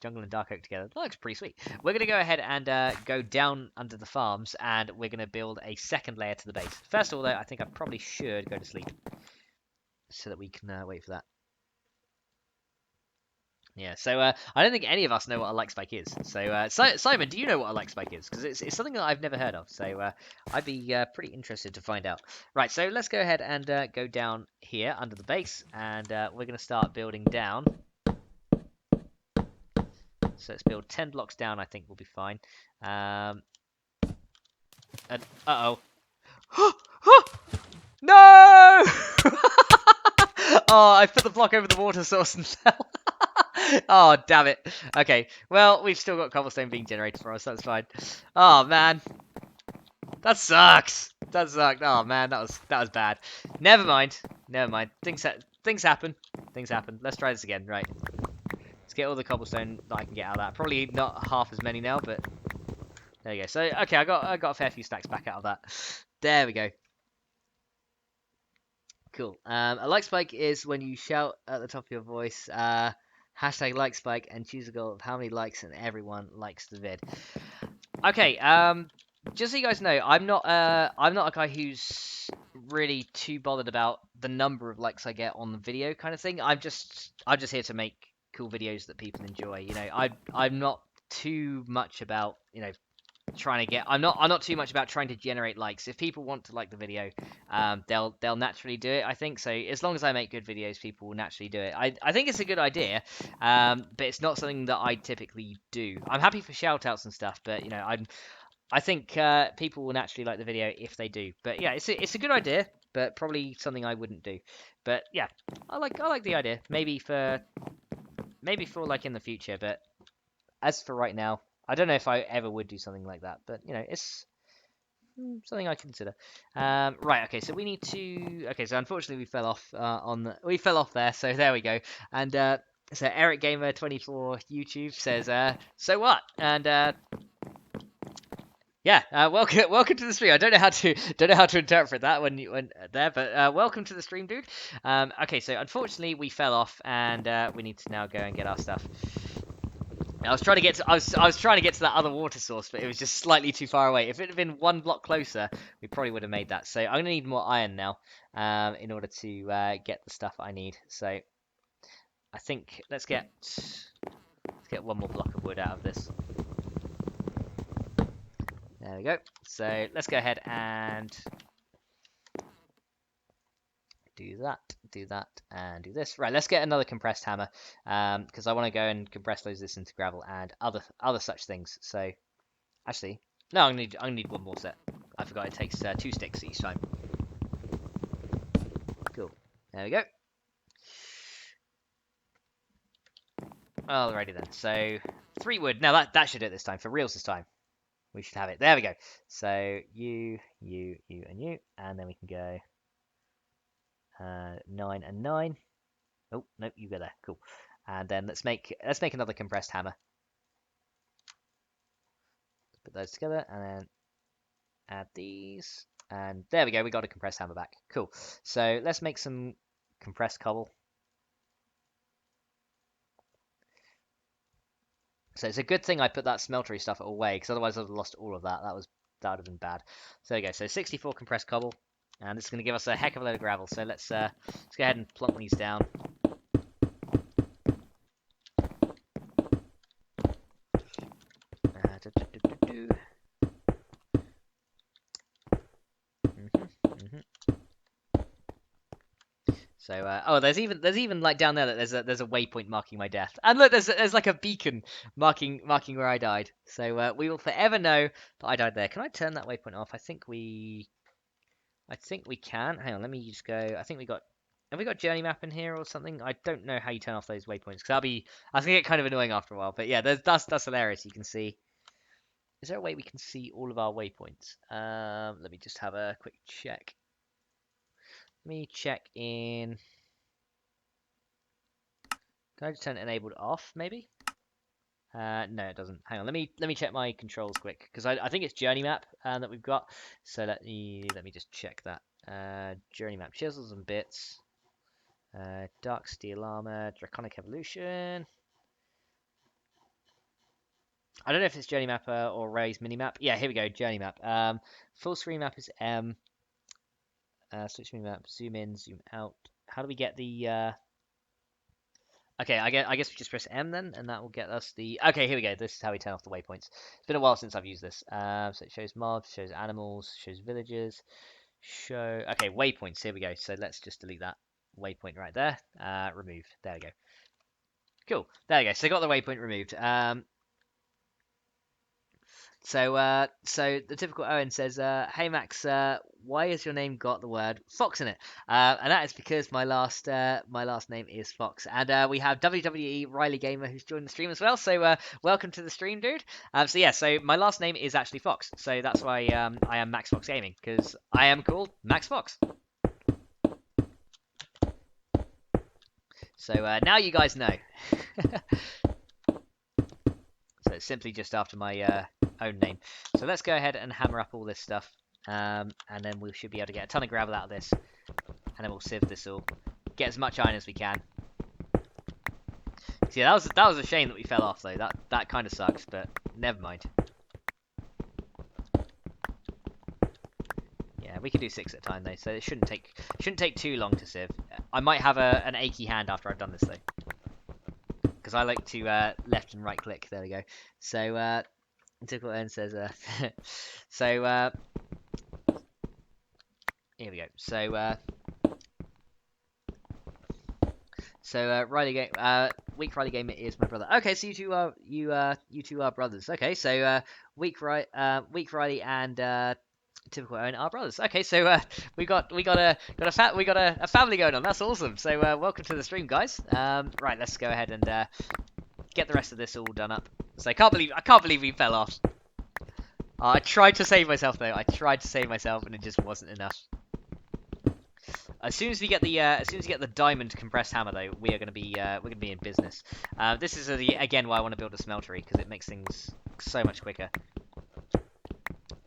jungle and dark oak together. That looks pretty sweet. We're going to go ahead and go down under the farms and we're going to build a second layer to the base. First of all, though, I think I probably should go to sleep so that we can wait for that. Yeah, so I don't think any of us know what a like spike is. So, Simon, do you know what a like spike is? Because it's something that I've never heard of. So I'd be pretty interested to find out. Right, so let's go ahead and go down here under the base, and we're going to start building down. So let's build 10 blocks down. I think we'll be fine. And uh-oh. No! Oh, I put the block over the water source and fell. Oh, damn it. Okay, well, we've still got cobblestone being generated for us. That's fine. Oh, man. That sucks. That sucked. Oh, man, that was bad. Never mind. Never mind. Things happen. Things happen. Let's try this again. Right. Let's get all the cobblestone that I can get out of that. Probably not half as many now, but there you go. So, okay, I got a fair few stacks back out of that. There we go. Cool. A like spike is when you shout at the top of your voice, hashtag like spike, and choose a goal of how many likes and everyone likes the vid. Okay, just so you guys know, I'm not a guy who's really too bothered about the number of likes I get on the video kind of thing. I'm just here to make cool videos that people enjoy. You know, I'm not too much about, you know, trying to get. I'm not too much about trying to generate likes. If people want to like the video, they'll naturally do it. I think so. As long as I make good videos, people will naturally do it. I think it's a good idea, but it's not something that I typically do. I'm happy for shout outs and stuff, but you know, I think people will naturally like the video if they do. But yeah, it's a good idea, but probably something I wouldn't do. But yeah, I like the idea. Maybe for like in the future, but as for right now, I don't know if I ever would do something like that, but you know, it's something I consider. Right, okay, so we need to. Okay, so unfortunately we fell off we fell off there. So there we go. And so Eric Gamer 24 YouTube says, so what? And yeah, welcome to the stream. I don't know how to interpret that when you went there, but welcome to the stream, dude. Okay, so unfortunately we fell off, and we need to now go and get our stuff. I was trying to get to that other water source, but it was just slightly too far away. If it had been 1 block closer, we probably would have made that. So I'm gonna need more iron now, in order to get the stuff I need. So I think let's get 1 more block of wood out of this. There we go. So let's go ahead and do that, and do this. Right, let's get another compressed hammer, because I want to go and compress loads of this into gravel and other such things. So, actually, no, I need one more set. I forgot it takes 2 sticks each time. Cool. There we go. Alrighty then. So 3 wood. Now that should do it this time. For reals this time. We should have it. There we go. So you, and you, and then we can go 9 and 9. Oh no, you go there. Cool. And then let's make another compressed hammer. Let's put those together and then add these. And there we go. We got a compressed hammer back. Cool. So let's make some compressed cobble. So it's a good thing I put that smeltery stuff away, because otherwise I'd have lost all of that. That would have been bad. So there we go. So 64 compressed cobble, and this is going to give us a heck of a load of gravel. So let's go ahead and plunk these down. So oh, there's even like down there that there's a waypoint marking my death, and look, there's like a beacon marking where I died. So we will forever know that I died there. Can I turn that waypoint off? I think we can. Hang on, let me just go. Have we got journey map in here or something? I don't know how you turn off those waypoints, because I think it kind of annoying after a while. But yeah, that's hilarious. You can see. Is there a way we can see all of our waypoints? Let me just have a quick check. Let me check in. Can I just turn enabled off, maybe? No, it doesn't. Hang on, let me check my controls quick, because I think it's journey map that we've got. So let me just check that. Journey map chisels and bits. Dark steel armor, draconic evolution. I don't know if it's journey map or Ray's minimap. Yeah, here we go, journey map. Full screen map is M. Switch minimap, zoom in, zoom out. How do we get the? Okay, I guess we just press M then, and that will get us the. Okay, here we go. This is how we turn off the waypoints. It's been a while since I've used this. So it shows mobs, shows animals, shows villages. Okay, waypoints. Here we go. So let's just delete that waypoint right there. Remove. There we go. Cool. There we go. So I got the waypoint removed. So the typical Owen says, "Hey Max, why has your name got the word Fox in it?" And that is because my last name is Fox, and we have WWE Riley Gamer who's joined the stream as well. So welcome to the stream, dude. So my last name is actually Fox, so that's why I am Max Fox Gaming, because I am called Max Fox. So now you guys know. So it's simply just after my own name. So let's go ahead and hammer up all this stuff, and then we should be able to get a ton of gravel out of this, and then we'll sieve this all, get as much iron as we can. So yeah, that was a shame that we fell off though. That kind of sucks, but never mind. Yeah, we can do 6 at a time though, so it shouldn't take too long to sieve. I might have an achy hand after I've done this though, because I like to left and right click. There we go. So typical N says, so here we go. So Riley Weak Riley Gamer is my brother. Okay, so you two are brothers. Okay, so Weak Riley and typical Owen are brothers. Okay, so we got a family going on. That's awesome. So welcome to the stream, guys. Right, let's go ahead and get the rest of this all done up. So I can't believe we fell off. I tried to save myself though. I tried to save myself, and it just wasn't enough. As soon as we get the diamond compressed hammer though, we're gonna be in business. This is again why I want to build a smeltery, because it makes things so much quicker,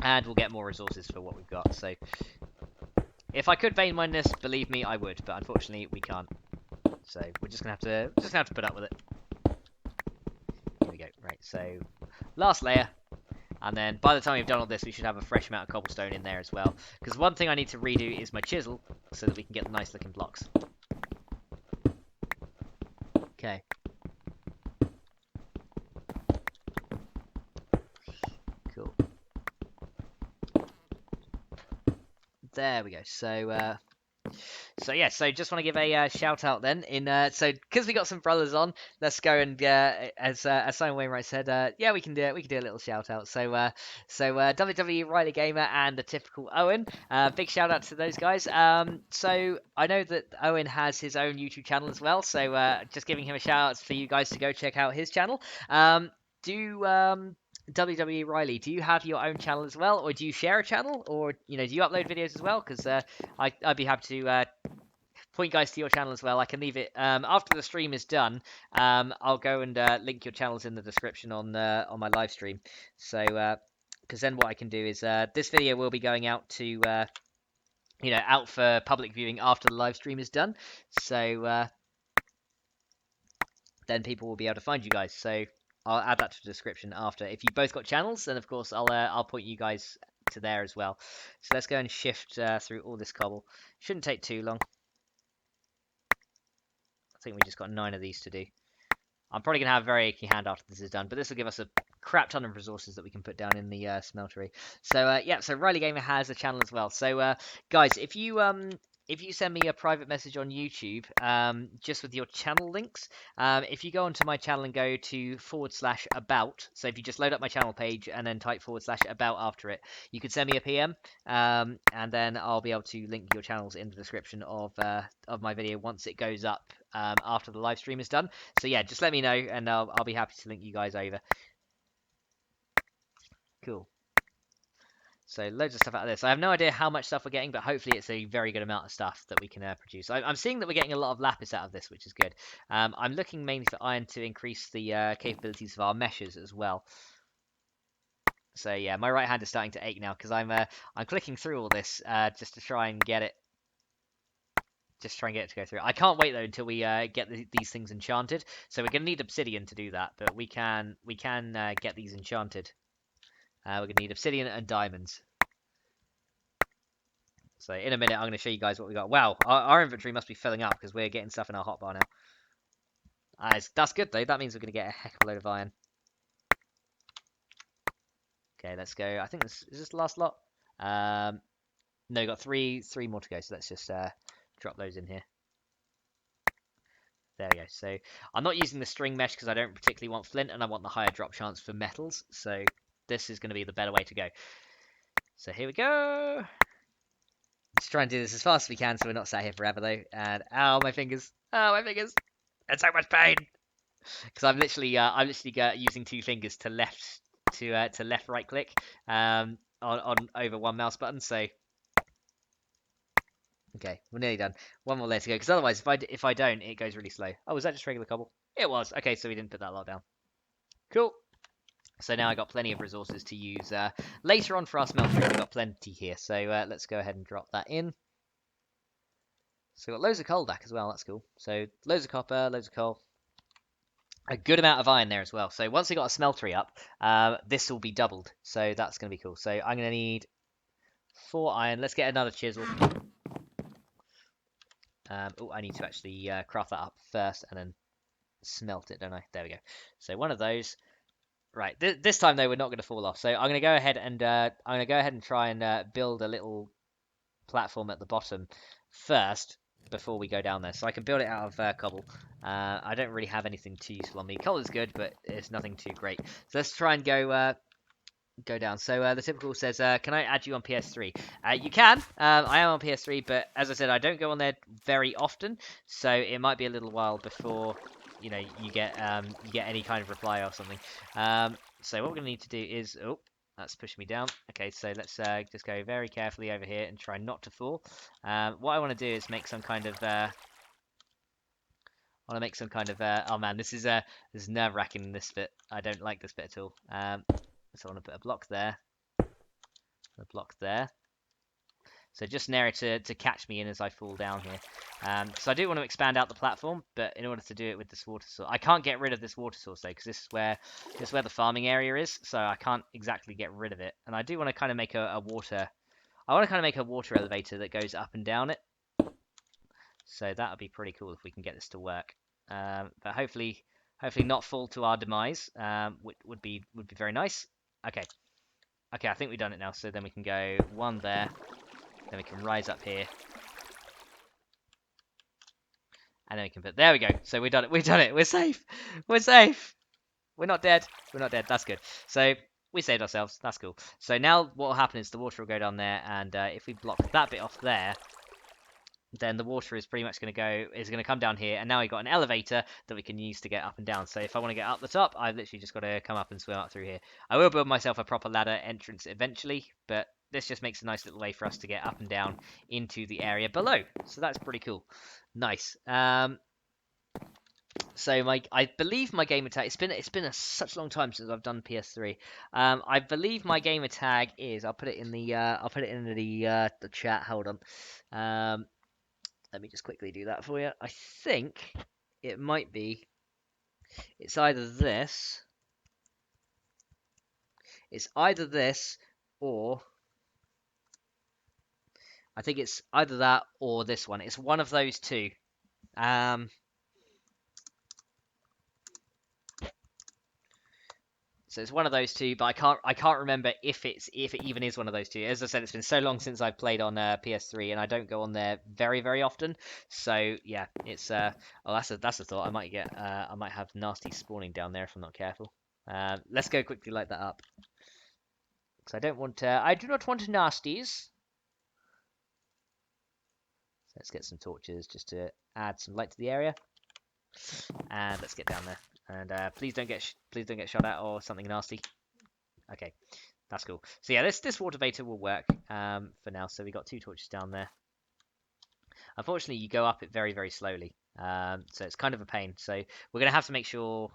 and we'll get more resources for what we've got. So if I could vein mine this, believe me, I would, but unfortunately we can't. So we're just gonna have to put up with it. Here we go. Right. So last layer. And then by the time we've done all this, we should have a fresh amount of cobblestone in there as well. Because one thing I need to redo is my chisel, so that we can get the nice looking blocks. Okay. Cool. There we go. So So yeah, so just want to give a shout out then. So because we got some brothers on, let's go and as Simon Wainwright said, yeah, we can do it. We can do a little shout out. So WWE Riley Gamer and the typical Owen. Big shout out to those guys. So I know that Owen has his own YouTube channel as well. So just giving him a shout out for you guys to go check out his channel. Do WWE Riley, do you have your own channel as well, or do you share a channel, or do you upload videos as well? Because I'd be happy to point guys to your channel as well. I can leave it after the stream is done. I'll go and link your channels in the description on my live stream. So because then what I can do is this video will be going out to out for public viewing after the live stream is done. So then people will be able to find you guys. So I'll add that to the description after. If you both got channels, then of course I'll point you guys to there as well. So let's go and shift through all this cobble. Shouldn't take too long. I think we just got 9 of these to do. I'm probably going to have a very achy hand after this is done, but this will give us a crap ton of resources that we can put down in the smeltery. So yeah, so Riley Gamer has a channel as well. So guys, if you send me a private message on YouTube, just with your channel links, if you go onto my channel and go to /about, so if you just load up my channel page and then type /about after it, you can send me a PM, and then I'll be able to link your channels in the description of my video once it goes up after the live stream is done. So yeah, just let me know and I'll be happy to link you guys over. Cool. So loads of stuff out of this. I have no idea how much stuff we're getting, but hopefully it's a very good amount of stuff that we can produce. I'm seeing that we're getting a lot of lapis out of this, which is good. I'm looking mainly for iron to increase the capabilities of our meshes as well. So yeah, my right hand is starting to ache now because I'm clicking through all this just to try and get it. Just try and get it to go through. I can't wait though until we get these things enchanted. So we're gonna need obsidian to do that, but we can get these enchanted. We're going to need obsidian and diamonds. So in a minute, I'm going to show you guys what we got. Wow, our inventory must be filling up because we're getting stuff in our hotbar now. That's good, though. That means we're going to get a heck of a load of iron. Okay, let's go. I think is this the last lot? No, we've got three more to go, so let's just drop those in here. There we go. So I'm not using the string mesh because I don't particularly want flint, and I want the higher drop chance for metals. So this is going to be the better way to go. So here we go. Let's try and do this as fast as we can so we're not sat here forever though. And ow, my fingers. Oh, my fingers. It's so much pain. Because I'm literally using 2 fingers to left right click on over one mouse button. So okay, we're nearly done. One more layer to go. Because otherwise, if I don't, it goes really slow. Oh, was that just regular cobble? It was. Okay, so we didn't put that lot down. Cool. So now I got plenty of resources to use later on for our smelter. We've got plenty here. So let's go ahead and drop that in. So we've got loads of coal back as well, that's cool. So loads of copper, loads of coal. A good amount of iron there as well. So once we got a smeltery up, this will be doubled. So that's going to be cool. So I'm going to need 4 iron. Let's get another chisel. Oh, I need to actually craft that up first and then smelt it, don't I? There we go. So one of those. Right, this time though we're not going to fall off. So I'm going to go ahead and try and build a little platform at the bottom first before we go down there. So I can build it out of cobble. I don't really have anything too useful on me. Coal is good, but it's nothing too great. So let's try and go down. So the typical says, can I add you on PS3? You can. I am on PS3, but as I said, I don't go on there very often. So it might be a little while before you get any kind of reply or something. So what we're gonna need to do is that's pushing me down. Okay, so let's just go very carefully over here and try not to fall. What I want to do is make some kind of oh man, this is nerve-wracking, this bit. I don't like this bit at all. So I want to put a block there, a block there. So just an area to catch me in as I fall down here. So I do want to expand out the platform, but in order to do it with this water source, I can't get rid of this water source though, because this is where the farming area is. So I can't exactly get rid of it. And I do want to kind of make a water. I want to kind of make a water elevator that goes up and down it. So that would be pretty cool if we can get this to work. But hopefully not fall to our demise. Would be very nice. Okay, I think we've done it now. So then we can go 1 there. Then we can rise up here. And then we can put, there we go. So we've done it. We've done it. We're safe. We're safe. We're not dead. We're not dead. That's good. So we saved ourselves. That's cool. So now what will happen is the water will go down there, and if we block that bit off there, then the water is pretty much going to come down here, and now we've got an elevator that we can use to get up and down. So if I want to get up the top, I've literally just got to come up and swim up through here. I will build myself a proper ladder entrance eventually, but this just makes a nice little way for us to get up and down into the area below. So that's pretty cool. Nice. So I believe my gamer tag. It's been such a long time since I've done PS3. I believe my gamer tag is. I'll put it in the chat. Hold on. Let me just quickly do that for you. I think it might be. It's either this. It's either this or. I think it's either that or this one. It's one of those two. So it's one of those two, but I can't remember if it even is one of those two. As I said, it's been so long since I've played on PS3, and I don't go on there very often. So yeah, it's that's a thought. I might have nasty spawning down there if I'm not careful. Let's go quickly light that up, because I do not want nasties. So let's get some torches just to add some light to the area, and let's get down there. And please don't get shot at or something nasty. Okay, that's cool. So yeah, this water beta will work for now. So we got 2 torches down there. Unfortunately, you go up it very slowly, so it's kind of a pain. So we're gonna have to make sure.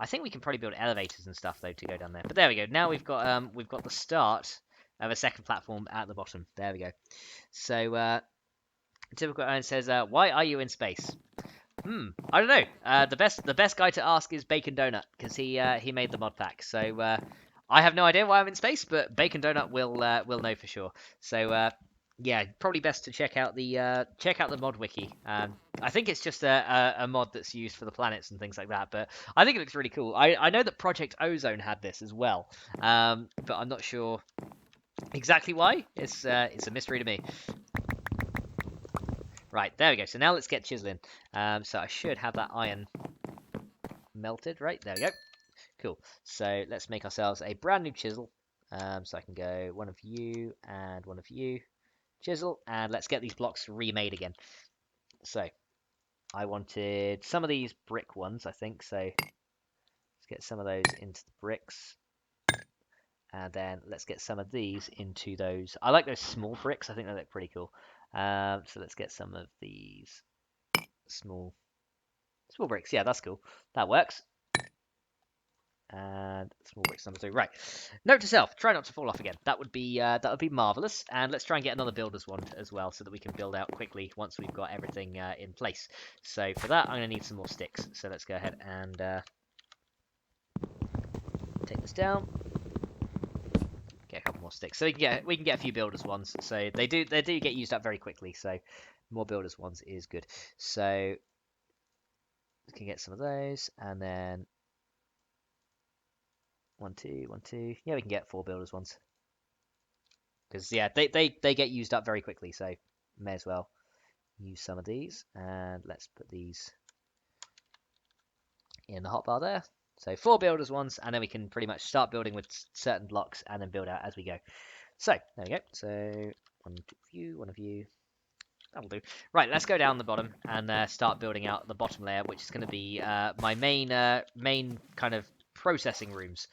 I think we can probably build elevators and stuff though to go down there. But there we go. Now we've got the start of a second platform at the bottom. There we go. So typical Owen says, "Why are you in space?" I don't know. The best guy to ask is Bacon Donut, because he made the mod pack. So I have no idea why I'm in space, but Bacon Donut will know for sure. So yeah, probably best to check out the mod wiki. I think it's just a mod that's used for the planets and things like that, but I think it looks really cool. I know that Project Ozone had this as well, but I'm not sure exactly why. It's a mystery to me. Right, there we go. So now let's get chiseling. So I should have that iron melted. Right, there we go. Cool. So let's make ourselves a brand new chisel. So I can go one of you and one of you. Chisel, and let's get these blocks remade again. So I wanted some of these brick ones, I think. So let's get some of those into the bricks. And then let's get some of these into those. I like those small bricks. I think they look pretty cool. So let's get some of these small bricks. Yeah, that's cool. That works. And small bricks number 3. Right. Note to self: try not to fall off again. That would be marvelous. And let's try and get another builder's wand as well, so that we can build out quickly once we've got everything in place. So for that, I'm going to need some more sticks. So let's go ahead and take this down. Get a couple more sticks, so we can get a few builders ones. So they do get used up very quickly. So more builders ones is good. So we can get some of those, and then 1, 2, 1, 2. Yeah, we can get 4 builders ones, because yeah, they get used up very quickly. So may as well use some of these, and let's put these in the hotbar there. So 4 builders ones, and then we can pretty much start building with certain blocks and then build out as we go. So there we go. So one of you. That'll do. Right, let's go down the bottom and start building out the bottom layer, which is going to be my main kind of processing rooms,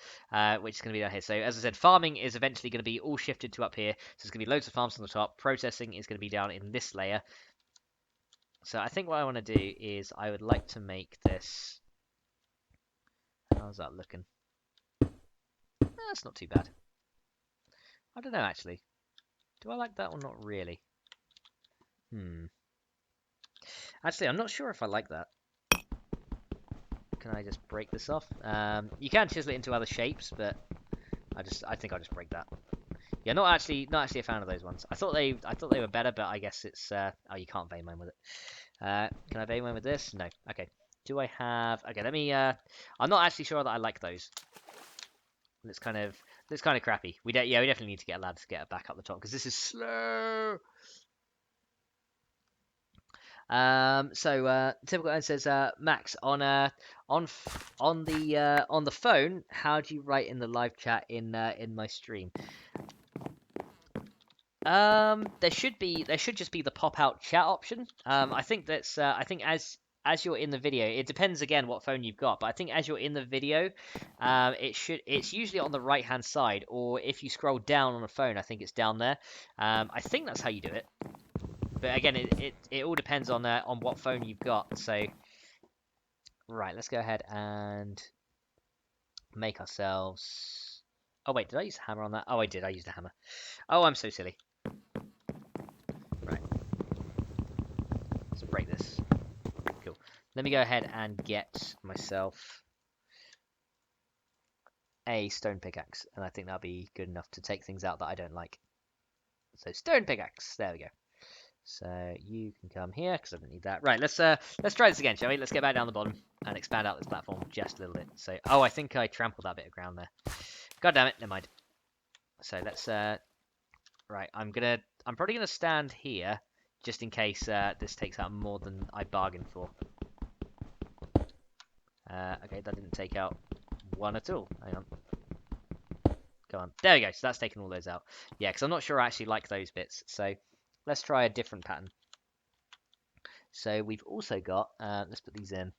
which is going to be down here. So as I said, farming is eventually going to be all shifted to up here. So there's going to be loads of farms on the top. Processing is going to be down in this layer. So I think what I want to do is I would like to make this. How's that looking? That's not too bad. I don't know, actually. Do I like that or not really? Actually, I'm not sure if I like that. Can I just break this off? You can chisel it into other shapes, but I think I'll just break that. Yeah, not actually a fan of those ones. I thought they were better, but I guess it's oh, you can't vein mine with it. Can I vein mine with this? No. Okay. Do I have? Okay, let me. I'm not actually sure that I like those. It's kind of crappy. We definitely need to get a ladder to get it back up the top, because this is slow. Typical Ed says, Max, on the phone, how do you write in the live chat in my stream? There should just be the pop out chat option. I think as you're in the video, it depends again what phone you've got, but I think as you're in the video, it's usually on the right hand side, or if you scroll down on a phone, I think it's down there. I think that's how you do it. But again, it all depends on what phone you've got. So right, let's go ahead and make ourselves. Oh wait, did I use a hammer on that? Oh, I did. I used a hammer. Oh, I'm so silly. Right, let's break this. Cool. Let me go ahead and get myself a stone pickaxe, and I think that'll be good enough to take things out that I don't like. So stone pickaxe. There we go. So you can come here because I don't need that. Right, let's try this again, shall we? Let's get back down the bottom and expand out this platform just a little bit. So I think I trampled that bit of ground there. God damn it, never mind. So let's right, I'm probably gonna stand here just in case this takes out more than I bargained for. Okay, that didn't take out one at all. Hang on. Go on. There we go. So that's taken all those out. Yeah, because I'm not sure I actually like those bits. So let's try a different pattern. So we've also got, let's put these in.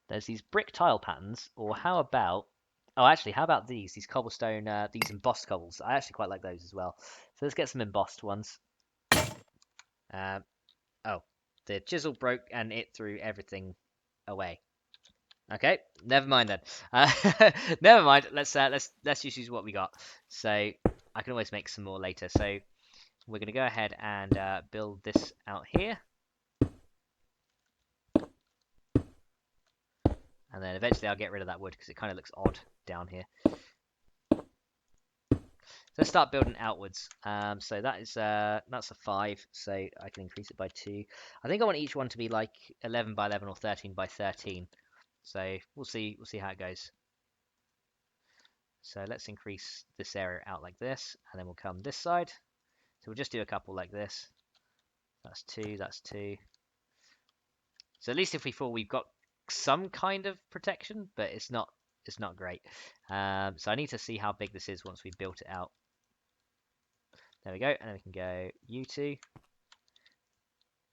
There's these brick tile patterns, or how about, oh, actually, how about these cobblestone, these embossed cobbles? I actually quite like those as well. So let's get some embossed ones. Oh, the chisel broke and it threw everything away. Okay, never mind then. Never mind. Let's just use what we got. So I can always make some more later. So we're gonna go ahead and build this out here, and then eventually I'll get rid of that wood because it kind of looks odd down here. So let's start building outwards. So that's a 5, so I can increase it by 2. I think I want each one to be like 11 by 11 or 13 by 13. So we'll see how it goes. So let's increase this area out like this, and then we'll come this side. So we'll just do a couple like this. That's 2, that's 2. So at least if we fall, we've got some kind of protection, but it's not great. So I need to see how big this is once we've built it out. There we go, and then we can go U2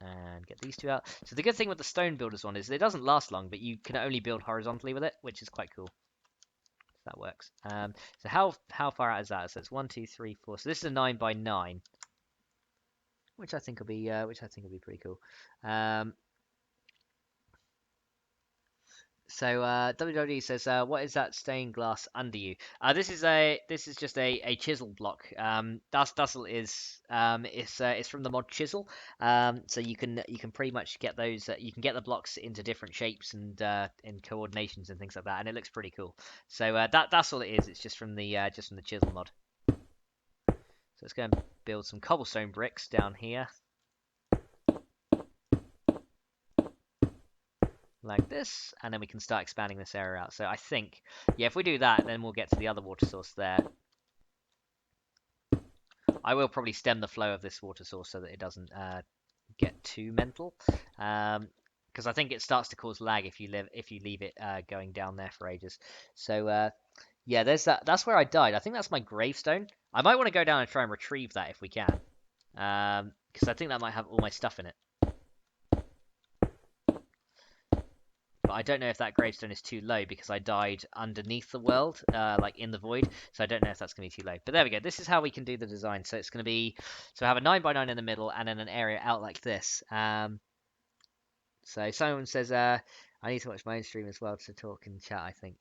and get these two out. So the good thing with the stone builders one is it doesn't last long, but you can only build horizontally with it, which is quite cool. That works. So how far out is that? So it's 1, 2, 3, 4. So this is a 9 by 9, which I think will be pretty cool. So WWD says, "What is that stained glass under you?" This is just a chisel block. Dussel is it's from the mod Chisel. So you can pretty much get those. You can get the blocks into different shapes and in coordinations and things like that, and it looks pretty cool. So that's all it is. It's just from the Chisel mod. So let's go and build some cobblestone bricks down here. Like this, and then we can start expanding this area out. So I think, yeah, if we do that, then we'll get to the other water source there. I will probably stem the flow of this water source so that it doesn't get too mental, because I think it starts to cause lag if you leave it going down there for ages. So yeah, there's that. That's where I died. I think that's my gravestone. I might want to go down and try and retrieve that if we can, because I think that might have all my stuff in it. But I don't know if that gravestone is too low because I died underneath the world, like in the void. So I don't know if that's going to be too low. But there we go. This is how we can do the design. So it's going to be, so I have a 9 by 9 in the middle and then an area out like this. So someone says, I need to watch my own stream as well to talk in chat, I think.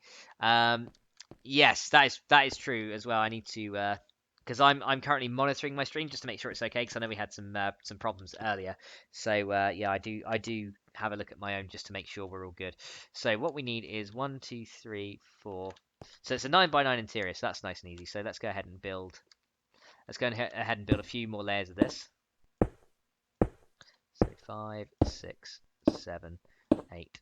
Yes, that is true as well. I need to, because I'm currently monitoring my stream just to make sure it's okay. Because I know we had some problems earlier. So yeah, I do have a look at my own just to make sure we're all good. So what we need is 1, 2, 3, 4. So it's a 9 by 9 interior, so that's nice and easy. So let's go ahead and build. Let's go ahead and build a few more layers of this. So 5, 6, 7, 8,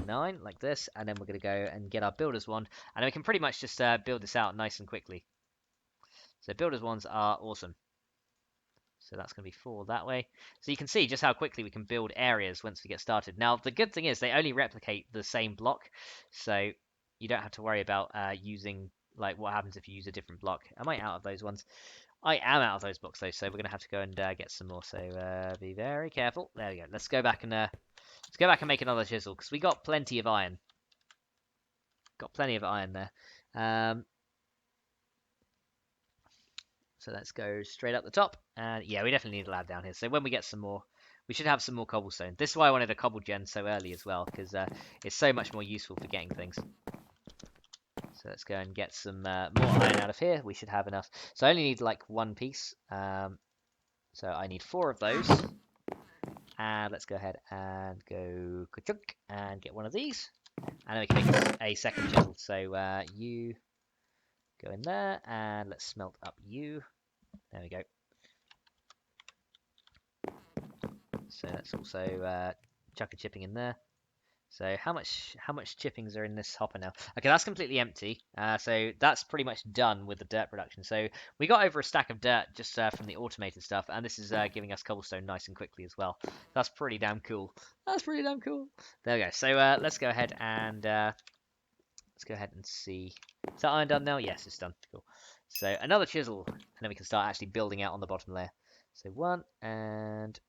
9, like this, and then we're going to go and get our builder's wand, and then we can pretty much just build this out nice and quickly. So builder's wands are awesome. So that's going to be 4 that way. So you can see just how quickly we can build areas once we get started. Now, the good thing is they only replicate the same block, so you don't have to worry about using, like, what happens if you use a different block. Am I out of those ones? I am out of those blocks, though, so we're going to have to go and get some more. So be very careful. There we go. Let's go back and make another chisel, because we got plenty of iron. Got plenty of iron there. So let's go straight up the top. And yeah, we definitely need a lab down here. So when we get some more, we should have some more cobblestone. This is why I wanted a cobble gen so early as well, because it's so much more useful for getting things. So let's go and get some more iron out of here. We should have enough. So I only need like 1 piece. So I need 4 of those. And let's go ahead and go ka-chunk and get one of these. And then we can make a second chisel. So you go in there, and let's smelt up you. There we go. So let's also chuck a chipping in there. So how much chippings are in this hopper now? Okay, that's completely empty. So that's pretty much done with the dirt production. So we got over a stack of dirt just from the automated stuff, and this is giving us cobblestone nice and quickly as well. That's pretty damn cool. That's pretty damn cool. There we go. So let's go ahead and see. Is that iron done now? Yes, it's done. Cool. So another chisel, and then we can start actually building out on the bottom layer. So 1 and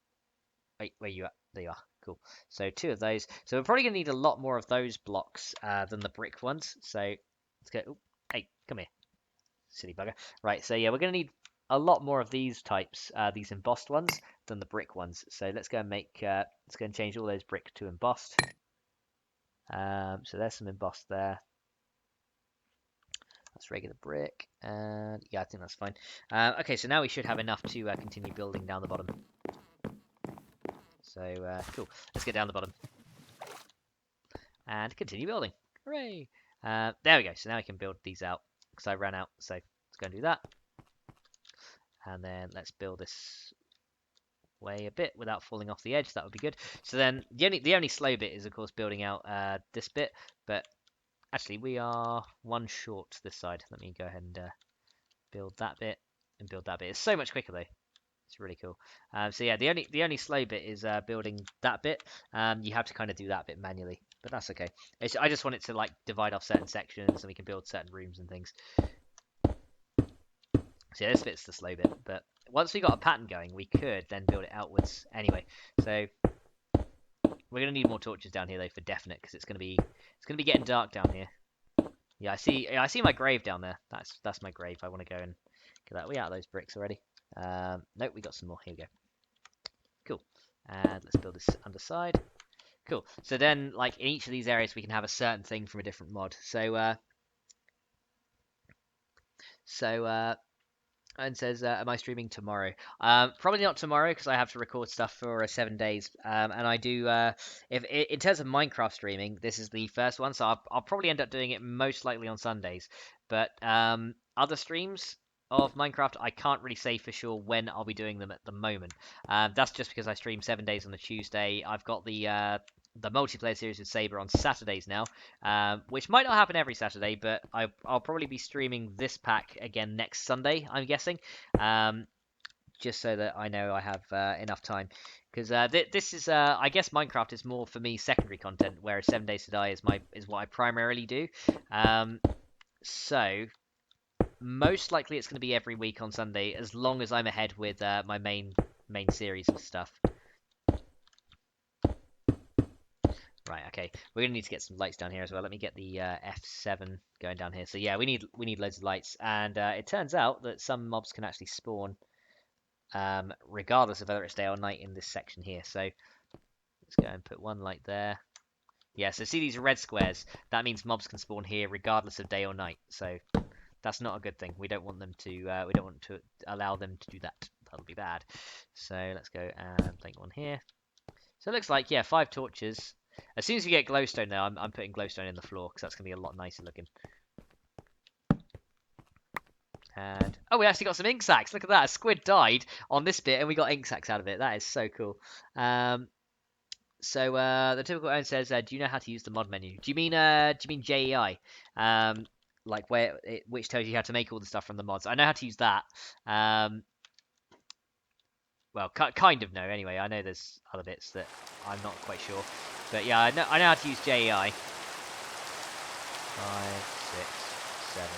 wait, where you at? There you are. Cool. So 2 of those. So we're probably gonna need a lot more of those blocks than the brick ones. So let's go. Ooh, hey, come here, silly bugger. Right. So yeah, we're gonna need a lot more of these types, these embossed ones, than the brick ones. So let's go and let's go and change all those brick to embossed. So there's some embossed there. That's regular brick, and yeah, I think that's fine. Okay, so now we should have enough to continue building down the bottom. So cool. Let's get down the bottom and continue building. Hooray! There we go. So now we can build these out because I ran out. So let's go and do that, and then let's build this way a bit without falling off the edge. That would be good. So then the only slow bit is of course building out this bit, but actually we are 1 short this side. Let me go ahead and build that bit and build that bit. It's so much quicker though. It's really cool. So yeah, the only slow bit is building that bit. You have to kind of do that bit manually, but that's okay. I just want it to like divide off certain sections, and we can build certain rooms and things. So yeah, this bit's the slow bit, but once we got a pattern going, we could then build it outwards anyway. So we're gonna need more torches down here though for definite, because it's gonna be getting dark down here. Yeah, I see my grave down there. That's my grave. I want to go and get that. We out of those bricks already. Nope, we got some more. Here we go. Cool. And let's build this underside. Cool. So then, like, in each of these areas, we can have a certain thing from a different mod. And says, am I streaming tomorrow? Probably not tomorrow because I have to record stuff for 7 days. And I do, if in terms of Minecraft streaming, this is the first one, so I'll probably end up doing it most likely on Sundays. But other streams of Minecraft, I can't really say for sure when I'll be doing them at the moment. That's just because I stream 7 days on a Tuesday. I've got the multiplayer series with Saber on Saturdays now, which might not happen every Saturday, but I'll probably be streaming this pack again next Sunday, I'm guessing, just so that I know I have enough time. Because this is, I guess, Minecraft is more for me secondary content, whereas 7 Days to Die is what I primarily do. So most likely it's going to be every week on Sunday, as long as I'm ahead with my main series of stuff. Right, okay. We're gonna need to get some lights down here as well. Let me get the F7 going down here. So yeah, we need loads of lights, and it turns out that some mobs can actually spawn regardless of whether it's day or night in this section here. So let's go and put 1 light there. Yeah, so see these red squares? That means mobs can spawn here regardless of day or night. So that's not a good thing. We don't want them to. We don't want to allow them to do that. That'll be bad. So let's go and place 1 here. So it looks like, yeah, 5 torches. As soon as we get glowstone though, I'm putting glowstone in the floor because that's going to be a lot nicer looking. And oh, we actually got some ink sacs. Look at that. A squid died on this bit and we got ink sacs out of it. That is so cool. So the typical owner says, do you know how to use the mod menu? Do you mean JEI? Like which tells you how to make all the stuff from the mods. I know how to use that. well, kind of know anyway. I know there's other bits that I'm not quite sure, but yeah, I know how to use JEI. 5, 6, 7,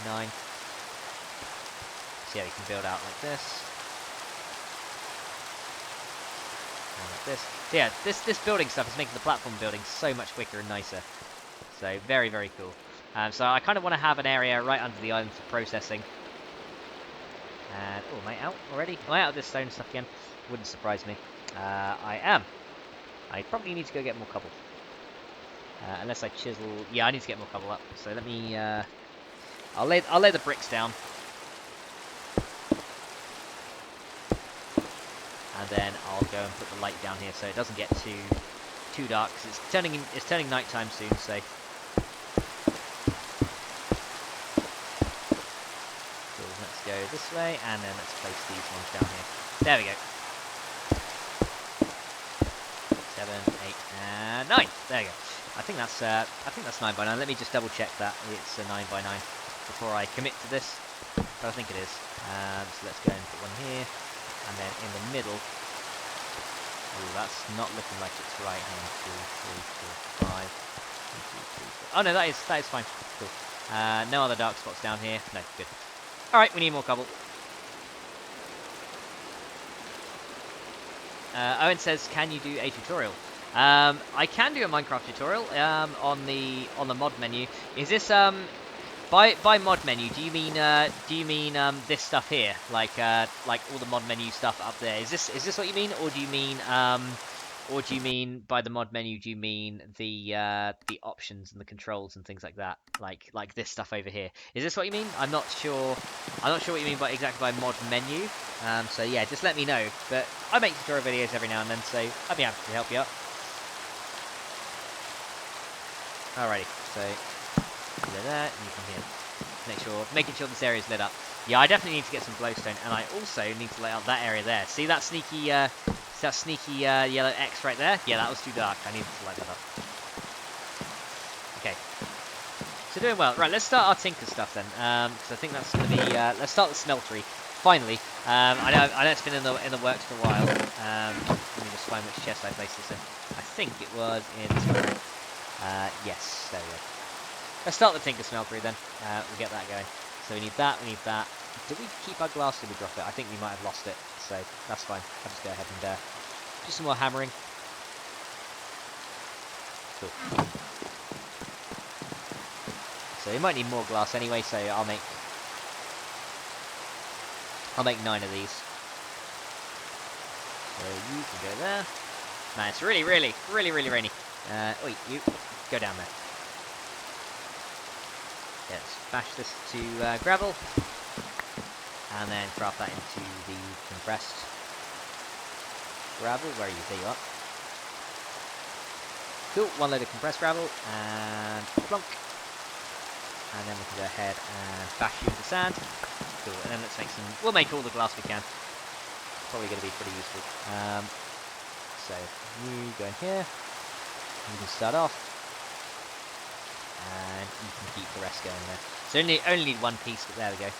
8, 9. See how we can build out like this. And like this. So yeah, this building stuff is making the platform building so much quicker and nicer. So very, very cool. So I kind of want to have an area right under the island for processing. And oh, am I out already? Am I out of this stone stuff again? Wouldn't surprise me. I am. I probably need to go get more cobble. Unless I chisel. Yeah, I need to get more cobble up. So let me. I'll lay the bricks down. And then I'll go and put the light down here so it doesn't get too dark, because it's turning nighttime soon. So let's go this way, and then let's place these ones down here. There we go. 7, 8, and 9. There we go. I think that's 9 by 9. Let me just double check that it's a 9 by 9 before I commit to this. But I think it is. So let's go and put one here. And then in the middle, ooh, that's not looking like it's right. 1, 2, 3, 4, 5. 1, 2, 3, 4. Oh no, that is fine. Cool. No other dark spots down here. No, good. All right, we need more cobble. Owen says, "Can you do a tutorial?" I can do a Minecraft tutorial on the mod menu. Is this by mod menu? Do you mean this stuff here, like all the mod menu stuff up there? Is this what you mean, or do you mean by the mod menu? Do you mean the options and the controls and things like that, like this stuff over here? Is this what you mean? I'm not sure. I'm not sure what you mean exactly by mod menu. So yeah, just let me know. But I make tutorial videos every now and then, so I'd be happy to help you out. Alrighty, so you go there, and you come here. Making sure this area is lit up. Yeah, I definitely need to get some glowstone, and I also need to light up that area there. See that sneaky yellow X right there? Yeah, that was too dark. I needed to light that up. Okay. So doing well. Right, let's start our tinker stuff then, because I think that's going to be. Let's start the smeltery. Finally, I know it's been in the works for a while. Let me just find which chest I placed this in. I think it was in this one. Yes, there we go. Let's start the tinker smeltery then. We'll get that going. So we need that. Did we keep our glass? Did we drop it? I think we might have lost it. So that's fine. I'll just go ahead and do some more hammering. Cool. So we might need more glass anyway. So I'll make 9 of these. So you can go there. Man, it's really rainy. Wait, you go down there. Yeah, let's bash this to gravel, and then craft that into the compressed gravel. Where are you? There you are. Cool. 1 load of compressed gravel, and plonk. And then we can go ahead and bash you into sand. Cool. And then let's make some. We'll make all the glass we can. Probably going to be pretty useful. So you go in here. You can start off. And you can keep the rest going there. So only need 1 piece, but there we go.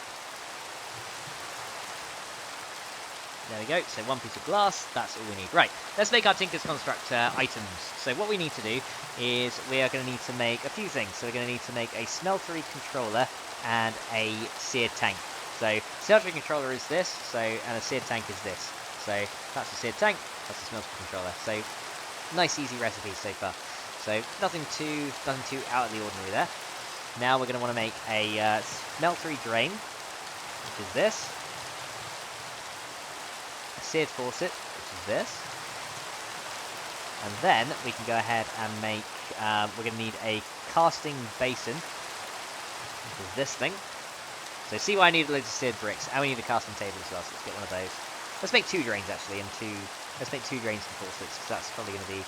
There we go. So 1 piece of glass. That's all we need. Right. Let's make our Tinker's Construct items. So what we need to do is we are going to need to make a few things. So we're going to need to make a smeltery controller and a seared tank. So smeltery controller is this. So and a seared tank is this. So that's the seared tank. That's the smeltery controller. So nice, easy recipe so far. So nothing too out of the ordinary there. Now we're going to want to make a smeltery drain, which is this. A seared faucet, which is this. And then we can go ahead and make. We're going to need a casting basin, which is this thing. So see why I need loads of seared bricks, and we need a casting table as well. So let's get one of those. Let's make 2 drains actually, let's make 2 drains for faucets, because that's probably going to be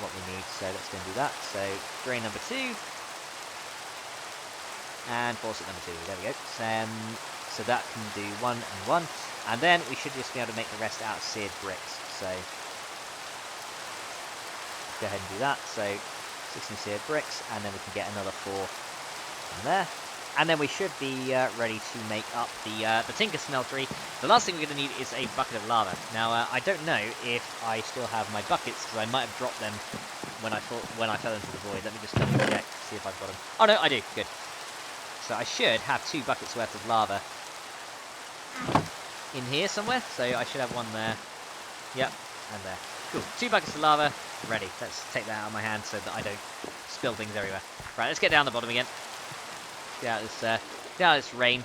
what we need. So let's go and do that. So drain number 2 and faucet number 2. There we go. So that can do 1 and 1, and then we should just be able to make the rest out of seared bricks. So go ahead and do that. So 16 seared bricks, and then we can get another 4 from there. and then we should be ready to make up the Tinker Smeltery. The last thing we're going to need is a bucket of lava. Now, I don't know if I still have my buckets, because I might have dropped them when I fell into the void. Let me just double check, see if I've got them. Oh no, I do. Good. So I should have 2 buckets worth of lava in here somewhere. So I should have one there. Yep, and there. Cool. 2 buckets of lava. Ready. Let's take that out of my hand so that I don't spill things everywhere. Right, let's get down the bottom again. Get out this rain.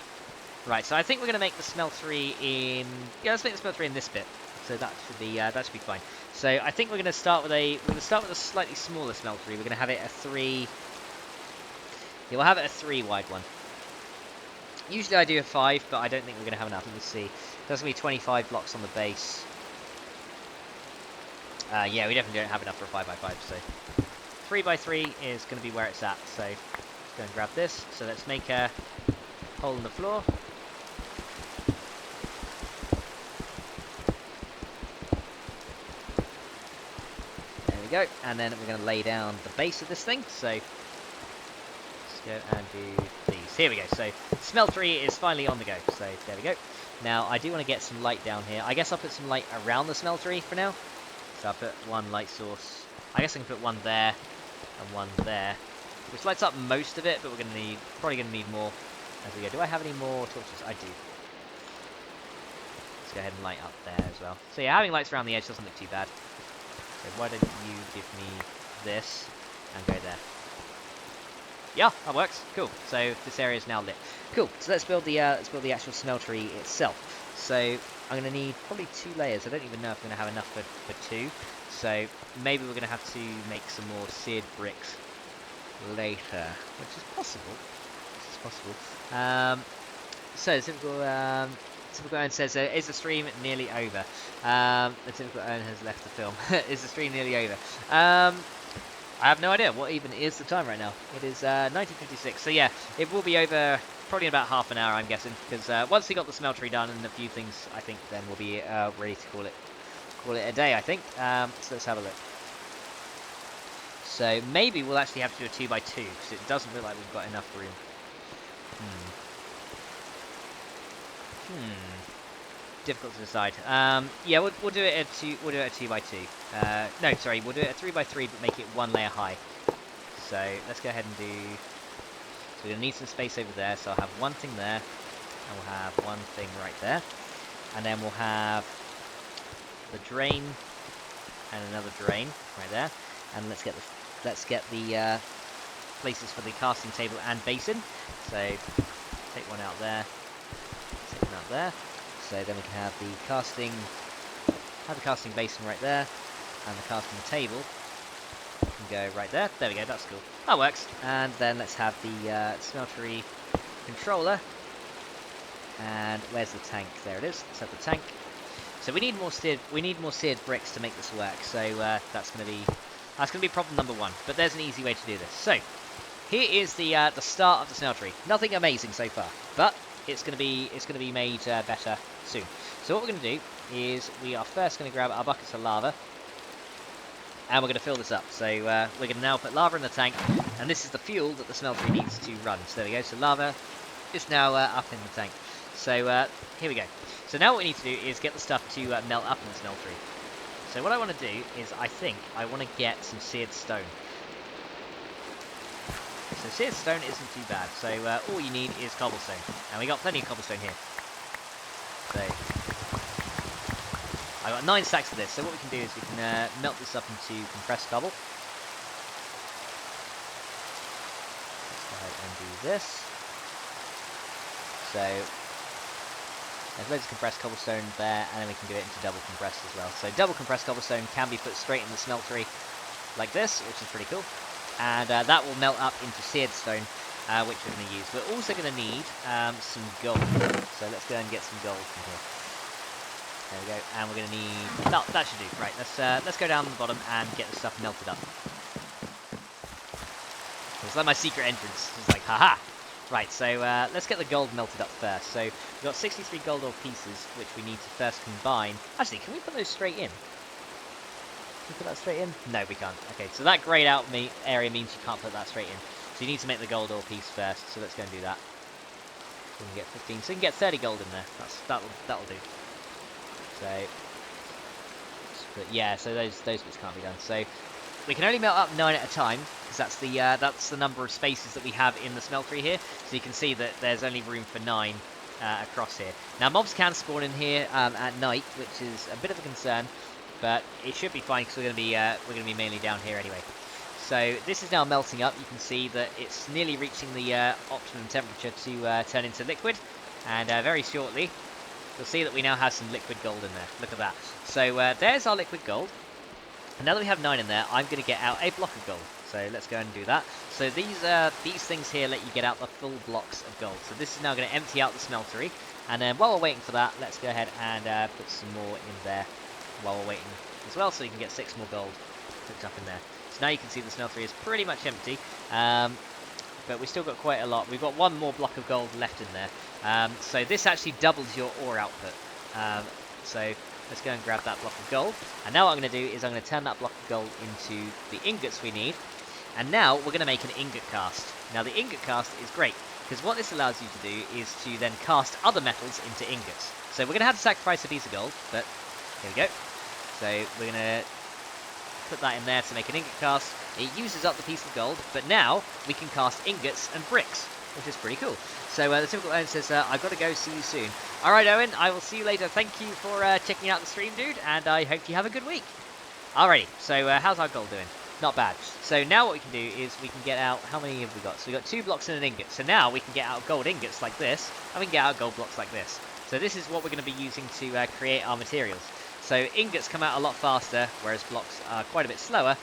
Right, so I think we're going to make the smeltery in... Yeah, let's make the smeltery in this bit. So that should be fine. So I think we're going to start with a slightly smaller smeltery. We're going to have it a 3... Yeah, we'll have it a 3 wide one. Usually I do a 5, but I don't think we're going to have enough. Let's see. There's going to be 25 blocks on the base. Yeah, we definitely don't have enough for a 5x5, so 3x3 is going to be where it's at. So let's go and grab this. So let's make a hole in the floor. There we go. And then we're going to lay down the base of this thing. So let's go and do these. Here we go. So smeltery is finally on the go. So there we go. Now I do want to get some light down here. I guess I'll put some light around the smeltery for now. So I'll put one light source. I guess I can put one there and one there, which lights up most of it, but we're probably gonna need more as we go. Do I have any more torches? I do. Let's go ahead and light up there as well. So yeah, having lights around the edge doesn't look too bad. So why don't you give me this and go there? Yeah, that works. Cool. So this area is now lit. Cool. So let's build the actual smeltery itself. So I'm going to need probably 2 layers. I don't even know if I'm going to have enough for 2. So maybe we're going to have to make some more seared bricks later, which is possible. So typical Owen says, is the stream nearly over? The typical Owen has left the film. Is the stream nearly over? I have no idea. What even is the time right now? It is 19:56. So yeah, it will be over probably in about half an hour, I'm guessing. Because once we got the smeltery done and a few things, I think then we'll be ready to call it a day, I think. So let's have a look. So maybe we'll actually have to do a 2x2 because it doesn't look like we've got enough room. Difficult to decide. Yeah, we'll do it at 2x2. No, sorry, we'll do it at 3x3, but make it 1 layer high. So let's go ahead and do. So we're gonna need some space over there. So I'll have one thing there, and we'll have one thing right there, and then we'll have the drain and another drain right there. And let's get the places for the casting table and basin. So take one out there, take one out there. So then we can have the casting basin right there, and the casting table can go right there. There we go, that's cool. That works. And then let's have the smeltery controller. And where's the tank? There it is. Let's have the tank. So we need more seared bricks to make this work. So that's gonna be problem number 1. But there's an easy way to do this. So here is the start of the smeltery. Nothing amazing so far, but it's gonna be made better soon. So what we're going to do is we are first going to grab our buckets of lava, and we're going to fill this up. So we're going to now put lava in the tank, and this is the fuel that the smeltery needs to run. So there we go. So lava is now up in the tank. So here we go. So now what we need to do is get the stuff to melt up in the smeltery. So what I want to do is I want to get some seared stone. So seared stone isn't too bad. So all you need is cobblestone, and we got plenty of cobblestone here. So I've got 9 stacks of this. So what we can do is we can melt this up into compressed cobble. Let's go ahead and do this. So there's loads of compressed cobblestone there, and then we can do it into double compressed as well. So double compressed cobblestone can be put straight in the smeltery like this, which is pretty cool. And that will melt up into seared stone, which we're going to use. We're also going to need some gold. So let's go and get some gold from here. There we go. And we're going to need... No, that should do. Right, let's go down to the bottom and get the stuff melted up. It's like my secret entrance. It's like, haha! Right, so let's get the gold melted up first. So we've got 63 gold ore pieces, which we need to first combine. Actually, can we put those straight in? Can we put that straight in? No, we can't. Okay, so that grayed out area means you can't put that straight in. So you need to make the gold ore piece first, so let's go and do that. We can get 15, so we can get 30 gold in there. That'll do. So, but yeah, so those bits can't be done. So we can only melt up 9 at a time, because that's the number of spaces that we have in the smeltery here. So you can see that there's only room for 9 across here. Now mobs can spawn in here at night, which is a bit of a concern, but it should be fine because we're gonna be mainly down here anyway. So this is now melting up. You can see that it's nearly reaching the optimum temperature to turn into liquid, and very shortly you'll see that we now have some liquid gold in there. Look at that. So there's our liquid gold. And now that we have 9 in there, I'm going to get out a block of gold. So let's go and do that. So these things here let you get out the full blocks of gold. So this is now going to empty out the smeltery. And then while we're waiting for that, let's go ahead and put some more in there while we're waiting as well. So you can get 6 more gold hooked up in there. So now you can see the smeltery is pretty much empty. But we've still got quite a lot. We've got 1 more block of gold left in there. So this actually doubles your ore output. So let's go and grab that block of gold. And now what I'm going to do is I'm going to turn that block of gold into the ingots we need. And now we're going to make an ingot cast. Now the ingot cast is great, because what this allows you to do is to then cast other metals into ingots. So we're going to have to sacrifice a piece of gold, but here we go. So we're going to put that in there to make an ingot cast. It uses up the piece of gold, but now we can cast ingots and bricks, which is pretty cool. So the typical Owen says, I've got to go, see you soon. Alright Owen, I will see you later. Thank you for checking out the stream, dude, and I hope you have a good week. Alrighty, so how's our gold doing? Not bad. So now what we can do is we can get out, how many have we got? So we've got 2 blocks and an ingot. So now we can get out gold ingots like this, and we can get out gold blocks like this. So this is what we're going to be using to create our materials. So ingots come out a lot faster, whereas blocks are quite a bit slower,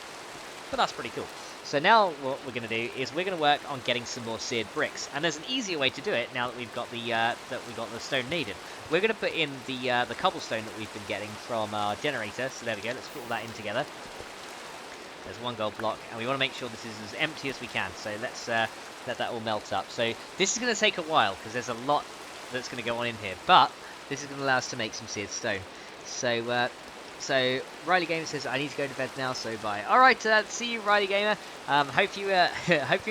but that's pretty cool. So now what we're going to do is we're going to work on getting some more seared bricks, and there's an easier way to do it now that we've got the stone needed. We're going to put in the cobblestone that we've been getting from our generator. So there we go. Let's put all that in together. There's 1 gold block, and we want to make sure this is as empty as we can. So let's let that all melt up. So this is going to take a while because there's a lot that's going to go on in here, but this is going to allow us to make some seared stone. So Riley Gamer says I need to go to bed now, so bye. All right, see you, Riley Gamer. Hope you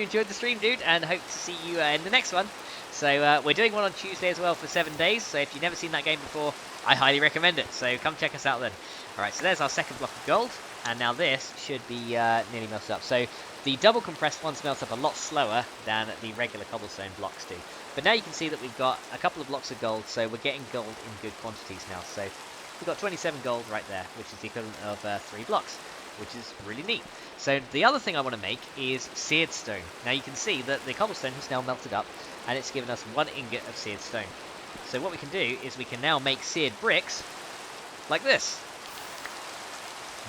enjoyed the stream, dude, and hope to see you in the next one. So we're doing one on Tuesday as well for 7 days. So if you've never seen that game before, I highly recommend it. So come check us out then. All right, so there's our second block of gold, and now this should be nearly melted up. So the double compressed ones melt up a lot slower than the regular cobblestone blocks do. But now you can see that we've got a couple of blocks of gold, so we're getting gold in good quantities now. So we've got 27 gold right there, which is the equivalent of 3 blocks, which is really neat. So the other thing I want to make is seared stone. Now you can see that the cobblestone has now melted up, and it's given us 1 ingot of seared stone. So what we can do is we can now make seared bricks like this.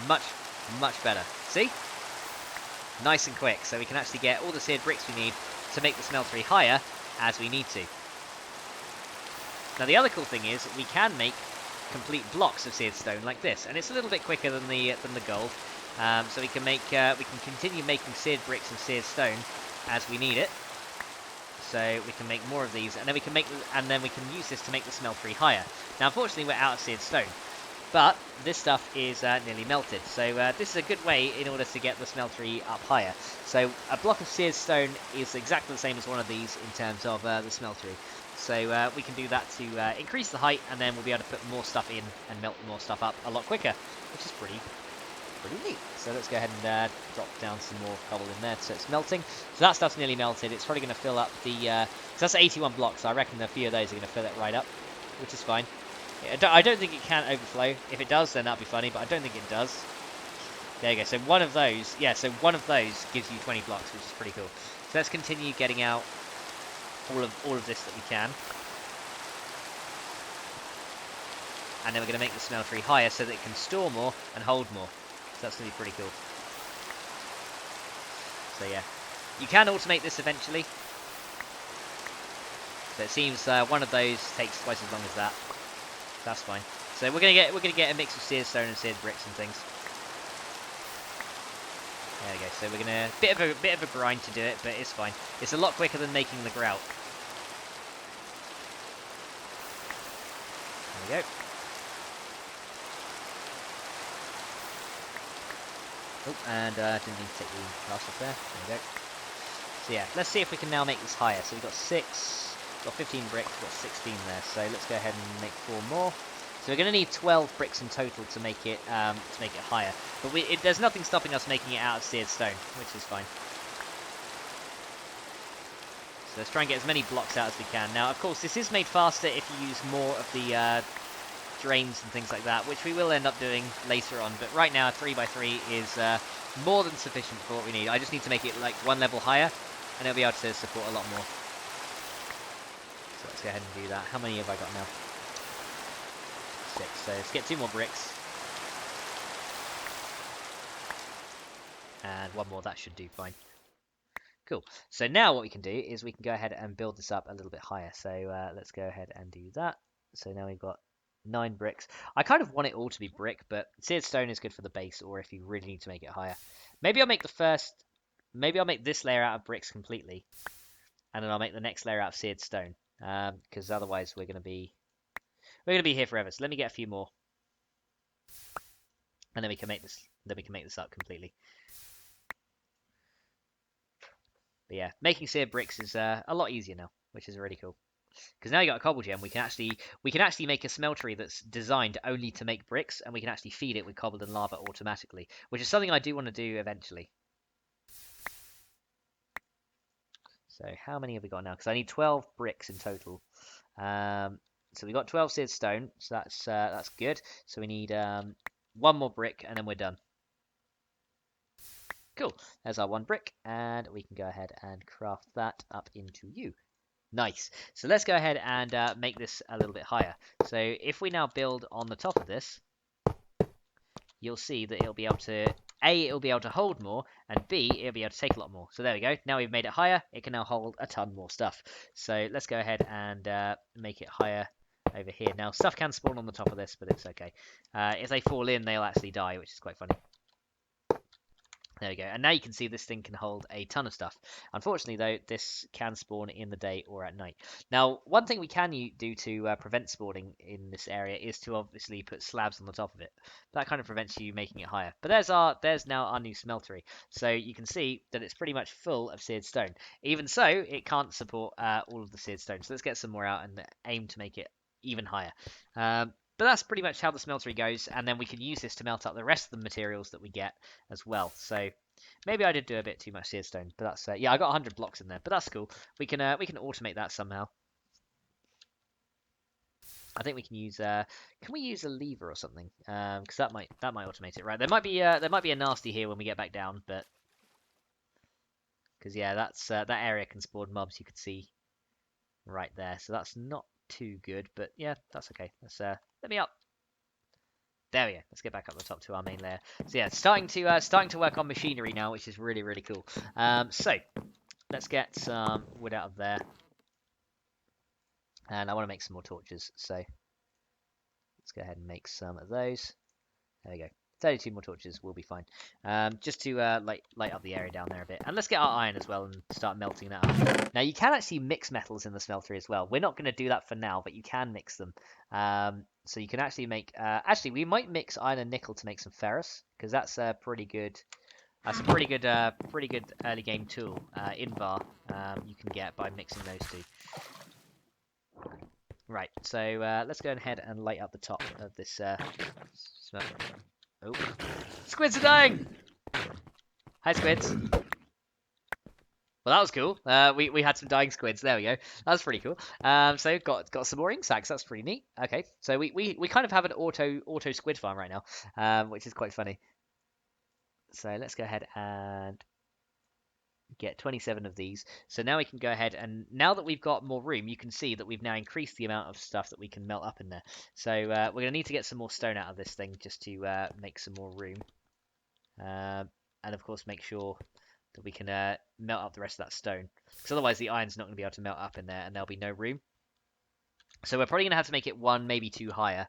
Much better. See? Nice and quick. So we can actually get all the seared bricks we need to make the smeltery higher as we need to. Now the other cool thing is we can make complete blocks of seared stone like this, and it's a little bit quicker than the gold. So we can continue making seared bricks and seared stone as we need it. So we can make more of these, and then we can use this to make the smeltery higher. Now unfortunately we're out of seared stone, but this stuff is nearly melted. So this is a good way in order to get the smeltery up higher. So a block of seared stone is exactly the same as one of these in terms of the smeltery. So we can do that to increase the height, and then we'll be able to put more stuff in and melt more stuff up a lot quicker, which is pretty neat. So let's go ahead and drop down some more cobble in there so it's melting. So that stuff's nearly melted. It's probably going to fill up so that's 81 blocks, so I reckon a few of those are going to fill it right up, which is fine. I don't think it can overflow. If it does, then that'd be funny, but I don't think it does. There you go. So one of those gives you 20 blocks, which is pretty cool. So let's continue getting out all of this that we can, and then we're going to make the smeltery higher so that it can store more and hold more. So that's going to be pretty cool. So yeah, you can automate this eventually, but it seems one of those takes twice as long as that. That's fine. So we're gonna get a mix of seared stone and seared bricks and things. There we go. So we're gonna bit of a grind to do it, but it's fine. It's a lot quicker than making the grout. There we go. Oh, and didn't need to take the glass off there. There we go. So yeah, let's see if we can now make this higher. So we've got 6, got 15 bricks, got 16 there. So let's go ahead and make 4 more. So we're going to need 12 bricks in total to make it higher. But there's nothing stopping us making it out of seared stone, which is fine. So let's try and get as many blocks out as we can. Now, of course, this is made faster if you use more of the drains and things like that, which we will end up doing later on. But right now, 3x3 is more than sufficient for what we need. I just need to make it like 1 level higher, and it'll be able to support a lot more. So let's go ahead and do that. How many have I got now? 6. So let's get 2 more bricks. And 1 more, that should do fine. Cool. So now what we can do is we can go ahead and build this up a little bit higher. So let's go ahead and do that. So now we've got 9 bricks. I kind of want it all to be brick, but seared stone is good for the base, or if you really need to make it higher. Maybe I'll make this layer out of bricks completely, and then I'll make the next layer out of seared stone. Because otherwise we're gonna be here forever. So let me get a few more, and then we can make this. Then we can make this up completely. But yeah, making seared bricks is a lot easier now, which is really cool. Because now you got a cobble gem, we can actually make a smeltery that's designed only to make bricks, and we can actually feed it with cobbled and lava automatically, which is something I do want to do eventually. So how many have we got now? Because I need 12 bricks in total. So we got 12 seared stone, so that's good. So we need 1 more brick, and then we're done. Cool. There's our 1 brick, and we can go ahead and craft that up into you. Nice. So let's go ahead and make this a little bit higher. So if we now build on the top of this, you'll see that it'll be able to, A, it'll be able to hold more, and B, it'll be able to take a lot more. So there we go. Now we've made it higher, it can now hold a ton more stuff. So let's go ahead and make it higher over here. Now, stuff can spawn on the top of this, but it's okay. If they fall in, they'll actually die, which is quite funny. There we go. And now you can see this thing can hold a ton of stuff. Unfortunately, though, this can spawn in the day or at night. Now, one thing we can do to prevent spawning in this area is to obviously put slabs on the top of it. That kind of prevents you making it higher. But there's now our new smeltery. So you can see that it's pretty much full of seared stone. Even so, it can't support all of the seared stone. So let's get some more out and aim to make it even higher. But that's pretty much how the smeltery goes, and then we can use this to melt up the rest of the materials that we get as well. So maybe I did do a bit too much seared stone, but that's yeah, I got 100 blocks in there, but that's cool. We can automate that somehow. I think we can use can we use a lever or something? Because that might automate it, right? There might be a nasty here when we get back down, but because yeah, that's that area can spawn mobs. You could see right there, so that's not too good, but yeah, that's okay. Let's let me up. There we go. Let's get back up the top to our main layer. So yeah, starting to work on machinery now, which is really, really cool. So let's get some wood out of there, and I want to make some more torches. So let's go ahead and make some of those. There we go. 32 more torches will be fine. Just to light up the area down there a bit. And let's get our iron as well and start melting that up. Now, you can actually mix metals in the smeltery as well. We're not going to do that for now, but you can mix them. So you can actually make... actually, we might mix iron and nickel to make some ferrous, because that's a pretty good... That's a pretty good early game tool in bar you can get by mixing those two. Right, so let's go ahead and light up the top of this smeltery. Oh, squids are dying! Hi, squids. Well, that was cool. We had some dying squids. There we go. That was pretty cool. So got some more ink sacs. That's pretty neat. Okay, so we kind of have an auto squid farm right now, which is quite funny. So let's go ahead and get 27 of these. So now we can go ahead and now that we've got more room, you can see that we've now increased the amount of stuff that we can melt up in there. So we're going to need to get some more stone out of this thing just to make some more room. And of course make sure that we can melt up the rest of that stone. Because otherwise the iron's not going to be able to melt up in there and there'll be no room. So we're probably going to have to make it 1, maybe 2 higher.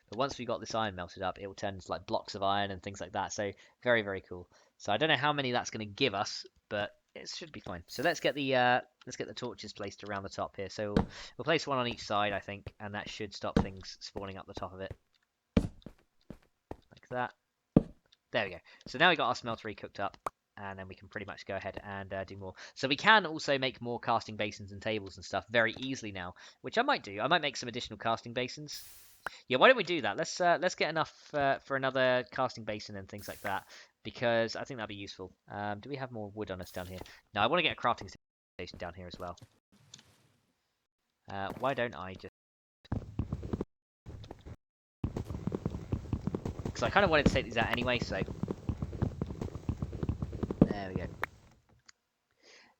But once we got this iron melted up, it will turn into like blocks of iron and things like that. So very, very cool. So I don't know how many that's going to give us, but it should be fine. So let's get the torches placed around the top here. So we'll place 1 on each side, I think, and that should stop things spawning up the top of it. Like that. There we go. So now we got our smeltery cooked up. and then we can pretty much go ahead and do more. So we can also make more casting basins and tables and stuff very easily now, which I might do. I might make some additional casting basins. Yeah, why don't we do that? Let's get enough for another casting basin and things like that, because I think that'd be useful. Do we have more wood on us down here? No, I want to get a crafting station down here as well. Why don't I just... Because I kind of wanted to take these out anyway, so... There we go.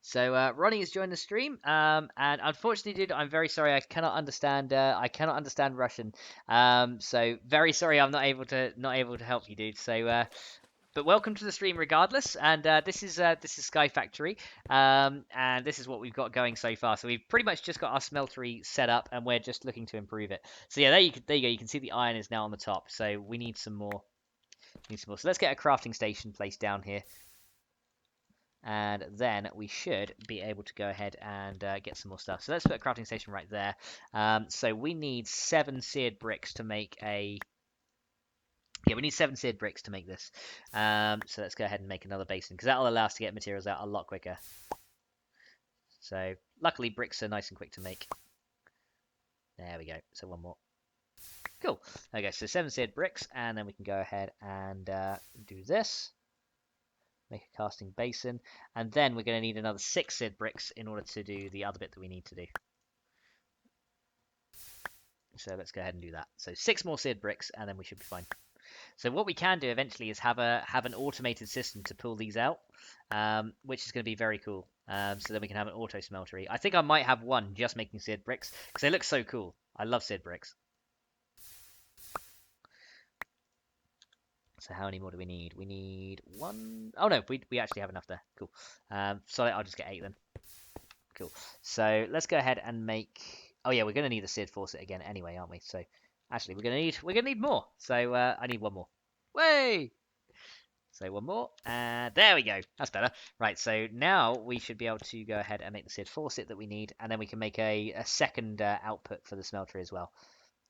So Ronnie has joined the stream, and unfortunately, dude, I'm very sorry. I cannot understand. I cannot understand Russian. So very sorry. I'm not able to help you, dude. So, but welcome to the stream regardless. And this is Sky Factory, and this is what we've got going so far. So we've pretty much just got our smeltery set up, and we're just looking to improve it. So yeah, there you go. You can see the iron is now on the top. So we need some more. So let's get a crafting station placed down here. And then we should be able to go ahead and get some more stuff. So let's put a crafting station right there. So we need 7 seared bricks to make a... Yeah, we need 7 seared bricks to make this. So let's go ahead and make another basin, because that'll allow us to get materials out a lot quicker. So luckily bricks are nice and quick to make. There we go. So one more. Cool. Okay, so 7 seared bricks, and then we can go ahead and do this. Make a casting basin, and then we're going to need another 6 seared bricks in order to do the other bit that we need to do. So let's go ahead and do that. So 6 more seared bricks, and then we should be fine. So what we can do eventually is have an automated system to pull these out, which is going to be very cool. So then we can have an auto smeltery. I think I might have one just making seared bricks, because they look so cool. I love seared bricks. So how many more do we need? We need 1. Oh no, we actually have enough there. Cool. So I'll just get 8 then. Cool. So let's go ahead and make... Oh yeah, we're going to need a seared faucet again anyway, aren't we? So actually, we're going to need more. So I need 1 more. Way! So 1 more, and there we go. That's better. Right, so now we should be able to go ahead and make the seared faucet that we need, and then we can make a second output for the smeltery as well.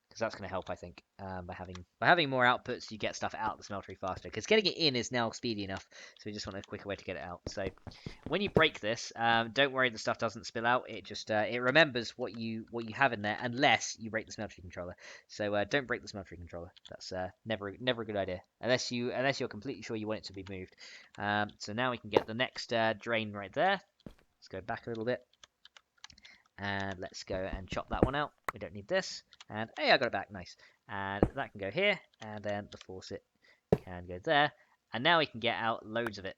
Because that's going to help, I think, by having more outputs, you get stuff out of the smeltery faster. Because getting it in is now speedy enough, so we just want a quicker way to get it out. So when you break this, don't worry the stuff doesn't spill out. It just it remembers what you have in there, unless you break the smeltery controller. So don't break the smeltery controller. That's never a good idea, unless you're completely sure you want it to be moved. So now we can get the next drain right there. Let's go back a little bit. And let's go and chop that one out. We don't need this. And hey, I got it back. Nice. And that can go here. And then the faucet can go there. And now we can get out loads of it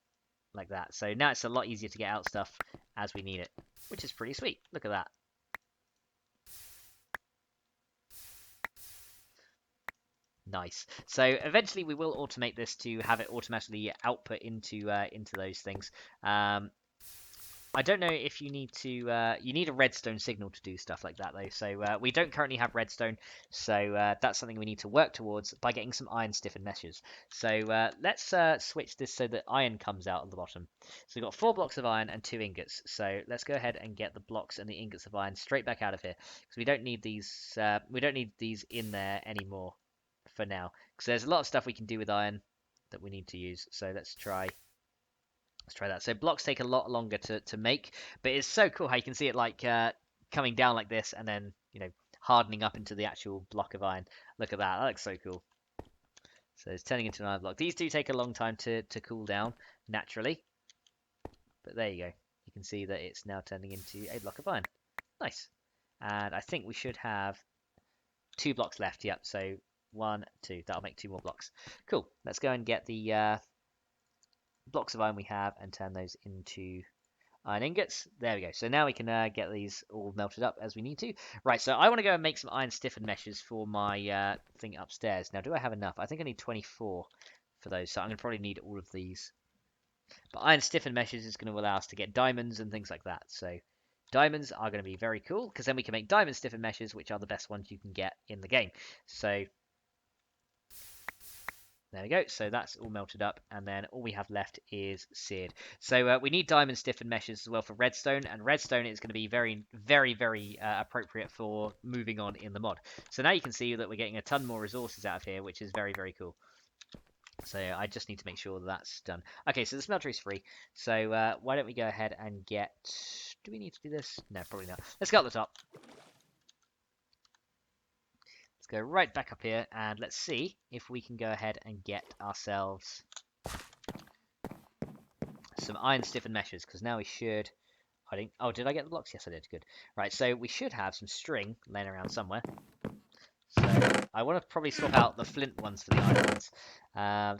like that. So now it's a lot easier to get out stuff as we need it, which is pretty sweet. Look at that. Nice. So eventually we will automate this to have it automatically output into those things. I don't know if you need to, you need a redstone signal to do stuff like that though. So we don't currently have redstone, so that's something we need to work towards by getting some iron stiffened meshes. So let's switch this so that iron comes out at the bottom. So we've got 4 blocks of iron and 2 ingots. So let's go ahead and get the blocks and the ingots of iron straight back out of here, because we don't need these. We don't need these in there anymore for now, because there's a lot of stuff we can do with iron that we need to use. So let's try that. So blocks take a lot longer to make, but it's so cool how you can see it like coming down like this and then, hardening up into the actual block of iron. Look at that. That looks so cool. So it's turning into an iron block. These do take a long time to cool down naturally, but there you go. You can see that it's now turning into a block of iron. Nice. And I think we should have 2 blocks left. Yep. So 1, 2. That'll make 2 more blocks. Cool. Let's go and get the blocks of iron we have and turn those into iron ingots. There we go. So now we can get these all melted up as we need to. Right, so I want to go and make some iron stiffened meshes for my thing upstairs. Now, do I have enough? I think I need 24 for those, so I'm going to probably need all of these. But iron stiffened meshes is going to allow us to get diamonds and things like that. So diamonds are going to be very cool, because then we can make diamond stiffened meshes, which are the best ones you can get in the game. So there we go. So that's all melted up, and then all we have left is seared. So we need diamond stiffened meshes as well for redstone, and redstone is going to be very, very, very appropriate for moving on in the mod. So now you can see that we're getting a ton more resources out of here, which is very, very cool. So I just need to make sure that's done. Okay, so the smeltery is free. So why don't we go ahead and get... Do we need to do this? No, probably not. Let's go up the top. Let's go right back up here, and let's see if we can go ahead and get ourselves some iron stiffened meshes, because now we should... I think... Oh, did I get the blocks? Yes, I did. Good. Right, so we should have some string laying around somewhere. So I want to probably swap out the flint ones for the iron ones.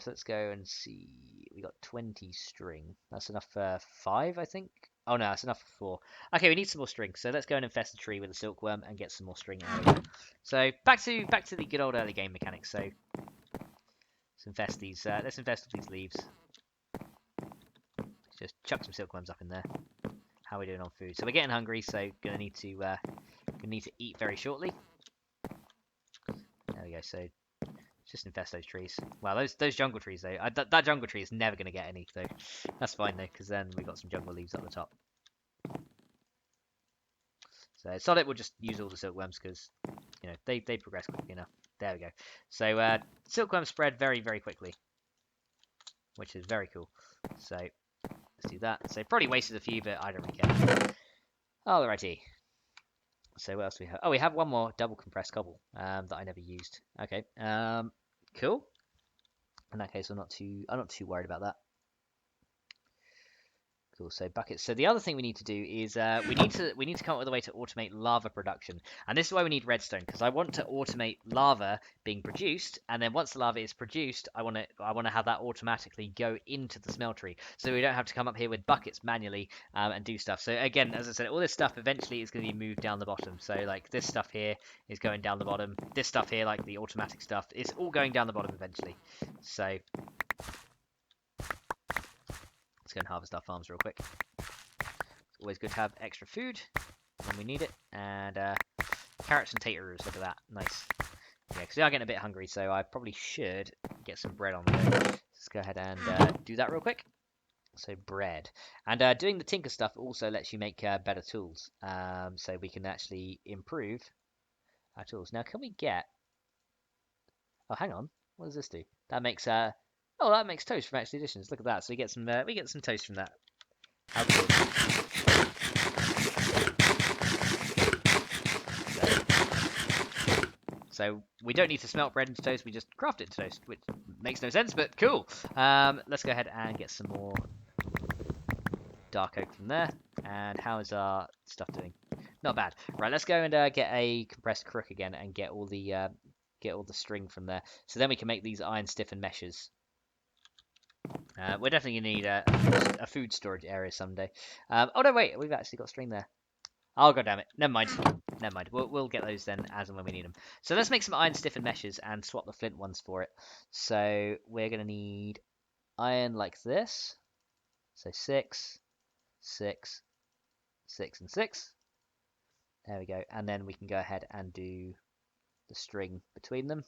So let's go and see. We got 20 string. That's enough for 5, I think. Oh no, that's enough for 4. Okay, we need some more string. So let's go and infest the tree with a silkworm and get some more string out of it. So back to the good old early game mechanics. So let's infest these. Let's infest these leaves. Just chuck some silkworms up in there. How are we doing on food? So we're getting hungry. So gonna need to eat very shortly. There we go. So just infest those trees. Wow, those jungle trees though. That jungle tree is never gonna get any, so that's fine though, because then we got some jungle leaves at the top. So solid, we'll just use all the silkworms because you know they progress quickly enough. There we go. So silkworms spread very quickly, which is very cool. So let's do that. So probably wasted a few, but I don't really care. Alrighty. So what else do we have? Oh, we have one more double compressed cobble that I never used. Okay. Cool. In that case, I'm not too worried about that. Cool. So buckets. So the other thing we need to do is we need to come up with a way to automate lava production, and this is why we need redstone, because I want to automate lava being produced, and then once the lava is produced, I want to have that automatically go into the smeltery, so we don't have to come up here with buckets manually and do stuff. So again, as I said, all this stuff eventually is going to be moved down the bottom. So like this stuff here is going down the bottom. This stuff here, like the automatic stuff, it's all going down the bottom eventually. So let's go and harvest our farms real quick. It's always good to have extra food when we need it. And carrots and taters, look at that. Nice. Yeah, because we are getting a bit hungry, so I probably should get some bread on the go. Let's go ahead and do that real quick. So bread. And doing the tinker stuff also lets you make better tools. So we can actually improve our tools. Now, can we get... Oh, hang on. What does this do? That makes... Oh, that makes toast from Actual Editions. Look at that. So we get some toast from that. How cool. So we don't need to smelt bread into toast, we just craft it into toast, which makes no sense, but cool. Let's go ahead and get some more dark oak from there. And how is our stuff doing? Not bad. Right, let's go and get a compressed crook again and get all the string from there. So then we can make these iron stiffened meshes. We're definitely going to need a food storage area someday. Oh no, wait, we've actually got string there. Oh, god damn it. Never mind. Never mind. We'll get those then as and when we need them. So let's make some iron stiffened meshes and swap the flint ones for it. So we're going to need iron like this. So 6, 6, 6, and 6. There we go. And then we can go ahead and do the string between them.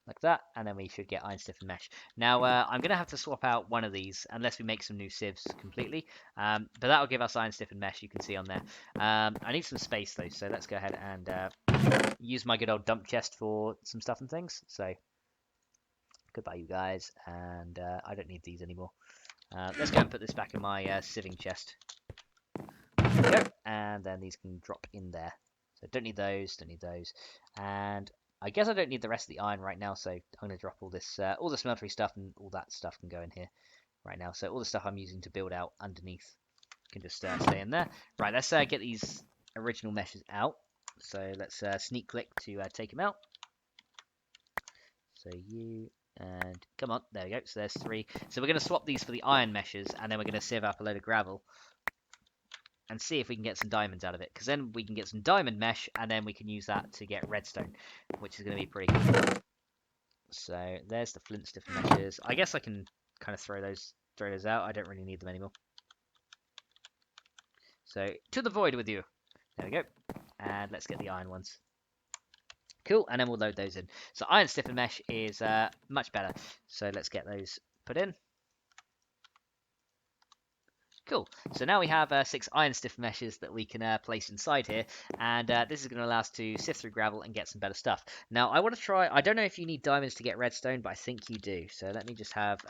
Like that, and then we should get iron stiffened mesh. Now, I'm going to have to swap out one of these, unless we make some new sieves completely, but that will give us iron stiffened mesh, you can see on there. I need some space, though, so let's go ahead and use my good old dump chest for some stuff and things. So, goodbye, you guys, and I don't need these anymore. Let's go and put this back in my sieving chest. There we go, and then these can drop in there. So, don't need those, and I guess I don't need the rest of the iron right now, so I'm going to drop all this, all the smeltery stuff and all that stuff can go in here right now. So all the stuff I'm using to build out underneath can just stay in there. Right, let's get these original meshes out. So let's sneak click to take them out. So you, and come on, there we go. So there's 3. So we're going to swap these for the iron meshes, and then we're going to sieve up a load of gravel and see if we can get some diamonds out of it, because then we can get some diamond mesh, and then we can use that to get redstone, which is going to be pretty cool. So there's the flint stiffened meshes. I guess I can kind of throw those out. I don't really need them anymore. So to the void with you. There we go. And let's get the iron ones. Cool, and then we'll load those in. So iron stiffened mesh is much better. So let's get those put in. Cool. So now we have 6 iron stiff meshes that we can place inside here, and this is going to allow us to sift through gravel and get some better stuff. Now I want to try. I don't know if you need diamonds to get redstone, but I think you do. So let me just have.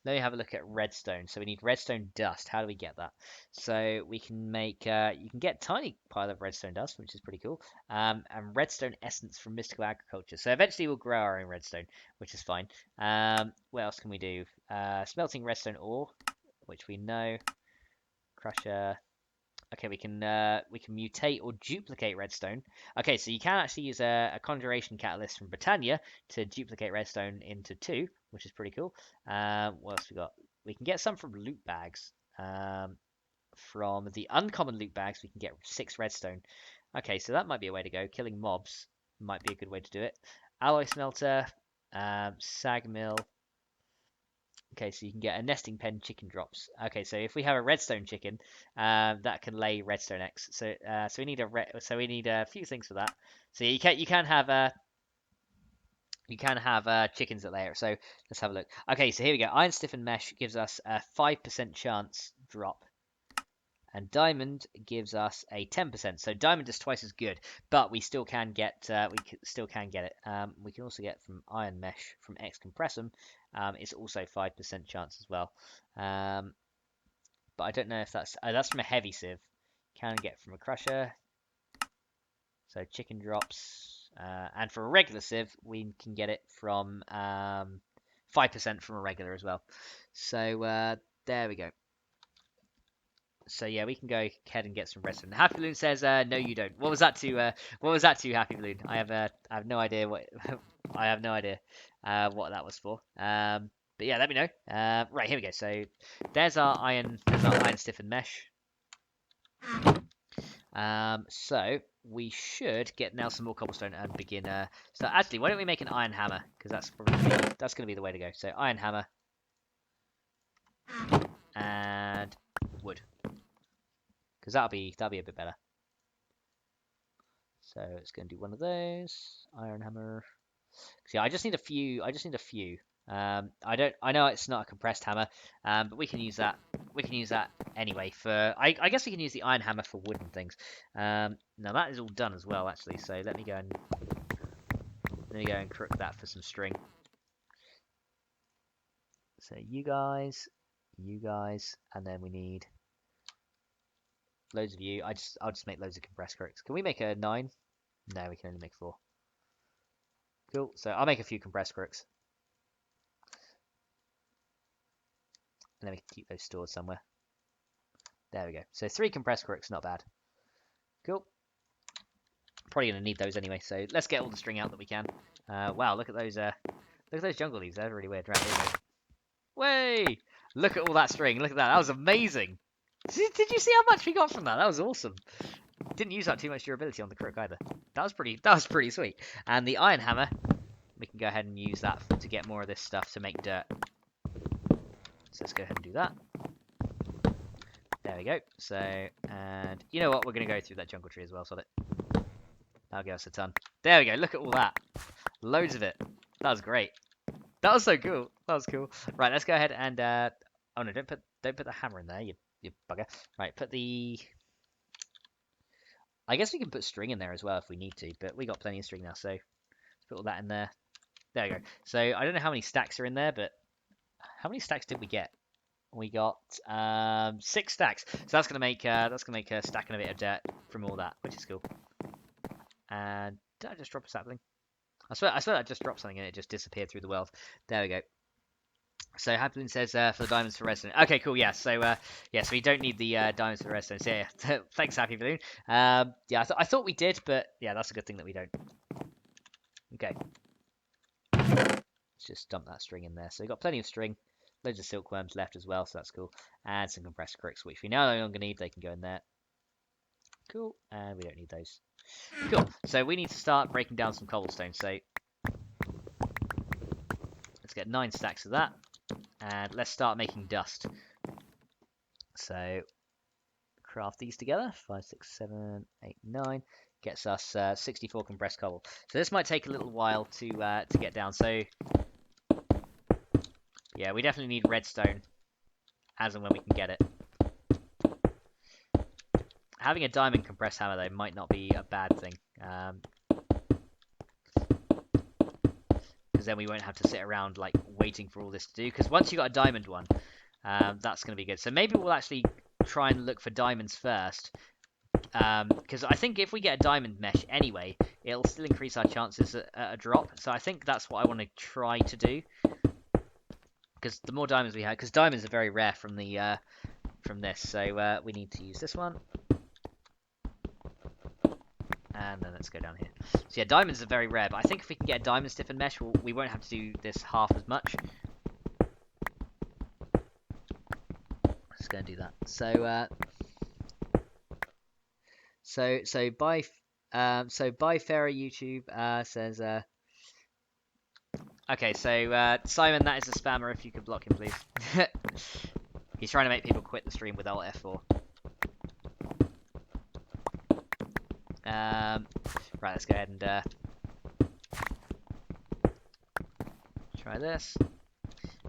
Let me have a look at redstone. So we need redstone dust. How do we get that? So we can make. You can get a tiny pile of redstone dust, which is pretty cool. And redstone essence from mystical agriculture. So eventually we'll grow our own redstone, which is fine. What else can we do? Smelting redstone ore, which we know. Crusher. Okay, we can mutate or duplicate redstone. Okay, so you can actually use a conjuration catalyst from Batania to duplicate redstone into 2, which is pretty cool. What else we got? We can get some from loot bags. From the uncommon loot bags, we can get 6 redstone. Okay, so that might be a way to go. Killing mobs might be a good way to do it. Alloy smelter, sag mill. Okay, so you can get a nesting pen chicken drops. Okay, so if we have a redstone chicken, that can lay redstone eggs. So we need a few things for that. So you can have chickens that lay it. So let's have a look. Okay, so here we go. Iron stiffened mesh gives us a 5% chance drop, and diamond gives us a 10%. So diamond is twice as good, but we still can get still can get it. We can also get from iron mesh from X compressum. It's also 5% chance as well. But I don't know if that's from a heavy sieve. Can get from a crusher. So chicken drops, and for a regular sieve, we can get it from 5% from a regular as well. So there we go. So yeah, we can go ahead and get some redstone. Happy Balloon says, "No, you don't." What was that to? What was that to, Happy Balloon? I have no idea what. I have no idea what that was for. But yeah, let me know. Right, here we go. So there's our iron stiffened mesh. So we should get now some more cobblestone and begin. So actually, why don't we make an iron hammer? Because that's gonna be the way to go. So iron hammer and wood, because that'll be a bit better. So it's going to do one of those. Iron hammer. So yeah, I just need a few. I just need a few. I know it's not a compressed hammer, but we can use that. We can use that anyway. I guess we can use the iron hammer for wood and things. Now that is all done as well, actually. So let me go and crook that for some string. So you guys, and then we need loads of you. I'll just make loads of compressed crooks. Can we make a 9? No, we can only make 4. Cool. So I'll make a few compressed crooks. And then we can keep those stored somewhere. There we go. So 3 compressed crooks, not bad. Cool. Probably going to need those anyway, so let's get all the string out that we can. Wow, look at those jungle leaves. They're really weird. Right, here we go. Way! Look at all that string. Look at that. That was amazing. Did you see how much we got from that? That was awesome. Didn't use up too much durability on the crook either. That was pretty sweet. And the iron hammer, we can go ahead and use that to get more of this stuff to make dirt. So let's go ahead and do that. There we go. So, and you know what? We're going to go through that jungle tree as well, so that'll give us a ton. There we go. Look at all that. Loads of it. That was great. That was so cool. That was cool. Right, let's go ahead and oh no, don't put the hammer in there, you bugger. Right, put the. I guess we can put string in there as well if we need to, but we got plenty of string now, so let's put all that in there. There we go. So I don't know how many stacks are in there, but how many stacks did we get? We got 6 stacks. So that's gonna make a stack and a bit of dirt from all that, which is cool. And did I just drop a sapling? I swear I just dropped something and it just disappeared through the world. There we go. So Happy Balloon says for the diamonds for redstone. Okay, cool. Yeah. So we don't need the diamonds for redstone. So yeah, thanks Happy Balloon. Yeah, I thought we did, but yeah, that's a good thing that we don't. Okay. Let's just dump that string in there. So we've got plenty of string. Loads of silkworms left as well, so that's cool. And some compressed crooks, which we no longer need. They can go in there. Cool. And we don't need those. Cool. So we need to start breaking down some cobblestone. So let's get 9 stacks of that. And let's start making dust. So craft these together. 5, 6, 7, 8, 9. Gets us 64 compressed cobble. So this might take a little while to get down. So yeah, we definitely need redstone. as and when we can get it. Having a diamond compressed hammer though might not be a bad thing, because then we won't have to sit around like waiting for all this to do. Because once you got a diamond one, that's going to be good. So maybe we'll actually try and look for diamonds first. Because I think if we get a diamond mesh anyway, it'll still increase our chances at a drop. So I think that's what I want to try to do. Because the more diamonds we have, because diamonds are very rare from the from this, so we need to use this one. And then let's go down here. So yeah, diamonds are very rare, but I think if we can get a diamond stiffened mesh, we won't have to do this half as much. Let's go and do that. So by Farah YouTube says okay, so Simon, that is a spammer. If you could block him, please. He's trying to make people quit the stream with Alt F4. Right, let's go ahead and try this.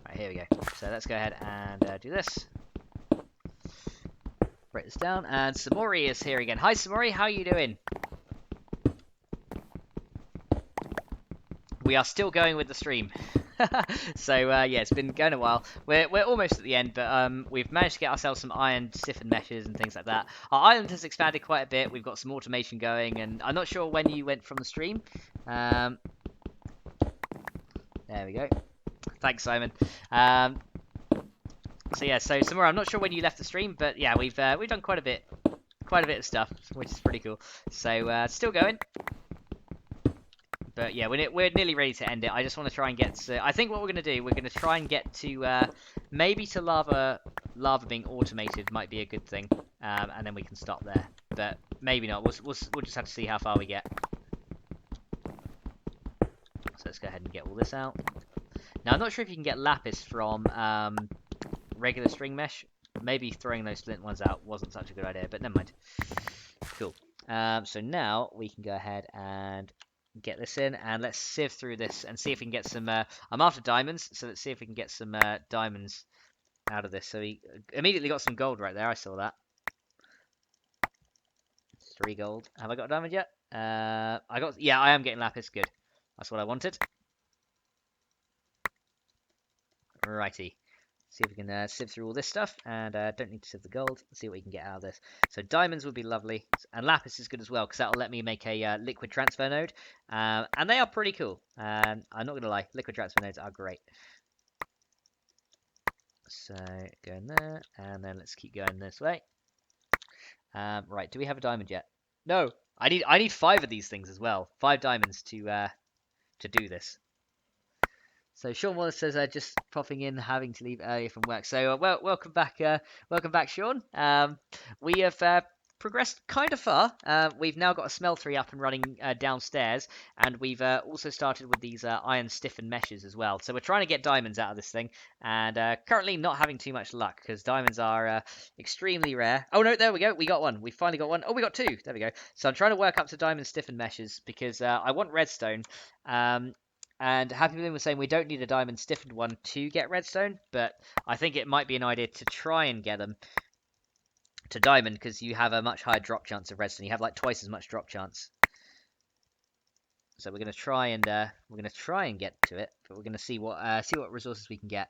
Right, here we go. So let's go ahead and do this. Break this down, and Samori is here again. Hi, Samori, how are you doing? We are still going with the stream. So yeah, it's been going a while. We're almost at the end, but we've managed to get ourselves some iron stiffened meshes and things like that. Our island has expanded quite a bit. We've got some automation going, and I'm not sure when you went from the stream. There we go. Thanks, Simon. So yeah, so Samora, I'm not sure when you left the stream, but yeah, we've done quite a bit of stuff, which is pretty cool. So still going. But yeah, we're nearly ready to end it. I just want to try and get to... I think what we're going to do, we're going to try and get to... maybe to lava being automated might be a good thing. And then we can stop there. But maybe not. We'll just have to see how far we get. So let's go ahead and get all this out. Now, I'm not sure if you can get lapis from regular string mesh. Maybe throwing those flint ones out wasn't such a good idea, but never mind. Cool. So now we can go ahead and... get this in, and let's sieve through this and see if we can get some I'm after diamonds, so let's see if we can get some diamonds out of this. So we immediately got some gold right there. I saw that. 3 gold. Have I got a diamond yet? Yeah, I am getting lapis. Good, that's what I wanted. Righty, see if we can sieve through all this stuff, and don't need to sieve the gold. Let's see what we can get out of this. So diamonds would be lovely, and lapis is good as well, because that'll let me make a liquid transfer node, and they are pretty cool. I'm not gonna lie, liquid transfer nodes are great. So go in there, and then let's keep going this way. Right, do we have a diamond yet? No, I need 5 of these things as well. 5 diamonds to do this. So Sean Wallace says, just popping in, having to leave earlier from work. So welcome back, Sean. We have progressed kind of far. We've now got a smeltery up and running downstairs, and we've also started with these iron stiffened meshes as well. So we're trying to get diamonds out of this thing, and currently not having too much luck because diamonds are extremely rare. Oh no, there we go. We got one. We finally got one. Oh, we got 2. There we go. So I'm trying to work up to diamond stiffened meshes because I want redstone. And Happy Balloon was saying we don't need a diamond stiffened one to get redstone, but I think it might be an idea to try and get them to diamond because you have a much higher drop chance of redstone. You have like twice as much drop chance. So we're gonna try and get to it, but we're gonna see what resources we can get.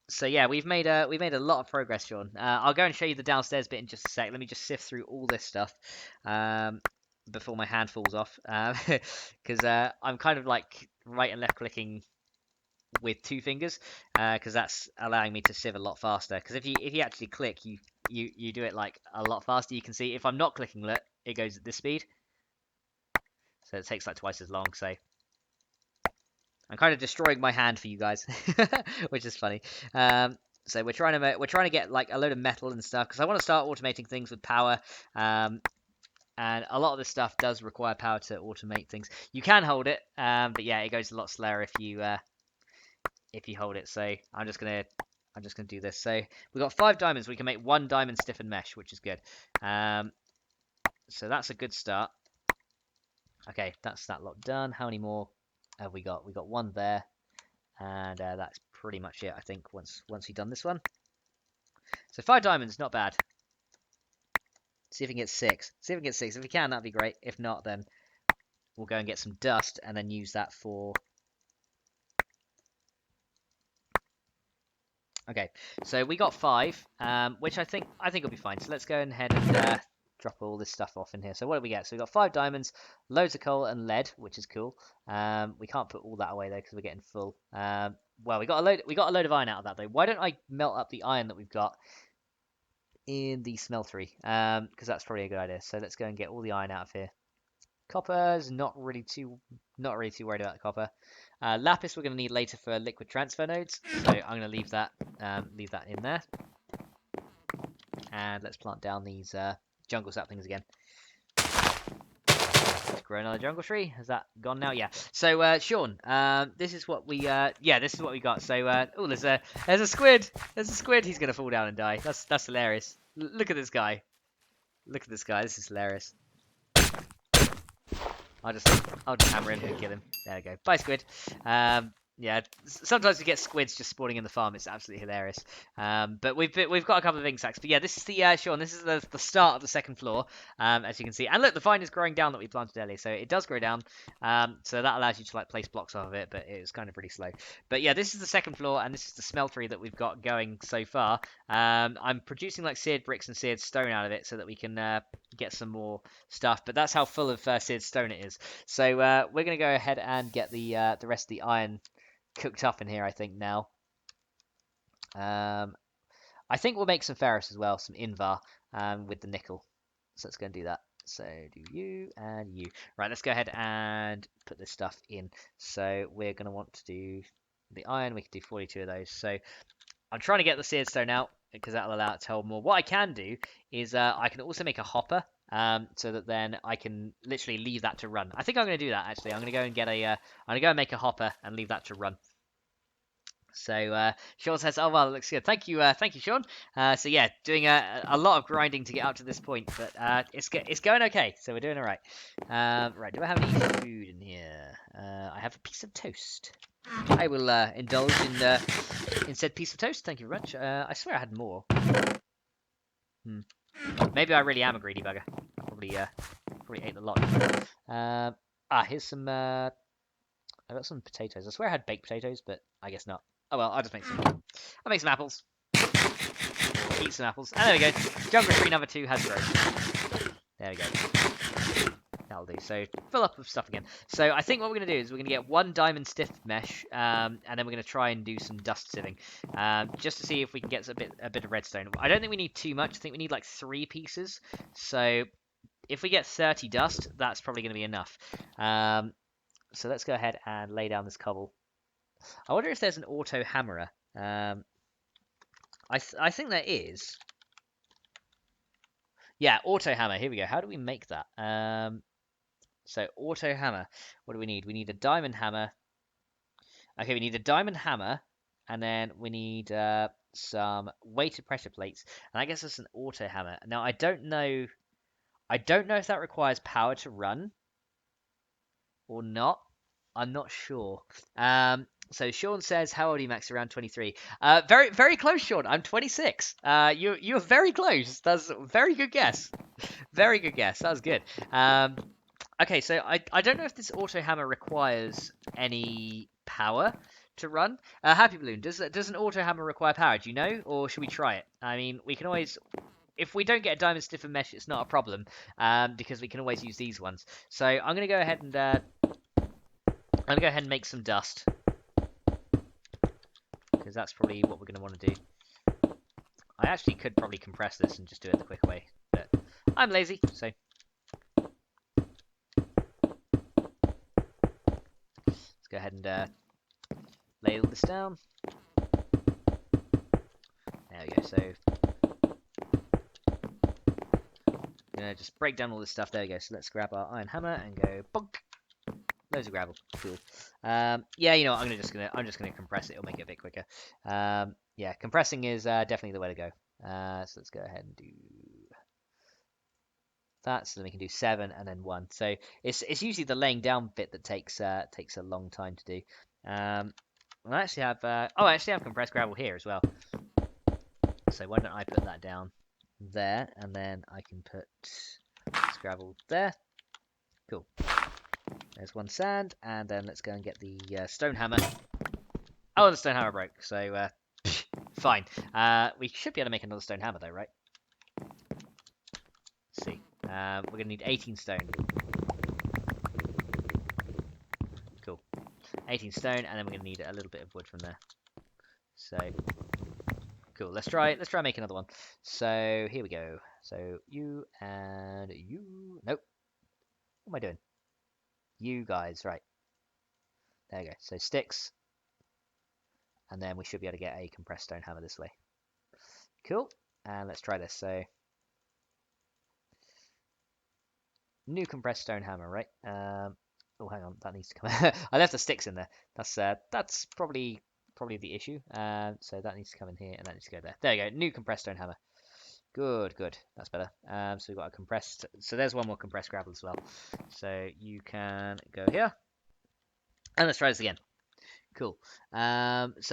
So yeah, we've made a lot of progress, Sean. I'll go and show you the downstairs bit in just a sec. Let me just sift through all this stuff. Before my hand falls off, because I'm kind of like right and left clicking with 2 fingers, because that's allowing me to sieve a lot faster. Because if you actually click, you do it like a lot faster. You can see if I'm not clicking, look, it goes at this speed, so it takes like twice as long. So I'm kind of destroying my hand for you guys, which is funny. So we're trying to get like a load of metal and stuff because I want to start automating things with power. And a lot of this stuff does require power to automate things. You can hold it, but yeah, it goes a lot slower if you hold it. So I'm just gonna do this. So we've got 5 diamonds. We can make 1 diamond stiffened mesh, which is good. So that's a good start. Okay, that's that lot done. How many more have we got? We got 1 there, and that's pretty much it. I think once we've done this one. So 5 diamonds, not bad. See if we can get 6. See if we can get 6. If we can, that'd be great. If not, then we'll go and get some dust and then use that for... Okay, so we got 5, which I think will be fine. So let's go ahead and drop all this stuff off in here. So what did we get? So we got 5 diamonds, loads of coal and lead, which is cool. We can't put all that away though because we're getting full. Well, we got a load of iron out of that though. Why don't I melt up the iron that we've got in the smeltery? Because that's probably a good idea. So let's go and get all the iron out of here. Copper's not really too worried about the copper. Lapis we're going to need later for liquid transfer nodes, so I'm going to leave that in there. And let's plant down these jungle saplings again. Let's grow another jungle tree. Has that gone now? Yeah. So Sean, this is what we this is what we got. So oh, there's a squid. There's a squid. He's going to fall down and die. That's hilarious. Look at this guy. Look at this guy. This is hilarious. I'll just hammer him and kill him. There we go. Bye, squid. Yeah, sometimes we get squids just spawning in the farm. It's absolutely hilarious. But we've got a couple of ink sacks. But yeah, this is the Sean. This is the start of the second floor, as you can see. And look, the vine is growing down that we planted earlier, so it does grow down. So that allows you to like place blocks off of it, but it's kind of pretty slow. But yeah, this is the second floor, and this is the smeltery that we've got going so far. I'm producing like seared bricks and seared stone out of it, so that we can get some more stuff. But that's how full of seared stone it is. So we're gonna go ahead and get the rest of the iron cooked up in here, I think, now. I think we'll make some ferrous as well, some invar, with the nickel. So let's go and do that. So do you and you. Right, let's go ahead and put this stuff in. So we're going to want to do the iron. We can do 42 of those. So I'm trying to get the seared stone out because that'll allow it to hold more. What I can do is I can also make a hopper. So that then I can literally leave that to run. I think I'm going to do that, actually. I'm going to go and get I'm going to go and make a hopper and leave that to run. So Sean says, "Oh well, it looks good. Thank you, Sean." So yeah, doing a lot of grinding to get up to this point, but it's going okay. So we're doing all right. Right, do I have any food in here? I have a piece of toast. I will indulge in said piece of toast. Thank you very much. I swear I had more. Maybe I really am a greedy bugger. I probably ate a lot. Here's some. I got some potatoes. I swear I had baked potatoes, but I guess not. Oh well, I'll just make some. I'll make some apples. Eat some apples. And there we go. Jungle tree number 2 has grown. There we go. That'll do. So fill up with stuff again. So I think what we're going to do is we're going to get 1 diamond stiff mesh, and then we're going to try and do some dust sieving, just to see if we can get a bit of redstone. I don't think we need too much. I think we need like 3 pieces. So if we get 30 dust, that's probably going to be enough. So let's go ahead and lay down this cobble. I wonder if there's an auto hammerer. I think there is. Yeah, auto hammer. Here we go. How do we make that? So auto hammer. What do we need? We need a diamond hammer. Okay, we need a diamond hammer, and then we need some weighted pressure plates. And I guess it's an auto hammer. Now I don't know. I don't know if that requires power to run or not. I'm not sure. So Sean says, "How old are you, Max?" Around 23. Very, very close, Sean. I'm 26. You're very close. That's a very good guess. Very good guess. That was good. Okay, so I don't know if this auto hammer requires any power to run. Happy Balloon, does an auto hammer require power? Do you know, or should we try it? I mean, we can always. If we don't get a diamond stiffer mesh, it's not a problem, because we can always use these ones. So I'm gonna go ahead and make some dust, because that's probably what we're going to want to do. I actually could probably compress this and just do it the quick way, but I'm lazy, so. Let's go ahead and lay all this down. There we go, so. I'm going to just break down all this stuff. There we go, so let's grab our iron hammer and go bonk. Loads of gravel. Cool. Yeah, you know what, I'm just gonna compress it. It'll make it a bit quicker. Yeah, compressing is definitely the way to go. So let's go ahead and do that. So then we can do 7 and then 1. So it's usually the laying down bit that takes a long time to do. I actually have compressed gravel here as well. So why don't I put that down there, and then I can put gravel there. Cool. There's one sand, and then let's go and get the stone hammer. Oh, the stone hammer broke, so fine. We should be able to make another stone hammer though, right? Let's see. We're gonna need 18 stone. Cool. 18 stone, and then we're gonna need a little bit of wood from there. So cool. Let's try make another one. So here we go. So you and you. Nope. What am I doing? You guys, right? There you go. So sticks, and then we should be able to get a compressed stone hammer this way. Cool. And let's try this. So new compressed stone hammer, right? Oh, hang on, that needs to come. I left the sticks in there. That's probably the issue. So that needs to come in here, and that needs to go there. There you go. New compressed stone hammer. Good, good. That's better. So we've got a compressed. So there's one more compressed gravel as well. So you can go here, and let's try this again. Cool. So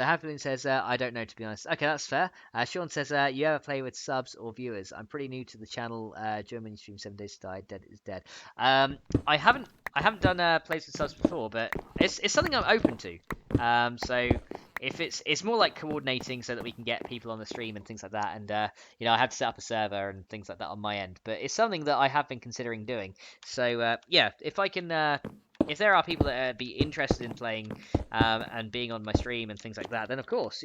Happyloon says, I don't know, to be honest. Okay, that's fair. Sean says, you ever play with subs or viewers? I'm pretty new to the channel. German stream 7 days to die. Dead is dead. I haven't done plays with subs before, but it's something I'm open to. So if it's more like coordinating so that we can get people on the stream and things like that, and I have to set up a server and things like that on my end. But it's something that I have been considering doing. So yeah, if I can. If there are people that be interested in playing and being on my stream and things like that, then of course,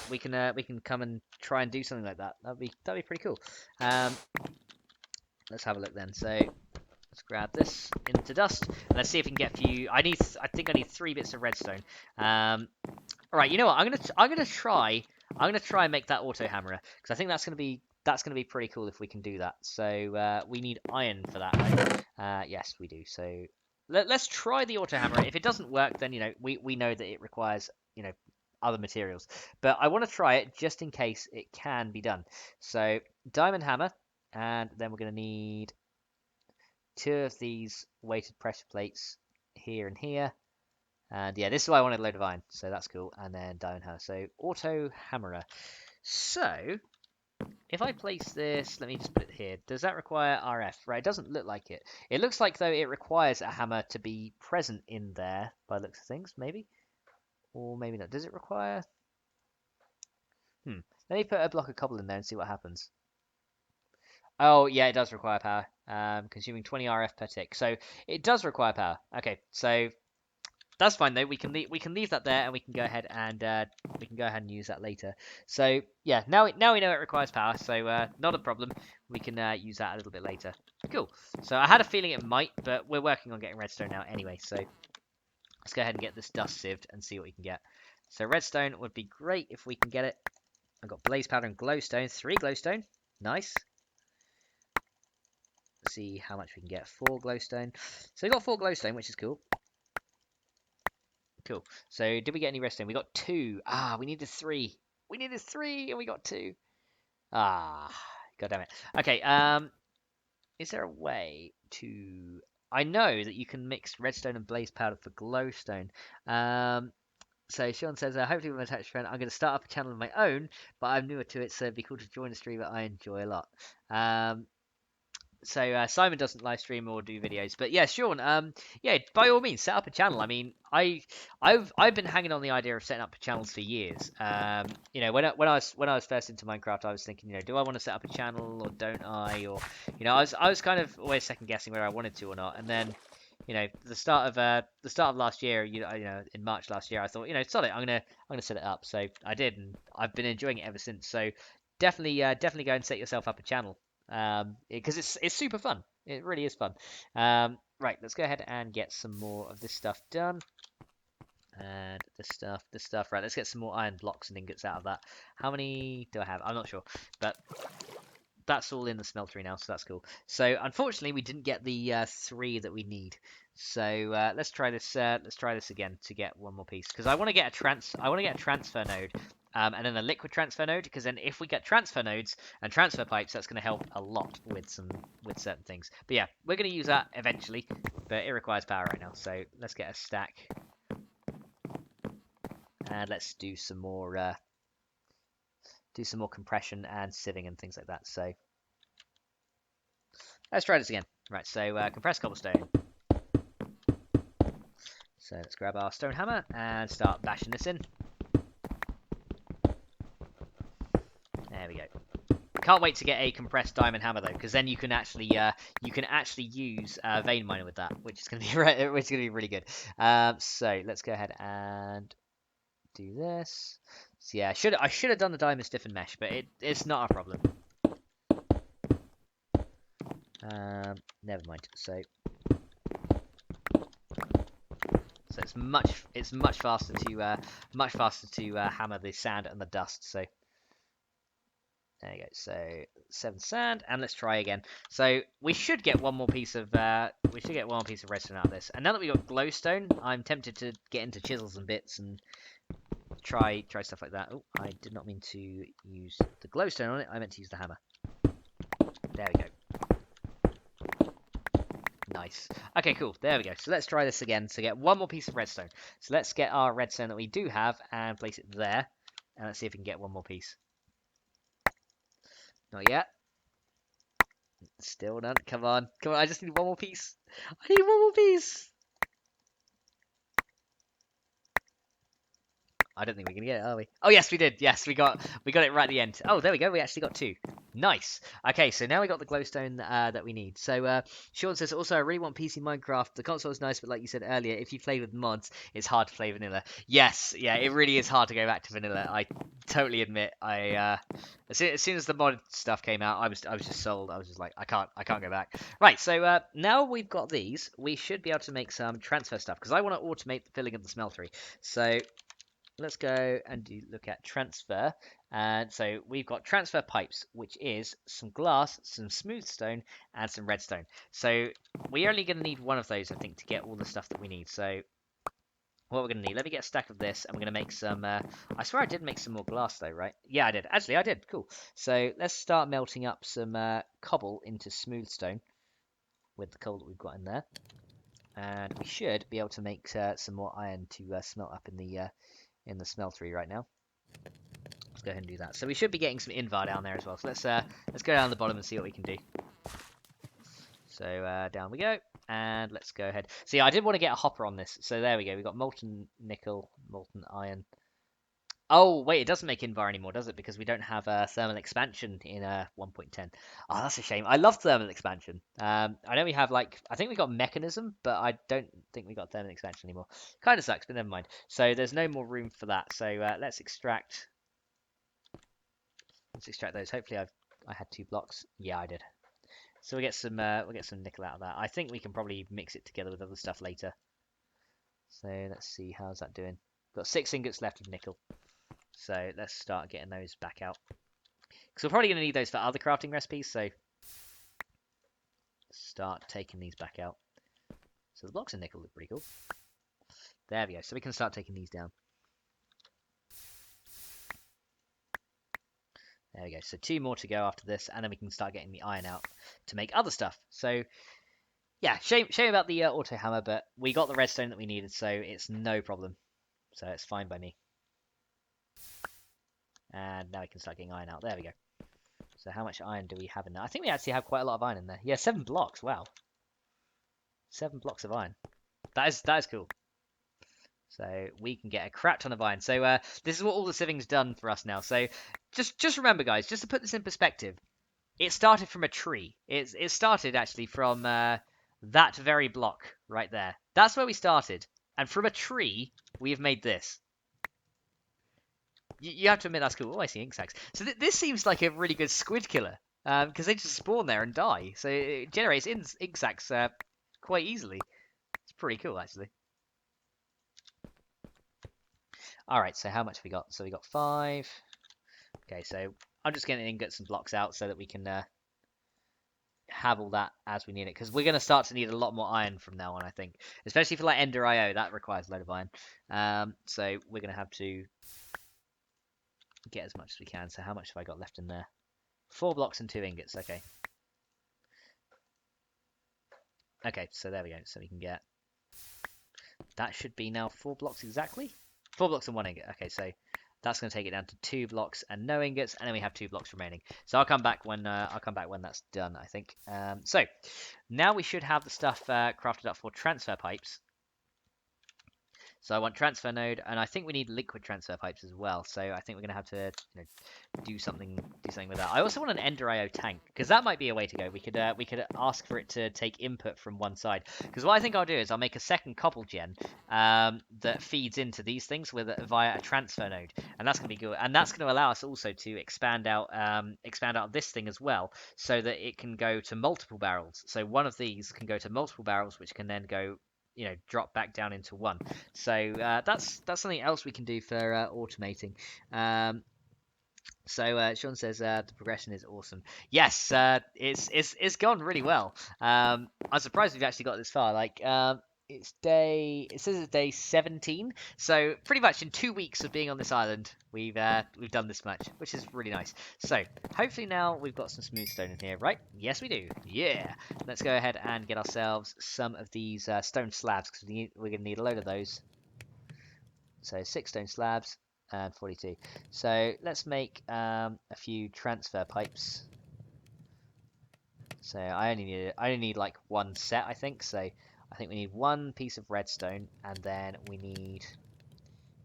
we can come and try and do something like that. That'd be pretty cool. Let's have a look then. So let's grab this into dust. And let's see if we can get a few. I think I need 3 bits of redstone. All right, you know what? I'm gonna try and make that auto hammerer because I think that's gonna be pretty cool if we can do that. So we need iron for that, right? Yes, we do. So let's try the auto hammer. If it doesn't work, then we know that it requires other materials. But I want to try it just in case it can be done. So diamond hammer, and then we're going to need 2 of these weighted pressure plates here and here. And yeah, this is why I wanted a load of iron. So that's cool. And then diamond hammer. So auto hammerer. So if I place this, let me just put it here. Does that require RF? Right, it doesn't look like it. It looks like, though, it requires a hammer to be present in there, by the looks of things, maybe? Or maybe not. Does it require... Let me put a block of cobble in there and see what happens. Oh, yeah, it does require power. Consuming 20 RF per tick. So, it does require power. Okay, so... That's fine though. We can leave that there, and we can go ahead and use that later. So yeah, now we know it requires power, so not a problem. We can use that a little bit later. Cool. So I had a feeling it might, but we're working on getting redstone now anyway. So let's go ahead and get this dust sieved and see what we can get. So redstone would be great if we can get it. I've got blaze powder and glowstone. 3 glowstone. Nice. Let's see how much we can get. 4 glowstone. So we got 4 glowstone, which is cool. Cool. So did we get any redstone? We got 2. Ah, we needed 3. We needed 3 and we got 2. Ah, god damn it. Okay, is there a way to... I know that you can mix redstone and blaze powder for glowstone. So Sean says, hopefully with my attached friend, I'm going to start up a channel of my own, but I'm newer to it, so it'd be cool to join a stream that I enjoy a lot. So Simon doesn't live stream or do videos, but yeah, Sean, yeah, by all means, set up a channel. I mean, I've been hanging on the idea of setting up channels for years. When I was first into Minecraft, I was thinking, do I want to set up a channel or don't I? Or I was kind of always second guessing whether I wanted to or not. And then, the start of last year, in March last year, I thought, solid, I'm gonna set it up. So I did, and I've been enjoying it ever since. So definitely go and set yourself up a channel. Because it's super fun. It really is fun. Right, let's go ahead and get some more of this stuff done. And this stuff. Right, let's get some more iron blocks and ingots out of that. How many do I have? I'm not sure, but that's all in the smeltery now, so that's cool. So unfortunately, we didn't get the 3 that we need. So let's try this. Let's try this again to get one more piece because I want to get a transfer node. And then a liquid transfer node, because then if we get transfer nodes and transfer pipes, that's going to help a lot with certain things. But yeah, we're going to use that eventually, but it requires power right now. So let's get a stack, and let's do some more do some more compression and sieving and things like that. So let's try this again. Right, so compressed cobblestone. So let's grab our stone hammer and start bashing this in. There we go. Can't wait to get a compressed diamond hammer though, because then you can actually use vein miner with that, which is gonna be really good. So let's go ahead and do this. So yeah, I should have done the diamond stiffened mesh, but it's not a problem. Never mind. So it's much faster to hammer the sand and the dust. So there you go. So 7 sand, and let's try again. So we should get one more piece of redstone out of this. And now that we got glowstone, I'm tempted to get into chisels and bits and try stuff like that. Oh, I did not mean to use the glowstone on it. I meant to use the hammer. There we go. Nice. Okay, cool. There we go. So let's try this again to get one more piece of redstone. So let's get our redstone that we do have and place it there. And let's see if we can get one more piece. Not yet. Still none. Come on. Come on. I just need one more piece. I need one more piece. I don't think we're gonna get it, are we? Oh yes, we did. Yes, we got it right at the end. Oh, there we go. We actually got 2. Nice. Okay, so now we got the glowstone that we need. So Sean says also, I really want PC Minecraft. The console is nice, but like you said earlier, if you play with mods, it's hard to play vanilla. Yes, yeah, it really is hard to go back to vanilla. I totally admit. As soon as the mod stuff came out, I was just sold. I was just like, I can't go back. Right. So now we've got these, we should be able to make some transfer stuff because I want to automate the filling of the smeltery. So let's go and look at transfer. And so we've got transfer pipes, which is some glass, some smooth stone, and some redstone. So we're only going to need one of those, I think, to get all the stuff that we need. So what we're going to need, let me get a stack of this, and we're going to make some, I swear I did make some more glass though, right? Yeah, I did. Actually, I did. Cool. So let's start melting up some cobble into smooth stone with the coal that we've got in there. And we should be able to make some more iron to smelt up in the smeltery right now. Let's go ahead and do that. So we should be getting some invar down there as well. So let's go down the bottom and see what we can do. So down we go, and let's go ahead. See, I did want to get a hopper on this. So there we go. We got molten nickel, molten iron. Oh wait, it doesn't make invar anymore, does it? Because we don't have thermal expansion in 1.10. Oh, that's a shame. I love thermal expansion. I know we have I think we got mechanism, but I don't think we got thermal expansion anymore. Kind of sucks, but never mind. So there's no more room for that. So let's extract. Let's extract those. Hopefully I had 2 blocks. Yeah, I did. So we'll get some nickel out of that. I think we can probably mix it together with other stuff later. So let's see, how's that doing? Got 6 ingots left of nickel. So let's start getting those back out. Because we're probably going to need those for other crafting recipes, so start taking these back out. So the blocks of nickel look pretty cool. There we go. So we can start taking these down. There we go. So 2 more to go after this, and then we can start getting the iron out to make other stuff. So yeah, shame about the auto hammer, but we got the redstone that we needed, so it's no problem. So it's fine by me. And now we can start getting iron out. There we go. So how much iron do we have in there? I think we actually have quite a lot of iron in there. Yeah, 7 blocks. Wow. 7 blocks of iron. That is cool. So we can get a crap ton of iron. So this is what all the sieving's done for us now. So just remember, guys, just to put this in perspective, it started from a tree. It started actually from that very block right there. That's where we started. And from a tree, we have made this. You have to admit that's cool. Oh, I see ink sacs. So this seems like a really good squid killer. Because they just spawn there and die. So it generates ink sacs quite easily. It's pretty cool, actually. Alright, so how much have we got? So we got 5. Okay, so I'm just getting ingots and blocks out so that we can have all that as we need it. Because we're going to start to need a lot more iron from now on, I think. Especially for like Ender IO, that requires a load of iron. So we're going to have to get as much as we can. So how much have I got left in there? 4 blocks and 2 ingots, okay. Okay, so there we go. So we can get... That should be now 4 blocks exactly. 4 blocks and 1 ingot. Okay, so That's going to take it down to 2 blocks and no ingots, and then we have 2 blocks remaining. So I'll come back when that's done, I think. So now we should have the stuff crafted up for transfer pipes. So I want transfer node, and I think we need liquid transfer pipes as well. So I think we're gonna have to, do something with that. I also want an Ender IO tank because that might be a way to go. We could ask for it to take input from one side. Because what I think I'll do is I'll make a second cobble gen that feeds into these things via a transfer node, and that's gonna be good. And that's gonna allow us also to expand out this thing as well, so that it can go to multiple barrels. So one of these can go to multiple barrels, which can then go drop back down into one. So that's something else we can do for automating. So Sean says the progression is awesome. Yes, it's gone really well. I'm surprised we've actually got this far. Like it says it's day 17, so pretty much in 2 weeks of being on this island, we've done this much, which is really nice. So hopefully now we've got some smooth stone in here, right? Yes, we do. Yeah. Let's go ahead and get ourselves some of these stone slabs because we're gonna need a load of those. So 6 stone slabs and 42. So let's make a few transfer pipes. So I only need like one set, I think. So I think we need one piece of redstone, and then we need,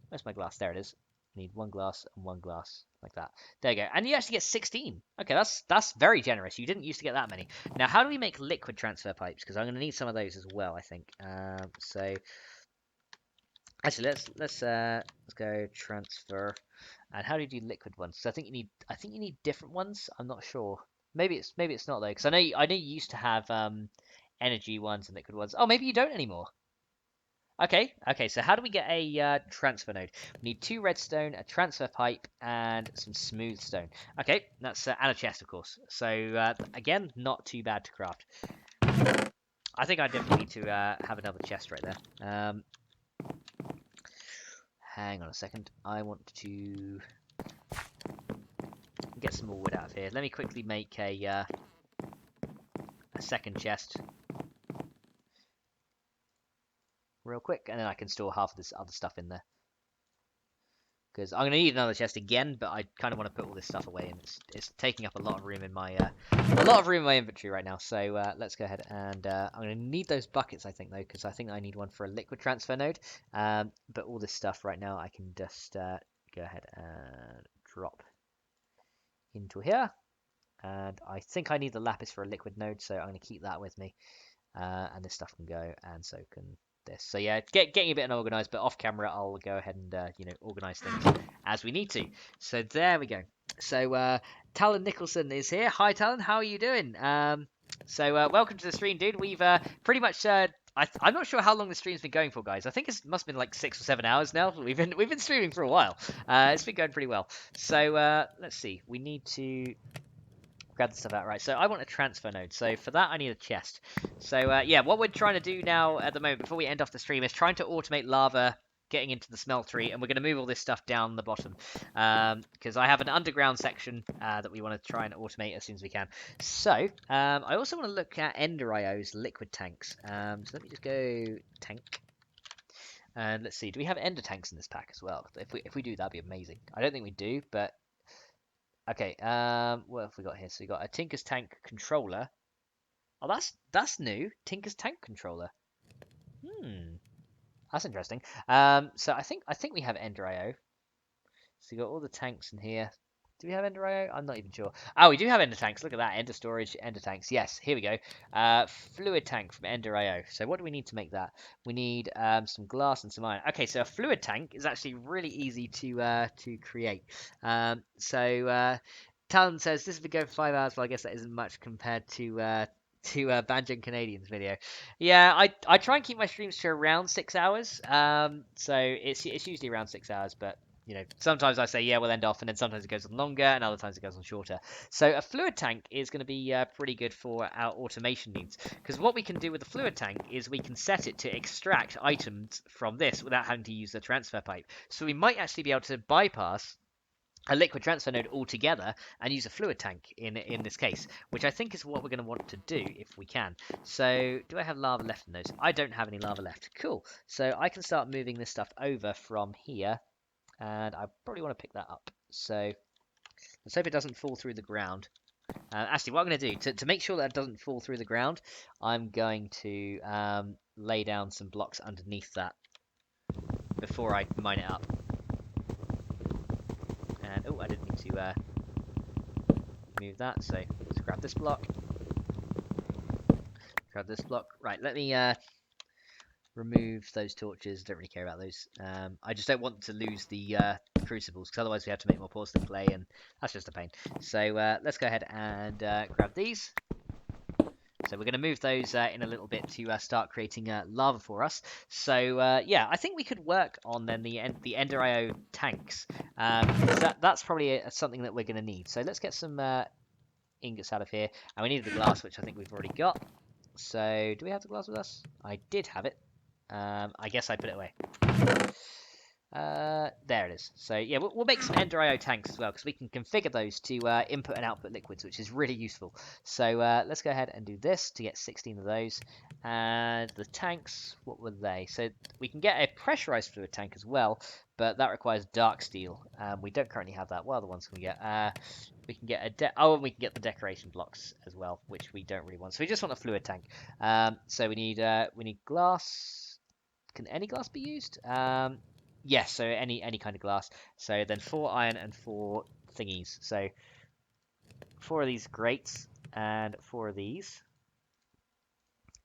where's my glass? There it is. We need one glass and one glass, like that. There you go. And you actually get 16. Okay, that's very generous. You didn't used to get that many. Now, how do we make liquid transfer pipes? Because I'm going to need some of those as well, I think. So actually, let's go transfer. And how do you do liquid ones? So I think you need different ones. I'm not sure. Maybe it's not though, because I know you used to have energy ones and liquid ones. Oh, maybe you don't anymore. Okay. So how do we get a transfer node? We need 2 redstone, a transfer pipe, and some smooth stone. Okay, that's and a chest, of course. So again, not too bad to craft. I think I definitely need to have another chest right there. Hang on a second. I want to get some more wood out of here. Let me quickly make a second chest real quick, and then I can store half of this other stuff in there. Because I'm going to need another chest again, but I kind of want to put all this stuff away, and it's taking up a lot of room in my inventory right now. So let's go ahead and I'm going to need those buckets, I think, though, because I think I need one for a liquid transfer node. But all this stuff right now, I can just go ahead and drop into here. And I think I need the lapis for a liquid node, so I'm going to keep that with me. And this stuff can go, and so can this. So yeah, getting a bit unorganized, but off camera I'll go ahead and organize things as we need to. So there we go. So Talon Nicholson is here. Hi Talon, how are you doing? So welcome to the stream, dude. We've pretty much I'm not sure how long the stream's been going for, guys. I think it must have been like 6 or 7 hours now. We've been streaming for a while. It's been going pretty well. So let's see. We need to grab the stuff out, right? So I want a transfer node. So for that, I need a chest. So yeah, what we're trying to do now at the moment, before we end off the stream, is trying to automate lava getting into the smeltery, and we're going to move all this stuff down the bottom because I have an underground section that we want to try and automate as soon as we can. So I also want to look at Ender IO's liquid tanks. So let me just go tank. And let's see, do we have ender tanks in this pack as well? If we do, that'd be amazing. I don't think we do, but okay, what have we got here? So we got a Tinker's Tank controller. Oh, that's new. Tinker's Tank controller. That's interesting. So I think we have Ender IO. So we got all the tanks in here. Do we have Ender IO? I'm not even sure. Oh, we do have Ender tanks. Look at that. Ender storage, Ender tanks. Yes, here we go. Fluid tank from Ender IO. So what do we need to make that? We need some glass and some iron. Okay, so a fluid tank is actually really easy to create. Talon says this has been going for 5 hours, but I guess that isn't much compared to Banjo Canadians video. Yeah, I try and keep my streams to around 6 hours. So it's usually around 6 hours, but sometimes I say, yeah, we'll end off, and then sometimes it goes on longer, and other times it goes on shorter. So a fluid tank is going to be pretty good for our automation needs, because what we can do with the fluid tank is we can set it to extract items from this without having to use the transfer pipe. So we might actually be able to bypass a liquid transfer node altogether and use a fluid tank in this case, which I think is what we're going to want to do if we can. So do I have lava left in those? I don't have any lava left. Cool. So I can start moving this stuff over from here and I probably want to pick that up. So let's hope it doesn't fall through the ground. Actually, what I'm going to do to make sure that it doesn't fall through the ground, I'm going to lay down some blocks underneath that before I mine it up. And oh, I didn't mean to move that. So let's grab this block. Grab this block. Right, let me remove those torches. Don't really care about those. I just don't want to lose the crucibles, because otherwise we have to make more porcelain clay, and that's just a pain. So let's go ahead and grab these. So we're going to move those in a little bit to start creating lava for us. So yeah, I think we could work on then the Ender IO tanks. That's probably something that we're going to need. So let's get some ingots out of here, and we need the glass, which I think we've already got. So do we have the glass with us? I did have it. I guess I put it away. There it is. So yeah, we'll make some Ender IO tanks as well, because we can configure those to input and output liquids, which is really useful. So let's go ahead and do this to get 16 of those. And the tanks, what were they? So we can get a pressurized fluid tank as well, but that requires dark steel. We don't currently have that. What other ones can we get? We can get and we can get the decoration blocks as well, which we don't really want. So we just want a fluid tank. So we need glass. Can any glass be used? Yes, so any kind of glass. So then 4 iron and 4 thingies. So 4 of these grates and 4 of these.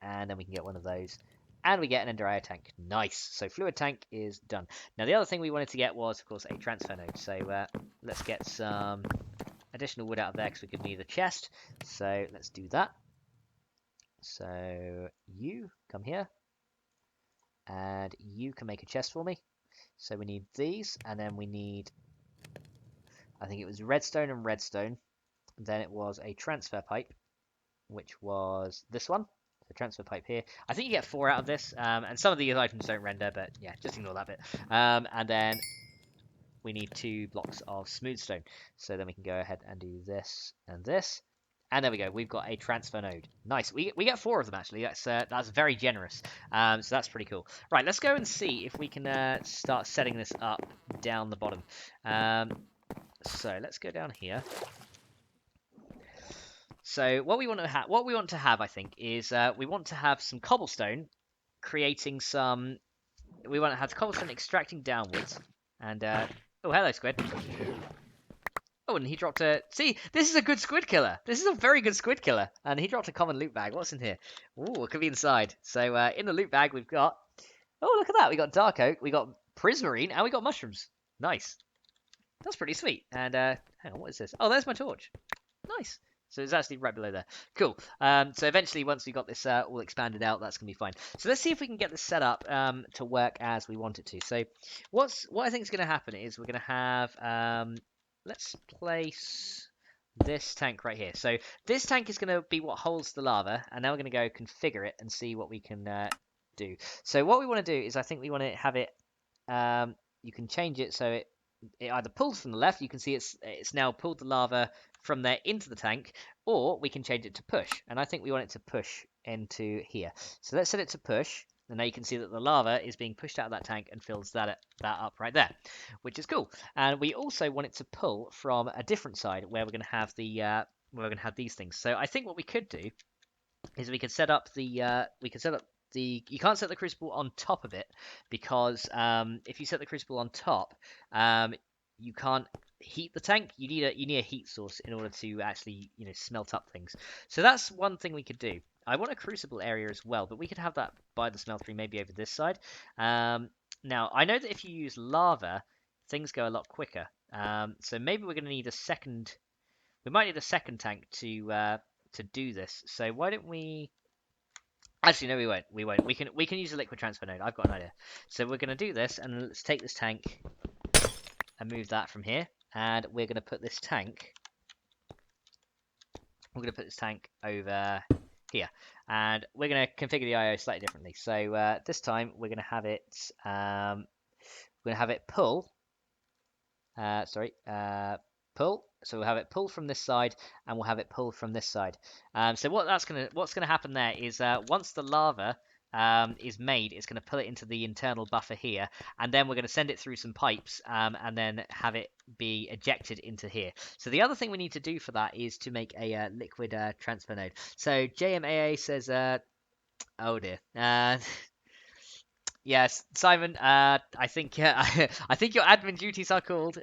And then we can get one of those. And we get an Ender IO tank. Nice. So fluid tank is done. Now the other thing we wanted to get was, of course, a transfer node. So let's get some additional wood out of there, because we could need a chest. So let's do that. So you come here. And you can make a chest for me. So we need these, and then we need, I think it was redstone and redstone. Then it was a transfer pipe, which was this one. The transfer pipe here. I think you get 4 out of this, and some of these items don't render, but yeah, just ignore that bit. And then we need 2 blocks of smooth stone. So then we can go ahead and do this and this. And there we go. We've got a transfer node. Nice. We get 4 of them, actually. That's very generous. So that's pretty cool. Right, let's go and see if we can start setting this up down the bottom. So let's go down here. So what we want to have, I think, is we want to have some cobblestone creating some. We want to have cobblestone extracting downwards. And oh, hello, squid. Oh, and he dropped a... See, this is a good squid killer. This is a very good squid killer. And he dropped a common loot bag. What's in here? Ooh, it could be inside. So in the loot bag, we've got... Oh, look at that. We got dark oak, we got prismarine, and we got mushrooms. Nice. That's pretty sweet. And hang on, what is this? Oh, there's my torch. Nice. So it's actually right below there. Cool. So eventually, once we got this all expanded out, that's going to be fine. So let's see if we can get this set up to work as we want it to. So what I think is going to happen is we're going to have... let's place this tank right here. So this tank is going to be what holds the lava, and now we're going to go configure it and see what we can do. So what we want to do is I think we want to have it, you can change it so it either pulls from the left, you can see it's now pulled the lava from there into the tank, or we can change it to push, and I think we want it to push into here. So let's set it to push. And now you can see that the lava is being pushed out of that tank and fills that up right there, which is cool. And we also want it to pull from a different side where we're going to have these things. So I think what we could do is we could set up the you can't set the crucible on top of it, because if you set the crucible on top, you can't heat the tank. You need a heat source in order to actually smelt up things. So that's one thing we could do. I want a crucible area as well, but we could have that by the smeltery, maybe over this side. Now I know that if you use lava, things go a lot quicker. So maybe we're going to need a second. We might need a second tank to do this. So why don't we? Actually, no, we won't. We won't. We can use a liquid transfer node. I've got an idea. So we're going to do this, and let's take this tank and move that from here, and we're going to put this tank. We're going to put this tank over here, and we're going to configure the IO slightly differently. So this time we're going to have it. We're going to have it pull. Pull. So we'll have it pull from this side, and we'll have it pull from this side. So what's gonna happen there is once the lava is made, it's going to pull it into the internal buffer here, and then we're going to send it through some pipes, and then have it be ejected into here. So the other thing we need to do for that is to make a liquid transfer node. So JMAA says, oh dear. Yes, Simon. I think I think your admin duties are called.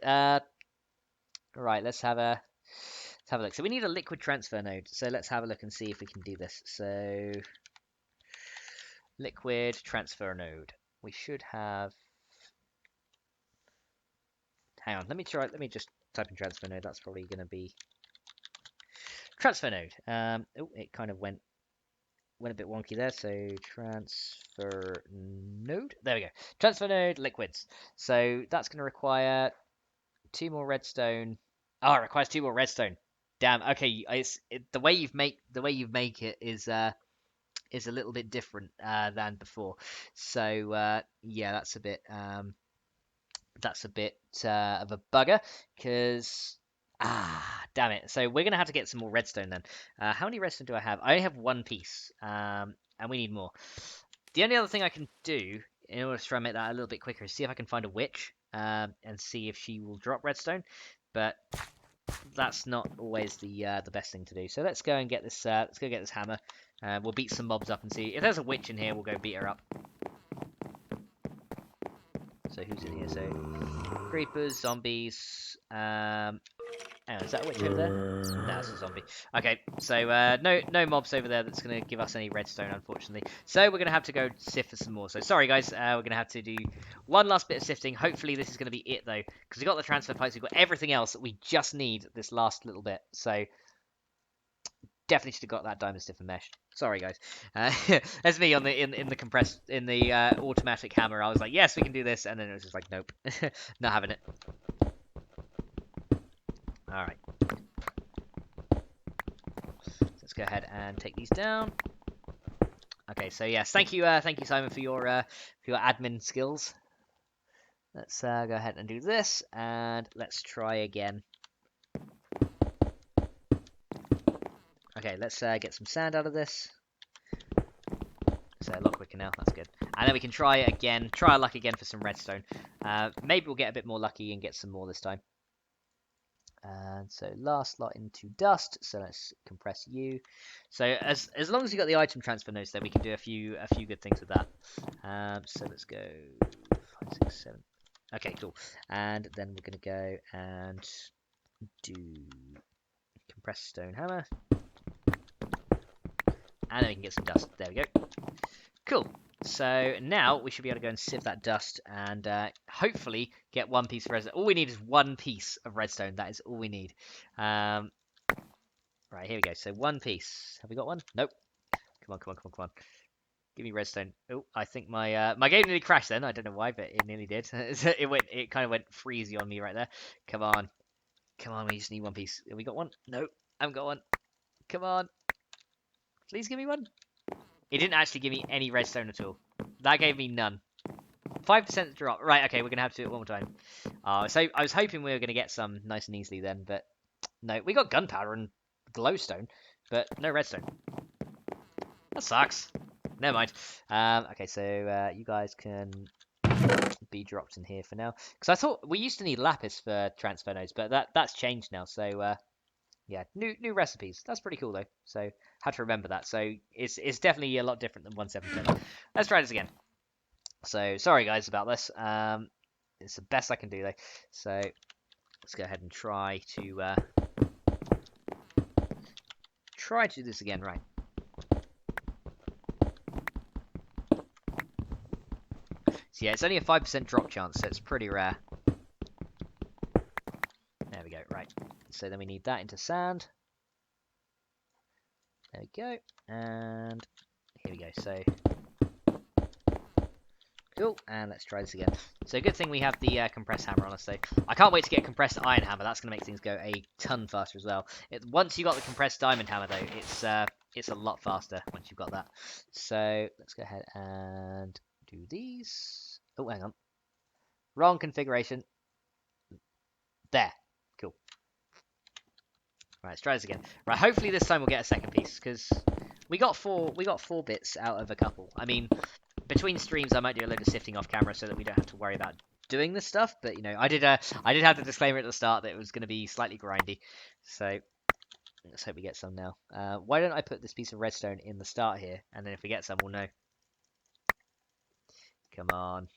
Right, let's have a look. So we need a liquid transfer node. So let's have a look and see if we can do this. So liquid transfer node. We should have. Hang on. Let me try. Let me just type in transfer node. That's probably going to be transfer node. Oh, it kind of went a bit wonky there. So transfer node. There we go. Transfer node liquids. So that's going to require 2 more redstone. Oh, it requires 2 more redstone. Damn. Okay, the way you make it is a little bit different than before. So yeah, that's a bit of a bugger because damn it. So we're gonna have to get some more redstone then. How many redstone do I have? I only have 1 piece, and we need more. The only other thing I can do in order to try and make that a little bit quicker is see if I can find a witch and see if she will drop redstone. But that's not always the best thing to do. So let's go and get this. Let's go get this hammer. We'll beat some mobs up and see if there's a witch in here. We'll go beat her up. So who's in here? So creepers, zombies. Oh, is that a witch over there? No, it's a zombie. Okay, so no mobs over there that's going to give us any redstone, unfortunately. So we're going to have to go sift for some more. So sorry, guys. We're going to have to do one last bit of sifting. Hopefully this is going to be it, though, because we've got the transfer pipes. We've got everything else. We just need this last little bit. So definitely should have got that diamond stiffer mesh. Sorry, guys. That's me on the in the compressed in the automatic hammer. I was like, yes, we can do this, and then it was just like, nope, not having it. All right. Let's go ahead and take these down. Okay, so yes, thank you Simon for your admin skills. Let's go ahead and do this, and let's try again. Okay, let's get some sand out of this. So a lot quicker now, that's good. And then we can try again, try our luck again for some redstone. Maybe we'll get a bit more lucky and get some more this time. And so last slot into dust. So let's compress you. So as long as you got the item transfer nodes, then we can do a few good things with that. So let's go 5, 6, 7. Okay, cool. And then we're gonna go and do compressed stone hammer. And then we can get some dust. There we go. Cool. So now we should be able to go and sieve that dust and hopefully get 1 piece of redstone. All we need is 1 piece of redstone. That is all we need. Right, here we go. So 1 piece. Have we got one? Nope. Come on. Give me redstone. Oh, I think my my game nearly crashed then. I don't know why, but it nearly did. It kind of went freezy on me right there. Come on. We just need 1 piece. Have we got one? Nope. I haven't got one. Come on. Please give me one. It didn't actually give me any redstone at all. That gave me none. 5% drop. Right, okay, we're going to have to do it one more time. So I was hoping we were going to get some nice and easily then, but no. We got gunpowder and glowstone, but no redstone. That sucks. Never mind. Okay, so you guys can be dropped in here for now. Because I thought we used to need lapis for transfer nodes, but that's changed now. So yeah, new recipes. That's pretty cool though. So had to remember that. So it's definitely a lot different than 1.7.10. Let's try this again. So sorry guys about this. It's the best I can do though. So let's go ahead and try to do this again. Right. So yeah, it's only a 5% drop chance, so it's pretty rare. There we go. Right. So then we need that into sand. There we go. And here we go. So cool. And let's try this again. So good thing we have the compressed hammer on us. So I can't wait to get a compressed iron hammer. That's going to make things go a ton faster as well. Once you got the compressed diamond hammer though, it's a lot faster once you've got that. So let's go ahead and do these. Oh, hang on. Wrong configuration. There. Cool. Right, let's try this again. Right, hopefully this time we'll get a second piece, because We got four bits out of a couple. I mean, between streams, I might do a load of sifting off camera so that we don't have to worry about doing this stuff. But you know, I did have the disclaimer at the start that it was going to be slightly grindy. So let's hope we get some now. Why don't I put this piece of redstone in the start here, and then if we get some, we'll know. Come on,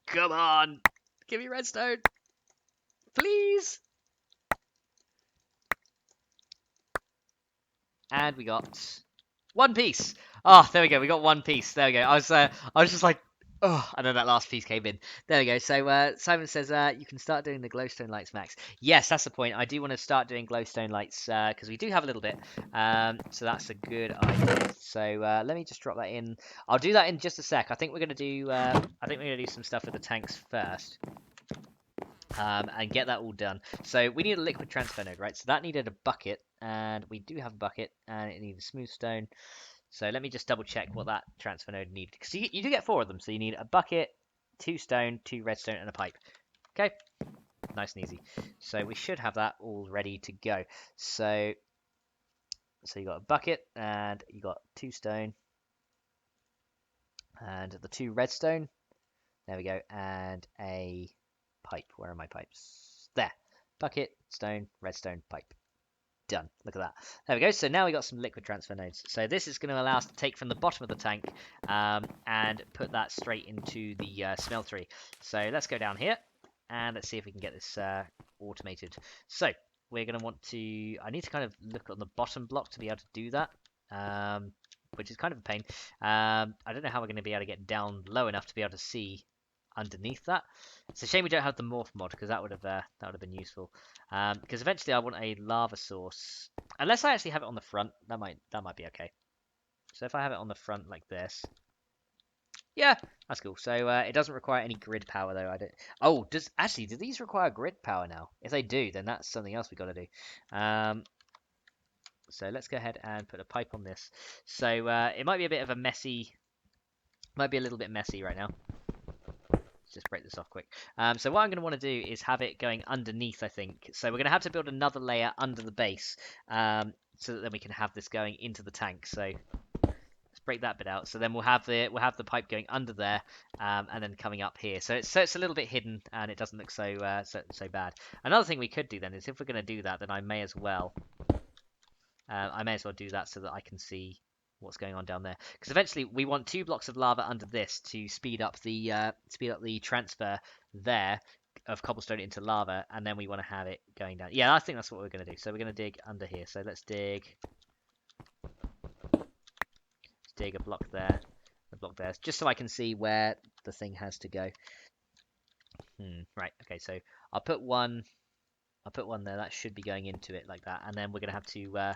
come on, give me redstone, please. And we got one piece. Oh, there we go. We got one piece. There we go. I was just like, oh, and then that last piece came in. There we go. So Simon says, you can start doing the glowstone lights, Max. Yes, that's the point. I do want to start doing glowstone lights because we do have a little bit. So that's a good idea. So let me just drop that in. I'll do that in just a sec. I think we're gonna do. I think we're gonna do some stuff with the tanks first. And get that all done. So we need a liquid transfer node, right? So that needed a bucket, and we do have a bucket, and it needs smooth stone. So let me just double check what that transfer node needed. Because you do get 4 of them, so you need a bucket, 2 stone, 2 redstone, and a pipe. Okay, nice and easy. So we should have that all ready to go. So you got a bucket, and you got 2 stone, and the 2 redstone. There we go, and a pipe. Where are my pipes? There. Bucket, stone, redstone, pipe. Done. Look at that. There we go. So now we got some liquid transfer nodes. So this is going to allow us to take from the bottom of the tank and put that straight into the smeltery. So let's go down here and let's see if we can get this automated. So we're going to want to... I need to kind of look on the bottom block to be able to do that, which is kind of a pain. I don't know how we're going to be able to get down low enough to be able to see underneath that. It's a shame we don't have the morph mod because that would have been useful. Because eventually I want a lava source. Unless I actually have it on the front, that might be okay. So if I have it on the front like this, yeah, that's cool. So it doesn't require any grid power though. I don't. Oh, do these require grid power now? If they do, then that's something else we got to do. So let's go ahead and put a pipe on this. So it might be a bit of a messy. Might be a little bit messy right now. Just break this off quick. So what I'm going to want to do is have it going underneath, I think. So we're going to have to build another layer under the base so that then we can have this going into the tank. So let's break that bit out. So then we'll have the pipe going under there and then coming up here. So it's a little bit hidden and it doesn't look so bad. Another thing we could do then is if we're going to do that, then I may as well do that so that I can see what's going on down there, because eventually we want 2 blocks of lava under this to speed up the transfer there of cobblestone into lava, and then we want to have it going down. Yeah, I think that's what we're going to do. So we're going to dig under here. So let's dig a block there, just so I can see where the thing has to go. Right. Okay. So I'll put one there. That should be going into it like that, and then we're going to have to.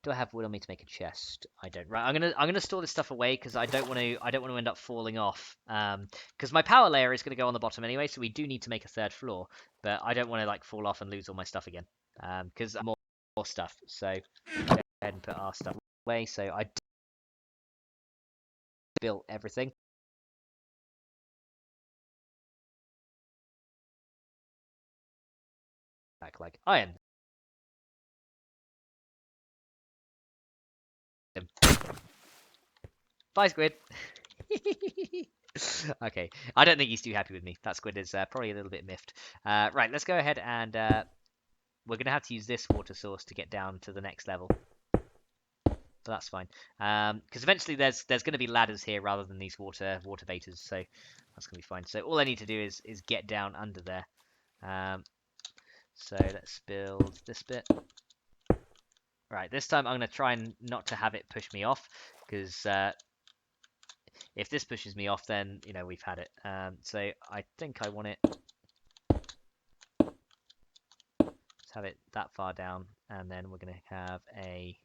Do I have wood on me to make a chest? I don't. Right, I'm gonna store this stuff away because I don't want to end up falling off. Because my power layer is gonna go on the bottom anyway, so we do need to make a 3rd floor. But I don't want to like fall off and lose all my stuff again. Because more stuff. So go ahead and put our stuff away. So I built everything. Back like iron. Bye, squid. Okay, I don't think he's too happy with me. That squid is probably a little bit miffed. Right, let's go ahead and we're going to have to use this water source to get down to the next level. So that's fine. Because eventually there's going to be ladders here rather than these water baiters, so that's going to be fine. So all I need to do is get down under there. So let's build this bit. Right, this time I'm going to try and not to have it push me off, because if this pushes me off, then, you know, we've had it. So I think I want it... Let's have it that far down, and then we're going to have a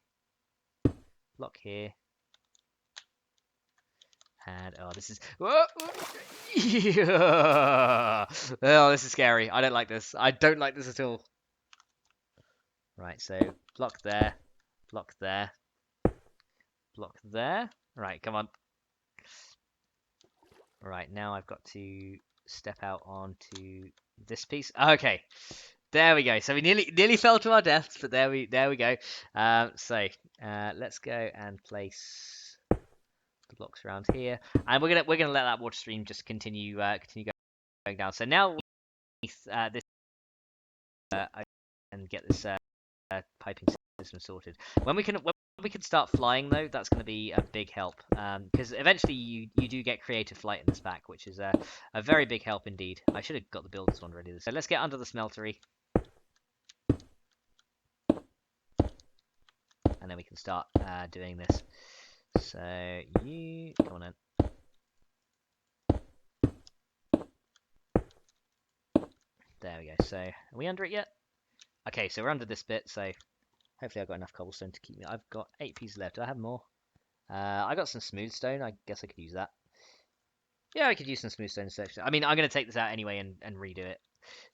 block here. And, oh, this is... Oh, this is scary. I don't like this. I don't like this at all. Right, so block there, block there, block there. Right, come on. Right, now I've got to step out onto this piece. Okay, There we go. So we nearly fell to our deaths, but there we go. Let's go and place the blocks around here, and we're gonna let that water stream just continue going down. So now this and get this piping system sorted. When we can start flying though, that's going to be a big help because eventually you do get creative flight in this pack, which is a very big help indeed. I should have got the builders one ready. So let's get under the smeltery, and then we can start doing this. So you come on in. There we go. So are we under it yet? Okay, so we're under this bit. So hopefully I've got enough cobblestone to keep me. I've got 8 pieces left. Do I have more? I got some smooth stone. I guess I could use that. Yeah, I could use some smooth stone section. I mean, I'm going to take this out anyway and redo it.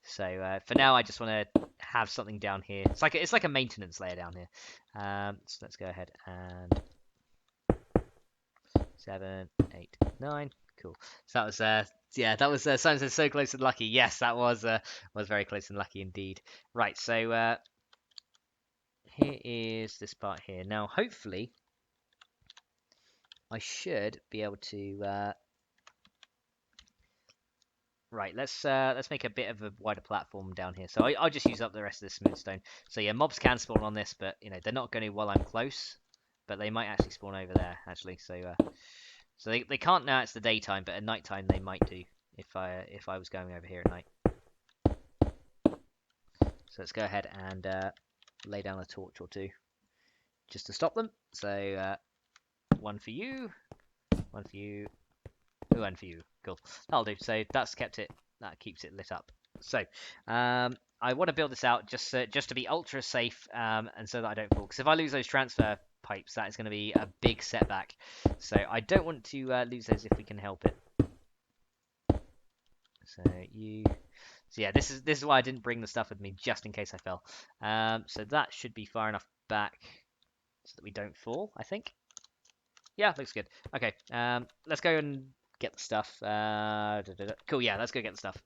So for now, I just want to have something down here. It's like a maintenance layer down here. So let's go ahead and 7, 8, 9. Cool. So that was sounds so close and lucky. Yes, that was very close and lucky indeed. Right. So here is this part here. Now, hopefully, I should be able to. Right, let's make a bit of a wider platform down here. So I'll just use up the rest of this smooth stone. So yeah, mobs can spawn on this, but you know they're not going to while I'm close. But they might actually spawn over there actually. So they can't now. It's the daytime, but at nighttime they might do if I was going over here at night. So let's go ahead and lay down a torch or two just to stop them. So one for you, one for you, one for you. Cool, that'll do. So that keeps it lit up. So I want to build this out just to be ultra safe and so that I don't fall. Because if I lose those transfer pipes, that is going to be a big setback. So I don't want to lose those if we can help it. So yeah, this is why I didn't bring the stuff with me just in case I fell. So that should be far enough back so that we don't fall. I think. Yeah, looks good. Okay, let's go and get the stuff. Cool, yeah, let's go get the stuff.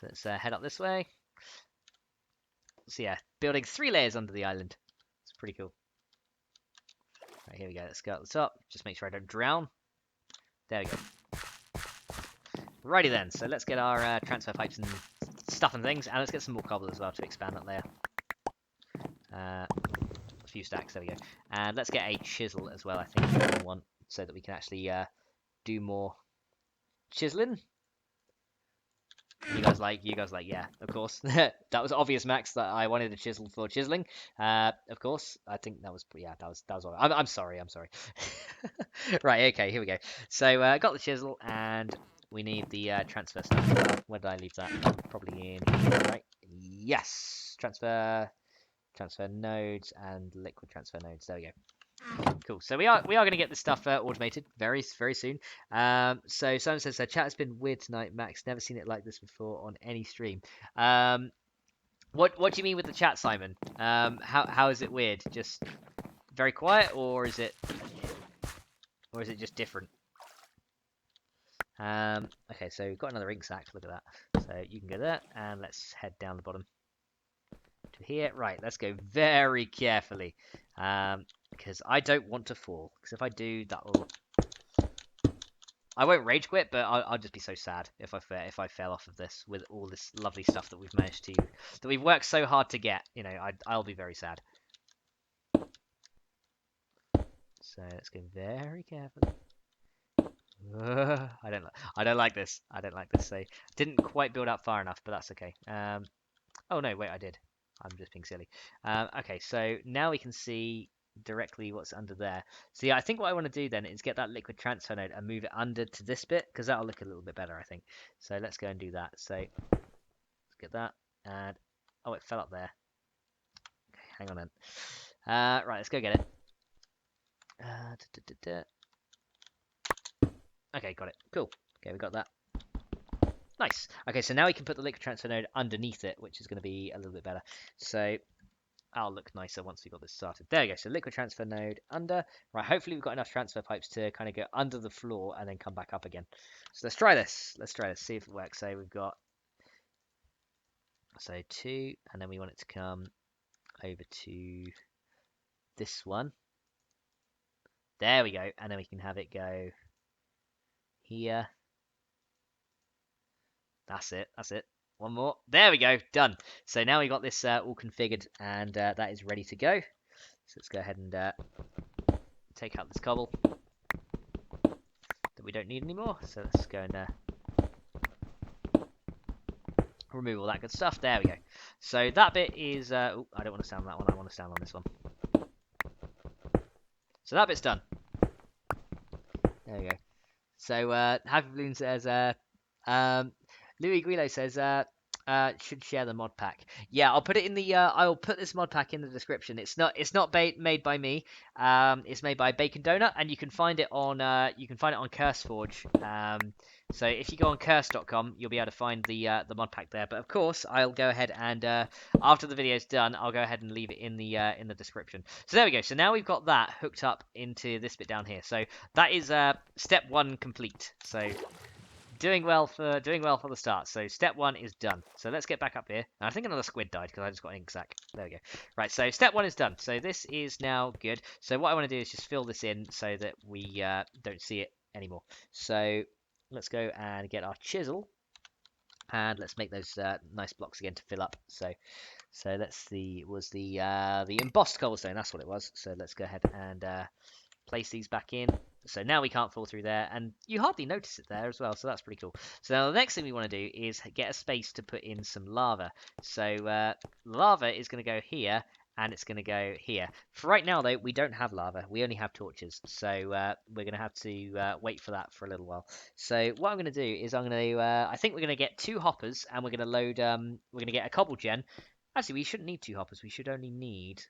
So let's head up this way. So yeah, building 3 layers under the island. It's pretty cool. Right, here we go. Let's go up the top. Just make sure I don't drown. There we go. Righty then. So let's get our transfer pipes and stuff and things, and let's get some more cobble as well to expand that layer. A few stacks. There we go. And let's get a chisel as well. I think we want so that we can actually do more chiseling. You guys like, yeah, of course. That was obvious, Max, that I wanted a chisel for chiseling. Of course, I think that was, yeah, that was all right. I'm sorry. Right, okay, here we go. So, got the chisel, and we need the transfer stuff. Where did I leave that? Probably in here, right? Yes, transfer nodes and liquid transfer nodes. There we go. Cool. So we are going to get this stuff automated very soon. So someone says chat has been weird tonight, Max. Never seen it like this before on any stream. What do you mean with the chat, Simon? How is it weird? Just very quiet, or is it just different? Okay, so we've got another ink sac. Look at that. So you can go there, and let's head down the bottom to here. Right, let's go very carefully. Because I don't want to fall. Because if I do, I won't rage quit, but I'll just be so sad if I fell off of this with all this lovely stuff that we've worked so hard to get. You know, I'll be very sad. So let's go very carefully. I don't like this. So didn't quite build up far enough, but that's okay. Oh no, wait, I did. I'm just being silly. Okay, so now we can see directly what's under there. So yeah, I think what I want to do then is get that liquid transfer node and move it under to this bit, because that'll look a little bit better, I think. So let's go and do that. So let's get that, and oh, it fell up there. Okay, hang on then. Right, let's go get it. Okay, got it. Cool. Okay, we got that. Nice. Okay, so now we can put the liquid transfer node underneath it, which is going to be a little bit better. So I'll look nicer once we've got this started. There we go. So liquid transfer node under. Right, hopefully we've got enough transfer pipes to kind of go under the floor and then come back up again. So let's try this. See if it works. So we've got So 2, and then we want it to come over to this one. There we go, and then we can have it go here. That's it. That's it. One more. There we go. Done. So now we got this all configured, and that is ready to go. So let's go ahead and take out this cobble that we don't need anymore. So let's go and remove all that good stuff. There we go. So that bit is... oh, I don't want to stand on that one. I want to stand on this one. So that bit's done. There we go. So Happy Balloon says... Louis Guilo says... should share the mod pack. Yeah, I'll put it in the. I'll put this mod pack in the description. It's not made by me. It's made by Bacon Donut, and you can find it on CurseForge. So if you go on curse.com, you'll be able to find the mod pack there. But of course, I'll go ahead and after the video's done, I'll go ahead and leave it in the description. So there we go. So now we've got that hooked up into this bit down here. So that is step 1 complete. So doing well for the start. So step 1 is done. So let's get back up here. I think another squid died because I just got an ink sac. There we go. Right, so step 1 is done. So this is now good. So what I want to do is just fill this in so that we don't see it anymore. So let's go and get our chisel, and let's make those nice blocks again to fill up. So let's see, was the embossed cobblestone? That's what it was. So let's go ahead and place these back in. So now we can't fall through there, and you hardly notice it there as well, so that's pretty cool. So now the next thing we want to do is get a space to put in some lava. So lava is going to go here, and it's going to go here. For right now, though, we don't have lava. We only have torches, so we're going to have to wait for that for a little while. So what I'm going to do is I think we're going to get 2 hoppers, and we're going to load, we're going to get a cobble gen. Actually, we shouldn't need 2 hoppers. We should only need...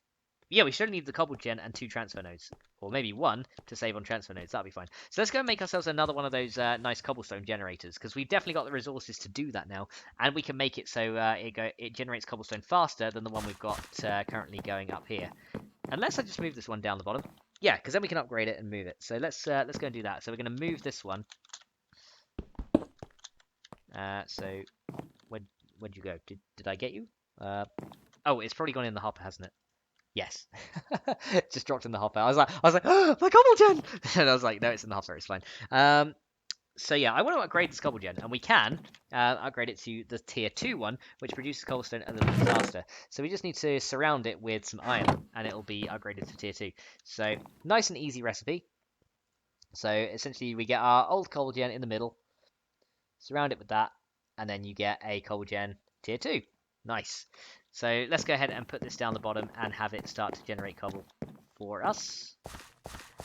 Yeah, we should only need the cobble gen and 2 transfer nodes. Or maybe 1 to save on transfer nodes. That'll be fine. So let's go and make ourselves another one of those nice cobblestone generators, because we've definitely got the resources to do that now. And we can make it so it generates cobblestone faster than the one we've got currently going up here. Unless I just move this one down the bottom. Yeah, because then we can upgrade it and move it. So let's go and do that. So we're going to move this one. So where'd you go? Did I get you? Oh, it's probably gone in the hopper, hasn't it? Yes. Just dropped in the hopper. I was like, oh, my cobble gen! And I was like, no, it's in the hopper. It's fine. So yeah, I want to upgrade this cobble gen, and we can upgrade it to the tier 2 one, which produces cobblestone a little bit faster. So we just need to surround it with some iron, and it'll be upgraded to tier 2. So nice and easy recipe. So essentially, we get our old cobble gen in the middle, surround it with that, and then you get a cobble gen tier 2. Nice. So let's go ahead and put this down the bottom and have it start to generate cobble for us.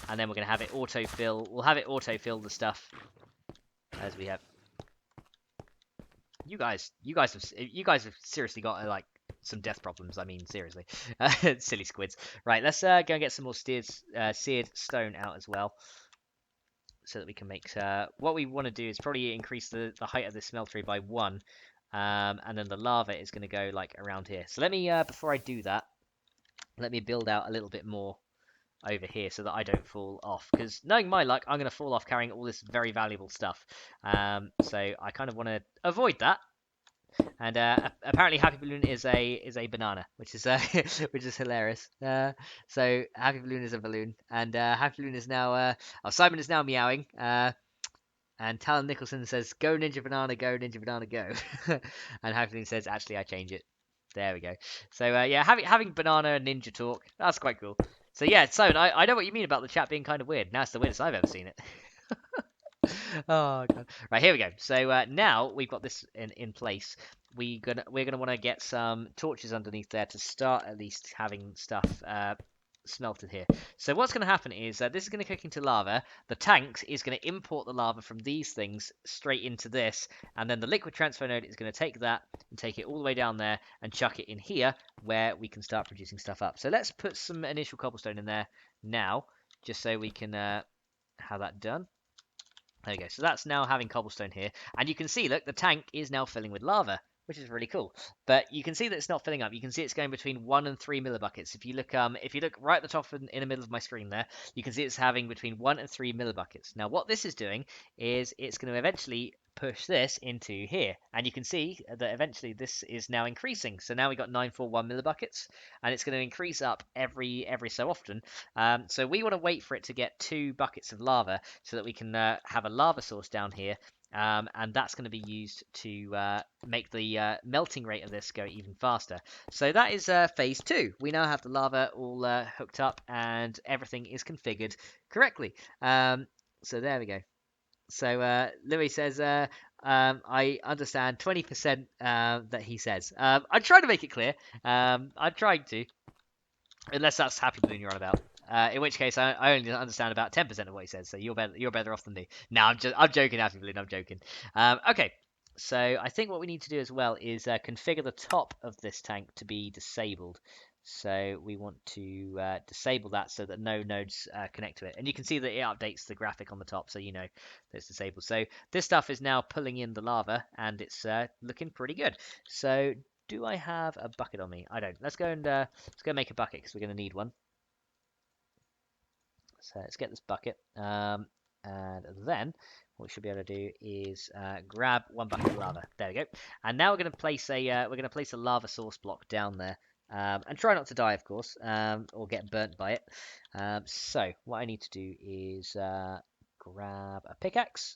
And then we're going to have it autofill. We'll have it autofill the stuff as we have. You guys have seriously got like some death problems. I mean, seriously, silly squids. Right, let's go and get some more seared stone out as well, so that we can make. What we want to do is probably increase the height of the smeltery by 1. And then the lava is going to go like around here. So let me, before I do that, let me build out a little bit more over here so that I don't fall off. Because knowing my luck, I'm going to fall off carrying all this very valuable stuff. So I kind of want to avoid that. And apparently Happy Balloon is a banana, which is which is hilarious. So Happy Balloon is a balloon, and Happy Balloon is now. Oh, Simon is now meowing. And Talon Nicholson says, "Go Ninja Banana, go Ninja Banana, go." And Happy says, "Actually, I change it." There we go. So yeah, having banana and ninja talk, that's quite cool. So yeah, so I know what you mean about the chat being kind of weird. Now it's the weirdest I've ever seen it. Oh god. Right, here we go. So now we've got this in place. We're gonna want to get some torches underneath there to start at least having stuff smelted here. So what's going to happen is this is going to cook into lava. The tanks is going to import the lava from these things straight into this, and then the liquid transfer node is going to take that and take it all the way down there and chuck it in here where we can start producing stuff up. So let's put some initial cobblestone in there now, just so we can have that done. There we go. So that's now having cobblestone here, and you can see, look, the tank is now filling with lava, which is really cool. But you can see that it's not filling up. You can see it's going between 1 and 3 millibuckets. If you look right at the top in the middle of my screen there, you can see it's having between 1 and 3 millibuckets. Now, what this is doing is it's going to eventually push this into here, and you can see that eventually this is now increasing. So now we got 941 millibuckets, and it's going to increase up every so often. So we want to wait for it to get 2 buckets of lava so that we can have a lava source down here. And that's going to be used to make the melting rate of this go even faster. So that is phase 2. We now have the lava all hooked up and everything is configured correctly. So there we go. So Louis says, I understand 20% that he says. I'm trying to make it clear. I'm trying to, unless that's Happy Balloon you're on about. In which case, I only understand about 10% of what he says. So you're better off than me. No, I'm joking, Happy Balloon. I'm joking. Okay. So I think what we need to do as well is configure the top of this tank to be disabled. So we want to disable that so that no nodes connect to it. And you can see that it updates the graphic on the top, so you know that it's disabled. So this stuff is now pulling in the lava, and it's looking pretty good. So do I have a bucket on me? I don't. Let's go make a bucket because we're going to need one. So let's get this bucket. And then what we should be able to do is grab 1 bucket of lava. There we go. And now we're going to place a lava source block down there. And try not to die, of course, or get burnt by it. So what I need to do is grab a pickaxe.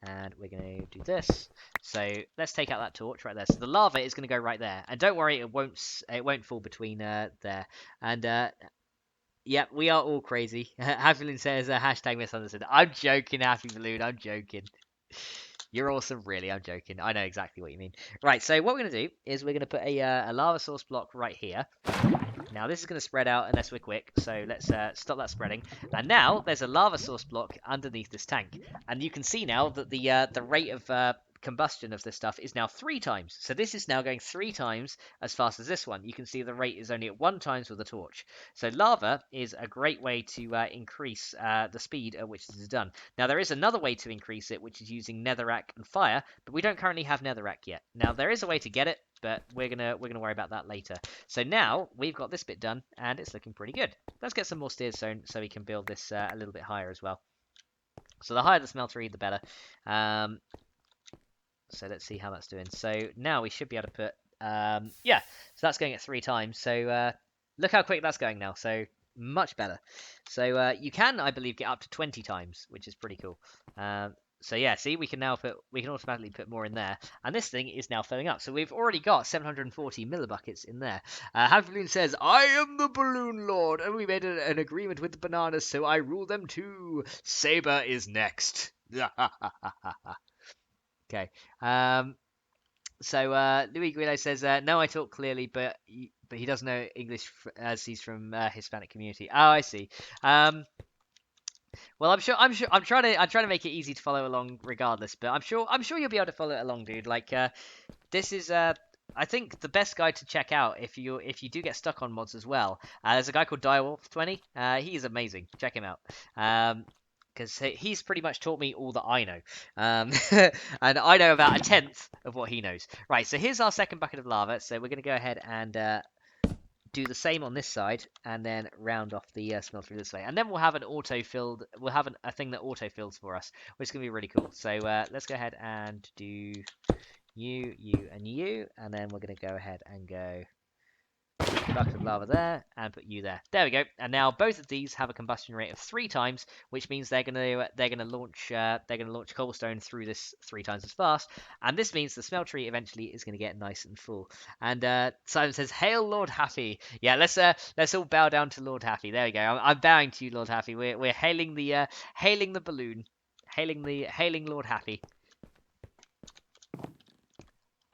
And we're going to do this. So let's take out that torch right there. So the lava is going to go right there, and don't worry, it won't fall between there. And yeah, we are all crazy. Happy Balloon says hashtag misunderstood. I'm joking, Happy Balloon. I'm joking. You're awesome, really. I'm joking. I know exactly what you mean. Right. So what we're going to do is we're going to put a lava source block right here. Now this is going to spread out unless we're quick, so let's stop that spreading. And now there's a lava source block underneath this tank, and you can see now that the rate of combustion of this stuff is now 3 times. So this is now going 3 times as fast as this one. You can see the rate is only at 1 times with a torch. So lava is a great way to increase the speed at which this is done. Now there is another way to increase it, which is using netherrack and fire, but we don't currently have netherrack yet. Now there is a way to get it, but we're gonna worry about that later. So now we've got this bit done, and it's looking pretty good. Let's get some more stone so we can build this a little bit higher as well. So the higher the smeltery, the better. So let's see how that's doing. So now we should be able to put, yeah, so that's going at 3 times. So look how quick that's going now. So much better. So you can, I believe, get up to 20 times, which is pretty cool. So yeah, see, we can automatically put more in there, and this thing is now filling up. So we've already got 740 millibuckets in there. Happy Balloon says, "I am the Balloon Lord, and we made an agreement with the bananas, so I rule them too. Saber is next." Okay. So Louis Guido says, "No, I talk clearly, but he doesn't know English as he's from Hispanic community." Oh, I see. Well, I'm trying to make it easy to follow along regardless, but I'm sure you'll be able to follow it along, dude. Like this is I think the best guide to check out if you do get stuck on mods as well. There's a guy called Direwolf20. He is amazing. Check him out. Because he's pretty much taught me all that I know. And I know about 1/10 of what he knows. Right, so here's our second bucket of lava. So we're going to go ahead and do the same on this side, and then round off the smeltery this way. And then we'll have an auto-filled, a thing that auto-fills for us, which is going to be really cool. So let's go ahead and do you, and you, and then we're going to go ahead and go bucket of lava there, and put you there. There we go. And now both of these have a combustion rate of 3 times, which means they're gonna launch cobblestone through this 3 times as fast. And this means the smeltery eventually is gonna get nice and full. And Simon says, "Hail Lord Happy." Yeah, let's all bow down to Lord Happy. There we go. I'm bowing to you, Lord Happy. We're hailing the balloon, hailing Lord Happy.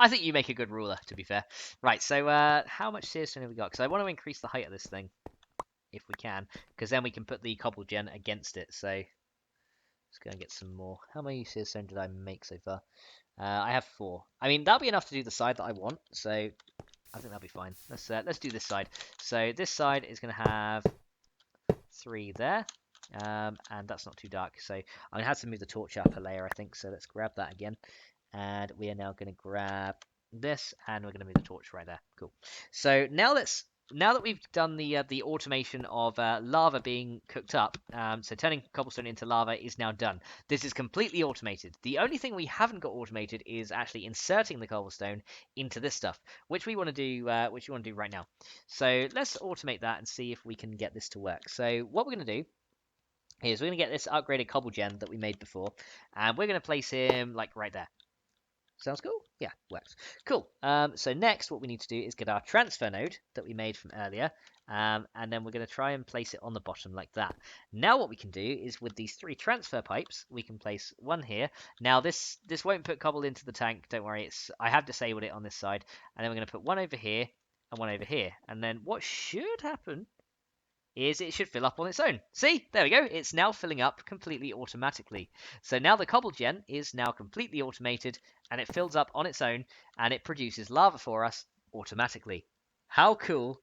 I think you make a good ruler, to be fair. Right, so how much searstone have we got? Because I want to increase the height of this thing, if we can, because then we can put the cobble gen against it. So let's go and get some more. How many searstone did I make so far? I have 4. I mean, that'll be enough to do the side that I want, so I think that'll be fine. Let's do this side. So this side is going to have 3 there. And that's not too dark, so I'm going to have to move the torch up a layer, I think, so let's grab that again. And we are now going to grab this, and we're going to move the torch right there. Cool. So now let's now that we've done the automation of lava being cooked up, so turning cobblestone into lava is now done. This is completely automated. The only thing we haven't got automated is actually inserting the cobblestone into this stuff, which we want to do, right now. So let's automate that and see if we can get this to work. So what we're going to do is we're going to get this upgraded cobble gen that we made before, and we're going to place him like right there. Sounds cool? Yeah, works. Cool. So next, what we need to do is get our transfer node that we made from earlier, and then we're going to try and place it on the bottom like that. Now what we can do is with these 3 transfer pipes, we can place one here. Now this won't put cobble into the tank. Don't worry. I have disabled it on this side, and then we're going to put one over here and one over here. And then what should happen is it should fill up on its own. See, there we go. It's now filling up completely automatically. So now the cobble gen is now completely automated, and it fills up on its own, and it produces lava for us automatically. How cool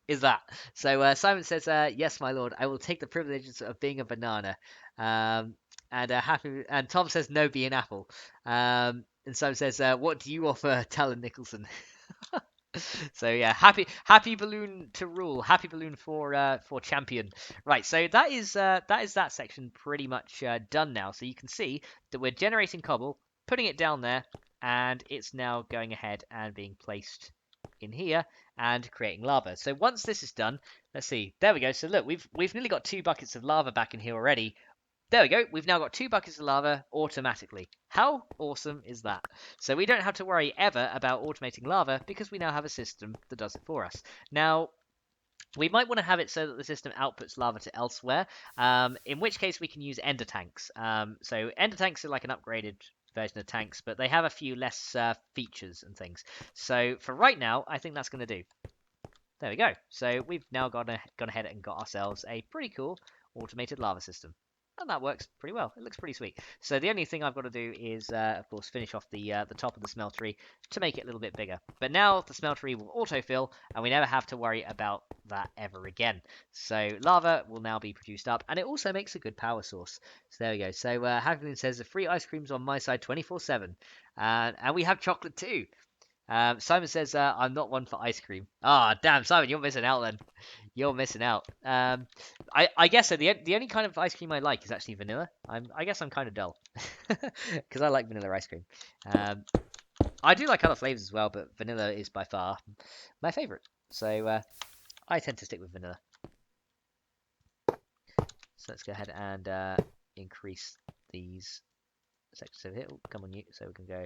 is that? So Simon says, "Yes, my lord, I will take the privileges of being a banana." And Tom says, "No, be an apple." And Simon says, "What do you offer, Talon Nicholson?" So yeah, happy balloon to rule, happy balloon for champion. Right, so that section pretty much done now. So you can see that we're generating cobble, putting it down there, and it's now going ahead and being placed in here and creating lava. So once this is done, let's see. There we go. So look, we've nearly got 2 buckets of lava back in here already. There we go. We've now got 2 buckets of lava automatically. How awesome is that? So we don't have to worry ever about automating lava because we now have a system that does it for us. Now, we might want to have it so that the system outputs lava to elsewhere, in which case we can use ender tanks. So ender tanks are like an upgraded version of tanks, but they have a few less features and things. So for right now, I think that's going to do. There we go. So we've now gone ahead and got ourselves a pretty cool automated lava system. And that works pretty well. It looks pretty sweet. So the only thing I've got to do is, of course, finish off the top of the smeltery to make it a little bit bigger. But now the smeltery will autofill, and we never have to worry about that ever again. So lava will now be produced up, and it also makes a good power source. So there we go. So Haglin says the free ice cream's on my side 24/7, and we have chocolate too. Simon says, I'm not one for ice cream. Ah, damn, Simon, you're missing out then. You're missing out. I guess so. The only kind of ice cream I like is actually vanilla. I guess I'm kind of dull because I like vanilla ice cream. Um, I do like other flavors as well, but vanilla is by far my favorite. So I tend to stick with vanilla. So let's go ahead and increase these sections over here. Oh, come on, you. So we can go.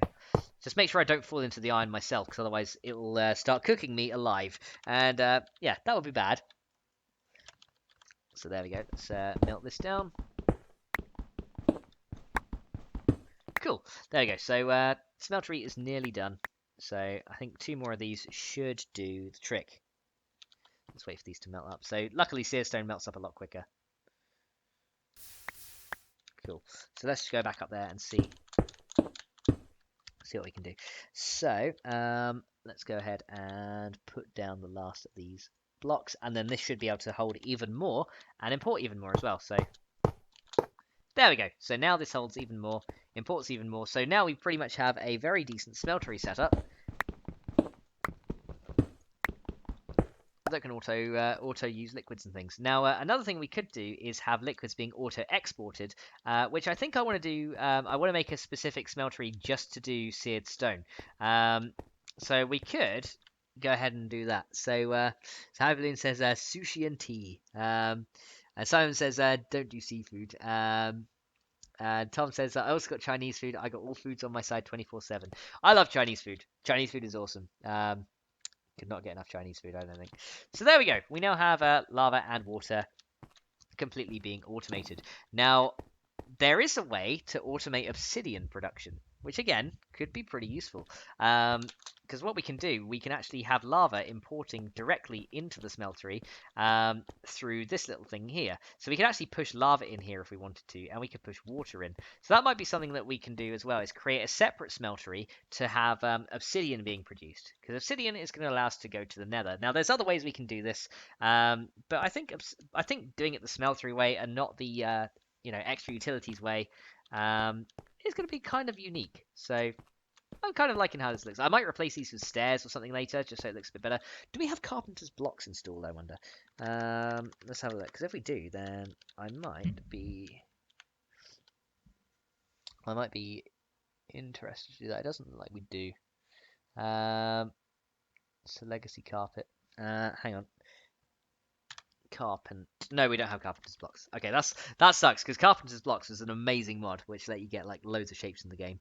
Just make sure I don't fall into the iron myself, because otherwise it will start cooking me alive. And yeah, that would be bad. So there we go. Let's melt this down. Cool. There we go. So smeltery is nearly done. So I think 2 more of these should do the trick. Let's wait for these to melt up. So luckily searstone melts up a lot quicker. Cool. So let's go back up there and see what we can do. So let's go ahead and put down the last of these blocks, and then this should be able to hold even more and import even more as well. So there we go. So now this holds even more, imports even more. So now we pretty much have a very decent smeltery setup that can auto use liquids and things. Now another thing we could do is have liquids being auto exported, which I think I want to do. I want to make a specific smeltery just to do seared stone. So we could go ahead and do that. So Evelyn says sushi and tea. And Simon says don't do seafood. And Tom says I also got Chinese food. I got all foods on my side 24/7. I love Chinese food. Chinese food is awesome. Could not get enough Chinese food, I don't think. So there we go. We now have lava and water completely being automated. Now, there is a way to automate obsidian production, which again could be pretty useful. Because what we can do, we can actually have lava importing directly into the smeltery through this little thing here. So we can actually push lava in here if we wanted to, and we could push water in. So that might be something that we can do as well, is create a separate smeltery to have obsidian being produced. Because obsidian is going to allow us to go to the nether. Now, there's other ways we can do this, but I think doing it the smeltery way and not the extra utilities way is going to be kind of unique. So I'm kind of liking how this looks. I might replace these with stairs or something later, just so it looks a bit better. Do we have carpenter's blocks installed, I wonder? Let's have a look, because if we do, then I might be interested to do that. It doesn't look like we do. It's a legacy carpet. Hang on. No, we don't have carpenter's blocks. Okay, that sucks because carpenter's blocks is an amazing mod which let you get like loads of shapes in the game.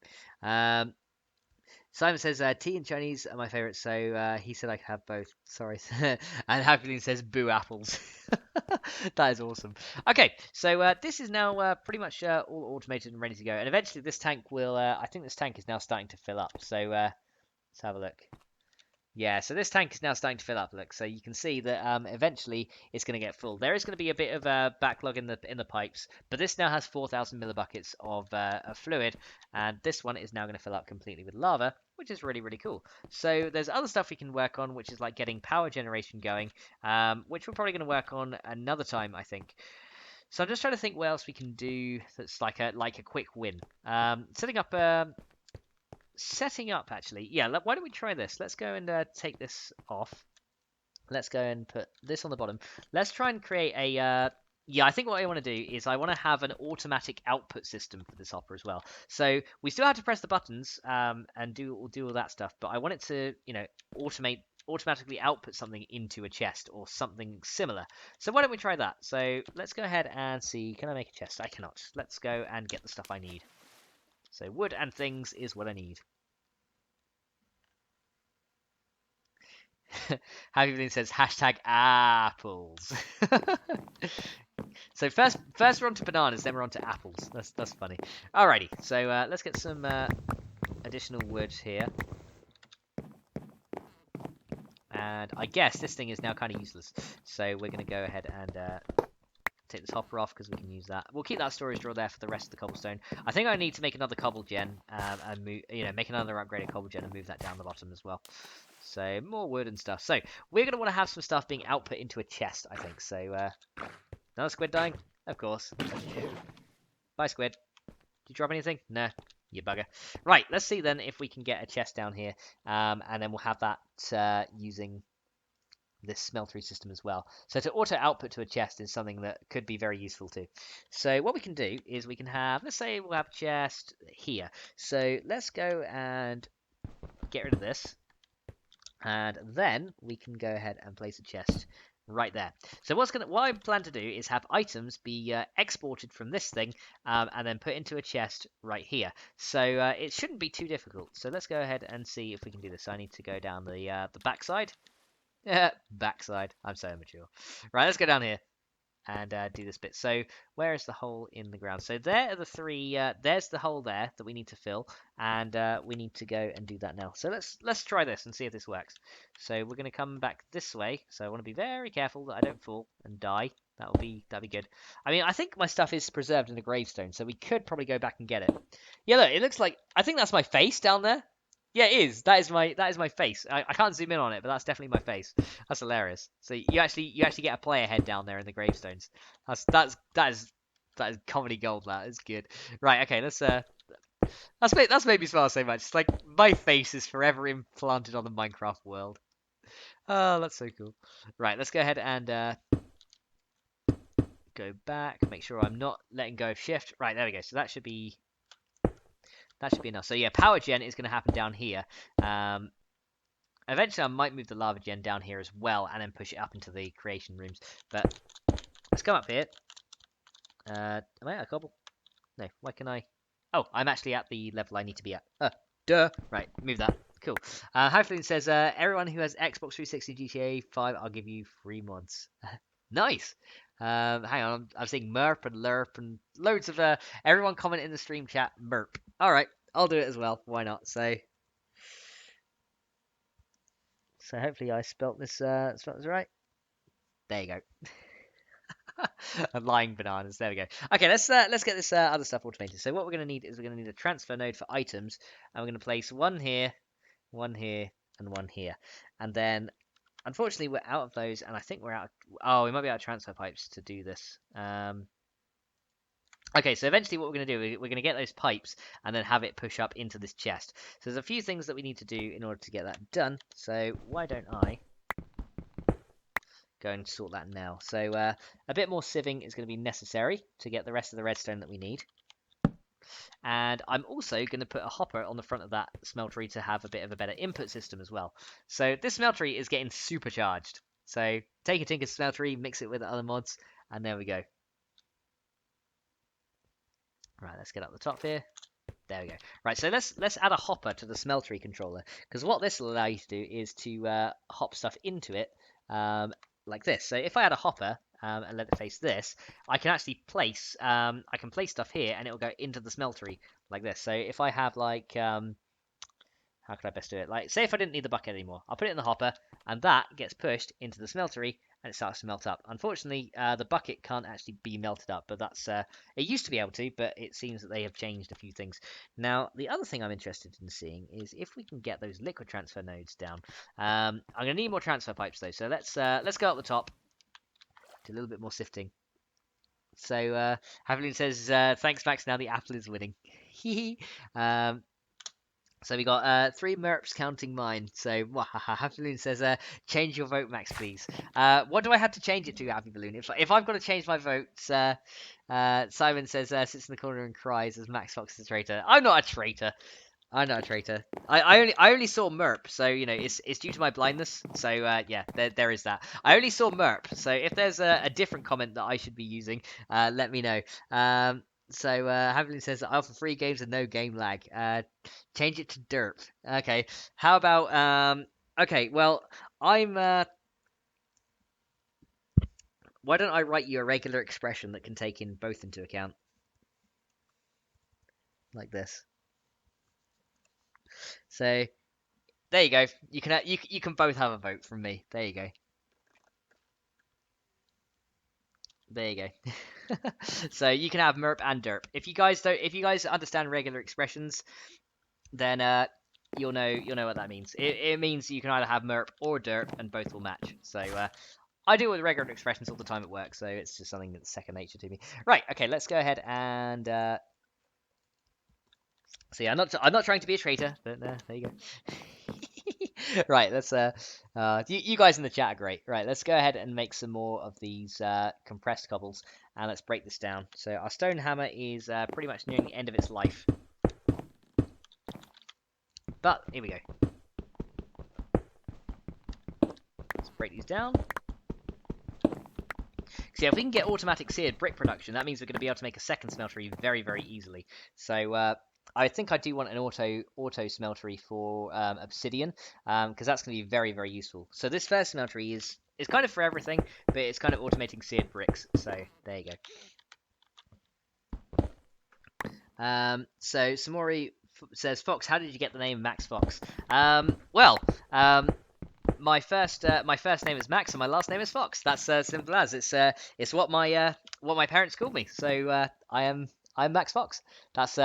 Simon says tea and Chinese are my favorite, so he said I could have both. Sorry, and Happily says boo apples. That is awesome. Okay, so this is now pretty much all automated and ready to go, and eventually this tank will. I think this tank is now starting to fill up. So let's have a look. Yeah, so this tank is now starting to fill up. Look, so you can see that eventually it's going to get full. There is going to be a bit of a backlog in the pipes, but this now has 4,000 millibuckets of fluid, and this one is now going to fill up completely with lava, which is really really cool. So there's other stuff we can work on, which is like getting power generation going, which we're probably going to work on another time, I think. So I'm just trying to think what else we can do that's like a quick win. Setting up, actually. Yeah, why don't we try this? Let's go and take this off. Let's go and put this on the bottom. Let's try and create a... yeah, I think what I want to do is I want to have an automatic output system for this hopper as well. So we still have to press the buttons and do all that stuff, but I want it to, automatically output something into a chest or something similar. So why don't we try that? So let's go ahead and see. Can I make a chest? I cannot. Let's go and get the stuff I need. So wood and things is what I need. Happy Balloon says hashtag apples. So first we're on to bananas, then we're on to apples. That's funny. Alrighty, so let's get some additional wood here. And I guess this thing is now kind of useless. So we're going to go ahead and take this hopper off because we can use that. We'll keep that storage drawer there for the rest of the cobblestone. I think I need to make another cobble gen and move, make another upgraded cobble gen and move that down the bottom as well. So more wood and stuff. So we're going to want to have some stuff being output into a chest, I think. So another squid dying? Of course. Bye, squid. Did you drop anything? No. You bugger. Right, let's see then if we can get a chest down here. And then we'll have that using this smeltery system as well. So to auto output to a chest is something that could be very useful too. So what we can do is we can have, let's say we'll have a chest here. So let's go and get rid of this. And then we can go ahead and place a chest right there. So what I plan to do is have items be exported from this thing and then put into a chest right here. So it shouldn't be too difficult. So let's go ahead and see if we can do this. So I need to go down the backside. Yeah, backside. I'm so immature. Right, let's go down here and do this bit. So where is the hole in the ground? So there are the three. There's the hole there that we need to fill, and we need to go and do that now. So let's try this and see if this works. So we're going to come back this way. So I want to be very careful that I don't fall and die. That'll be good. I mean, I think my stuff is preserved in a gravestone, so we could probably go back and get it. Yeah, look, it looks like I think that's my face down there. Yeah, it is. That is my face. I can't zoom in on it, but that's definitely my face. That's hilarious. So you actually get a player head down there in the gravestones. That is comedy gold. That is good. Right. Okay. That's made me smile so much. It's like my face is forever implanted on the Minecraft world. Oh, that's so cool. Right. Let's go ahead and go back. Make sure I'm not letting go of shift. Right. There we go. So that should be enough. So yeah, power gen is going to happen down here. Eventually, I might move the lava gen down here as well, and then push it up into the creation rooms. But let's come up here. Am I at a cobble? No. Why can I? Oh, I'm actually at the level I need to be at. Duh. Right. Move that. Cool. Hopefully it says everyone who has Xbox 360 GTA 5, I'll give you free mods. Nice. Hang on, I'm seeing Merp and Lerp and loads of everyone comment in the stream chat Merp. All right, I'll do it as well. Why not? So hopefully I spelt this right. There you go. I'm lying bananas. There we go. Okay, let's get this other stuff automated. So what we're going to need is we're going to need a transfer node for items, and we're going to place one here, and one here, and then unfortunately we're out of those, and I think we're out. Oh, we might be out of transfer pipes to do this. Okay, so eventually what we're going to do, we're going to get those pipes and then have it push up into this chest. So there's a few things that we need to do in order to get that done. So why don't I go and sort that now? So a bit more sieving is going to be necessary to get the rest of the redstone that we need. And I'm also going to put a hopper on the front of that smeltery to have a bit of a better input system as well. So this smeltery is getting supercharged. So take a Tinker smeltery, mix it with other mods, and there we go. Right, let's get up the top here. There we go. Right, so let's add a hopper to the smeltery controller, because what this will allow you to do is to hop stuff into it like this. So if I add a hopper and let it face this, I can actually place stuff here, and it will go into the smeltery like this. So if I have like how could I best do it? Like, say if I didn't need the bucket anymore, I'll put it in the hopper, and that gets pushed into the smeltery, and it starts to melt up. Unfortunately, the bucket can't actually be melted up, but that's it used to be able to, but it seems that they have changed a few things. Now, the other thing I'm interested in seeing is if we can get those liquid transfer nodes down. I'm going to need more transfer pipes though, so let's go up the top, do a little bit more sifting. So Haviland says, thanks Max, now the apple is winning. um, So we got 3 merps counting mine. So Happy Balloon says, change your vote, Max, please. What do I have to change it to, Happy Balloon? If I've got to change my votes, Simon says, sits in the corner and cries as Max Fox is a traitor. I'm not a traitor. I'm not a traitor. I only saw Merp, so you know it's due to my blindness. So yeah, there is that. I only saw Merp, so if there's a different comment that I should be using, let me know. So Havilland says I offer free games and no game lag. Change it to derp. Okay. How about okay, well, I'm why don't I write you a regular expression that can take in both into account? Like this. So there you go. You can both have a vote from me. There you go. There you go. So you can have merp and derp. If you guys understand regular expressions, then you'll know what that means. It means you can either have merp or derp, and both will match. So I deal with regular expressions all the time at work, so it's just something that's second nature to me. Right. Okay. Let's go ahead and see. I'm not trying to be a traitor, but there you go. Right, let's you guys in the chat are great. Right, let's go ahead and make some more of these compressed cobbles, and let's break this down. So our stone hammer is pretty much nearing the end of its life, but here we go. Let's break these down. So yeah, if we can get automatic seared brick production, that means we're going to be able to make a second smeltery very, very easily. So I think I do want an auto smeltery for obsidian, because that's going to be very, very useful. So this first smeltery is kind of for everything, but it's kind of automating seared bricks. So there you go. So Samori says, Fox, how did you get the name Max Fox? Well, my first name is Max and my last name is Fox. That's simple as it's what my parents called me. So I'm Max Fox. That's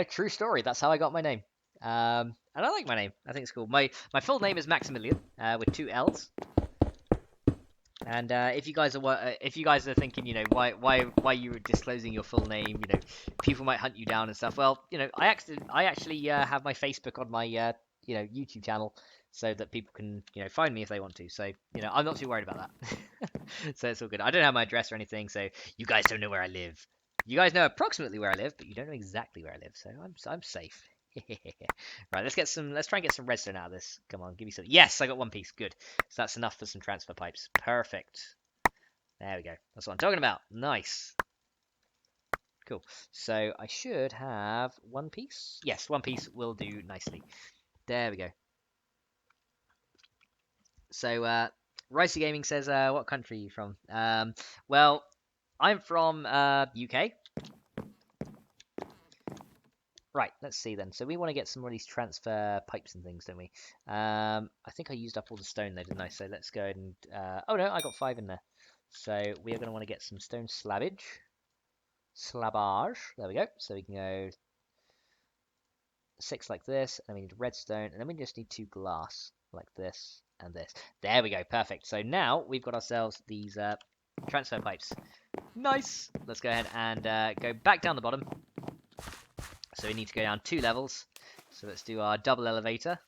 true story. That's how I got my name. And I like my name. I think it's cool. My full name is Maximilian with 2 L's. And if you guys are thinking, why you were disclosing your full name, people might hunt you down and stuff. Well, I actually have my Facebook on my YouTube channel, so that people can find me if they want to. So I'm not too worried about that. So it's all good. I don't have my address or anything, so you guys don't know where I live. You guys know approximately where I live, but you don't know exactly where I live. So I'm safe. Right, let's try and get some redstone out of this. Come on, give me some. Yes, I got 1 piece. Good. So that's enough for some transfer pipes. Perfect. There we go. That's what I'm talking about. Nice. Cool. So I should have 1 piece. Yes, 1 piece will do nicely. There we go. So Ricey Gaming says, what country are you from? Well, I'm from UK. Right, let's see then. So we want to get some more of these transfer pipes and things, don't we? I think I used up all the stone there, didn't I? So let's go and... oh no, I got 5 in there. So we are going to want to get some stone slabbage. Slabbage. There we go. So we can go 6 like this, and then we need redstone, and then we just need 2 glass like this and this. There we go, perfect. So now we've got ourselves these transfer pipes. Nice. Let's go ahead and go back down the bottom. So we need to go down 2 levels. So let's do our double elevator.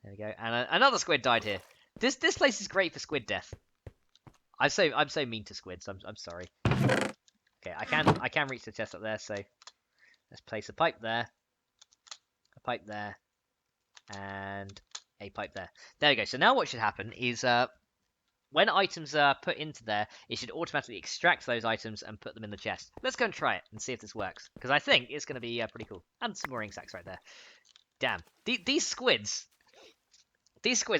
There we go. And another squid died here. This place is great for squid death. I'm so mean to squids. I'm sorry. Okay, I can reach the chest up there. So let's place a pipe there, and a pipe there. There we go. So now what should happen is when items are put into there, it should automatically extract those items and put them in the chest. Let's go and try it and see if this works, because I think it's going to be pretty cool. And some more ink sacks right there. Damn, these squids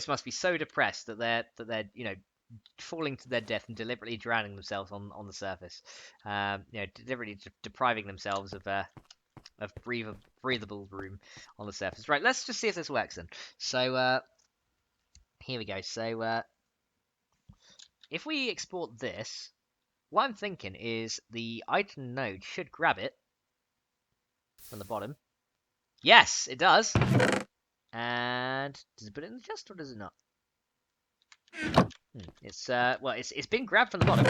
must be so depressed that they're falling to their death and deliberately drowning themselves on the surface. Deliberately depriving themselves of breathable room on the surface. Right, let's just see if this works then. So here we go. So if we export this, what I'm thinking is the item node should grab it from the bottom. Yes, it does. And does it put it in the chest or does it not? It's it's been grabbed from the bottom,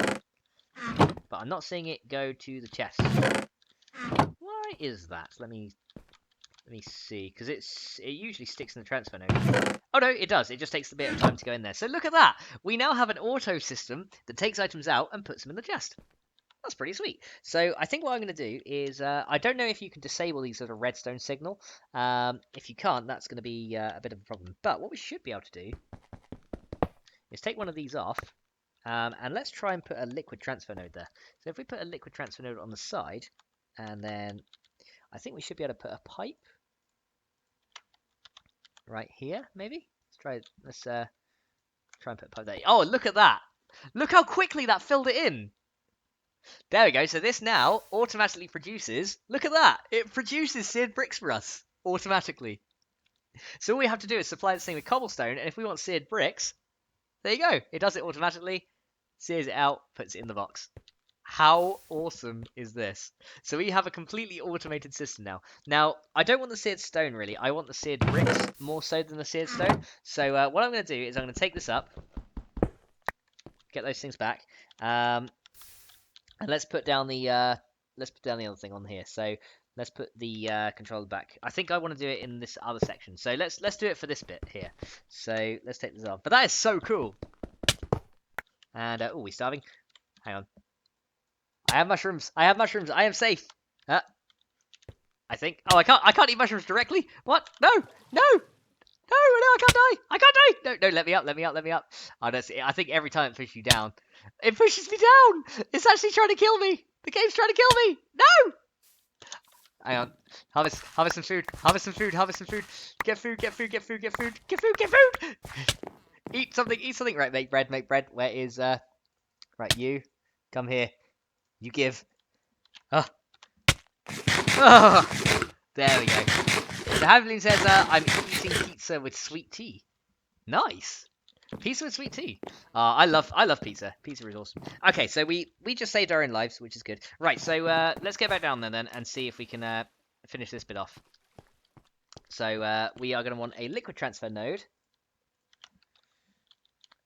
but I'm not seeing it go to the chest. Why is that? Let me see, because it usually sticks in the transfer node. Oh no, it does. It just takes a bit of time to go in there. So look at that. We now have an auto system that takes items out and puts them in the chest. That's pretty sweet. So I think what I'm going to do is, I don't know if you can disable these as a redstone signal. If you can't, that's going to be a bit of a problem. But what we should be able to do is take one of these off, and let's try and put a liquid transfer node there. So if we put a liquid transfer node on the side, and then I think we should be able to put a pipe right here, maybe. Let's try and put a pipe there. Oh, look at that! Look how quickly that filled it in. There we go. So this now automatically produces. Look at that! It produces seared bricks for us automatically. So all we have to do is supply this thing with cobblestone, and if we want seared bricks, there you go. It does it automatically, sears it out, puts it in the box. How awesome is this? So we have a completely automated system now. Now, I don't want the seared stone, really. I want the seared bricks more so than the seared stone. So what I'm going to do is I'm going to take this up, get those things back, and let's put down the other thing on here. So let's put the controller back. I think I want to do it in this other section. So let's do it for this bit here. So let's take this off. But that is so cool. And oh, we starving? Hang on. I have mushrooms. I am safe. I think. Oh, I can't eat mushrooms directly. What? No. I can't die. No, let me up. Oh, I think every time it pushes you down, it pushes me down. It's actually trying to kill me. The game's trying to kill me. No. Hang on. Harvest some food. Get food. Eat something. Right, make bread. Where is right, you come here. You give. Oh. There we go. The Havlin says, I'm eating pizza with sweet tea. Nice. Pizza with sweet tea. I love pizza. Pizza is awesome. Okay, so we just saved our own lives, which is good. Right, so let's get back down there then and see if we can finish this bit off. So we are going to want a liquid transfer node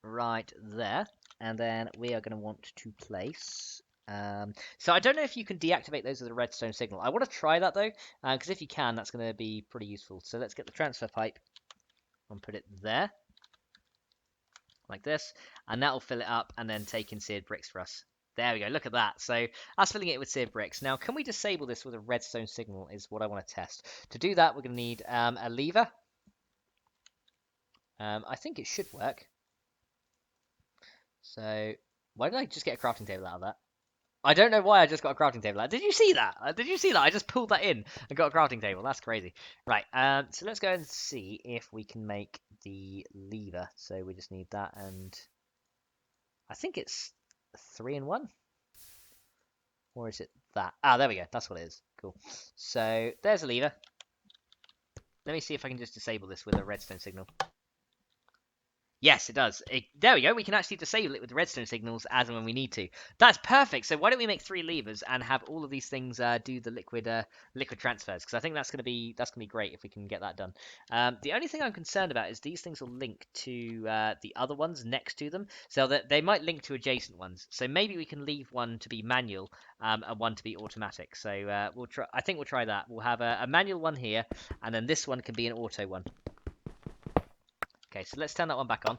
right there. And then we are going to want to place... so I don't know if you can deactivate those with a redstone signal. I want to try that though, because if you can, that's going to be pretty useful. So let's get the transfer pipe and put it there, like this, and that will fill it up and then take in seared bricks for us. There we go, look at that. So that's filling it with seared bricks. Now, can we disable this with a redstone signal is what I want to test. To do that, we're going to need a lever. I think it should work. So why did I just get a crafting table out of that? I don't know why I just got a crafting table. Did you see that? I just pulled that in and got a crafting table. That's crazy. Right, so let's go and see if we can make the lever. So we just need that, and I think it's 3-in-1. Or is it that? Ah, there we go. That's what it is. Cool. So there's a lever. Let me see if I can just disable this with a redstone signal. Yes, it does. There we go. We can actually disable it with redstone signals as and when we need to. That's perfect. So why don't we make 3 levers and have all of these things do the liquid transfers? Because I think that's gonna be great if we can get that done. The only thing I'm concerned about is these things will link to the other ones next to them, so that they might link to adjacent ones. So maybe we can leave one to be manual and one to be automatic. So we'll try. I think we'll try that. We'll have a manual one here, and then this one can be an auto one. Okay, so let's turn that one back on.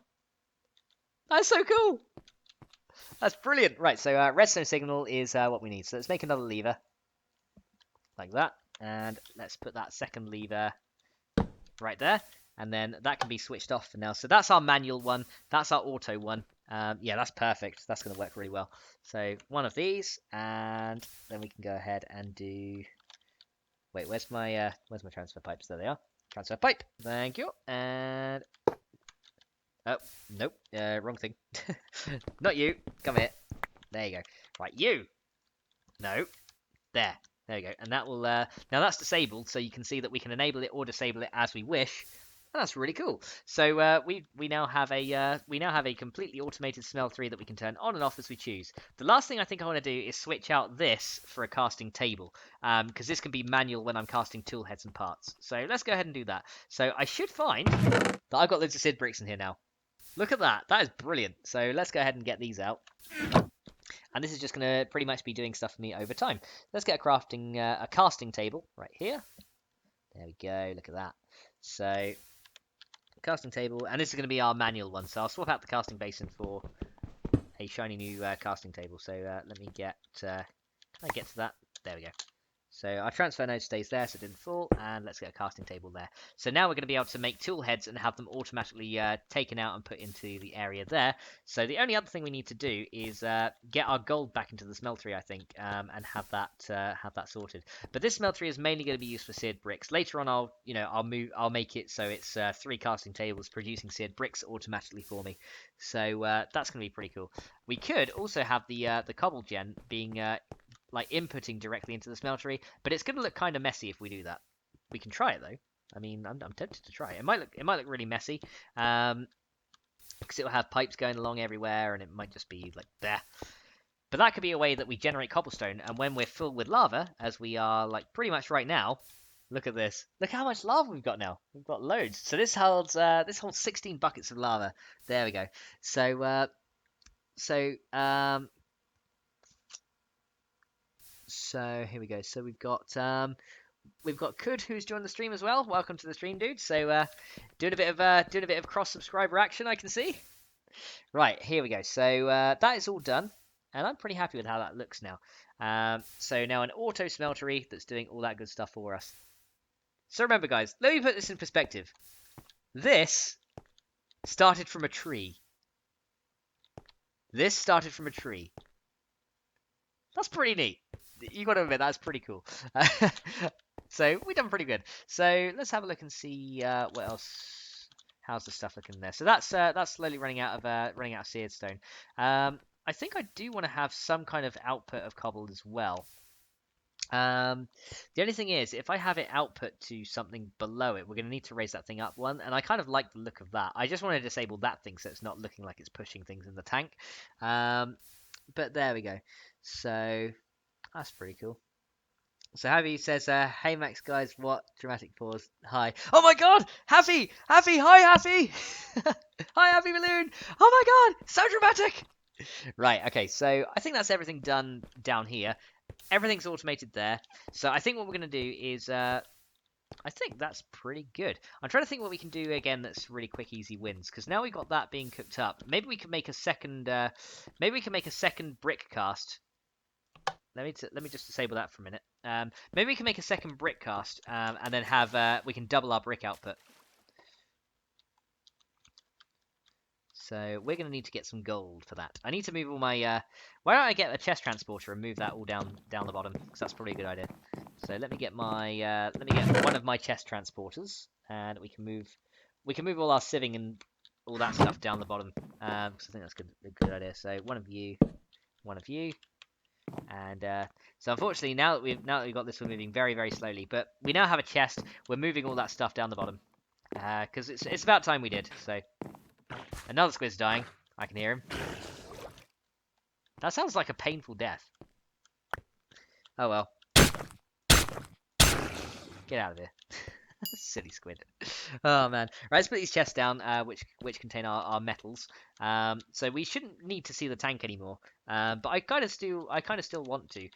That's so cool! That's brilliant! Right, so redstone signal is what we need. So let's make another lever. Like that. And let's put that second lever right there. And then that can be switched off for now. So that's our manual one. That's our auto one. Yeah, that's perfect. That's going to work really well. So one of these. And then we can go ahead and do... Wait, where's my transfer pipes? There they are. Transfer pipe. Thank you. And... Oh, nope. Wrong thing. Not you. Come here. There you go. Right, you. No. There. There we go. And that will... now that's disabled, so you can see that we can enable it or disable it as we wish. And that's really cool. So we now have a completely automated smeltery that we can turn on and off as we choose. The last thing I think I want to do is switch out this for a casting table, because this can be manual when I'm casting tool heads and parts. So let's go ahead and do that. So I should find that I've got loads of Sid bricks in here now. Look at that. That is brilliant. So let's go ahead and get these out. And this is just going to pretty much be doing stuff for me over time. Let's get a casting table right here. There we go. Look at that. So, casting table. And this is going to be our manual one. So I'll swap out the casting basin for a shiny new casting table. So let me get... can I get to that? There we go. So our transfer node stays there, so it didn't fall, and let's get a casting table there. So now we're going to be able to make tool heads and have them automatically taken out and put into the area there. So the only other thing we need to do is get our gold back into the smeltery, I think, and have that sorted. But this smeltery is mainly going to be used for seared bricks. Later on, I'll make it so it's 3 casting tables producing seared bricks automatically for me. So that's going to be pretty cool. We could also have the cobble gen being like inputting directly into the smeltery, but it's going to look kind of messy if we do that. We can try it though. I mean, I'm tempted to try it. It might look really messy, because it will have pipes going along everywhere, and it might just be like there. But that could be a way that we generate cobblestone, and when we're filled with lava, as we are like pretty much right now, look at this. Look how much lava we've got now. We've got loads. So this holds 16 buckets of lava. There we go. So here we go. So we've got Kud, who's joined the stream as well. Welcome to the stream, dude. So doing a bit of cross subscriber action, I can see. Right, here we go. So that is all done, and I'm pretty happy with how that looks now. So now an auto smeltery that's doing all that good stuff for us. So remember, guys, let me put this in perspective. This started from a tree. This started from a tree. That's pretty neat. You got to admit, that's pretty cool. So we've done pretty good. So let's have a look and see what else. How's the stuff looking there? So that's slowly running out of seared stone. I think I do want to have some kind of output of cobble as well. The only thing is, if I have it output to something below it, we're going to need to raise that thing up one, and I kind of like the look of that. I just want to disable that thing so it's not looking like it's pushing things in the tank. But there we go. So that's pretty cool. So Happy says, hey Max guys, what? Dramatic pause. Hi. Oh my god! Happy! Happy! Hi Happy! Hi Happy Balloon! Oh my god! So dramatic! Right, okay, so I think that's everything done down here. Everything's automated there. So I think what we're going to do is... I think that's pretty good. I'm trying to think what we can do again that's really quick, easy wins. Because now we've got that being cooked up. Maybe we can make a second... maybe we can make a second brick cast. Let me just disable that for a minute. Maybe we can make a second brick cast, and then have we can double our brick output. So we're going to need to get some gold for that. I need to move all my... why don't I get a chest transporter and move that all down the bottom? Because that's probably a good idea. So let me get my... let me get one of my chest transporters, and we can move all our sieving and all that stuff down the bottom. Because I think that's a good idea. So one of you, and so unfortunately now that we've got this, we're moving very, very slowly. But we now have a chest. We're moving all that stuff down the bottom because it's about time we did. So Another squid's dying. I can hear him. That sounds like a painful death. Oh well. Get out of here. Silly squid. Oh man. Right, let's put these chests down, which contain our metals. So we shouldn't need to see the tank anymore. But I kind of still want to,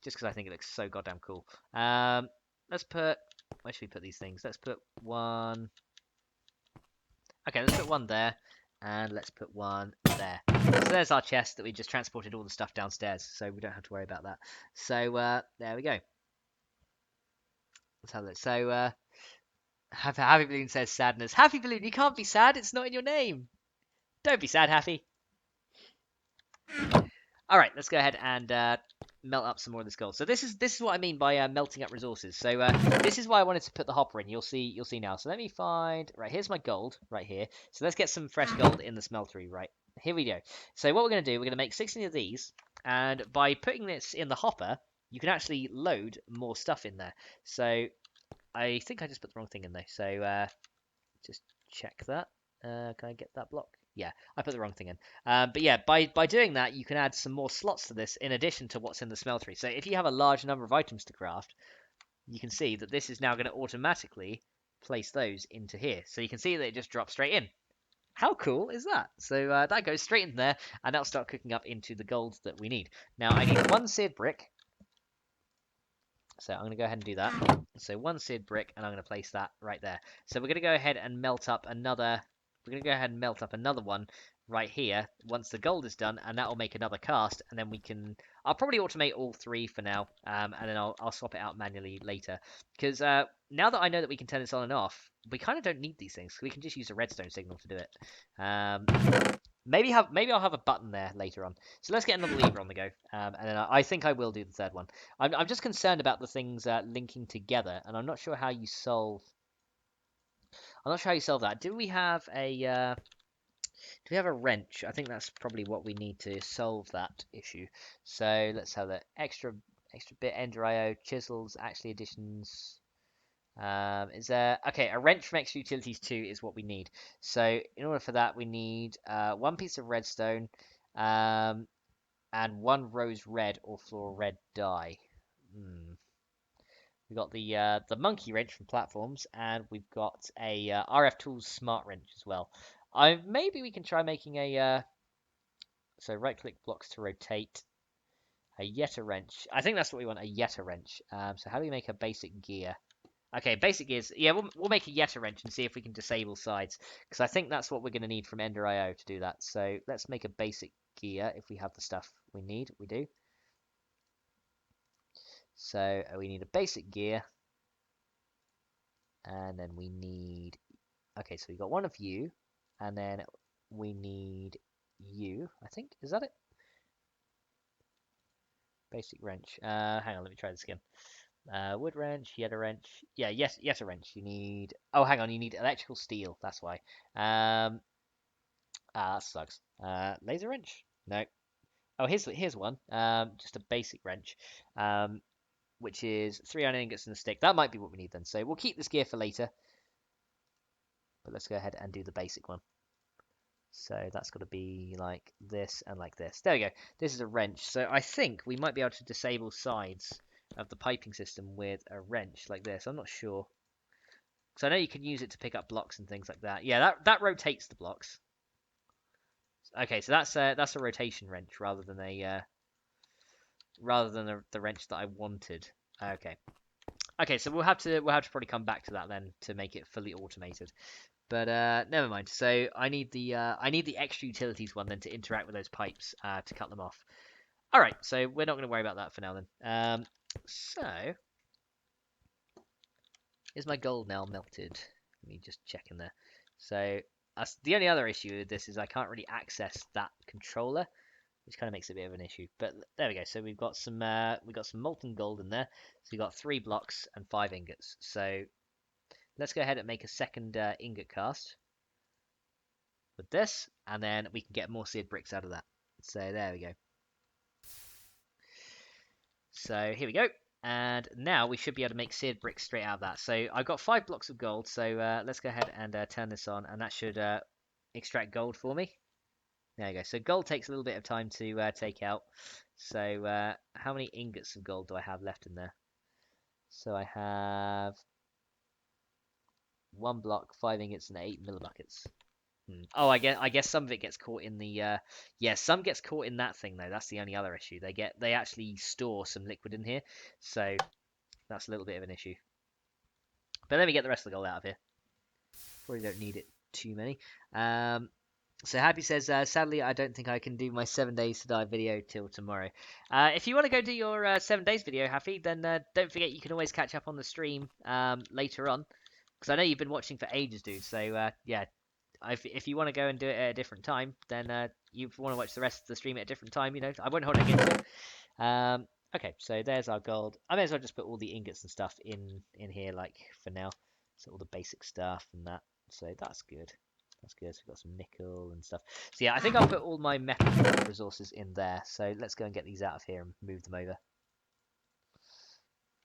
just because I think it looks so goddamn cool. Let's put. Where should we put these things? Let's put one. Okay, let's put one there, and let's put one there. So there's our chest that we just transported all the stuff downstairs, so we don't have to worry about that. So there we go. Let's have a look. So Happy Balloon says sadness. Happy Balloon, you can't be sad. It's not in your name. Don't be sad, Happy. All right, let's go ahead and melt up some more of this gold. So this is what I mean by melting up resources. So this is why I wanted to put the hopper in. You'll see now. So let me find. Right, here's my gold right here. So let's get some fresh gold in the smeltery. Right, here we go. So what we're going to do, we're going to make 16 of these, and by putting this in the hopper, you can actually load more stuff in there. So I think I just put the wrong thing in there. So just check that. Can I get that block? Yeah, I put the wrong thing in. But yeah, by doing that, you can add some more slots to this in addition to what's in the smeltery. So if you have a large number of items to craft, you can see that this is now going to automatically place those into here. So you can see that it just drops straight in. How cool is that? So that goes straight in there, and that'll start cooking up into the gold that we need. Now I need one seared brick. So I'm going to go ahead and do that. So one seared brick, and I'm going to place that right there. So we're going to go ahead and melt up another. We're going to go ahead and melt up another one right here once the gold is done, and that will make another cast, and then we can. I'll probably automate all three for now, and then I'll swap it out manually later. Because now that I know that we can turn this on and off, we kind of don't need these things. We can just use a redstone signal to do it. Maybe I'll have a button there later on. So let's get another lever on the go, and then I think I will do the third one. I'm just concerned about the things linking together, and I'm not sure how you solve. I'm not sure how you solve that. Do we have a wrench? I think that's probably what we need to solve that issue. So let's have that extra bit Ender IO chisels actually additions. Is there okay? A wrench from extra utilities 2 is what we need. So in order for that, we need one piece of redstone, and one rose red or fluor red dye. We got the monkey wrench from platforms, and we've got a RF Tools smart wrench as well. Maybe we can try making a so right click blocks to rotate a Yeta wrench. I think that's what we want, a Yeta wrench. So how do we make a basic gear? Okay, basic gears. Yeah, we'll make a Yeta wrench and see if we can disable sides, because I think that's what we're going to need from Ender IO to do that. So let's make a basic gear if we have the stuff we need. We do. So we need a basic gear, and then we need. Okay, so we got one of you, and then we need you. I think is that it? Basic wrench. Hang on, let me try this again. Wood wrench, Yeta wrench. Yeah, yes, Yeta wrench. You need. Oh, hang on, you need electrical steel. That's why. That sucks. Laser wrench? No. Oh, here's one. Just a basic wrench. Which is 3 iron ingots and a stick. That might be what we need then. So we'll keep this gear for later. But let's go ahead and do the basic one. So that's got to be like this and like this. There we go. This is a wrench. So I think we might be able to disable sides of the piping system with a wrench like this. I'm not sure. So I know you can use it to pick up blocks and things like that. Yeah, that rotates the blocks. Okay, so that's a rotation wrench rather than the wrench that I wanted. Okay. Okay, so we'll have to probably come back to that then to make it fully automated. But never mind. So I need the extra utilities one then to interact with those pipes to cut them off. All right, so we're not going to worry about that for now then. So is my gold now melted? Let me just check in there. So the only other issue with this is I can't really access that controller, which kind of makes it a bit of an issue. But there we go. So we've got some molten gold in there. So we've got 3 blocks and 5 ingots. So let's go ahead and make a second ingot cast with this, and then we can get more seared bricks out of that. So there we go. So here we go. And now we should be able to make seared bricks straight out of that. So I've got 5 blocks of gold. So let's go ahead and turn this on, and that should extract gold for me. There you go. So gold takes a little bit of time to take out. So how many ingots of gold do I have left in there? So I have 1 block, 5 ingots, and 8 millibuckets. Oh, I guess some of it gets caught in the yeah, some gets caught in that thing though. That's the only other issue. They actually store some liquid in here, so that's a little bit of an issue. But let me get the rest of the gold out of here. Probably don't need it too many. So Happy says, sadly, I don't think I can do my 7 days to die video till tomorrow. If you want to go do your 7 days video, Happy, then don't forget you can always catch up on the stream later on. Because I know you've been watching for ages, dude. So yeah, if you want to go and do it at a different time, then you want to watch the rest of the stream at a different time, you know, I won't hold it against you. Okay, so there's our gold. I may as well just put all the ingots and stuff in here, like, for now. So all the basic stuff and that. So that's good. That's good. So we've got some nickel and stuff. So yeah, I think I'll put all my metal resources in there. So let's go and get these out of here and move them over.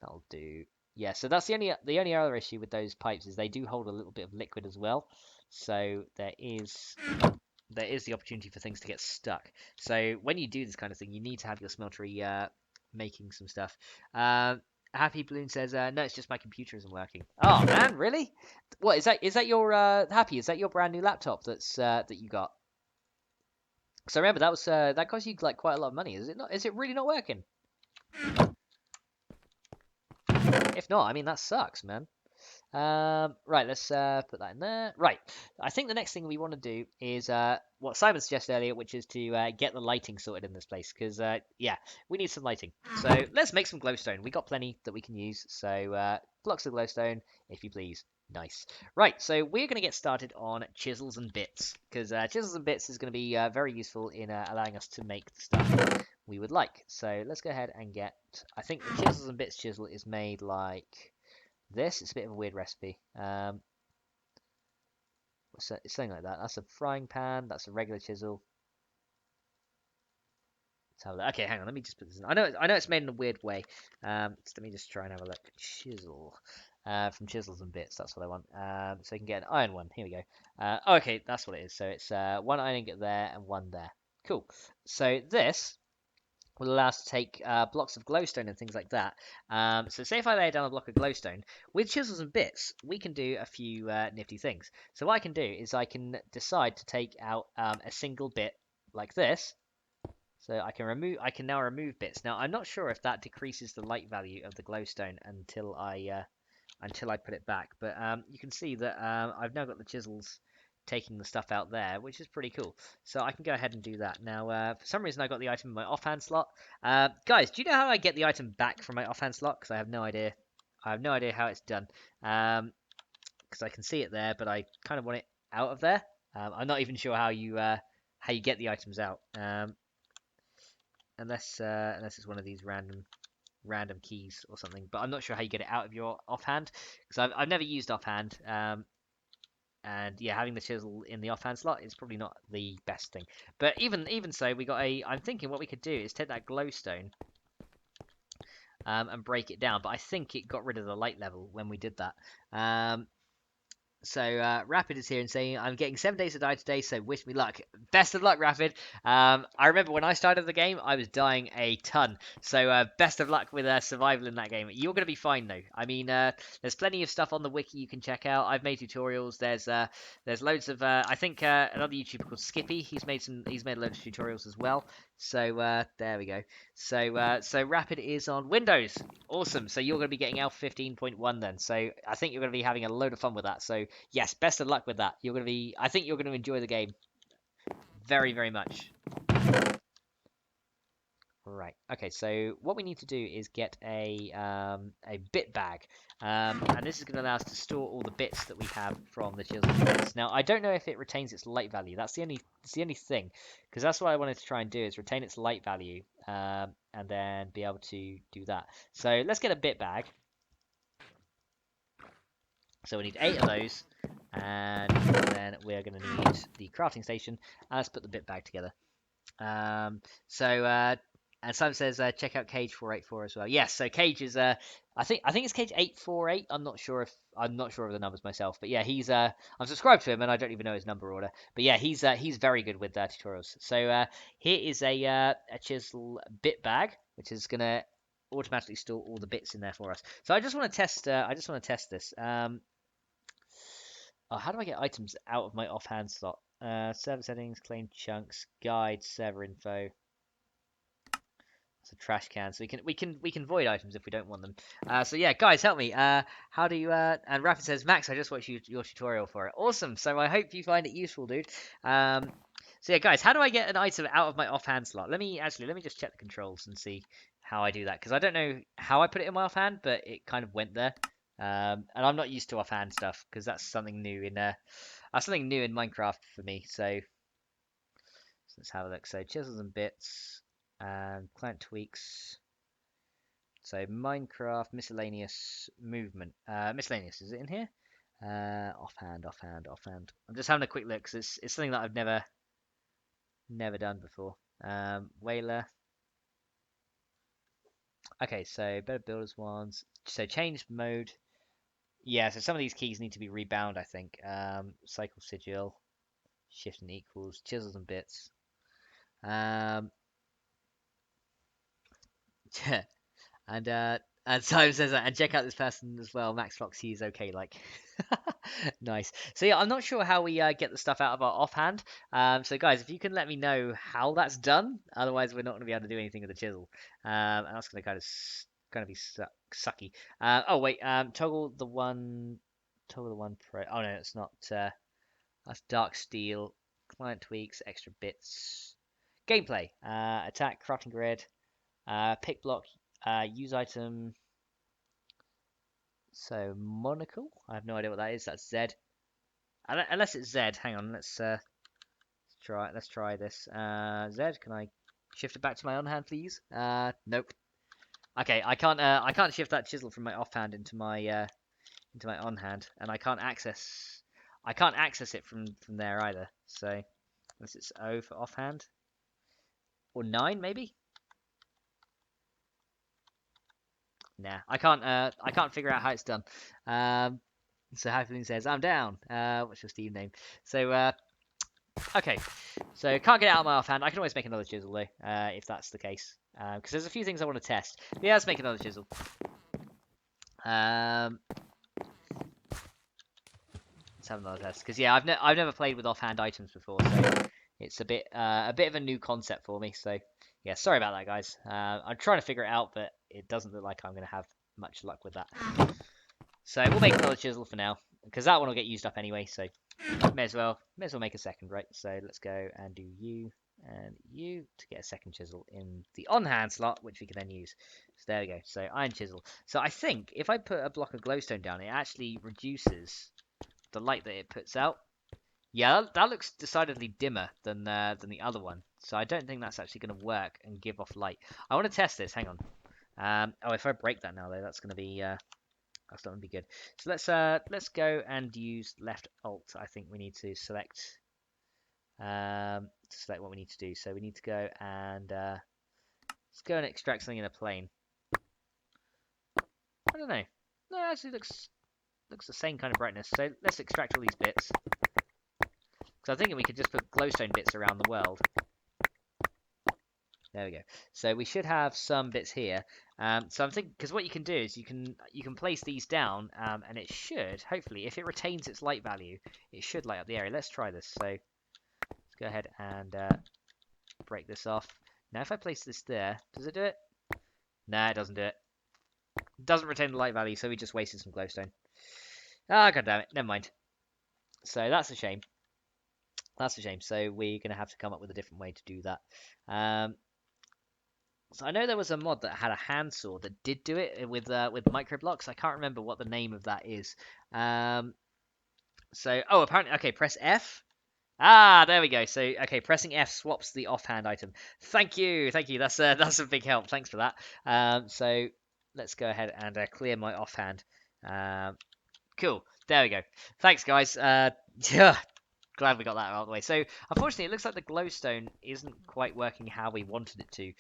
That'll do. Yeah, so that's the only other issue with those pipes is they do hold a little bit of liquid as well. So there is the opportunity for things to get stuck. So when you do this kind of thing, you need to have your smeltery making some stuff. Happy Balloon says, no, it's just my computer isn't working. Oh man, really? What is that? Is that your Happy? Is that your brand new laptop that you got? So remember that cost you like quite a lot of money. Is it not? Is it really not working? If not, I mean that sucks, man. Right, let's put that in there. Right, I think the next thing we want to do is what Simon suggested earlier, which is to get the lighting sorted in this place, because yeah, we need some lighting. So let's make some glowstone. We got plenty that we can use, so blocks of glowstone, if you please. Nice. Right, so we're going to get started on chisels and bits, because chisels and bits is going to be very useful in allowing us to make the stuff we would like. So let's go ahead and get, I think the chisels and bits chisel is made like this. It's a bit of a weird recipe. It's something like that. That's a frying pan. That's a regular chisel. Let's have a look. Okay, hang on. Let me just put this in. I know it's made in a weird way. Let me just try and have a look. Chisel. From Chisels and Bits. That's what I want. So you can get an iron one. Here we go. Okay, that's what it is. So it's one iron ingot there and one there. Cool. So this will allow us to take blocks of glowstone and things like that. So say if I lay down a block of glowstone, with chisels and bits, we can do a few nifty things. So what I can do is I can decide to take out a single bit like this. So I can now remove bits. Now I'm not sure if that decreases the light value of the glowstone until I put it back. But you can see that I've now got the chisels taking the stuff out there, which is pretty cool. So I can go ahead and do that. Now, for some reason, I got the item in my offhand slot. Guys, do you know how I get the item back from my offhand slot? Because I have no idea. I have no idea how it's done. Because I can see it there, but I kind of want it out of there. I'm not even sure how you get the items out. Unless it's one of these random keys or something. But I'm not sure how you get it out of your offhand because I've never used offhand. And yeah, having the chisel in the offhand slot is probably not the best thing. But even so, we got a. I'm thinking what we could do is take that glowstone and break it down. But I think it got rid of the light level when we did that. So Rapid is here and saying, I'm getting 7 days to die today, so wish me luck. Best of luck, Rapid. I remember when I started the game, I was dying a ton. So best of luck with survival in that game. You're going to be fine, though. I mean, there's plenty of stuff on the wiki you can check out. I've made tutorials. There's loads of, I think another YouTuber called Skippy, he's made a load of tutorials as well. So there we go. So Rapid is on Windows. Awesome. So you're going to be getting Alpha 15.1 then. So I think you're going to be having a load of fun with that. So yes, best of luck with that. I think you're going to enjoy the game very, very much. Right. Okay. So what we need to do is get a bit bag, and this is going to allow us to store all the bits that we have from the chisel bits. Now I don't know if it retains its light value. That's the only thing, because that's what I wanted to try and do is retain its light value, and then be able to do that. So let's get a bit bag. So we need 8 of those, and then we're going to need the crafting station. Let's put the bit bag together. And Simon says check out Cage 484 as well. Yes, so Cage is I think it's Cage 848. I'm not sure of the numbers myself, but yeah, he's I'm subscribed to him and I don't even know his number order. But yeah, he's very good with tutorials. So here is a chisel bit bag, which is gonna automatically store all the bits in there for us. So I just want to test this. Oh, how do I get items out of my offhand slot? Server settings, claim chunks, guide, server info. It's a trash can, so we can void items if we don't want them. So yeah, guys, help me. How do you? And Rapid says, Max, I just watched your tutorial for it. Awesome. So I hope you find it useful, dude. So yeah, guys, how do I get an item out of my offhand slot? Let me just check the controls and see how I do that because I don't know how I put it in my offhand, but it kind of went there. And I'm not used to offhand stuff because that's something new in Minecraft for me. So let's have a look. So chisels and bits and client tweaks. So Minecraft miscellaneous movement. Miscellaneous, is it in here? Offhand. I'm just having a quick look because it's something that I've never done before. Whaler. Okay, so better builders ones. So change mode. Yeah, so some of these keys need to be rebound, I think. Cycle sigil, shift and equals, chisels and bits. Um, And Simon says that, and check out this person as well, Max Fox. He's okay, like nice. So yeah, I'm not sure how we get the stuff out of our offhand. So guys, if you can let me know how that's done, otherwise we're not going to be able to do anything with the chisel. And that's going to kind of be sucky. Oh wait, toggle the one pro. Oh no, it's not. That's dark steel. Client tweaks, extra bits. Gameplay. Attack, crafting grid. Pick block, use item. So monocle. I have no idea what that is. That's Z. Unless it's Z. Hang on. Let's try. Let's try this. Z. Can I shift it back to my on hand, please? Nope. Okay. I can't shift that chisel from my offhand into my on hand, and I can't access. I can't access it from there either. So unless it's O for offhand, or 9 maybe. Nah, I can't figure out how it's done. So Hyperlink says, I'm down. What's your Steam name? So, okay. So, can't get it out of my offhand. I can always make another chisel, though, if that's the case. Because there's a few things I want to test. But yeah, let's make another chisel. Let's have another test. Because, yeah, I've never played with offhand items before, so it's a bit of a new concept for me. So, yeah, sorry about that, guys. I'm trying to figure it out, but it doesn't look like I'm going to have much luck with that. So we'll make another chisel for now, because that one will get used up anyway, so may as well make a second, right? So let's go and do you and you to get a second chisel in the on-hand slot, which we can then use. So there we go. So iron chisel. So I think if I put a block of glowstone down, it actually reduces the light that it puts out. Yeah, that looks decidedly dimmer than the other one. So I don't think that's actually going to work and give off light. I want to test this. Hang on. Oh, if I break that now, though, that's going to be that's not going to be good. So let's go and use left alt. I think we need to select what we need to do. So we need to go and let's go and extract something in a plane. I don't know. No, it actually looks the same kind of brightness. So let's extract all these bits. Because I'm thinking we could just put glowstone bits around the world. There we go. So we should have some bits here. So I'm thinking, because what you can do is you can place these down, and it should, hopefully, if it retains its light value, it should light up the area. Let's try this. So let's go ahead and break this off. Now, if I place this there, does it do it? No, it doesn't do it. It doesn't retain the light value, so we just wasted some glowstone. Ah, god damn it. Never mind. So that's a shame. That's a shame. So we're going to have to come up with a different way to do that. So I know there was a mod that had a handsaw that did do it with microblocks. I can't remember what the name of that is. Oh, apparently, okay, press F. Ah, there we go. So, okay, pressing F swaps the offhand item. Thank you. That's a big help. Thanks for that. So let's go ahead and clear my offhand. Cool. There we go. Thanks, guys. Yeah. glad we got that out of the way. So unfortunately, it looks like the glowstone isn't quite working how we wanted it to,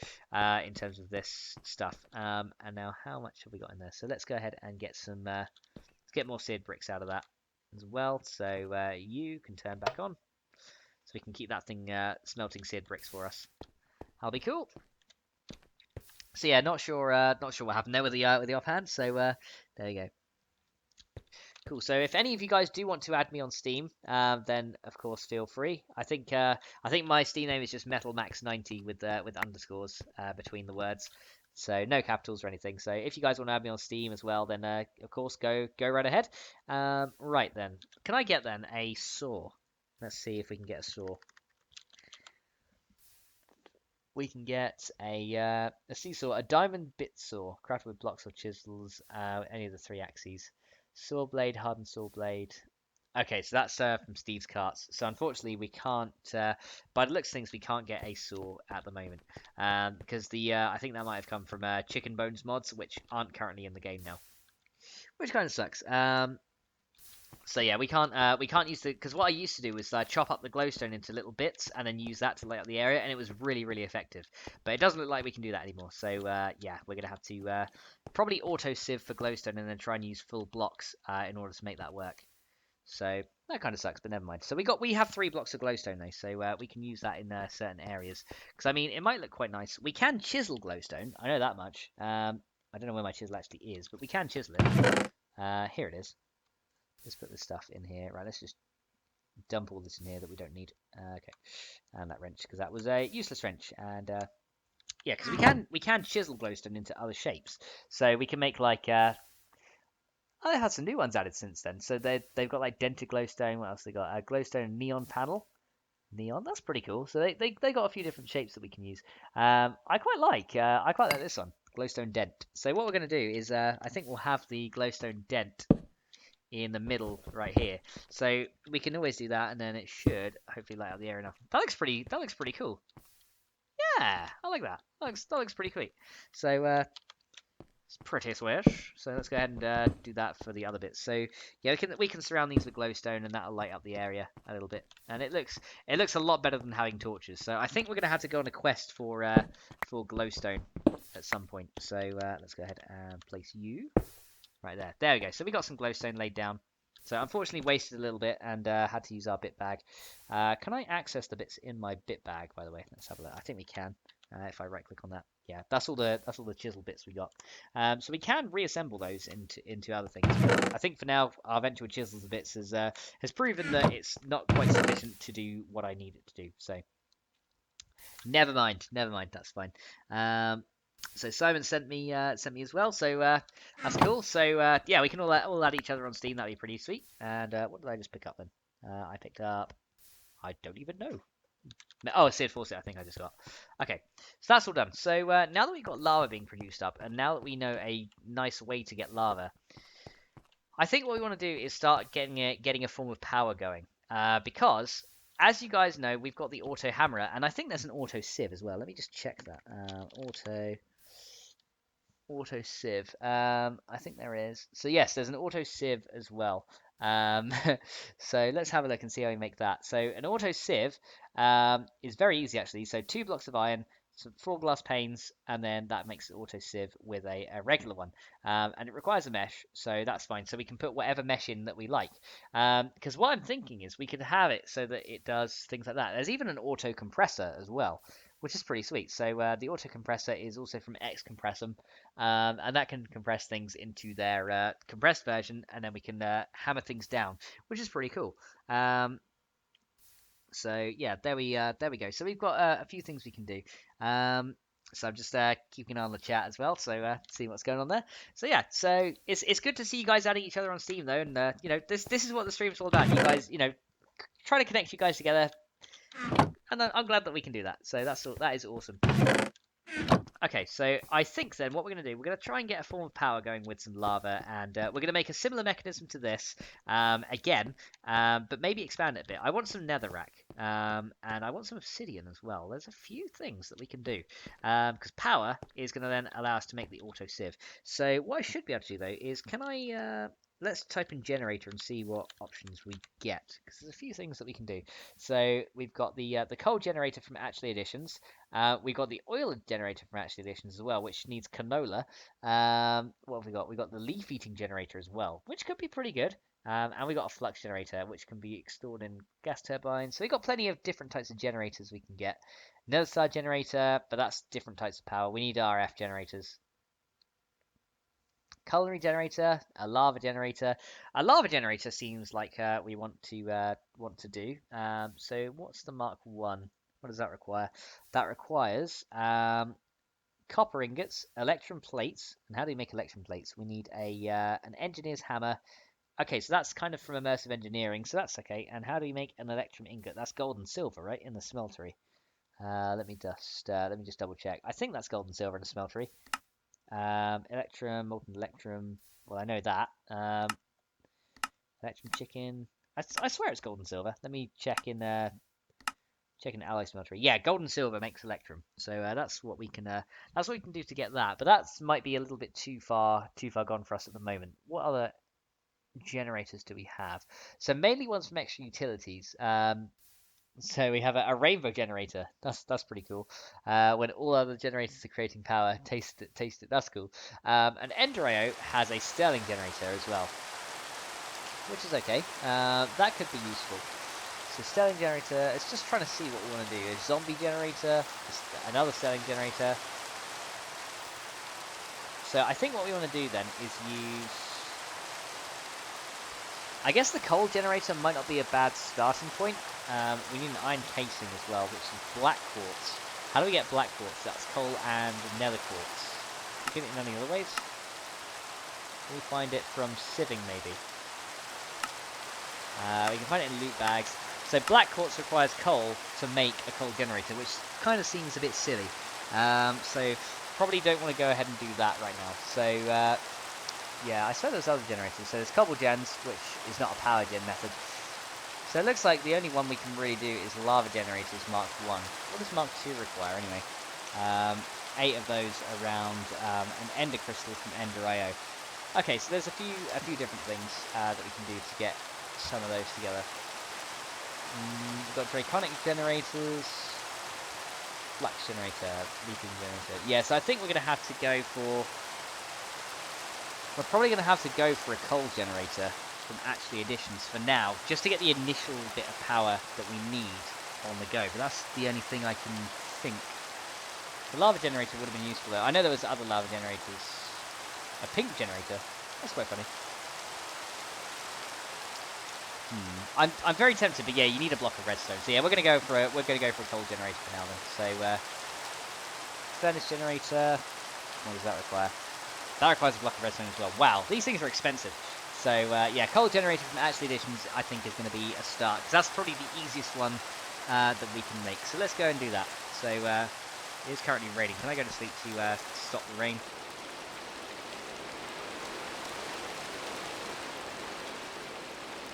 in terms of this stuff. And now, how much have we got in there? So let's go ahead and get some, let's get more seared bricks out of that as well. So you can turn back on, so we can keep that thing smelting seared bricks for us. That'll be cool. So yeah, not sure what happened there with the offhand. So there you go. Cool. So if any of you guys do want to add me on Steam, then of course feel free. I think my Steam name is just MetalMax90 with underscores between the words, so no capitals or anything. So if you guys want to add me on Steam as well, then of course go right ahead. Right then, can I get then a saw? Let's see if we can get a saw. We can get a seesaw, a diamond bit saw, crafted with blocks or chisels, any of the 3 axes. Saw blade, hardened saw blade. Okay, so that's from Steve's carts. So unfortunately, we can't. By the looks of things, we can't get a saw at the moment, because I think that might have come from chicken bones mods, which aren't currently in the game now, which kind of sucks. So yeah, we can't use the, because what I used to do was chop up the glowstone into little bits and then use that to light up the area, and it was really effective. But it doesn't look like we can do that anymore. So yeah, we're gonna have to probably auto sieve for glowstone and then try and use full blocks in order to make that work. So that kind of sucks, but never mind. So we have 3 blocks of glowstone though, so we can use that in certain areas. Because I mean, it might look quite nice. We can chisel glowstone. I know that much. I don't know where my chisel actually is, but we can chisel it. Here it is. Let's put this stuff in here. Right, let's just dump all this in here that we don't need. Okay, and that wrench, because that was a useless wrench. And yeah, because we can chisel glowstone into other shapes. So we can make like oh, they had some new ones added since then. So they've got like dented glowstone. What else they got? A glowstone neon panel. Neon, that's pretty cool. So they got a few different shapes that we can use. I quite like this one, glowstone dent. So what we're gonna do is I think we'll have the glowstone dent in the middle right here. So we can always do that, and then it should hopefully light up the area enough. That looks pretty cool. Yeah, I like that. That looks pretty sweet. So it's pretty swish. So let's go ahead and do that for the other bits. So yeah, we can surround these with glowstone, and that'll light up the area a little bit. And it looks a lot better than having torches. So I think we're gonna have to go on a quest for glowstone at some point. So let's go ahead and place you right there. There we go. So we got some glowstone laid down. So unfortunately wasted a little bit and had to use our bit bag. Can I access the bits in my bit bag, by the way? Let's have a look. I think we can. If I right click on that. Yeah, that's all the chisel bits we got. So we can reassemble those into other things. But I think for now our eventual chisels and bits has proven that it's not quite sufficient to do what I need it to do. So never mind, that's fine. So Simon sent me as well, so that's cool. So yeah, we can all add each other on Steam. That'd be pretty sweet. And what did I just pick up then? I picked up, I don't even know. Oh, Seared Faucet, I think I just got. Okay, so that's all done. So now that we've got lava being produced up, and now that we know a nice way to get lava, I think what we want to do is start getting a form of power going. Because as you guys know, we've got the auto hammerer, and I think there's an auto sieve as well. Let me just check that. Auto sieve. I think there is. So yes, there's an auto sieve as well. So let's have a look and see how we make that. So an auto sieve is very easy actually. So 2 blocks of iron, some 4 glass panes, and then that makes an auto sieve with a regular one. And it requires a mesh, so that's fine. So we can put whatever mesh in that we like. Because what I'm thinking is we could have it so that it does things like that. There's even an auto compressor as well, which is pretty sweet. So the auto compressor is also from X Compressum, and that can compress things into their compressed version, and then we can hammer things down, which is pretty cool. So yeah, there we go. So we've got a few things we can do. So I'm just keeping an eye on the chat as well, so see what's going on there. So yeah, so it's good to see you guys adding each other on Steam though, and you know this is what the stream's all about. You guys, you know, trying to connect you guys together, and I'm glad that we can do that. So that is awesome. Okay, so I think then what we're going to do, we're going to try and get a form of power going with some lava, and we're going to make a similar mechanism to this again, but maybe expand it a bit. I want some netherrack, and I want some obsidian as well. There's a few things that we can do, because power is going to then allow us to make the auto sieve. So what I should be able to do though is, can I let's type in generator and see what options we get, because there's a few things that we can do. So we've got the coal generator from Actually Additions. We've got the oil generator from Actually Additions as well, which needs canola. What have we got? We've got the leaf eating generator as well, which could be pretty good. And we got a flux generator, which can be stored in gas turbines. So we've got plenty of different types of generators we can get. Another side generator, but that's different types of power. We need RF generators. Culinary generator, a lava generator. A lava generator seems like we want to do. So what's the Mark 1? What does that require? That requires copper ingots, electrum plates. And how do you make electrum plates? We need an engineer's hammer. Okay, so that's kind of from immersive engineering, so that's okay. And how do we make an electrum ingot? That's gold and silver, right? In the smeltery. Let me just double check. I think that's gold and silver in the smeltery. Electrum, molten electrum. Well, I know that. Electrum chicken. I swear it's gold and silver. Let me check in alloy smeltery. Yeah, gold and silver makes electrum. So that's what we can do to get that. But that might be a little bit too far gone for us at the moment. What other generators do we have? So mainly ones from extra utilities. So we have a rainbow generator. That's pretty cool. When all other generators are creating power, taste it, taste it. That's cool. And Ender.io has a Sterling generator as well, which is okay. That could be useful. So Sterling generator. It's just trying to see what we want to do. A zombie generator, another Sterling generator. So I think what we want to do then is use. I guess the coal generator might not be a bad starting point. We need an iron casing as well, which is black quartz. How do we get black quartz? That's coal and nether quartz. We get it in any other ways? Can we find it from sieving, maybe? We can find it in loot bags. So black quartz requires coal to make a coal generator, which kind of seems a bit silly. So probably don't want to go ahead and do that right now. So yeah, I saw there's other generators. So there's cobble gens, which is not a power gen method. So it looks like the only one we can really do is lava generators Mark 1. What does Mark 2 require anyway? 8 of those around an ender crystal from Ender.io. Okay, so there's a few different things that we can do to get some of those together. We've got draconic generators, flux generator, leaping generator. Yeah, so I think we're going to have to go for. We're probably going to have to go for a coal generator from Actually Additions for now, just to get the initial bit of power that we need on the go. But that's the only thing I can think. The lava generator would have been useful though. I know there was other lava generators. A pink generator. That's quite funny. I'm very tempted, but yeah, you need a block of redstone. So yeah, we're gonna go for a coal generator for now then. So furnace generator. What does that require? That requires a block of redstone as well. Wow, these things are expensive. So yeah, coal generator from Actually Additions I think is going to be a start, because that's probably the easiest one that we can make. So let's go and do that. So it is currently raining. Can I go to sleep to stop the rain?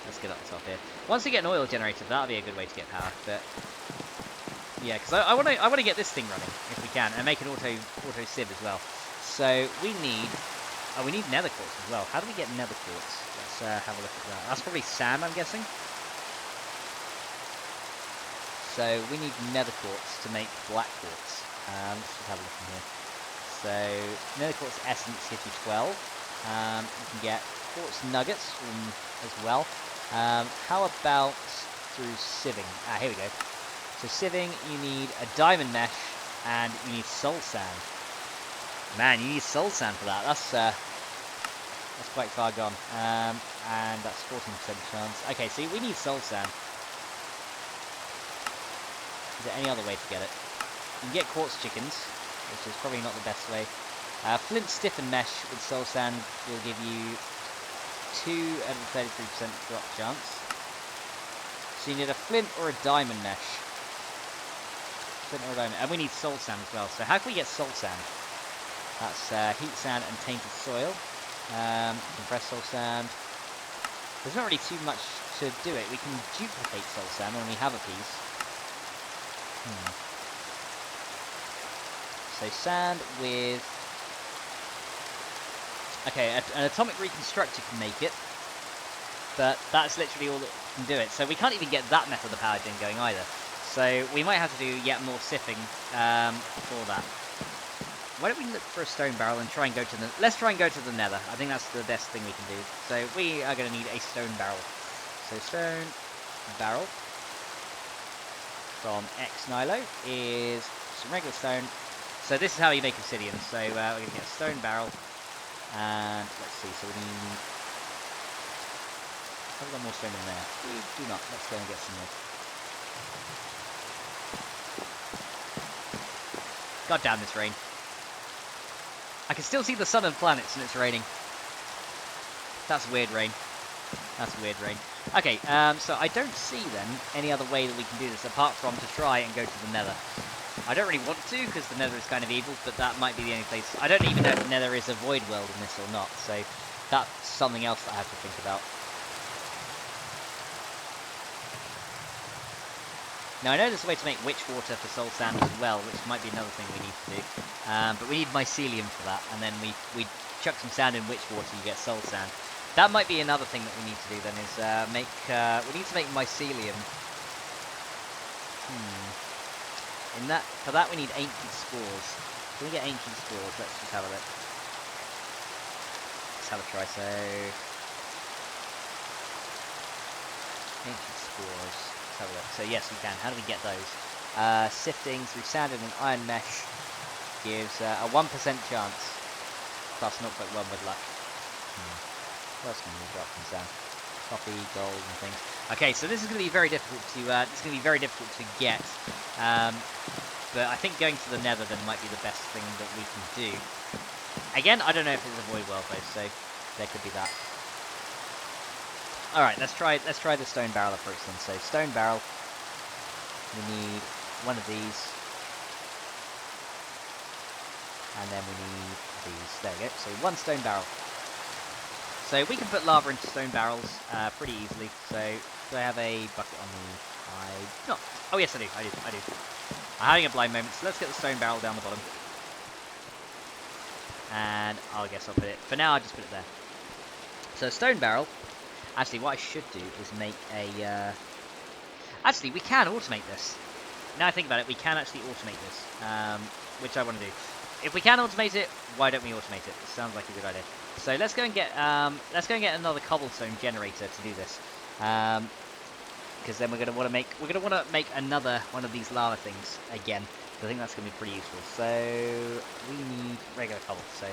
Let's get up the top here. Once we get an oil generator, that'll be a good way to get power. But yeah, because I want to get this thing running if we can, and make an auto sieve as well. So we need nether quartz as well. How do we get nether quartz? Let's have a look at that. That's probably sand, I'm guessing. So we need nether quartz to make black quartz. Let's just have a look in here. So nether quartz essence gives you 12. You can get quartz nuggets as well. How about through sieving? Here we go. So sieving, you need a diamond mesh and you need soul sand. Man, you need soul sand for that. That's quite far gone. And that's 14% chance. Okay, so we need soul sand. Is there any other way to get it? You can get quartz chickens, which is probably not the best way. Flint stiffen mesh with soul sand will give you 2 and 33% drop chance. So you need a flint or a diamond mesh. Flint or a diamond. And we need soul sand as well. So how can we get soul sand? That's heat sand and tainted soil. Compressed soul sand. There's not really too much to do it. We can duplicate soul sand when we have a piece. So sand with... Okay, an atomic reconstructor can make it. but that's literally all that can do it. So we can't even get that method of power gen going either. So we might have to do yet more sifting for that. Why don't we look for a stone barrel and try and go to the... Let's try and go to the nether. I think that's the best thing we can do. So we are going to need a stone barrel. So stone barrel from X Nilo is some regular stone. So this is how you make obsidian. So we're going to get a stone barrel. And let's see. So we need... Have we got more stone in there? We do not. Let's go and get some more. God damn this rain. I can still see the sun and planets and it's raining. That's weird rain. That's weird rain. Okay, so I don't see then any other way that we can do this apart from to try and go to the nether. I don't really want to because the nether is kind of evil, but that might be the only place. I don't even know if the nether is a void world in this or not, so that's something else that I have to think about. Now I know there's a way to make witch water for soul sand as well, which might be another thing we need to do. But we need mycelium for that, and then we chuck some sand in witch water, you get soul sand. That might be another thing that we need to do then, is we need to make mycelium. For that we need ancient spores. Can we get ancient spores? Let's just have a look. Let's have a try. So ancient spores. Let's have a look. So yes, we can. How do we get those? Sifting through sand and an iron mesh gives a 1% chance, plus 0.1 with luck. What else can we drop from sand? Coffee, gold, and things. Okay, so this is going to be very difficult to get. But I think going to the nether then might be the best thing that we can do. Again, I don't know if it's a void world though, so there could be that. Alright, let's try the stone barrel approach then. So stone barrel, we need one of these, and then we need these. There we go. So one stone barrel. So we can put lava into stone barrels pretty easily. So do I have a bucket on me? I do not. Oh yes, I do. I do. I'm having a blind moment. So let's get the stone barrel down the bottom, and I guess I'll put it. For now, I'll just put it there. So stone barrel. Actually, what I should do is make a... Actually, we can automate this. Now I think about it, we can actually automate this, which I want to do. If we can automate it, why don't we automate it? It sounds like a good idea. So let's go and get another cobblestone generator to do this, because then we're gonna want to make another one of these lava things again. So I think that's gonna be pretty useful. So we need regular cobble. So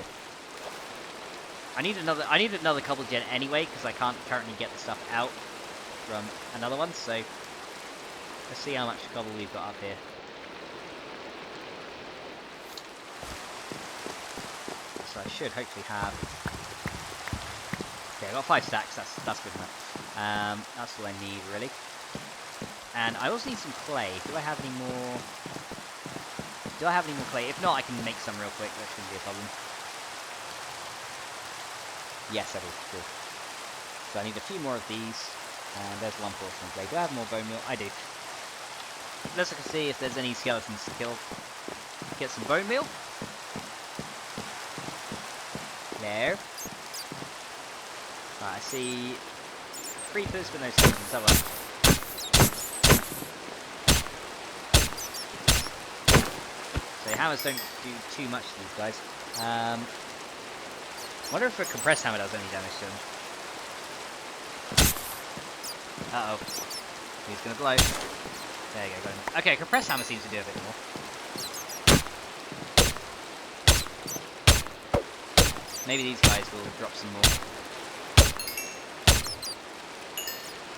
I need another cobble gen anyway, because I can't currently get the stuff out from another one. So let's see how much cobble we've got up here. So I should hopefully have. Okay, I got 5 stacks. That's good enough. That's all I need really. And I also need some clay. Do I have any more? Do I have any more clay? If not, I can make some real quick. That shouldn't be a problem. Yes, I do. Good. So I need a few more of these, and there's one portion of clay. Do I have more bone meal? I do. Let's look and see if there's any skeletons to kill. Get some bone meal. There. Right, I see creepers, but no skeletons. Oh well. So hammers don't do too much to these guys. I wonder if a compressed hammer does any damage to him. Uh-oh. He's gonna blow. There you go, got him. Okay, compressed hammer seems to do a bit more. Maybe these guys will drop some more.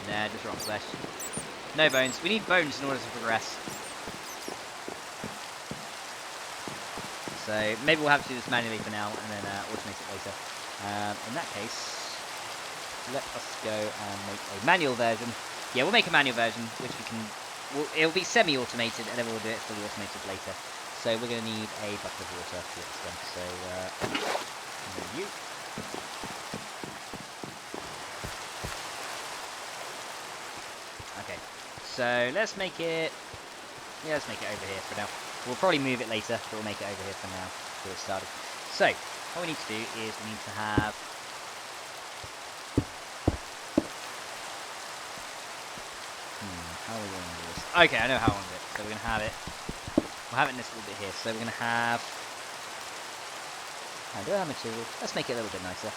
Nah, just rotten flesh. No bones. We need bones in order to progress. So maybe we'll have to do this manually for now and then automate it later. In that case, let us go and make a manual version. Yeah, we'll make a manual version, which we can... it'll be semi-automated, and then we'll do it fully automated later. So we're going to need a bucket of water for this one. So, you. Okay, so let's make it... Yeah, let's make it over here for now. We'll probably move it later, but we'll make it over here for now, to get it started. So, what we need to do is we need to have Okay, I know how I want it. So we're gonna have it. We'll have it in this little bit here. So we're gonna have. I do have material. Let's make it a little bit nicer.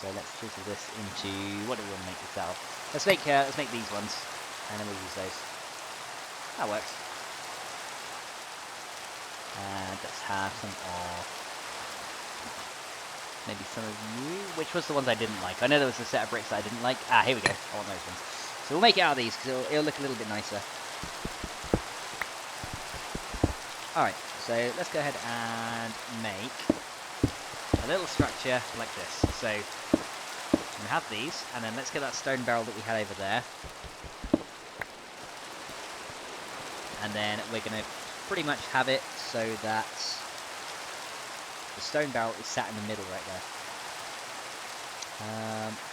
So let's chisel this into what do we want to make this out of? Let's make these ones, and then we'll use those. That works. And let's have some of maybe some of you. Which was the ones I didn't like? I know there was a set of bricks that I didn't like. Ah, here we go. I want those ones. So we'll make it out of these because it'll look a little bit nicer. Alright, so let's go ahead and make a little structure like this. So we have these, and then let's get that stone barrel that we had over there. And then we're going to pretty much have it so that the stone barrel is sat in the middle right there.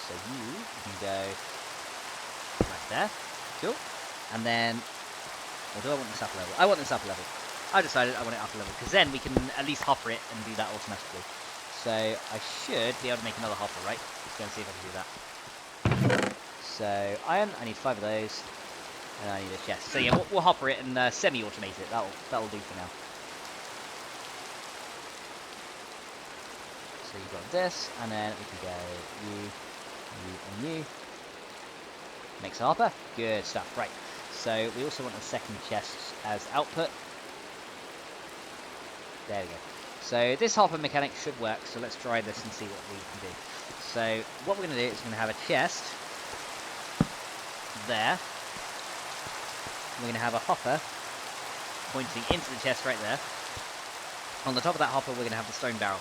So you can go right there. Cool. And then, or do I want this upper level? I want this upper level. I decided I want it upper level, because then we can at least hopper it and do that automatically. So I should be able to make another hopper, right? Let's go and see if I can do that. So iron, I need 5 of those, and I need a chest. So yeah, we'll hopper it and semi-automate it. That'll do for now. So you've got this, and then we can go you, and you. Makes a hopper. Good stuff. Right. So we also want a second chest as output. There we go. So this hopper mechanic should work, so let's try this and see what we can do. So what we're going to do is we're going to have a chest there. We're going to have a hopper pointing into the chest right there. On the top of that hopper we're going to have the stone barrel.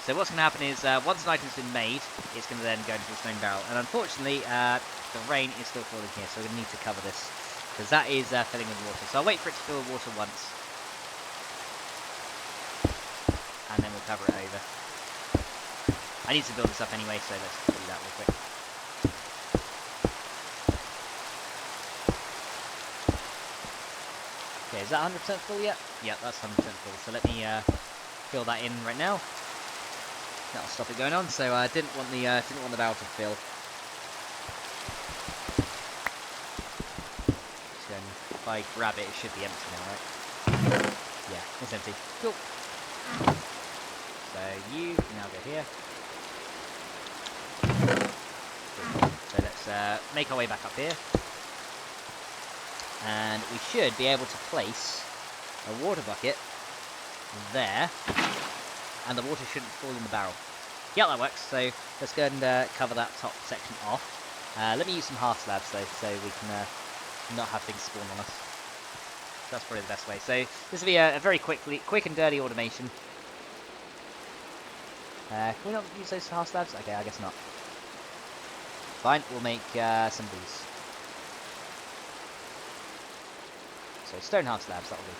So what's going to happen is once an item's been made, it's going to then go into the stone barrel. And unfortunately the rain is still falling here, so we're going to need to cover this, because that is filling with water. So I'll wait for it to fill with water once, and then we'll cover it over. I need to build this up anyway, so let's do that real quick. Okay, is that 100% full yet? Yeah, that's 100% full. So let me fill that in right now. That'll stop it going on. So I didn't want the barrel to fill. So if I grab it, it should be empty now, right? Yeah, it's empty. Cool. So you can now go here. So let's make our way back up here. And we should be able to place a water bucket there, and the water shouldn't fall in the barrel. Yeah, that works. So let's go and cover that top section off. Let me use some half slabs though, so we can not have things spawn on us. That's probably the best way. So this will be a very quick and dirty automation. Can we not use those half slabs? Okay, I guess not. Fine, we'll make some of these. So stone half slabs, that'll do.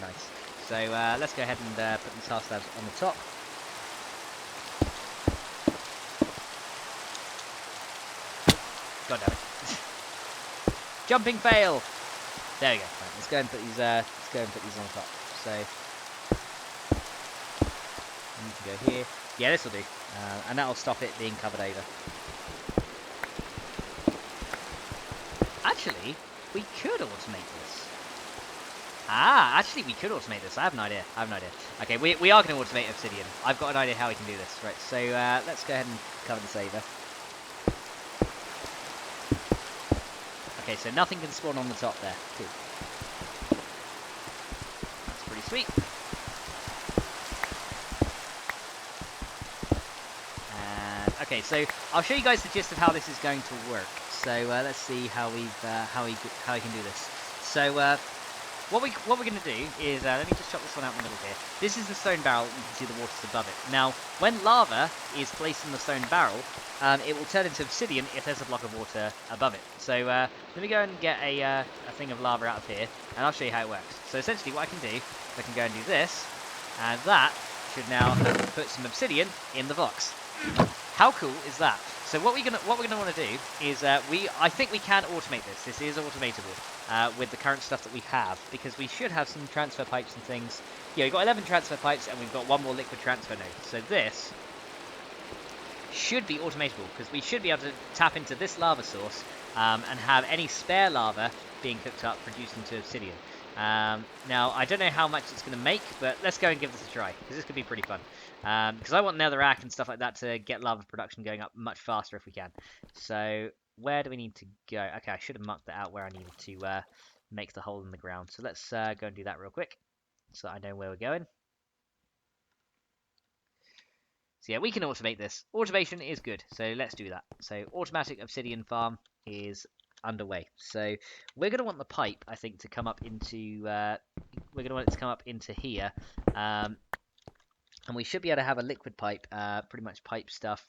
Nice. So let's go ahead and put these half slabs on the top. God damn it. Jumping fail! There we go. Right, let's go and put these on the top. So you can go here. Yeah, this will do. And that'll stop it being covered over. Actually, we could automate this. Actually we could automate this. I have no idea. Okay, we are going to automate obsidian. I've got an idea how we can do this. Right, so let's go ahead and cover this over. Okay, so nothing can spawn on the top there. Cool. That's pretty sweet. And okay, so I'll show you guys the gist of how this is going to work. So let's see how we can do this. So what we're going to do is let me just chop this one out in the middle here. This is the stone barrel. You can see the water's above it. Now, when lava is placed in the stone barrel, it will turn into obsidian if there's a block of water above it. So let me go and get a thing of lava out of here, and I'll show you how it works. So essentially, what I can do, I can go and do this, and that should now put some obsidian in the box. How cool is that? So what we're gonna want to do is I think we can automate this. This is automatable with the current stuff that we have, because we should have some transfer pipes and things. Yeah, we've got 11 transfer pipes and we've got 1 more liquid transfer node. So this should be automatable, because we should be able to tap into this lava source and have any spare lava being cooked up produced into obsidian. Now, I don't know how much it's going to make, but let's go and give this a try, because this could be pretty fun. Because I want netherrack and stuff like that to get lava production going up much faster if we can. So, where do we need to go? Okay, I should have marked that out where I needed to make the hole in the ground. So let's go and do that real quick, so I know where we're going. So yeah, we can automate this. Automation is good, so let's do that. So automatic obsidian farm is underway. So we're going to want the pipe, I think, to come up into. We're going to want it to come up into here, and we should be able to have a liquid pipe, pretty much pipe stuff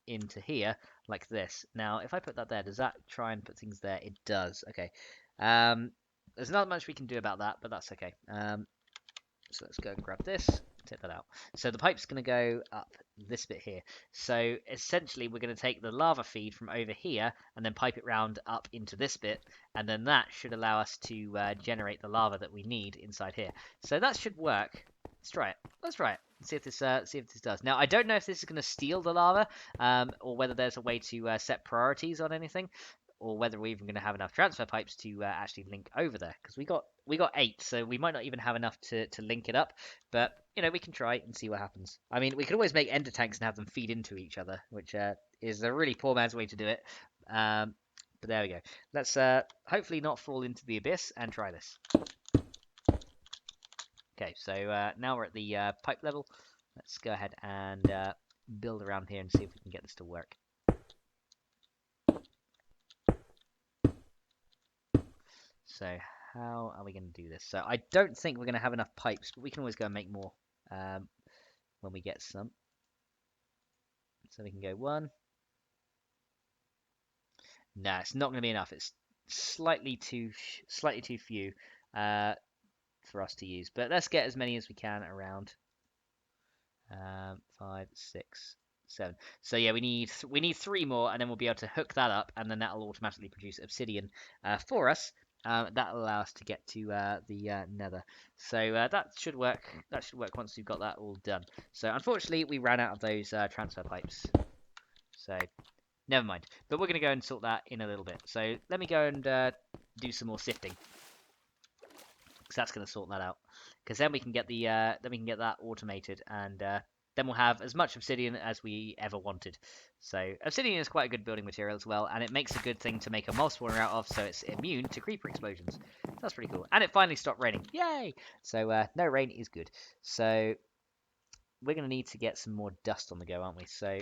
into here like this. Now, if I put that there, does that try and put things there? It does. Okay. There's not much we can do about that, but that's okay. So let's go and grab this, take that out. So the pipe's going to go up this bit here. So essentially we're going to take the lava feed from over here and then pipe it round up into this bit, and then that should allow us to generate the lava that we need inside here. So that should work. Let's try it. Let's try it. See if this does. Now I don't know if this is going to steal the lava, or whether there's a way to set priorities on anything, or whether we're even going to have enough transfer pipes to actually link over there, because we got 8, so we might not even have enough to link it up. But you know, we can try and see what happens. I mean, we could always make ender tanks and have them feed into each other, which is a really poor man's way to do it. But there we go. Let's hopefully not fall into the abyss and try this. Okay, so now we're at the pipe level. Let's go ahead and build around here and see if we can get this to work. So how are we going to do this? So I don't think we're going to have enough pipes, but we can always go and make more when we get some. So we can go 1. No, it's not going to be enough. It's slightly too few for us to use. But let's get as many as we can around. 5, 6, 7. So yeah, we need 3 more, and then we'll be able to hook that up, and then that'll automatically produce obsidian for us. That'll allow us to get to the nether. So that should work. That should work once we've got that all done. So unfortunately, we ran out of those transfer pipes. So never mind. But we're going to go and sort that in a little bit. So let me go and do some more sifting, because that's going to sort that out. Because then we can get that automated, and then we'll have as much obsidian as we ever wanted. So obsidian is quite a good building material as well, and it makes a good thing to make a moss spawner out of, so it's immune to creeper explosions. So that's pretty cool. And it finally stopped raining. Yay! So no rain is good. So we're going to need to get some more dust on the go, aren't we? So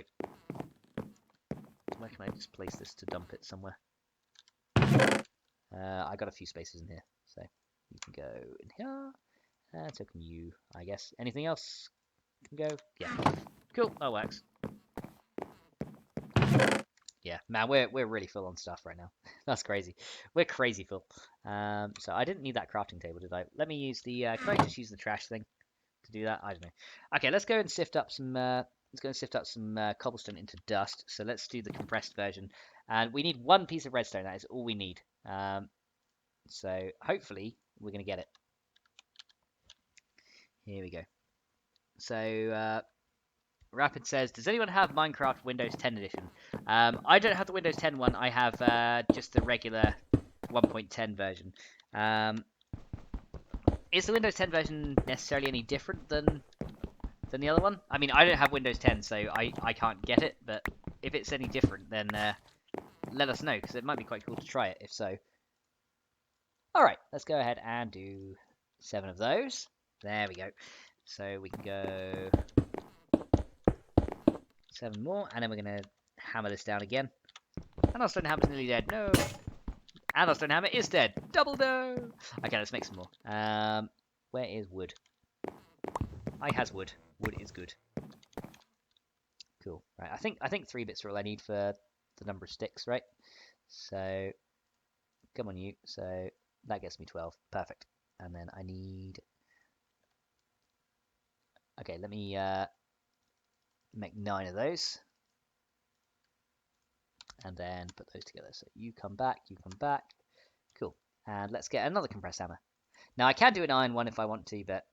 where can I just place this to dump it somewhere? I got a few spaces in here, so you can go in here. So can you, I guess. Anything else can go? Yeah. Cool, that works. Yeah, man, we're really full on stuff right now. That's crazy. We're crazy full. So I didn't need that crafting table, did I? Let me use the. Can I just use the trash thing to do that? I don't know. Okay, let's go and sift up some. Let's go and sift up some cobblestone into dust. So let's do the compressed version, and we need 1 piece of redstone. That is all we need. So hopefully we're gonna get it. Here we go. So Rapid says, does anyone have Minecraft Windows 10 edition? I don't have the Windows 10 one. I have just the regular 1.10 version. Is the Windows 10 version necessarily any different than the other one? I mean, I don't have Windows 10, so I can't get it. But if it's any different, then let us know, because it might be quite cool to try it, if so. Alright, let's go ahead and do 7 of those. There we go. So we can go 7 more, and then we're going to hammer this down again. And our stone hammer's nearly dead. No! And our stone hammer is dead. Double no! Okay, let's make some more. Where is wood? I has wood. Wood is good. Cool. Right, I think 3 bits are all I need for the number of sticks, right? So, come on you. So, that gets me 12. Perfect. And then I need... Okay, let me make 9 of those. And then put those together. So you come back, you come back. Cool. And let's get another compressed hammer. Now, I can do an iron one if I want to, but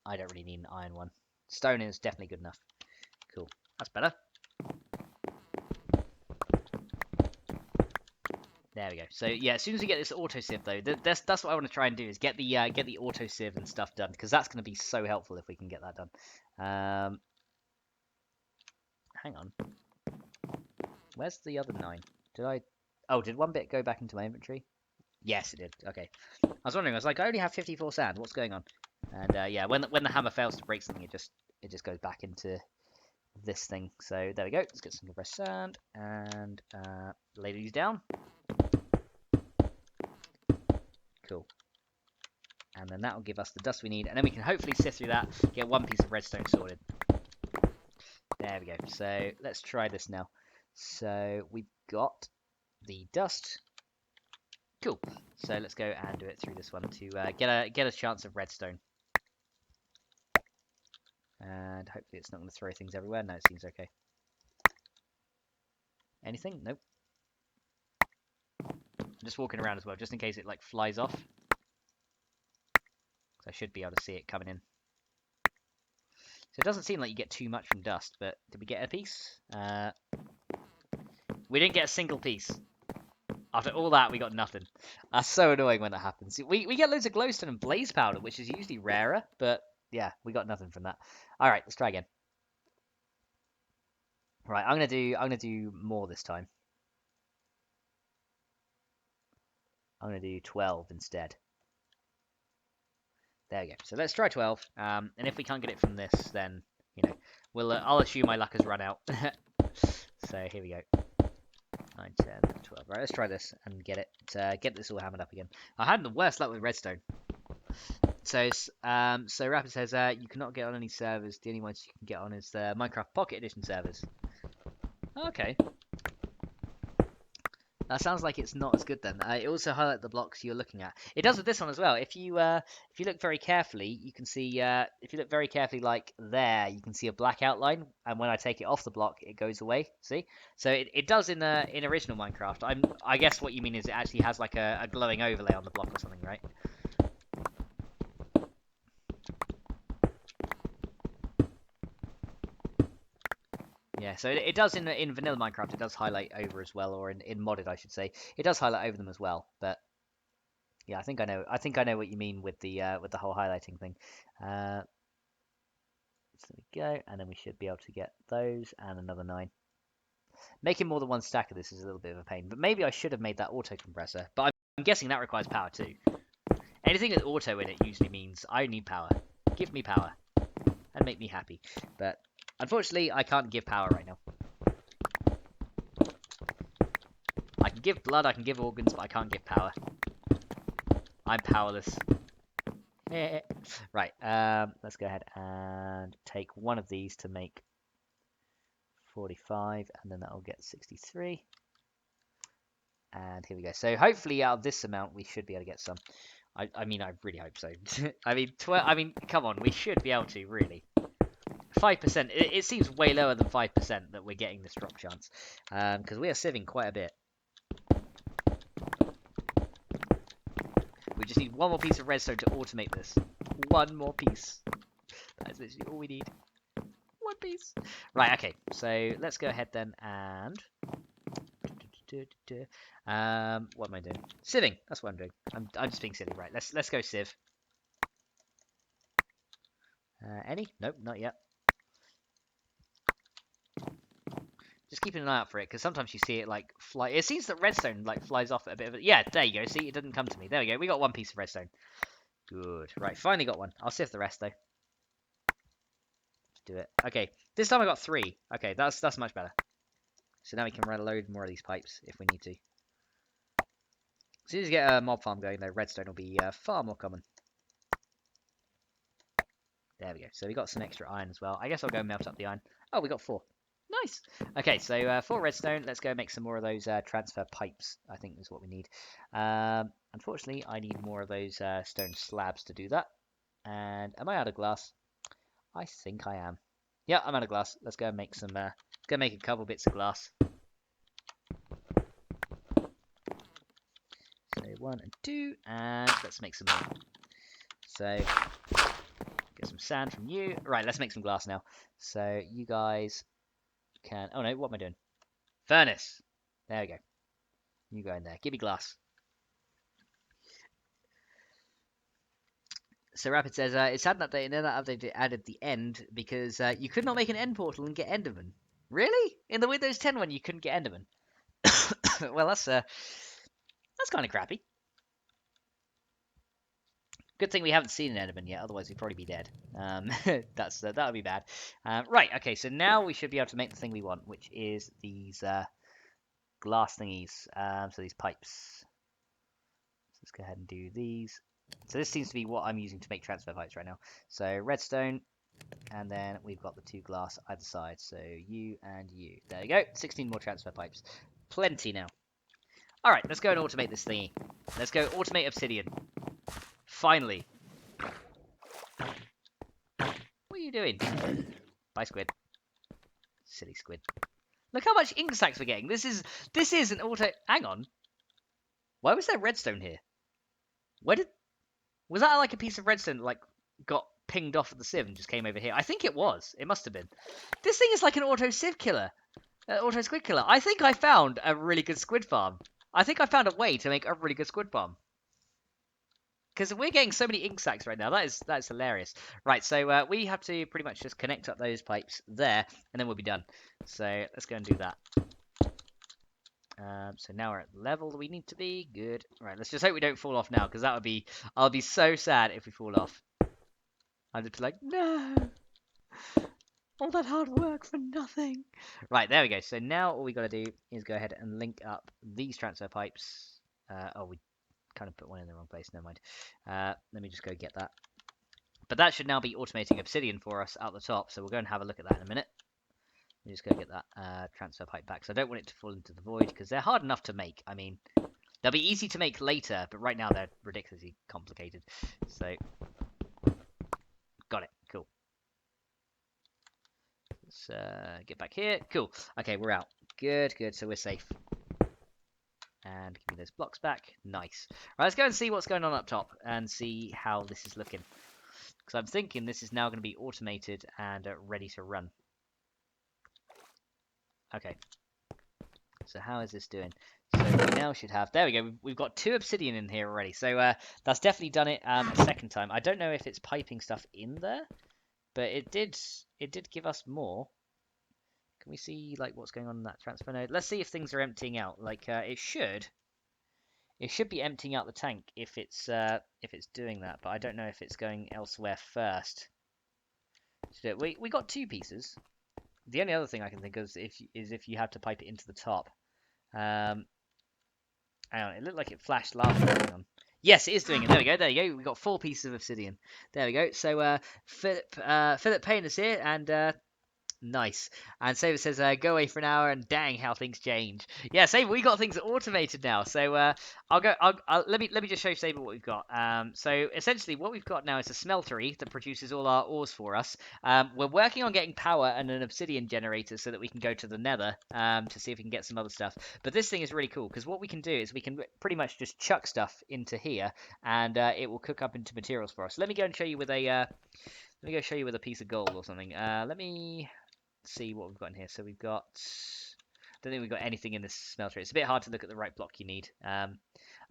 I don't really need an iron one. Stone is definitely good enough. Cool. That's better. There we go. So yeah, as soon as we get this auto sieve though, that's what I want to try and do is get the auto sieve and stuff done because that's going to be so helpful if we can get that done. Hang on, where's the other 9? Did I? Oh, did one bit go back into my inventory? Yes, it did. Okay. I was wondering. I was like, I only have 54 sand. What's going on? And yeah, when the hammer fails to break something, it just goes back into this thing. So there we go. Let's get some compressed sand and lay these down. Cool. And then that will give us the dust we need, and then we can hopefully sift through that, get one piece of redstone sorted. There we go. So let's try this now. So we've got the dust. Cool. So let's go and do it through this one to get a chance of redstone. And hopefully it's not going to throw things everywhere. No, it seems okay. Anything? Nope. I'm just walking around as well, just in case it like flies off. I should be able to see it coming in. So it doesn't seem like you get too much from dust, but did we get a piece? We didn't get a single piece. After all that, we got nothing. That's so annoying when that happens. We get loads of glowstone and blaze powder, which is usually rarer, but yeah, we got nothing from that. All right, let's try again. Right, I'm gonna do more this time. I'm gonna do 12 instead. There we go. So let's try 12. And if we can't get it from this, then you know I'll assume my luck has run out. So here we go. 9, 10, 12. Right, let's try this and get this all hammered up again. I had the worst luck with redstone. So Rapid says you cannot get on any servers. The only ones you can get on is the Minecraft Pocket Edition servers. Okay. That sounds like it's not as good then. It also highlights the blocks you're looking at. It does with this one as well. If you look very carefully, you can see if you look very carefully like there, you can see a black outline. And when I take it off the block, it goes away. See? So it does in original Minecraft. I guess what you mean is it actually has like a glowing overlay on the block or something, right? Yeah, so it does in vanilla Minecraft. It does highlight over as well, or in modded, I should say. It does highlight over them as well. But yeah, I think I know what you mean with the whole highlighting thing. So there we go, and then we should be able to get those and another 9. Making more than one stack of this is a little bit of a pain, but maybe I should have made that auto compressor. But I'm guessing that requires power too. Anything with auto in it usually means I need power. Give me power and make me happy. But unfortunately, I can't give power right now. I can give blood, I can give organs, but I can't give power. I'm powerless. Right, let's go ahead and take one of these to make 45, and then that'll get 63. And here we go. So hopefully out of this amount, we should be able to get some. I mean, I really hope so. I mean, come on, we should be able to, really. 5%. It seems way lower than 5% that we're getting this drop chance, because we are sieving quite a bit. We just need one more piece of redstone to automate this. One more piece. That is literally all we need. One piece. Right, okay. So let's go ahead then and... what am I doing? Sieving. That's what I'm doing. I'm just being silly. Right, let's go sieve. Any? Nope, not yet. Just keeping an eye out for it, because sometimes you see it like fly. It seems that redstone like flies off at a bit of it. Yeah, there you go. See, it didn't come to me. There we go. We got one piece of redstone. Good. Right, finally got one. I'll sift the rest though. Let's do it. Okay, this time I got 3. Okay, that's much better. So now we can run a load more of these pipes if we need to. As soon as you get a mob farm going, though, redstone will be far more common. There we go. So we got some extra iron as well. I guess I'll go melt up the iron. Oh, we got 4. Nice. Okay, so 4 redstone. Let's go make some more of those transfer pipes, I think is what we need. Unfortunately, I need more of those stone slabs to do that. And am I out of glass? I think I am. Yeah, I'm out of glass. Let's go and make some. Go make a couple bits of glass. So 1 and 2, and let's make some more. So get some sand from you. Right, let's make some glass now. So you guys can. Oh no, what am I doing? Furnace. There we go. You go in there. Give me glass. So Rapid says, it's had an update, and then that update added the end because you could not make an end portal and get Enderman. Really? In the Windows 10 one, you couldn't get Enderman. Well, that's kind of crappy. Good thing we haven't seen an Enderman yet, otherwise we'd probably be dead. That would be bad. Right, okay, so now we should be able to make the thing we want, which is these glass thingies. So these pipes. So let's go ahead and do these. So this seems to be what I'm using to make transfer pipes right now. So redstone, and then we've got the 2 glass either side. So you and you. There you go. 16 more transfer pipes. Plenty now. All right, let's go and automate this thingy. Let's go automate obsidian. Finally. What are you doing? Bye, squid. Silly squid. Look how much ink sacks we're getting. This is an auto. Hang on. Why was there redstone here? Was that like a piece of redstone that like got pinged off at the sieve and just came over here? I think it was. It must have been. This thing is like an auto sieve killer, auto squid killer. I think I found a really good squid farm. I think I found a way to make a really good squid farm. Because we're getting so many ink sacks right now. That is hilarious. Right, so we have to pretty much just connect up those pipes there, and then we'll be done. So let's go and do that. So now we're at the level we need to be. Good. Right, let's just hope we don't fall off now, because I'll be so sad if we fall off. I'll just be like, no! All that hard work for nothing. Right, there we go. So now all we got to do is go ahead and link up these transfer pipes. We kind of put one in the wrong place. Never mind. Let me just go get that. But that should now be automating obsidian for us out the top. So we'll go and have a look at that in a minute. Let me just go get that transfer pipe back. So I don't want it to fall into the void because they're hard enough to make. I mean, they'll be easy to make later, but right now they're ridiculously complicated. So, got it. Cool. Let's get back here. Cool. Okay, we're out. Good, good. So we're safe. And give me those blocks back. Nice. Right, let's go and see what's going on up top and see how this is looking. Because I'm thinking this is now going to be automated and ready to run. Okay. So how is this doing? So we now should have... There we go. We've got 2 obsidian in here already. So that's definitely done it a second time. I don't know if it's piping stuff in there, but it did give us more. Can we see like what's going on in that transfer node? Let's see if things are emptying out. Like it should be emptying out the tank if it's doing that, but I don't know if it's going elsewhere first. So we got 2 pieces. The only other thing I can think of is if you have to pipe it into the top. Hang on, it looked like it flashed lava. Hang on. Yes, it is doing it. There we go. There you go. We got 4 pieces of obsidian. There we go. So Philip Payne is here, and nice. And Saber says, go away for an hour, and dang, how things change. Yeah, Saber, we got things automated now. So let me just show Saber what we've got. So essentially, what we've got now is a smeltery that produces all our ores for us. We're working on getting power and an obsidian generator so that we can go to the Nether to see if we can get some other stuff. But this thing is really cool because what we can do is we can pretty much just chuck stuff into here, and it will cook up into materials for us. Let me go and show you with a piece of gold or something. Let me see what we've got in here. So we've got... I don't think we've got anything in this smelter. It's a bit hard to look at the right block you need.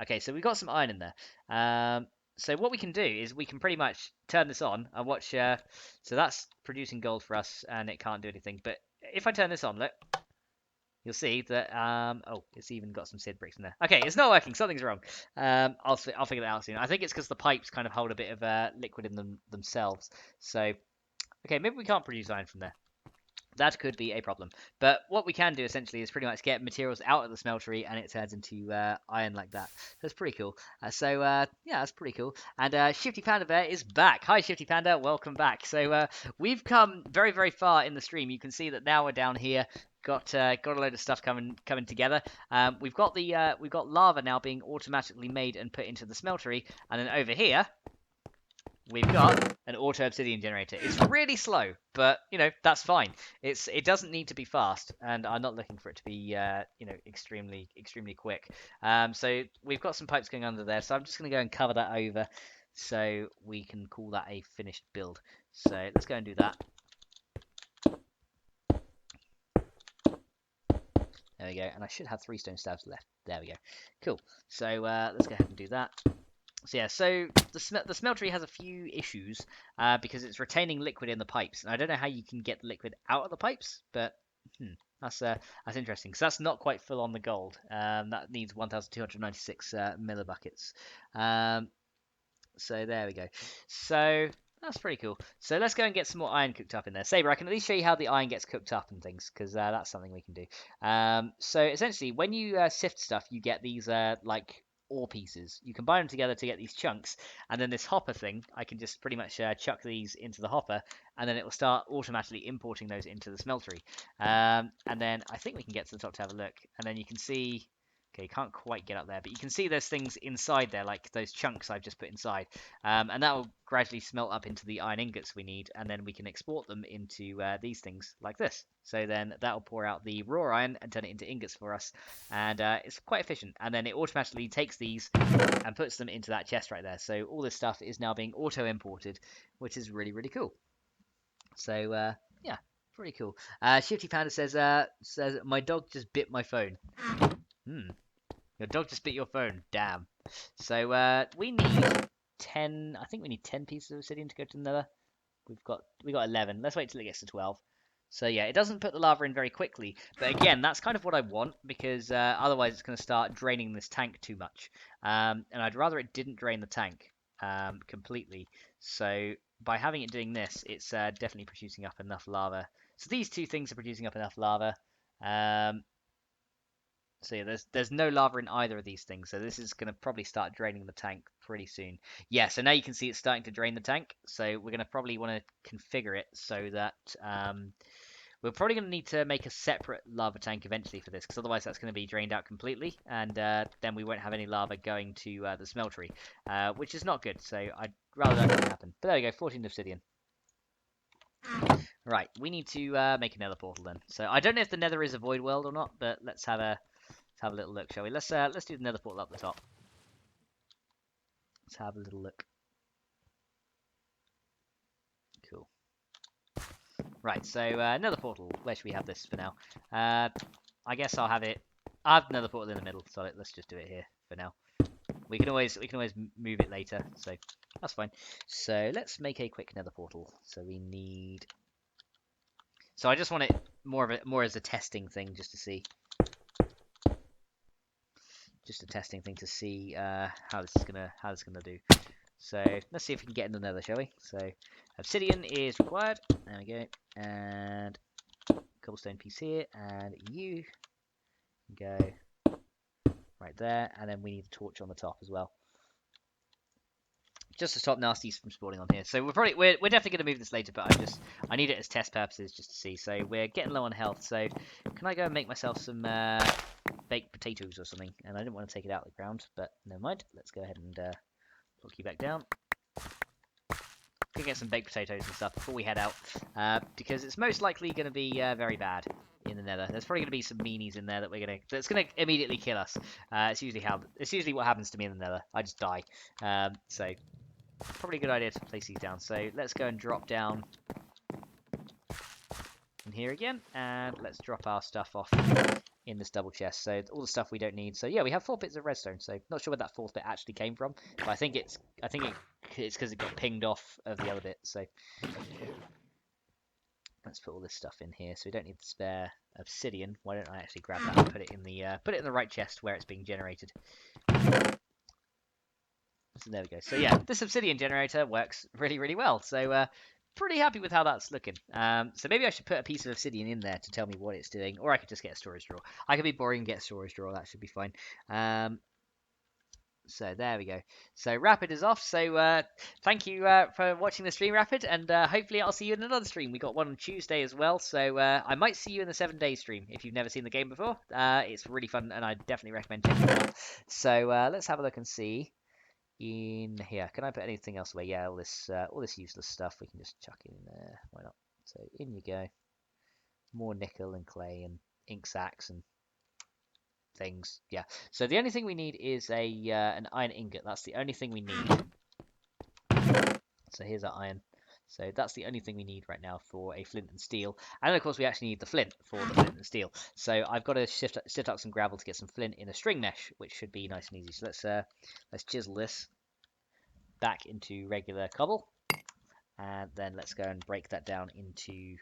Okay, so we've got some iron in there. So what we can do is we can pretty much turn this on and watch... so that's producing gold for us, and it can't do anything. But if I turn this on, look, you'll see that... oh, it's even got some seed bricks in there. Okay, it's not working. Something's wrong. I'll figure that out soon. I think it's because the pipes kind of hold a bit of liquid in them themselves. So, okay, maybe we can't produce iron from there. That could be a problem. But what we can do essentially is pretty much get materials out of the smeltery and it turns into iron like that. That's pretty cool. Yeah, that's pretty cool. And Shifty Panda Bear is back. Hi, Shifty Panda. Welcome back. So we've come very, very far in the stream. You can see that now we're down here. Got a load of stuff coming together. We've got lava now being automatically made and put into the smeltery. And then over here, we've got an auto obsidian generator. It's really slow, but that's fine. It doesn't need to be fast, and I'm not looking for it to be extremely quick. So we've got some pipes going under there, so I'm just going to go and cover that over, so we can call that a finished build. So let's go and do that. There we go. And I should have 3 stone slabs left. There we go. Cool. So let's go ahead and do that. So yeah, so the smeltery has a few issues because it's retaining liquid in the pipes, and I don't know how you can get the liquid out of the pipes, but that's interesting. So that's not quite full on the gold. That needs 1,296 millibuckets. Um, so there we go. So that's pretty cool. So let's go and get some more iron cooked up in there. Saber, I can at least show you how the iron gets cooked up and things, because that's something we can do. So essentially, when you sift stuff, you get these like ore pieces. You combine them together to get these chunks, and then this hopper thing, I can just pretty much chuck these into the hopper, and then it will start automatically importing those into the smeltery. And then I think we can get to the top to have a look, and then you can see. Okay, you can't quite get up there, but you can see there's things inside there, like those chunks I've just put inside. And that will gradually smelt up into the iron ingots we need, and then we can export them into these things like this. So then that will pour out the raw iron and turn it into ingots for us, and it's quite efficient. And then it automatically takes these and puts them into that chest right there. So all this stuff is now being auto-imported, which is really, really cool. So yeah, pretty cool. Shifty Panda says my dog just bit my phone. Your dog just bit your phone. Damn. So we need 10. I think we need 10 pieces of obsidian to go to the nether. We got 11. Let's wait till it gets to 12. So yeah, it doesn't put the lava in very quickly, but again, that's kind of what I want because otherwise it's going to start draining this tank too much. And I'd rather it didn't drain the tank completely. So by having it doing this, it's definitely producing up enough lava. So these two things are producing up enough lava. So yeah, there's no lava in either of these things, so this is going to probably start draining the tank pretty soon. Yeah, so now you can see it's starting to drain the tank, so we're going to probably want to configure it so that we're probably going to need to make a separate lava tank eventually for this, because otherwise that's going to be drained out completely, and then we won't have any lava going to the smeltery, which is not good, so I'd rather that doesn't happen. But there we go, 14 obsidian. Right, we need to make a nether portal then. So I don't know if the nether is a void world or not, but let's have a little look, shall we? Let's do the nether portal up the top. Let's have a little look. Cool. Right, so nether portal. Where should we have this for now? I guess I'll have it. I have nether portal in the middle, so let's just do it here for now. We can always move it later, so that's fine. So let's make a quick nether portal. So we need. So I just want it more as a testing thing, just to see. Just a testing thing to see how this is gonna do. So let's see if we can get in the nether, shall we? So obsidian is required. There we go. And cobblestone piece here, and you can go right there, and then we need a torch on the top as well, just to stop nasties from spawning on here. So we're definitely going to move this later, but I need it as test purposes just to see. So we're getting low on health. So can I go and make myself some baked potatoes or something? And I didn't want to take it out of the ground, but never mind. Let's go ahead and lock you back down. Go get some baked potatoes and stuff before we head out, because it's most likely going to be very bad in the nether. There's probably going to be some meanies in there that's gonna immediately kill us. It's usually what happens to me in the nether. I just die. So probably a good idea to place these down. So let's go and drop down in here again, and let's drop our stuff off in this double chest. So all the stuff we don't need. So yeah, we have 4 bits of redstone. So not sure where that 4th bit actually came from, but I think it's because it got pinged off of the other bit. So let's put all this stuff in here. So we don't need the spare obsidian. Why don't I actually grab that and put it in the right chest where it's being generated. So there we go. So yeah, this obsidian generator works really, really well. So pretty happy with how that's looking. So maybe I should put a piece of obsidian in there to tell me what it's doing, or I could just get a storage drawer. I could be boring and get a storage drawer. That should be fine. So there we go. So Rapid is off. So thank you for watching the stream, Rapid, and hopefully I'll see you in another stream. We got one on Tuesday as well, so I might see you in the 7-day stream if you've never seen the game before. It's really fun, and I definitely recommend checking it out. So let's have a look and see. In here, can I put anything else away? Yeah, all this useless stuff we can just chuck in there. Why not? So in you go. More nickel and clay and ink sacs and things. Yeah. So the only thing we need is an iron ingot. That's the only thing we need. So here's our iron. So that's the only thing we need right now for a flint and steel. And then, of course, we actually need the flint for the flint and steel. So I've got to sift up some gravel to get some flint in a string mesh, which should be nice and easy. So let's chisel this back into regular cobble. And then let's go and break that down into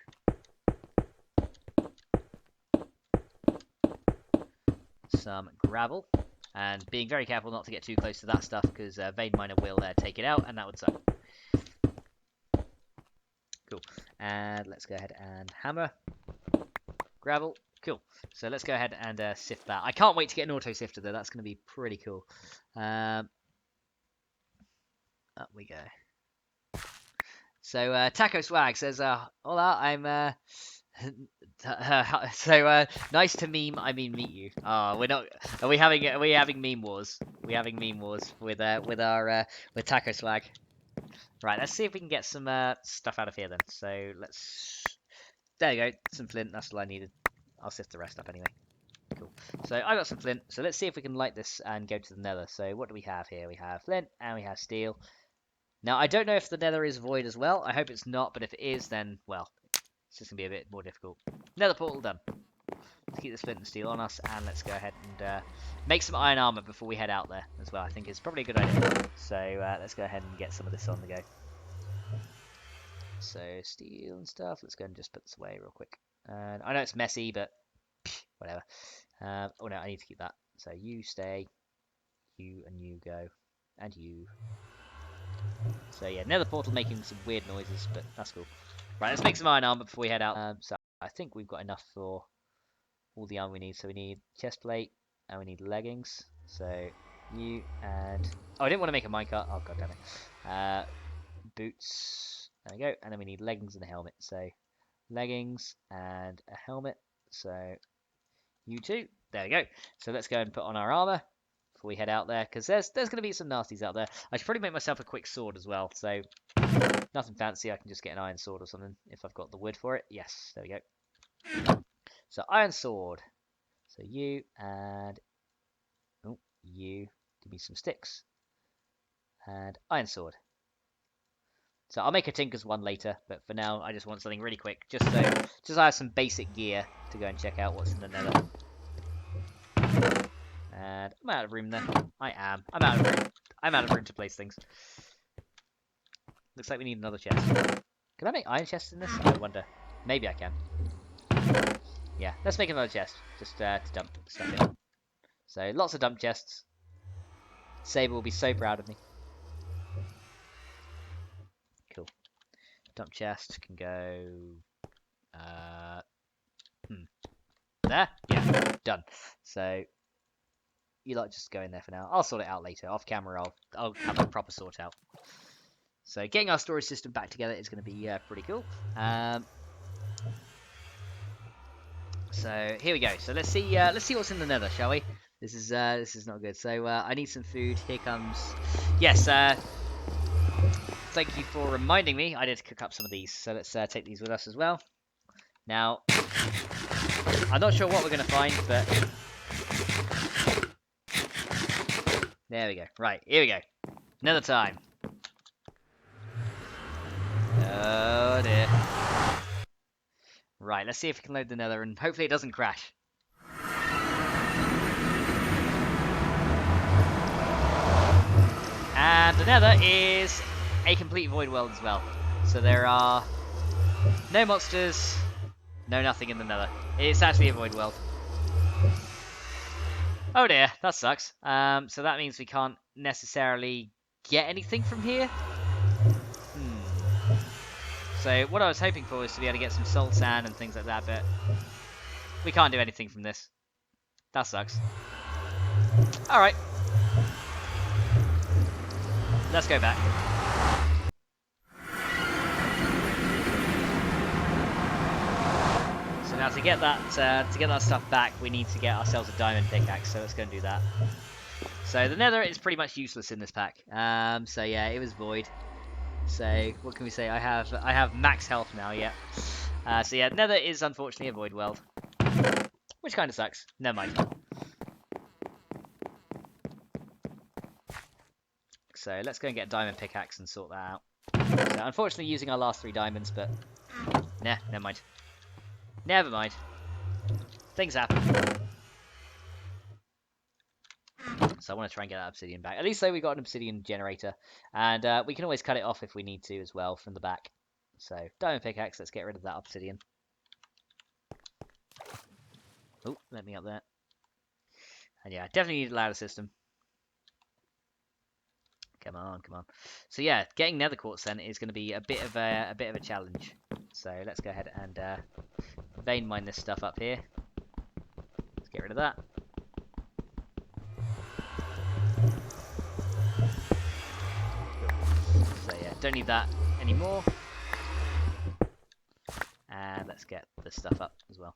some gravel. And being very careful not to get too close to that stuff, because vein miner will take it out, and that would suck. Cool. And let's go ahead and hammer. Gravel. Cool. So let's go ahead and sift that. I can't wait to get an auto sifter, though. That's going to be pretty cool. Up we go. So Taco Swag says, "Hola, I'm so nice to meme. I mean, meet you. Oh, we're not. Are we having meme wars? We're having meme wars with Taco Swag. Right. Let's see if we can get some stuff out of here then. So let's. There you go. Some flint. That's all I needed. I'll sift the rest up anyway. Cool. So I got some flint. So let's see if we can light this and go to the nether. So what do we have here? We have flint and we have steel. Now I don't know if the nether is void as well. I hope it's not. But if it is, then well, it's just gonna be a bit more difficult. Nether portal done. Let's keep this flint and steel on us, and let's go ahead and make some iron armor before we head out there as well. I think it's probably a good idea. So let's go ahead and get some of this on the go. So steel and stuff. Let's go and just put this away real quick. And I know it's messy, but whatever. Oh no, I need to keep that. So you stay, you and you go, and you. So yeah, nether portal making some weird noises, but that's cool. Right, let's make some iron armor before we head out. So I think we've got enough for all the armor we need. So we need chest plate and we need leggings. So you and oh, I didn't want to make a minecart. Oh god damn it. Boots. There we go. And then we need leggings and a helmet. So leggings and a helmet. So you too. There we go. So let's go and put on our armor before we head out there, because there's going to be some nasties out there. I should probably make myself a quick sword as well. So nothing fancy. I can just get an iron sword or something if I've got the wood for it. Yes, there we go. So iron sword. So you and you give me some sticks and iron sword. So I'll make a tinker's one later, but for now I just want something really quick, just I have some basic gear to go and check out what's in the nether. And I'm out of room there. I am. I'm out of room. I'm out of room to place things. Looks like we need another chest. Can I make iron chests in this? I wonder. Maybe I can. Yeah, let's make another chest, just to dump stuff in. So lots of dump chests. Saber will be so proud of me. Cool. Dump chest can go. There. Yeah. Done. So you like just go in there for now. I'll sort it out later off camera. I'll have a proper sort out. So getting our storage system back together is going to be pretty cool. So here we go. So let's see what's in the nether, shall we? This is not good. So I need some food. Here comes. Yes. Thank you for reminding me. I did cook up some of these. So let's take these with us as well. Now, I'm not sure what we're going to find, but there we go. Right, here we go. Nether time. Oh dear. Right, let's see if we can load the nether, and hopefully it doesn't crash. And the nether is a complete void world as well. So there are no monsters, no nothing in the nether. It's actually a void world. Oh dear, that sucks. So that means we can't necessarily get anything from here. So what I was hoping for was to be able to get some salt sand and things like that, but we can't do anything from this. That sucks. Alright. Let's go back. So now to get that stuff back, we need to get ourselves a diamond pickaxe, so let's go and do that. So the nether is pretty much useless in this pack. So yeah, it was void. So what can we say? I have max health now. Yeah. So yeah, nether is unfortunately a void world, which kind of sucks. Never mind. So let's go and get a diamond pickaxe and sort that out. So unfortunately using our last 3 diamonds, but nah, never mind. Never mind. Things happen. So I want to try and get that obsidian back. At least though we got an obsidian generator, and we can always cut it off if we need to as well from the back. So diamond pickaxe. Let's get rid of that obsidian. Oh, let me up there. And yeah, definitely need a ladder system. Come on, come on. So yeah, getting nether quartz then is going to be a bit of a challenge. So let's go ahead and vein mine this stuff up here. Let's get rid of that. Cool. So yeah, don't need that anymore. And let's get this stuff up as well.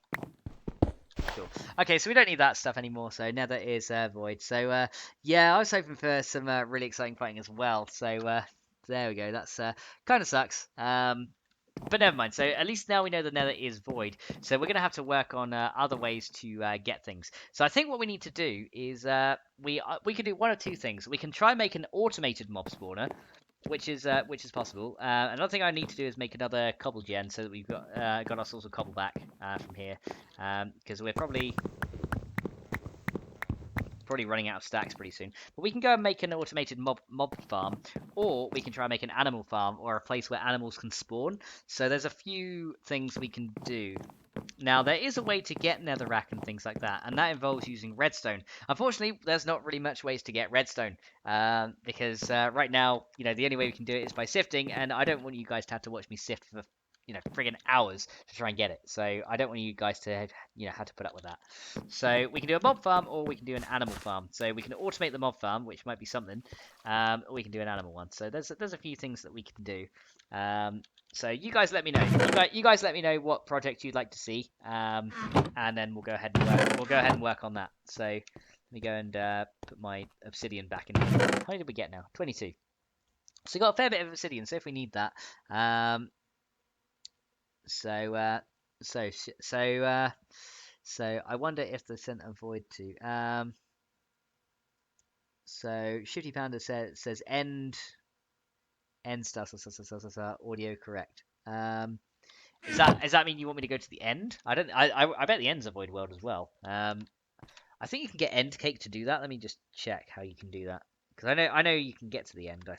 Cool. Okay, so we don't need that stuff anymore, so nether is void. So yeah, I was hoping for some really exciting fighting as well. So there we go. That's kind of sucks. But never mind. So at least now we know the nether is void. So we're going to have to work on other ways to get things. So I think what we need to do is we can do one of two things. We can try and make an automated mob spawner, which is possible. Another thing I need to do is make another cobble gen so that we've got our source of cobble back from here, because we're probably running out of stacks pretty soon. But we can go and make an automated mob farm, or we can try and make an animal farm, or a place where animals can spawn. So there's a few things we can do. Now, there is a way to get netherrack and things like that, and that involves using redstone. Unfortunately, there's not really much ways to get redstone, because right now, the only way we can do it is by sifting, and I don't want you guys to have to watch me sift for, friggin' hours to try and get it. So I don't want you guys to, have to put up with that. So we can do a mob farm, or we can do an animal farm. So we can automate the mob farm, which might be something, or we can do an animal one. So there's a few things that we can do. So you guys let me know. You guys let me know what project you'd like to see, and then we'll go ahead and work on that. So let me go and put my obsidian back in here. How many did we get now? 22. So we got a fair bit of obsidian. So if we need that, so I wonder if the center void too. So Shifty Panda says end stuff audio correct. Does that mean you want me to go to the end? I bet the end's a void world as well. I think you can get end cake to do that. Let me just check how you can do that, because I know you can get to the end. I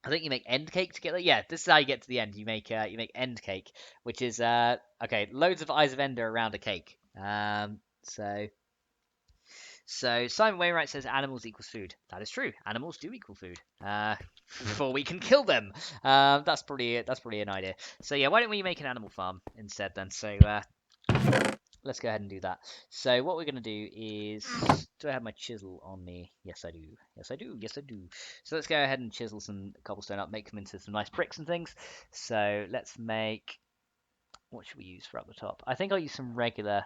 think you make end cake to get there. Yeah, this is how you get to the end. You make end cake, which is okay. Loads of eyes of ender around a cake. So Simon Wainwright says animals equals food. That is true. Animals do equal food. Before we can kill them. That's probably an idea. So yeah, why don't we make an animal farm instead then? So let's go ahead and do that. So what we're gonna do is, do I have my chisel on me? Yes, I do. Yes, I do. Yes, I do. So let's go ahead and chisel some cobblestone up, make them into some nice bricks and things. So let's make. What should we use for up the top? I think I'll use some regular.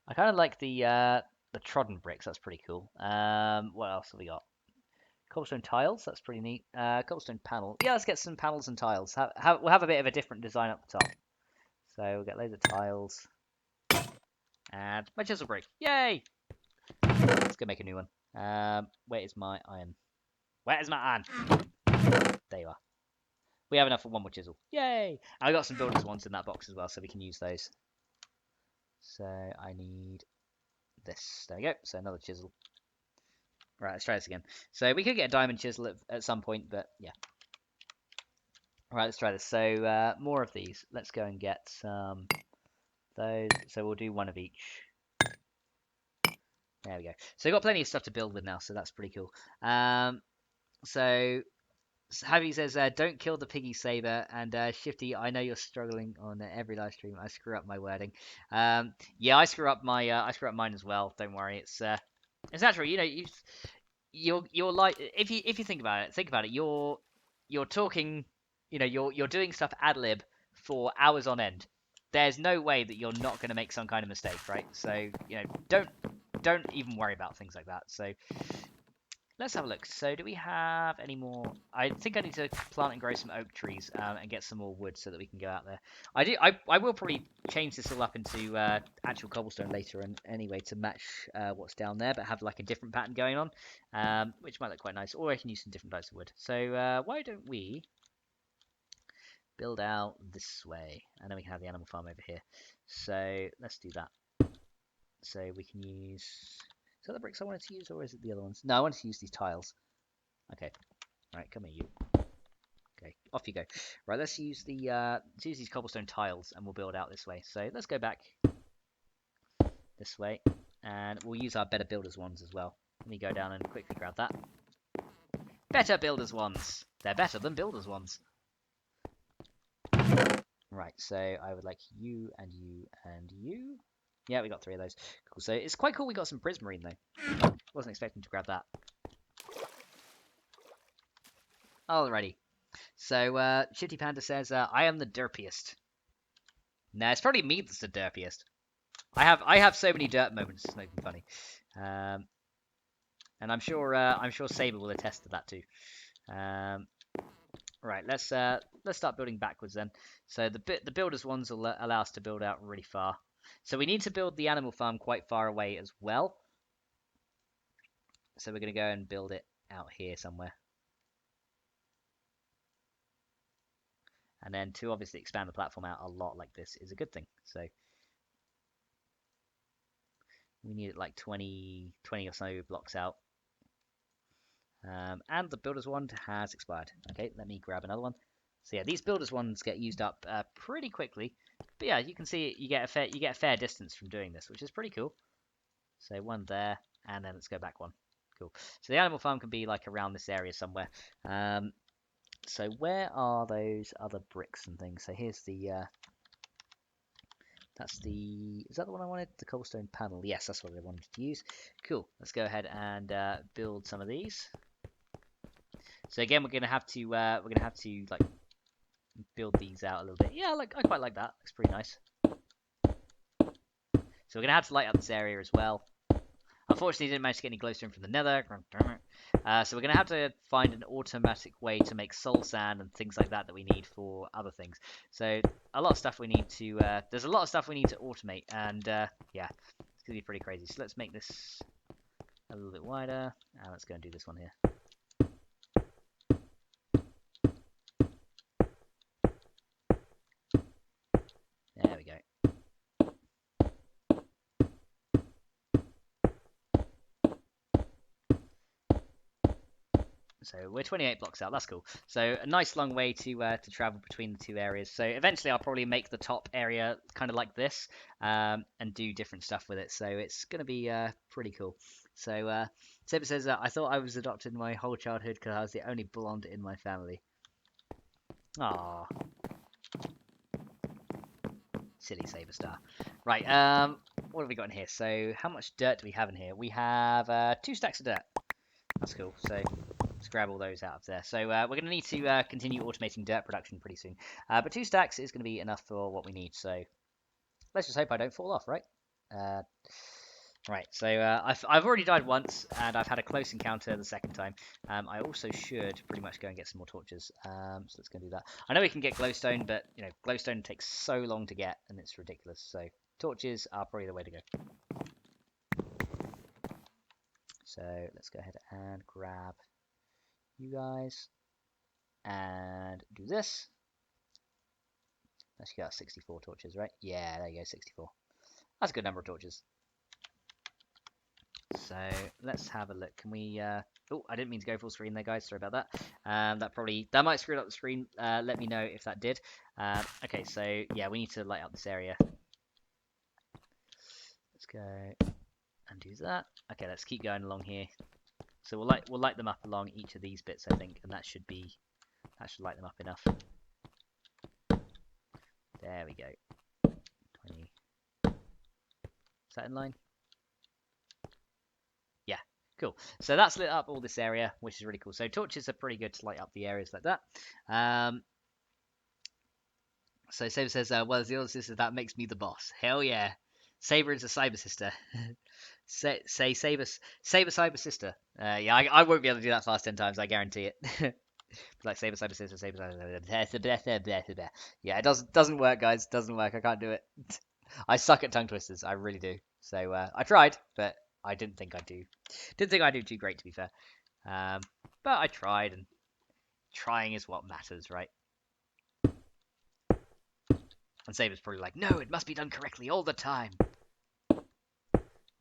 I kind of like the trodden bricks. That's pretty cool. What else have we got? Cobblestone tiles. That's pretty neat. Cobblestone panel. Yeah, let's get some panels and tiles. We'll have a bit of a different design up the top. So we'll get loads of tiles. And my chisel brick. Yay! Let's go make a new one. Where is my iron? Where is my iron? There you are. We have enough for one more chisel. Yay! And I got some builders ones in that box as well, so we can use those. So I need this. There we go. So another chisel. Right, let's try this again. So we could get a diamond chisel at some point, but yeah. Alright, let's try this. So more of these. Let's go and get some those. So we'll do one of each. There we go. So we've got plenty of stuff to build with now, so that's pretty cool. So Javi says, don't kill the piggy saber. And Shifty, I know you're struggling on every live stream. I screw up my wording. Yeah, I screw up mine as well. Don't worry. It's natural. You're like, if you think about it, you're talking, you're doing stuff ad lib for hours on end. There's no way that you're not going to make some kind of mistake, right? So don't even worry about things like that. So let's have a look. So do we have any more? I think I need to plant and grow some oak trees and get some more wood so that we can go out there. I will probably change this all up into actual cobblestone later and anyway to match what's down there, but have like a different pattern going on, which might look quite nice. Or I can use some different types of wood. So why don't we build out this way, and then we can have the animal farm over here. So let's do that. So we can use. Is that the bricks I wanted to use, or is it the other ones? No, I wanted to use these tiles. Okay. All right, come here, you. Okay, off you go. Right, let's use these cobblestone tiles, and we'll build out this way. So let's go back this way, and we'll use our better builders ones as well. Let me go down and quickly grab that. Better builders ones. They're better than builders ones. Right, so I would like you and you and you. Yeah, we got 3 of those. Cool. So it's quite cool we got some prismarine though. Wasn't expecting to grab that. Alrighty. So Shitty Panda says, I am the derpiest. Nah, it's probably me that's the derpiest. I have so many dirt moments, it's not even funny. And I'm sure Saber will attest to that too. Right, let's start building backwards then. So the builders ones will allow us to build out really far. So we need to build the animal farm quite far away as well. So we're going to go and build it out here somewhere. And then to obviously expand the platform out a lot like this is a good thing. So we need it like 20 or so blocks out. And the builders one has expired. Okay, let me grab another one. So yeah, these builders ones get used up pretty quickly. But yeah, you can see you get a fair distance from doing this, which is pretty cool. So one there, and then let's go back one. Cool. So the animal farm can be like around this area somewhere. So where are those other bricks and things? So here's the is that the one I wanted? The cobblestone panel. Yes, that's what I wanted to use. Cool. Let's go ahead and build some of these. So again, we're gonna have to like build these out a little bit. Yeah, I quite like that. Looks pretty nice. So we're gonna have to light up this area as well. Unfortunately, didn't manage to get any glowstone from the nether. So we're going to have to find an automatic way to make soul sand and things like that we need for other things. So a lot of stuff we need to... there's a lot of stuff we need to automate, and yeah, it's going to be pretty crazy. So let's make this a little bit wider, and let's go and do this one here. There we go. So we're 28 blocks out. That's cool. So a nice long way to travel between the two areas. So eventually I'll probably make the top area kind of like this and do different stuff with it. So it's going to be pretty cool. So Saber says, I thought I was adopted my whole childhood because I was the only blonde in my family. Aww. Silly Saber Star. Right, what have we got in here? So how much dirt do we have in here? We have 2 stacks of dirt. That's cool. So let's grab all those out of there. So we're going to need to continue automating dirt production pretty soon. But 2 stacks is going to be enough for what we need. So let's just hope I don't fall off, right? Right, so I've already died once, and I've had a close encounter the second time. I also should pretty much go and get some more torches. So let's go do that. I know we can get glowstone, but you know, glowstone takes so long to get, and it's ridiculous. So torches are probably the way to go. So let's go ahead and grab you guys and do this. Actually got 64 torches, right? Yeah, there you go, 64. That's a good number of torches. So let's have a look. Can we oh, I didn't mean to go full screen there, guys. Sorry about that. That might screw up the screen. Let me know if that did. Okay, so yeah, we need to light up this area. Let's go and do that. Okay, let's keep going along here. So we'll light them up along each of these bits, I think, and that should light them up enough. There we go. 20. Is that in line? Yeah, cool. So that's lit up all this area, which is really cool. So torches are pretty good to light up the areas like that. So Saber says, well, as the older sister, that makes me the boss. Hell yeah. Saber is a cyber sister. Say Saber Cyber Sister. Yeah, I won't be able to do that fast 10 times. I guarantee it. Like Saber Cyber Sister, Saber Cyber. Yeah, it doesn't work, guys. Doesn't work. I can't do it. I suck at tongue twisters. I really do. So I tried, but I didn't think I'd do. Didn't think I'd do too great, to be fair. But I tried, and trying is what matters, right? And Saber's probably like, no, it must be done correctly all the time.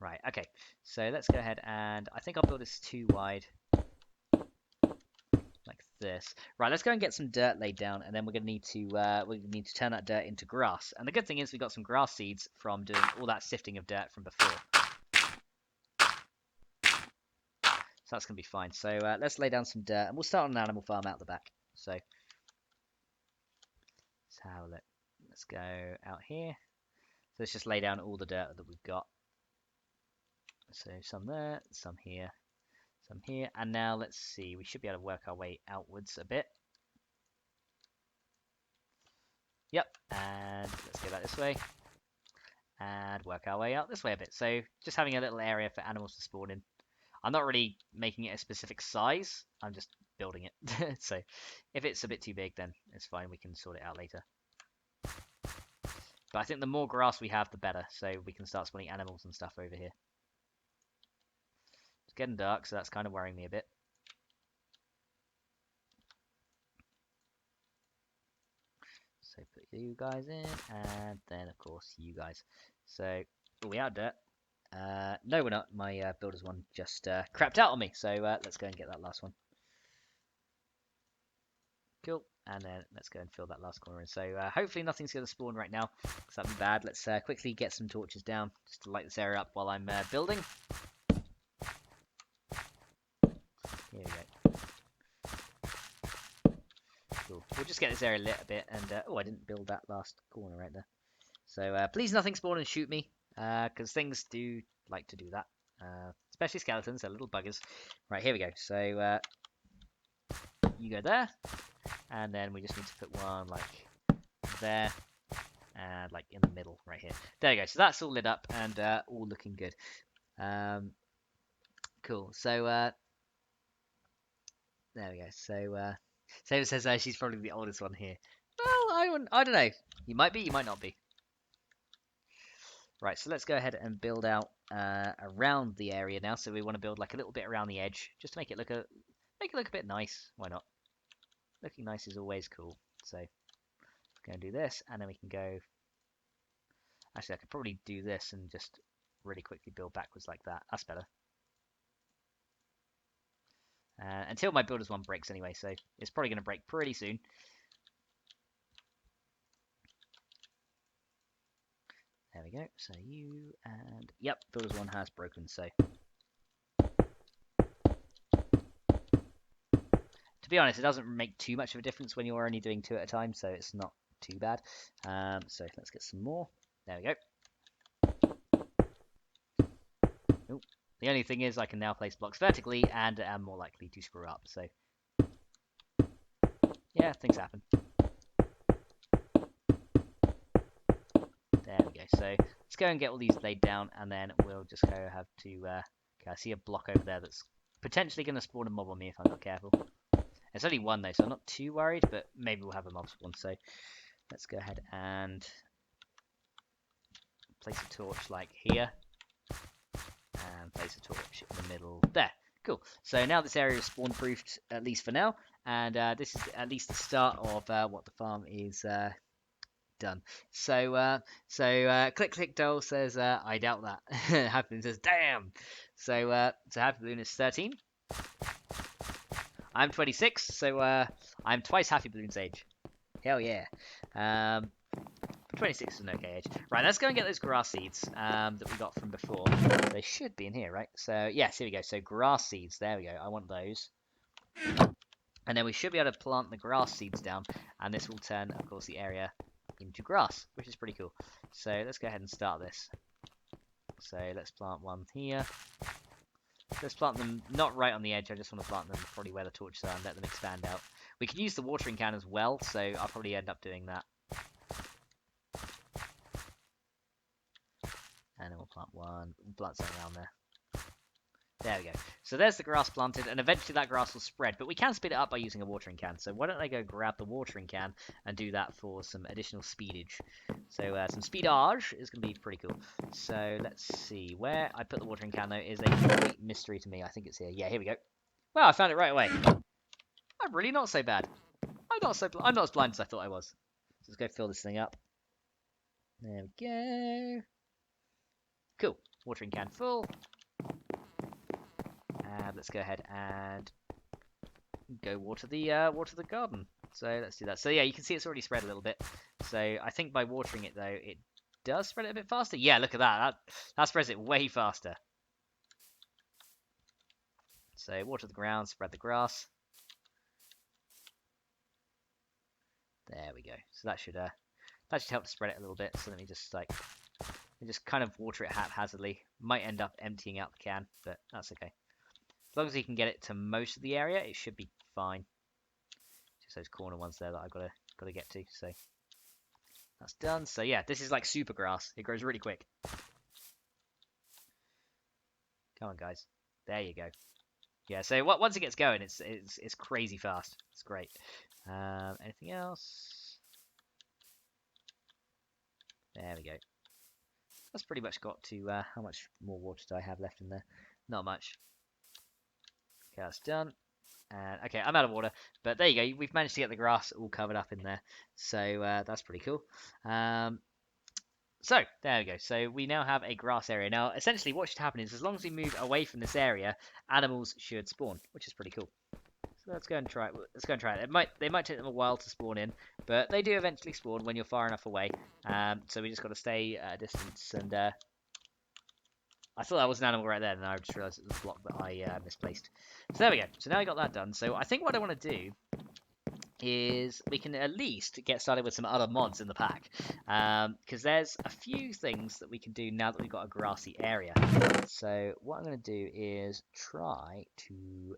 Right, okay. So let's go ahead and I think I'll build this too wide. Like this. Right, let's go and get some dirt laid down, and then we're gonna need to turn that dirt into grass. And the good thing is we got some grass seeds from doing all that sifting of dirt from before. So that's gonna be fine. So let's lay down some dirt, and we'll start on an animal farm out the back. So let's have a look. Let's go out here. So let's just lay down all the dirt that we've got. So some there, some here, some here, and now let's see. We should be able to work our way outwards a bit. Yep, and let's go back this way and work our way out this way a bit. So just having a little area for animals to spawn in. I'm not really making it a specific size. I'm just building it. So if it's a bit too big, then it's fine. We can sort it out later. But I think the more grass we have, the better. So we can start spawning animals and stuff over here. It's getting dark, so that's kind of worrying me a bit. So put you guys in, and then of course you guys. So are we out of dirt? No, we're not. My builders one just crapped out on me. So let's go and get that last one. Cool. And then let's go and fill that last corner in. So hopefully nothing's going to spawn right now, because that'd be bad. Let's quickly get some torches down just to light this area up while I'm building. Here we go. Cool. We'll just get this area lit a bit. And oh, I didn't build that last corner right there. So please nothing spawn and shoot me, because things do like to do that. Especially skeletons, they're little buggers. Right, here we go. So you go there. And then we just need to put one like there and like in the middle right here. There you go. So that's all lit up and all looking good. Cool. So there we go. So Saber says she's probably the oldest one here. Well, I don't know. You might be, you might not be. Right. So let's go ahead and build out around the area now. So we want to build like a little bit around the edge, just to make it look a bit nice. Why not? Looking nice is always cool. So we're going to do this, and then we can go. Actually, I could probably do this and just really quickly build backwards like that. That's better. Until my builder's one breaks anyway, so it's probably going to break pretty soon. There we go. So you and yep, builder's one has broken. So to be honest, it doesn't make too much of a difference when you're only doing 2 at a time, so it's not too bad. So let's get some more. There we go. Ooh. The only thing is I can now place blocks vertically and am more likely to screw up. So yeah, things happen. There we go. So let's go and get all these laid down, and then we'll just go have to. Okay, I see a block over there that's potentially going to spawn a mob on me if I'm not careful. It's only one though, so I'm not too worried, but maybe we'll have a mob spawn. So let's go ahead and place a torch like here, and place a torch in the middle there. Cool. So now this area is spawn proofed, at least for now, and this is at least the start of what the farm is done. So click click doll says I doubt that. Happy Balloon says damn. So Happy Balloon is 13. I'm 26, so I'm twice Happy Balloon's age. Hell yeah. 26 is an okay age. Right, let's go and get those grass seeds that we got from before. They should be in here, right? So yes, here we go. So grass seeds, there we go. I want those. And then we should be able to plant the grass seeds down, and this will turn, of course, the area into grass, which is pretty cool. So let's go ahead and start this. So let's plant one here. Let's plant them not right on the edge. I just want to plant them probably where the torches are and let them expand out. We can use the watering can as well, so I'll probably end up doing that. And then we'll plant one. We'll plant something around there. There we go. So there's the grass planted, and eventually that grass will spread. But we can speed it up by using a watering can. So why don't I go grab the watering can and do that for some additional speedage. So some speedage is going to be pretty cool. So let's see. Where I put the watering can, though, is a complete mystery to me. I think it's here. Yeah, here we go. Wow, I found it right away. I'm really not so bad. I'm not as blind as I thought I was. So let's go fill this thing up. There we go. Cool. Watering can full. And let's go ahead and go water the garden. So let's do that. So yeah, you can see it's already spread a little bit. So I think by watering it though, it does spread it a bit faster. Yeah, look at that. That spreads it way faster. So water the ground, spread the grass. There we go. So that should help to spread it a little bit. So let me just kind of water it haphazardly. Might end up emptying out the can, but that's okay. As long as you can get it to most of the area, it should be fine. Just those corner ones there that I've got to get to. So that's done. So yeah, this is like super grass. It grows really quick. Come on, guys. There you go. Yeah. So once it gets going, it's crazy fast. It's great. Anything else? There we go. That's pretty much got to. How much more water do I have left in there? Not much. Okay, that's done. And okay, I'm out of water, but there you go. We've managed to get the grass all covered up in there, so that's pretty cool. So there we go. So we now have a grass area. Now, essentially, what should happen is, as long as we move away from this area, animals should spawn, which is pretty cool. So let's go and try it. Let's go and try it. They might take them a while to spawn in, but they do eventually spawn when you're far enough away. So we just got to stay at a distance. And I thought that was an animal right there, and I just realised it was a block that I misplaced. So there we go. So now we got that done. So I think what I want to do is we can at least get started with some other mods in the pack, because there's a few things that we can do now that we've got a grassy area. So what I'm going to do is try to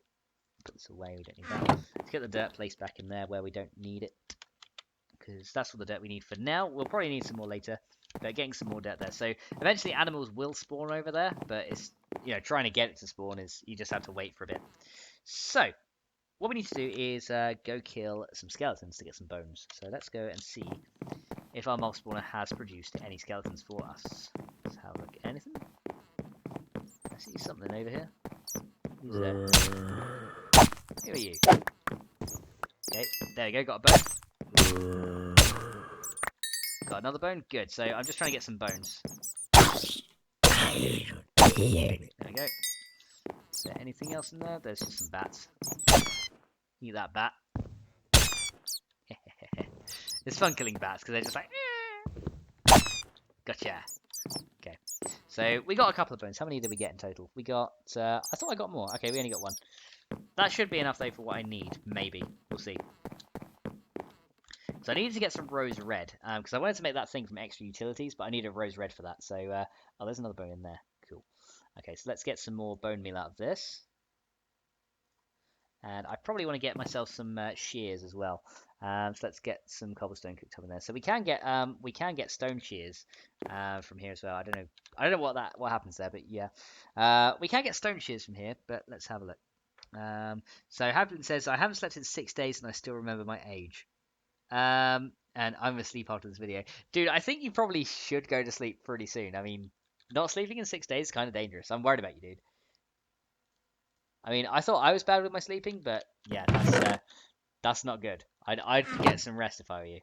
put this away. We don't need that. Let's get the dirt placed back in there where we don't need it, because that's all the dirt we need for now. We'll probably need some more later, but getting some more dirt there. So eventually animals will spawn over there, but it's, trying to get it to spawn is, you just have to wait for a bit. So what we need to do is go kill some skeletons to get some bones. So let's go and see if our mob spawner has produced any skeletons for us. Let's have a look. Anything? I see something over here. Who's there? Who are you? Okay, there we go. Got a bone. Got another bone. Good. So I'm just trying to get some bones. There we go. Is there anything else in there? There's just some bats. Eat that bat. It's fun killing bats because they're just like, gotcha. Okay, so we got a couple of bones. How many did we get in total? We got, I thought I got more. Okay, we only got one. That should be enough though for what I need. Maybe. We'll see. So I needed to get some rose red, because I wanted to make that thing from extra utilities, but I needed rose red for that. So, oh, there's another bone in there. Cool. Okay, so let's get some more bone meal out of this. And I probably want to get myself some shears as well. So let's get some cobblestone cooked up in there. So we can get stone shears from here as well. I don't know what happens there, but yeah, we can get stone shears from here. But let's have a look. So Hablin says, I haven't slept in 6 days and I still remember my age. And I'm asleep after this video, dude. I think you probably should go to sleep pretty soon. I mean, not sleeping in 6 days is kind of dangerous. I'm worried about you, dude. I mean, I thought I was bad with my sleeping, but yeah, that's not good. I'd get some rest if I were you.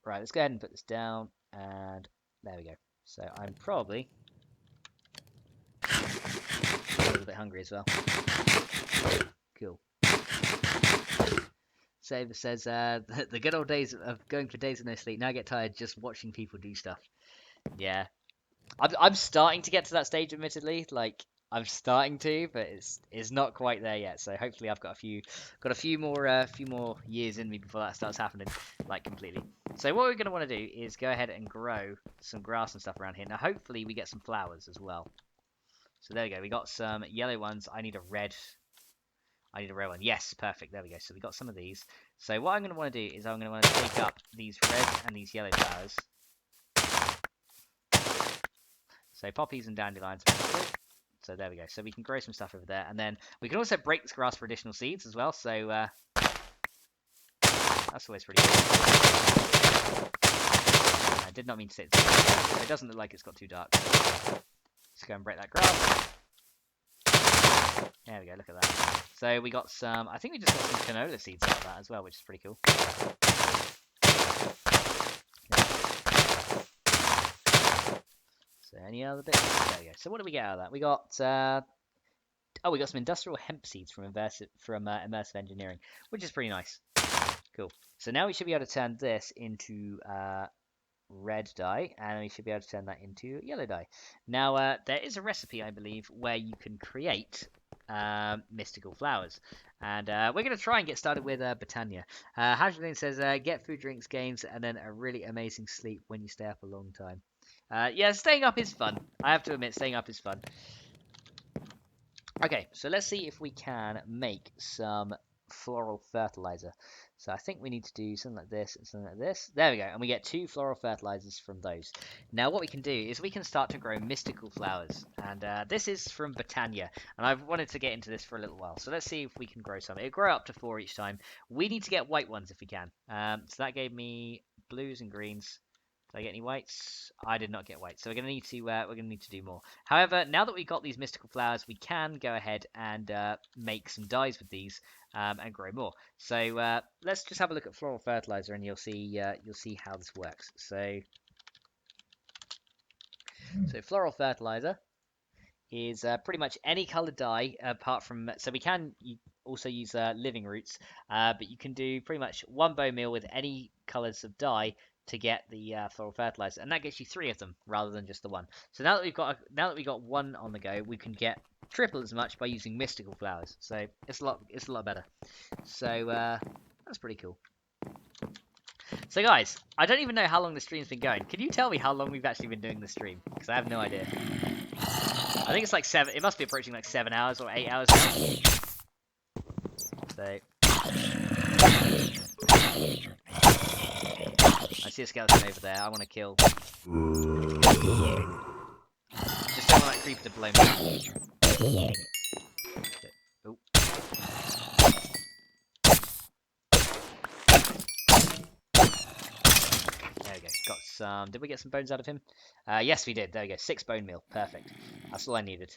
Right, let's go ahead and put this down, and there we go. So I'm probably a little bit hungry as well. Cool. Saber says, the good old days of going for days with no sleep. Now I get tired just watching people do stuff. Yeah, I'm starting to get to that stage, admittedly. Like, I'm starting to, but it's not quite there yet. So hopefully I've got a few more years in me before that starts happening, like, completely. So what we're gonna want to do is go ahead and grow some grass and stuff around here. Now hopefully we get some flowers as well. So there we go. We got some yellow ones. I need a red one. Yes, perfect. There we go. So we got some of these. So what I'm going to want to do is I'm going to want to take up these red and these yellow flowers. So poppies and dandelions. So there we go. So we can grow some stuff over there, and then we can also break this grass for additional seeds as well. So that's always pretty cool. I did not mean to say it doesn't look like it's got too dark. Let's go and break that grass. There we go, look at that. So we got some, I think we just got some canola seeds out of that as well, which is pretty cool. So any other bits? There we go. So what do we get out of that? We got, we got some industrial hemp seeds from immersive engineering, which is pretty nice. Cool. So now we should be able to turn this into red dye, and we should be able to turn that into yellow dye. Now, there is a recipe, I believe, where you can create mystical flowers. And we're going to try and get started with Batania. Hajlin says, get food, drinks, games, and then a really amazing sleep when you stay up a long time. Yeah, staying up is fun. I have to admit, staying up is fun. Okay, so let's see if we can make some floral fertilizer. So I think we need to do something like this and something like this. There we go, and we get 2 floral fertilizers from those. Now what we can do is we can start to grow mystical flowers, and this is from Batania, and I've wanted to get into this for a little while. So let's see if we can grow some. It'll grow up to 4 each time. We need to get white ones if we can. So that gave me blues and greens. Did I get any whites? I did not get whites, so we're gonna need to do more. However, now that we've got these mystical flowers, we can go ahead and make some dyes with these and grow more. So let's just have a look at floral fertilizer, and you'll see how this works. So floral fertilizer is pretty much any colored dye apart from. So we can also use living roots, but you can do pretty much 1 bone meal with any colors of dye to get the floral fertilizer, and that gets you 3 of them rather than just the 1. So now that we've got 1 on the go, we can get triple as much by using mystical flowers. So it's a lot better. So that's pretty cool. So guys, I don't even know how long the stream's been going. Can you tell me how long we've actually been doing the stream? Because I have no idea. I think it's like 7. It must be approaching like 7 hours or 8 hours now. So I see a skeleton over there. I want to kill. Just don't want that creeper to blow me. Oh. There we go. Got some. Did we get some bones out of him? Yes, we did. There we go. 6 bone meal. Perfect. That's all I needed.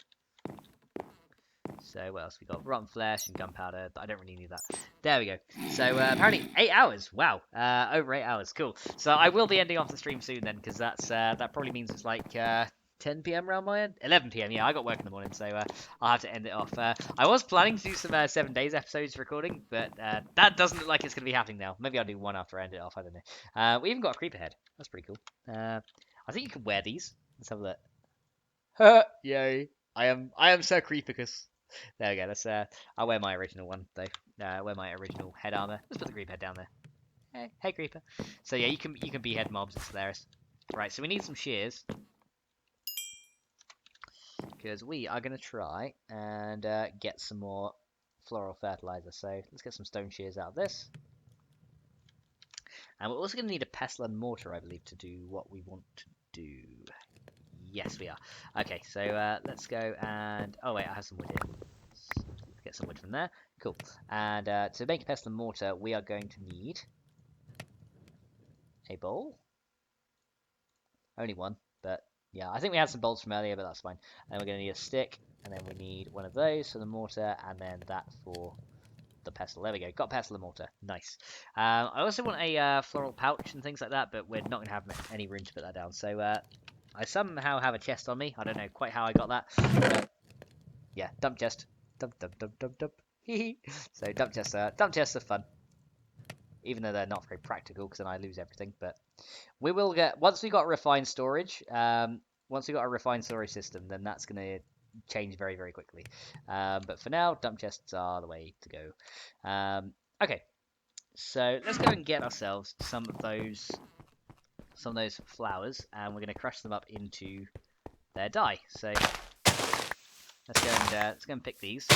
So what else? We got rotten flesh and gunpowder, but I don't really need that. There we go. So apparently 8 hours. Wow. Over 8 hours. Cool. So I will be ending off the stream soon then, because that probably means it's like 10 p.m. around my end. 11 p.m. Yeah, I got work in the morning, so I'll have to end it off. I was planning to do some 7 days episodes recording, but that doesn't look like it's going to be happening now. Maybe I'll do one after I end it off. I don't know. We even got a creeper head. That's pretty cool. I think you can wear these. Let's have a look. Yay! I am so creepicus. There we go. Let's I'll wear my original one though. Wear my original head armor. Let's put the creeper head down there. Hey creeper. So yeah, you can behead mobs. It's hilarious. Right. So we need some shears because we are gonna try and get some more floral fertilizer. So let's get some stone shears out of this. And we're also gonna need a pestle and mortar, I believe, to do what we want to do. Yes, we are. Okay, so let's go and... Oh, wait, I have some wood here. Let's get some wood from there. Cool. And to make a pestle and mortar, we are going to need a bowl. Only one, but yeah, I think we had some bowls from earlier, but that's fine. And we're going to need a stick, and then we need one of those for the mortar, and then that for the pestle. There we go. Got pestle and mortar. Nice. I also want a floral pouch and things like that, but we're not going to have any room to put that down. So I somehow have a chest on me. I don't know quite how I got that. But yeah, dump chest. Dump. So dump chests are fun. Even though they're not very practical, because then I lose everything. But we will get, once we got refined storage, once we got a refined storage system, then that's going to change very, very quickly. But for now, dump chests are the way to go. Okay, so let's go and get ourselves some of those flowers, and we're going to crush them up into their dye. So let's go and pick these.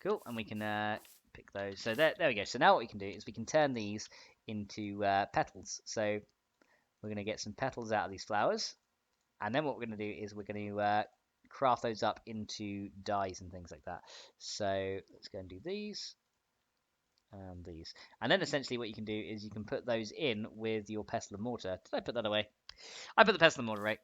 Cool, and we can pick those. So there we go. So now what we can do is we can turn these into petals. So we're going to get some petals out of these flowers. And then what we're going to do is we're going to craft those up into dyes and things like that. So let's go and do these and these. And then essentially what you can do is you can put those in with your pestle and mortar. Did I put that away? I put the pestle and mortar away.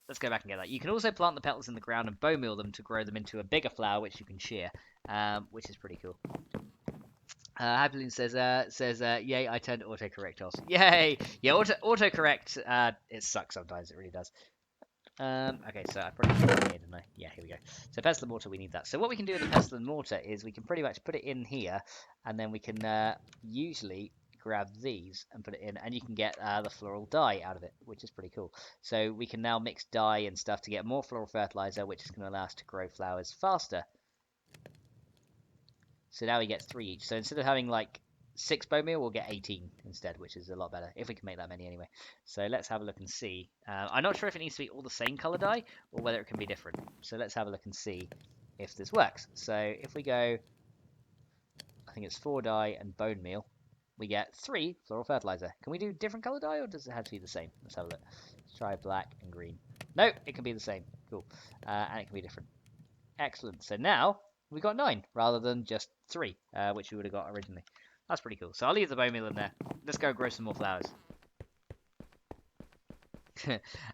Let's go back and get that. You can also plant the petals in the ground and bone meal them to grow them into a bigger flower, which you can shear, which is pretty cool. Happyloon says, yay, I turned autocorrect off. Yay! Yeah, autocorrect, it sucks sometimes, it really does. Okay, so I probably put it in here, didn't I? Yeah, here we go. So pestle and mortar, we need that. So what we can do with the pestle and mortar is we can pretty much put it in here, and then we can usually grab these and put it in, and you can get the floral dye out of it, which is pretty cool. So we can now mix dye and stuff to get more floral fertilizer, which is going to allow us to grow flowers faster. So now we get 3 each. So instead of having like 6 bone meal, we'll get 18 instead, which is a lot better, if we can make that many anyway. So let's have a look and see. I'm not sure if it needs to be all the same color dye, or whether it can be different. So let's have a look and see if this works. So if we go, I think it's 4 dye and bone meal, we get 3 floral fertilizer. Can we do different color dye, or does it have to be the same? Let's have a look. Let's try black and green. No, it can be the same. Cool. And it can be different. Excellent. So now we got 9 rather than just 3, which we would have got originally. That's pretty cool. So I'll leave the bone meal in there. Let's go grow some more flowers.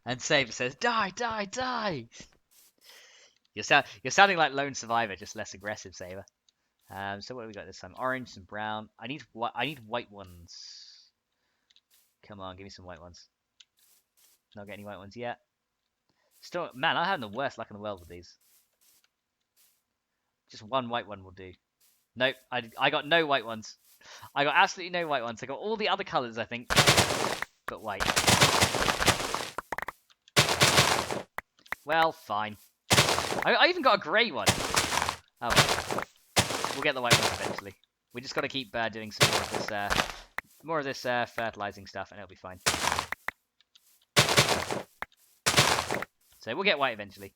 And Saber says, die, die, die! You're sounding like Lone Survivor, just less aggressive, Saber. So what have we got this time? Orange and brown. I need white ones. Come on, give me some white ones. Not get any white ones yet. Still, man, I'm having the worst luck in the world with these. Just one white one will do. Nope, I got no white ones. I got absolutely no white ones. I got all the other colours, I think, but white. Well, fine. I even got a grey one. Oh, we'll get the white ones eventually. We just got to keep doing some more of this fertilizing stuff, and it'll be fine. So we'll get white eventually.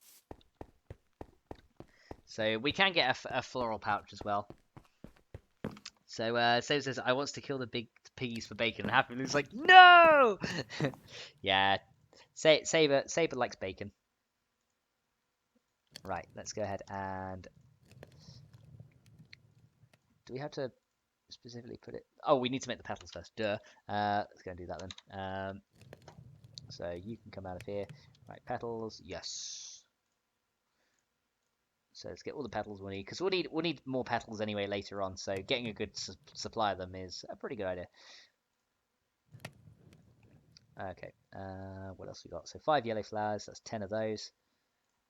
So we can get a floral pouch as well. So Saber says, I wants to kill the big piggies for bacon. And Happyloon's like, no! Yeah, Saber likes bacon. Right, let's go ahead and... Do we have to specifically put it... Oh, we need to make the petals first. Duh. Let's go and do that then. So you can come out of here. Right, petals. Yes. So let's get all the petals we need, because we'll need more petals anyway later on. So getting a good supply of them is a pretty good idea. Okay. What else we got? So 5 yellow flowers. That's 10 of those.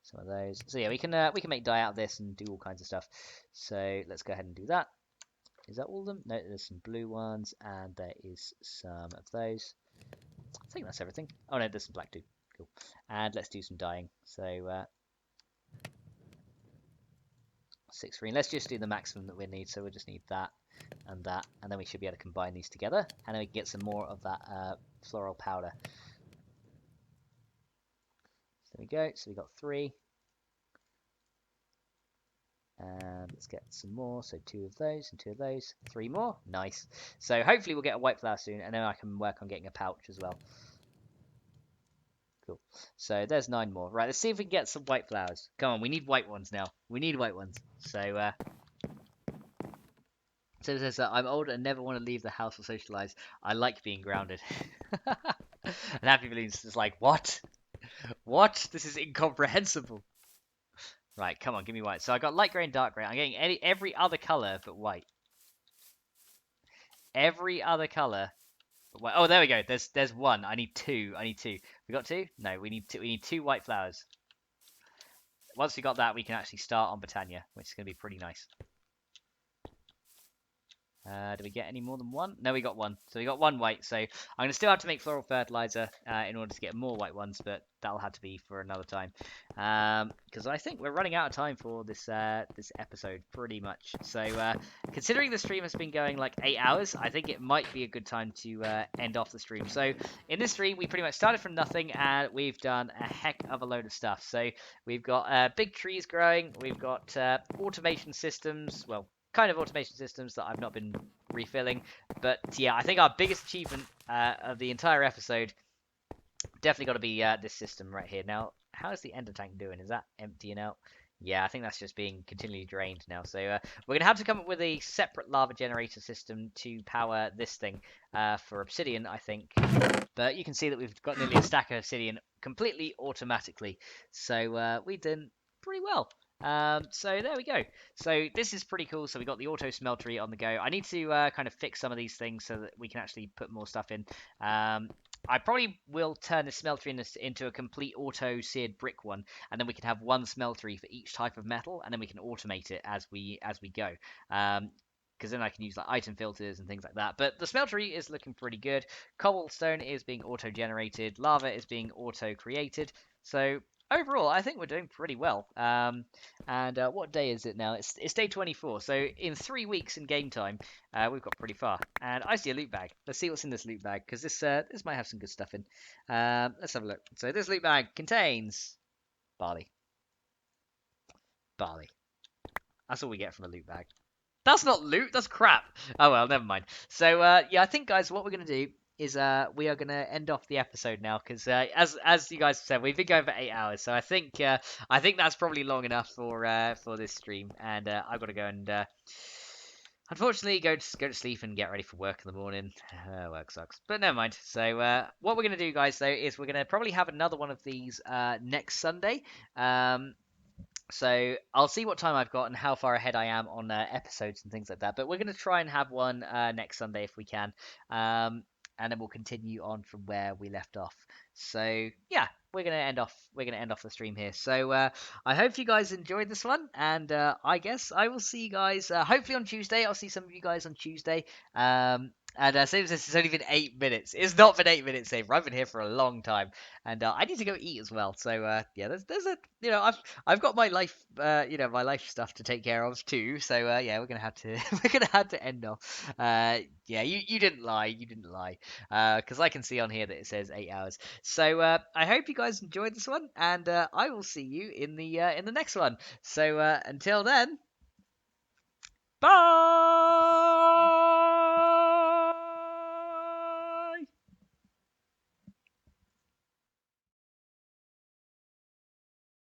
Some of those. So yeah, we can make dye out of this and do all kinds of stuff. So let's go ahead and do that. Is that all of them? No, there's some blue ones, and there is some of those. I think that's everything. Oh no, there's some black too. Cool. And let's do some dyeing. So 6 green. Let's just do the maximum that we need. So we'll just need that, and then we should be able to combine these together, and then we can get some more of that floral powder. So there we go. So we got 3. And let's get some more. So 2 of those and 2 of those. 3 more. Nice. So hopefully we'll get a white flower soon, and then I can work on getting a pouch as well. Cool. So there's 9 more. Right, let's see if we can get some white flowers. Come on, we need white ones now. We need white ones. So it says, I'm old and never want to leave the house or socialize. I like being grounded. And Happy Balloon's just like, what? What? This is incomprehensible. Right, come on, give me white. So I got light grey and dark grey. I'm getting every other colour but white. Every other colour but white. Oh, there we go. There's 1. I need 2. We got 2? No, we need 2. We need 2 white flowers. Once we got that, we can actually start on Batania, which is going to be pretty nice. Do we get any more than 1? No, we got 1. So we got 1 white. So I'm going to still have to make floral fertilizer in order to get more white ones, but that'll have to be for another time. Because I think we're running out of time for this this episode, pretty much. So considering the stream has been going like 8 hours, I think it might be a good time to end off the stream. So in this stream, we pretty much started from nothing, and we've done a heck of a load of stuff. So we've got big trees growing. We've got automation systems. Well, kind of automation systems that I've not been refilling, but yeah, I think our biggest achievement of the entire episode Definitely got to be this system right here. Now, how is the ender tank doing? Is that emptying out? Yeah, I think that's just being continually drained now. So we're going to have to come up with a separate lava generator system to power this thing for obsidian, I think. But you can see that we've got nearly a stack of obsidian completely automatically. So we did pretty well. So there we go. So this is pretty cool. So we got the auto smeltery on the go. I need to kind of fix some of these things so that we can actually put more stuff in. I probably will turn the smeltery into a complete auto seared brick one, and then we can have one smeltery for each type of metal, and then we can automate it as we go. Because then I can use like item filters and things like that. But the smeltery is looking pretty good. Cobblestone is being auto-generated. Lava is being auto-created. So overall, I think we're doing pretty well. And what day is it now? It's day 24. So in 3 weeks in game time, we've got pretty far. And I see a loot bag. Let's see what's in this loot bag because this might have some good stuff in. Let's have a look. So this loot bag contains barley. Barley. That's all we get from a loot bag. That's not loot. That's crap. Oh well, never mind. So yeah, I think guys, what we're gonna do is we are gonna end off the episode now because as you guys said, we've been going for 8 hours. So I think that's probably long enough for this stream, and I've got to go and unfortunately go to sleep and get ready for work in the morning. Work sucks, but never mind. So what we're gonna do, guys, though, is we're gonna probably have another one of these next Sunday. So I'll see what time I've got and how far ahead I am on episodes and things like that. But we're going to try and have one next Sunday if we can, and then we'll continue on from where we left off. So yeah, we're gonna end off the stream here. So I hope you guys enjoyed this one, and I guess I will see you guys hopefully on Tuesday. I'll see some of you guys on Tuesday. And seems this has only been 8 minutes. It's not been 8 minutes, Saber. I've been here for a long time, and I need to go eat as well. So yeah, there's a I've got my life my life stuff to take care of too. So yeah, we're gonna have to we're gonna have to end off. Yeah, you didn't lie, because I can see on here that it says 8 hours. So I hope you guys enjoyed this one, and I will see you in the next one. So until then, bye.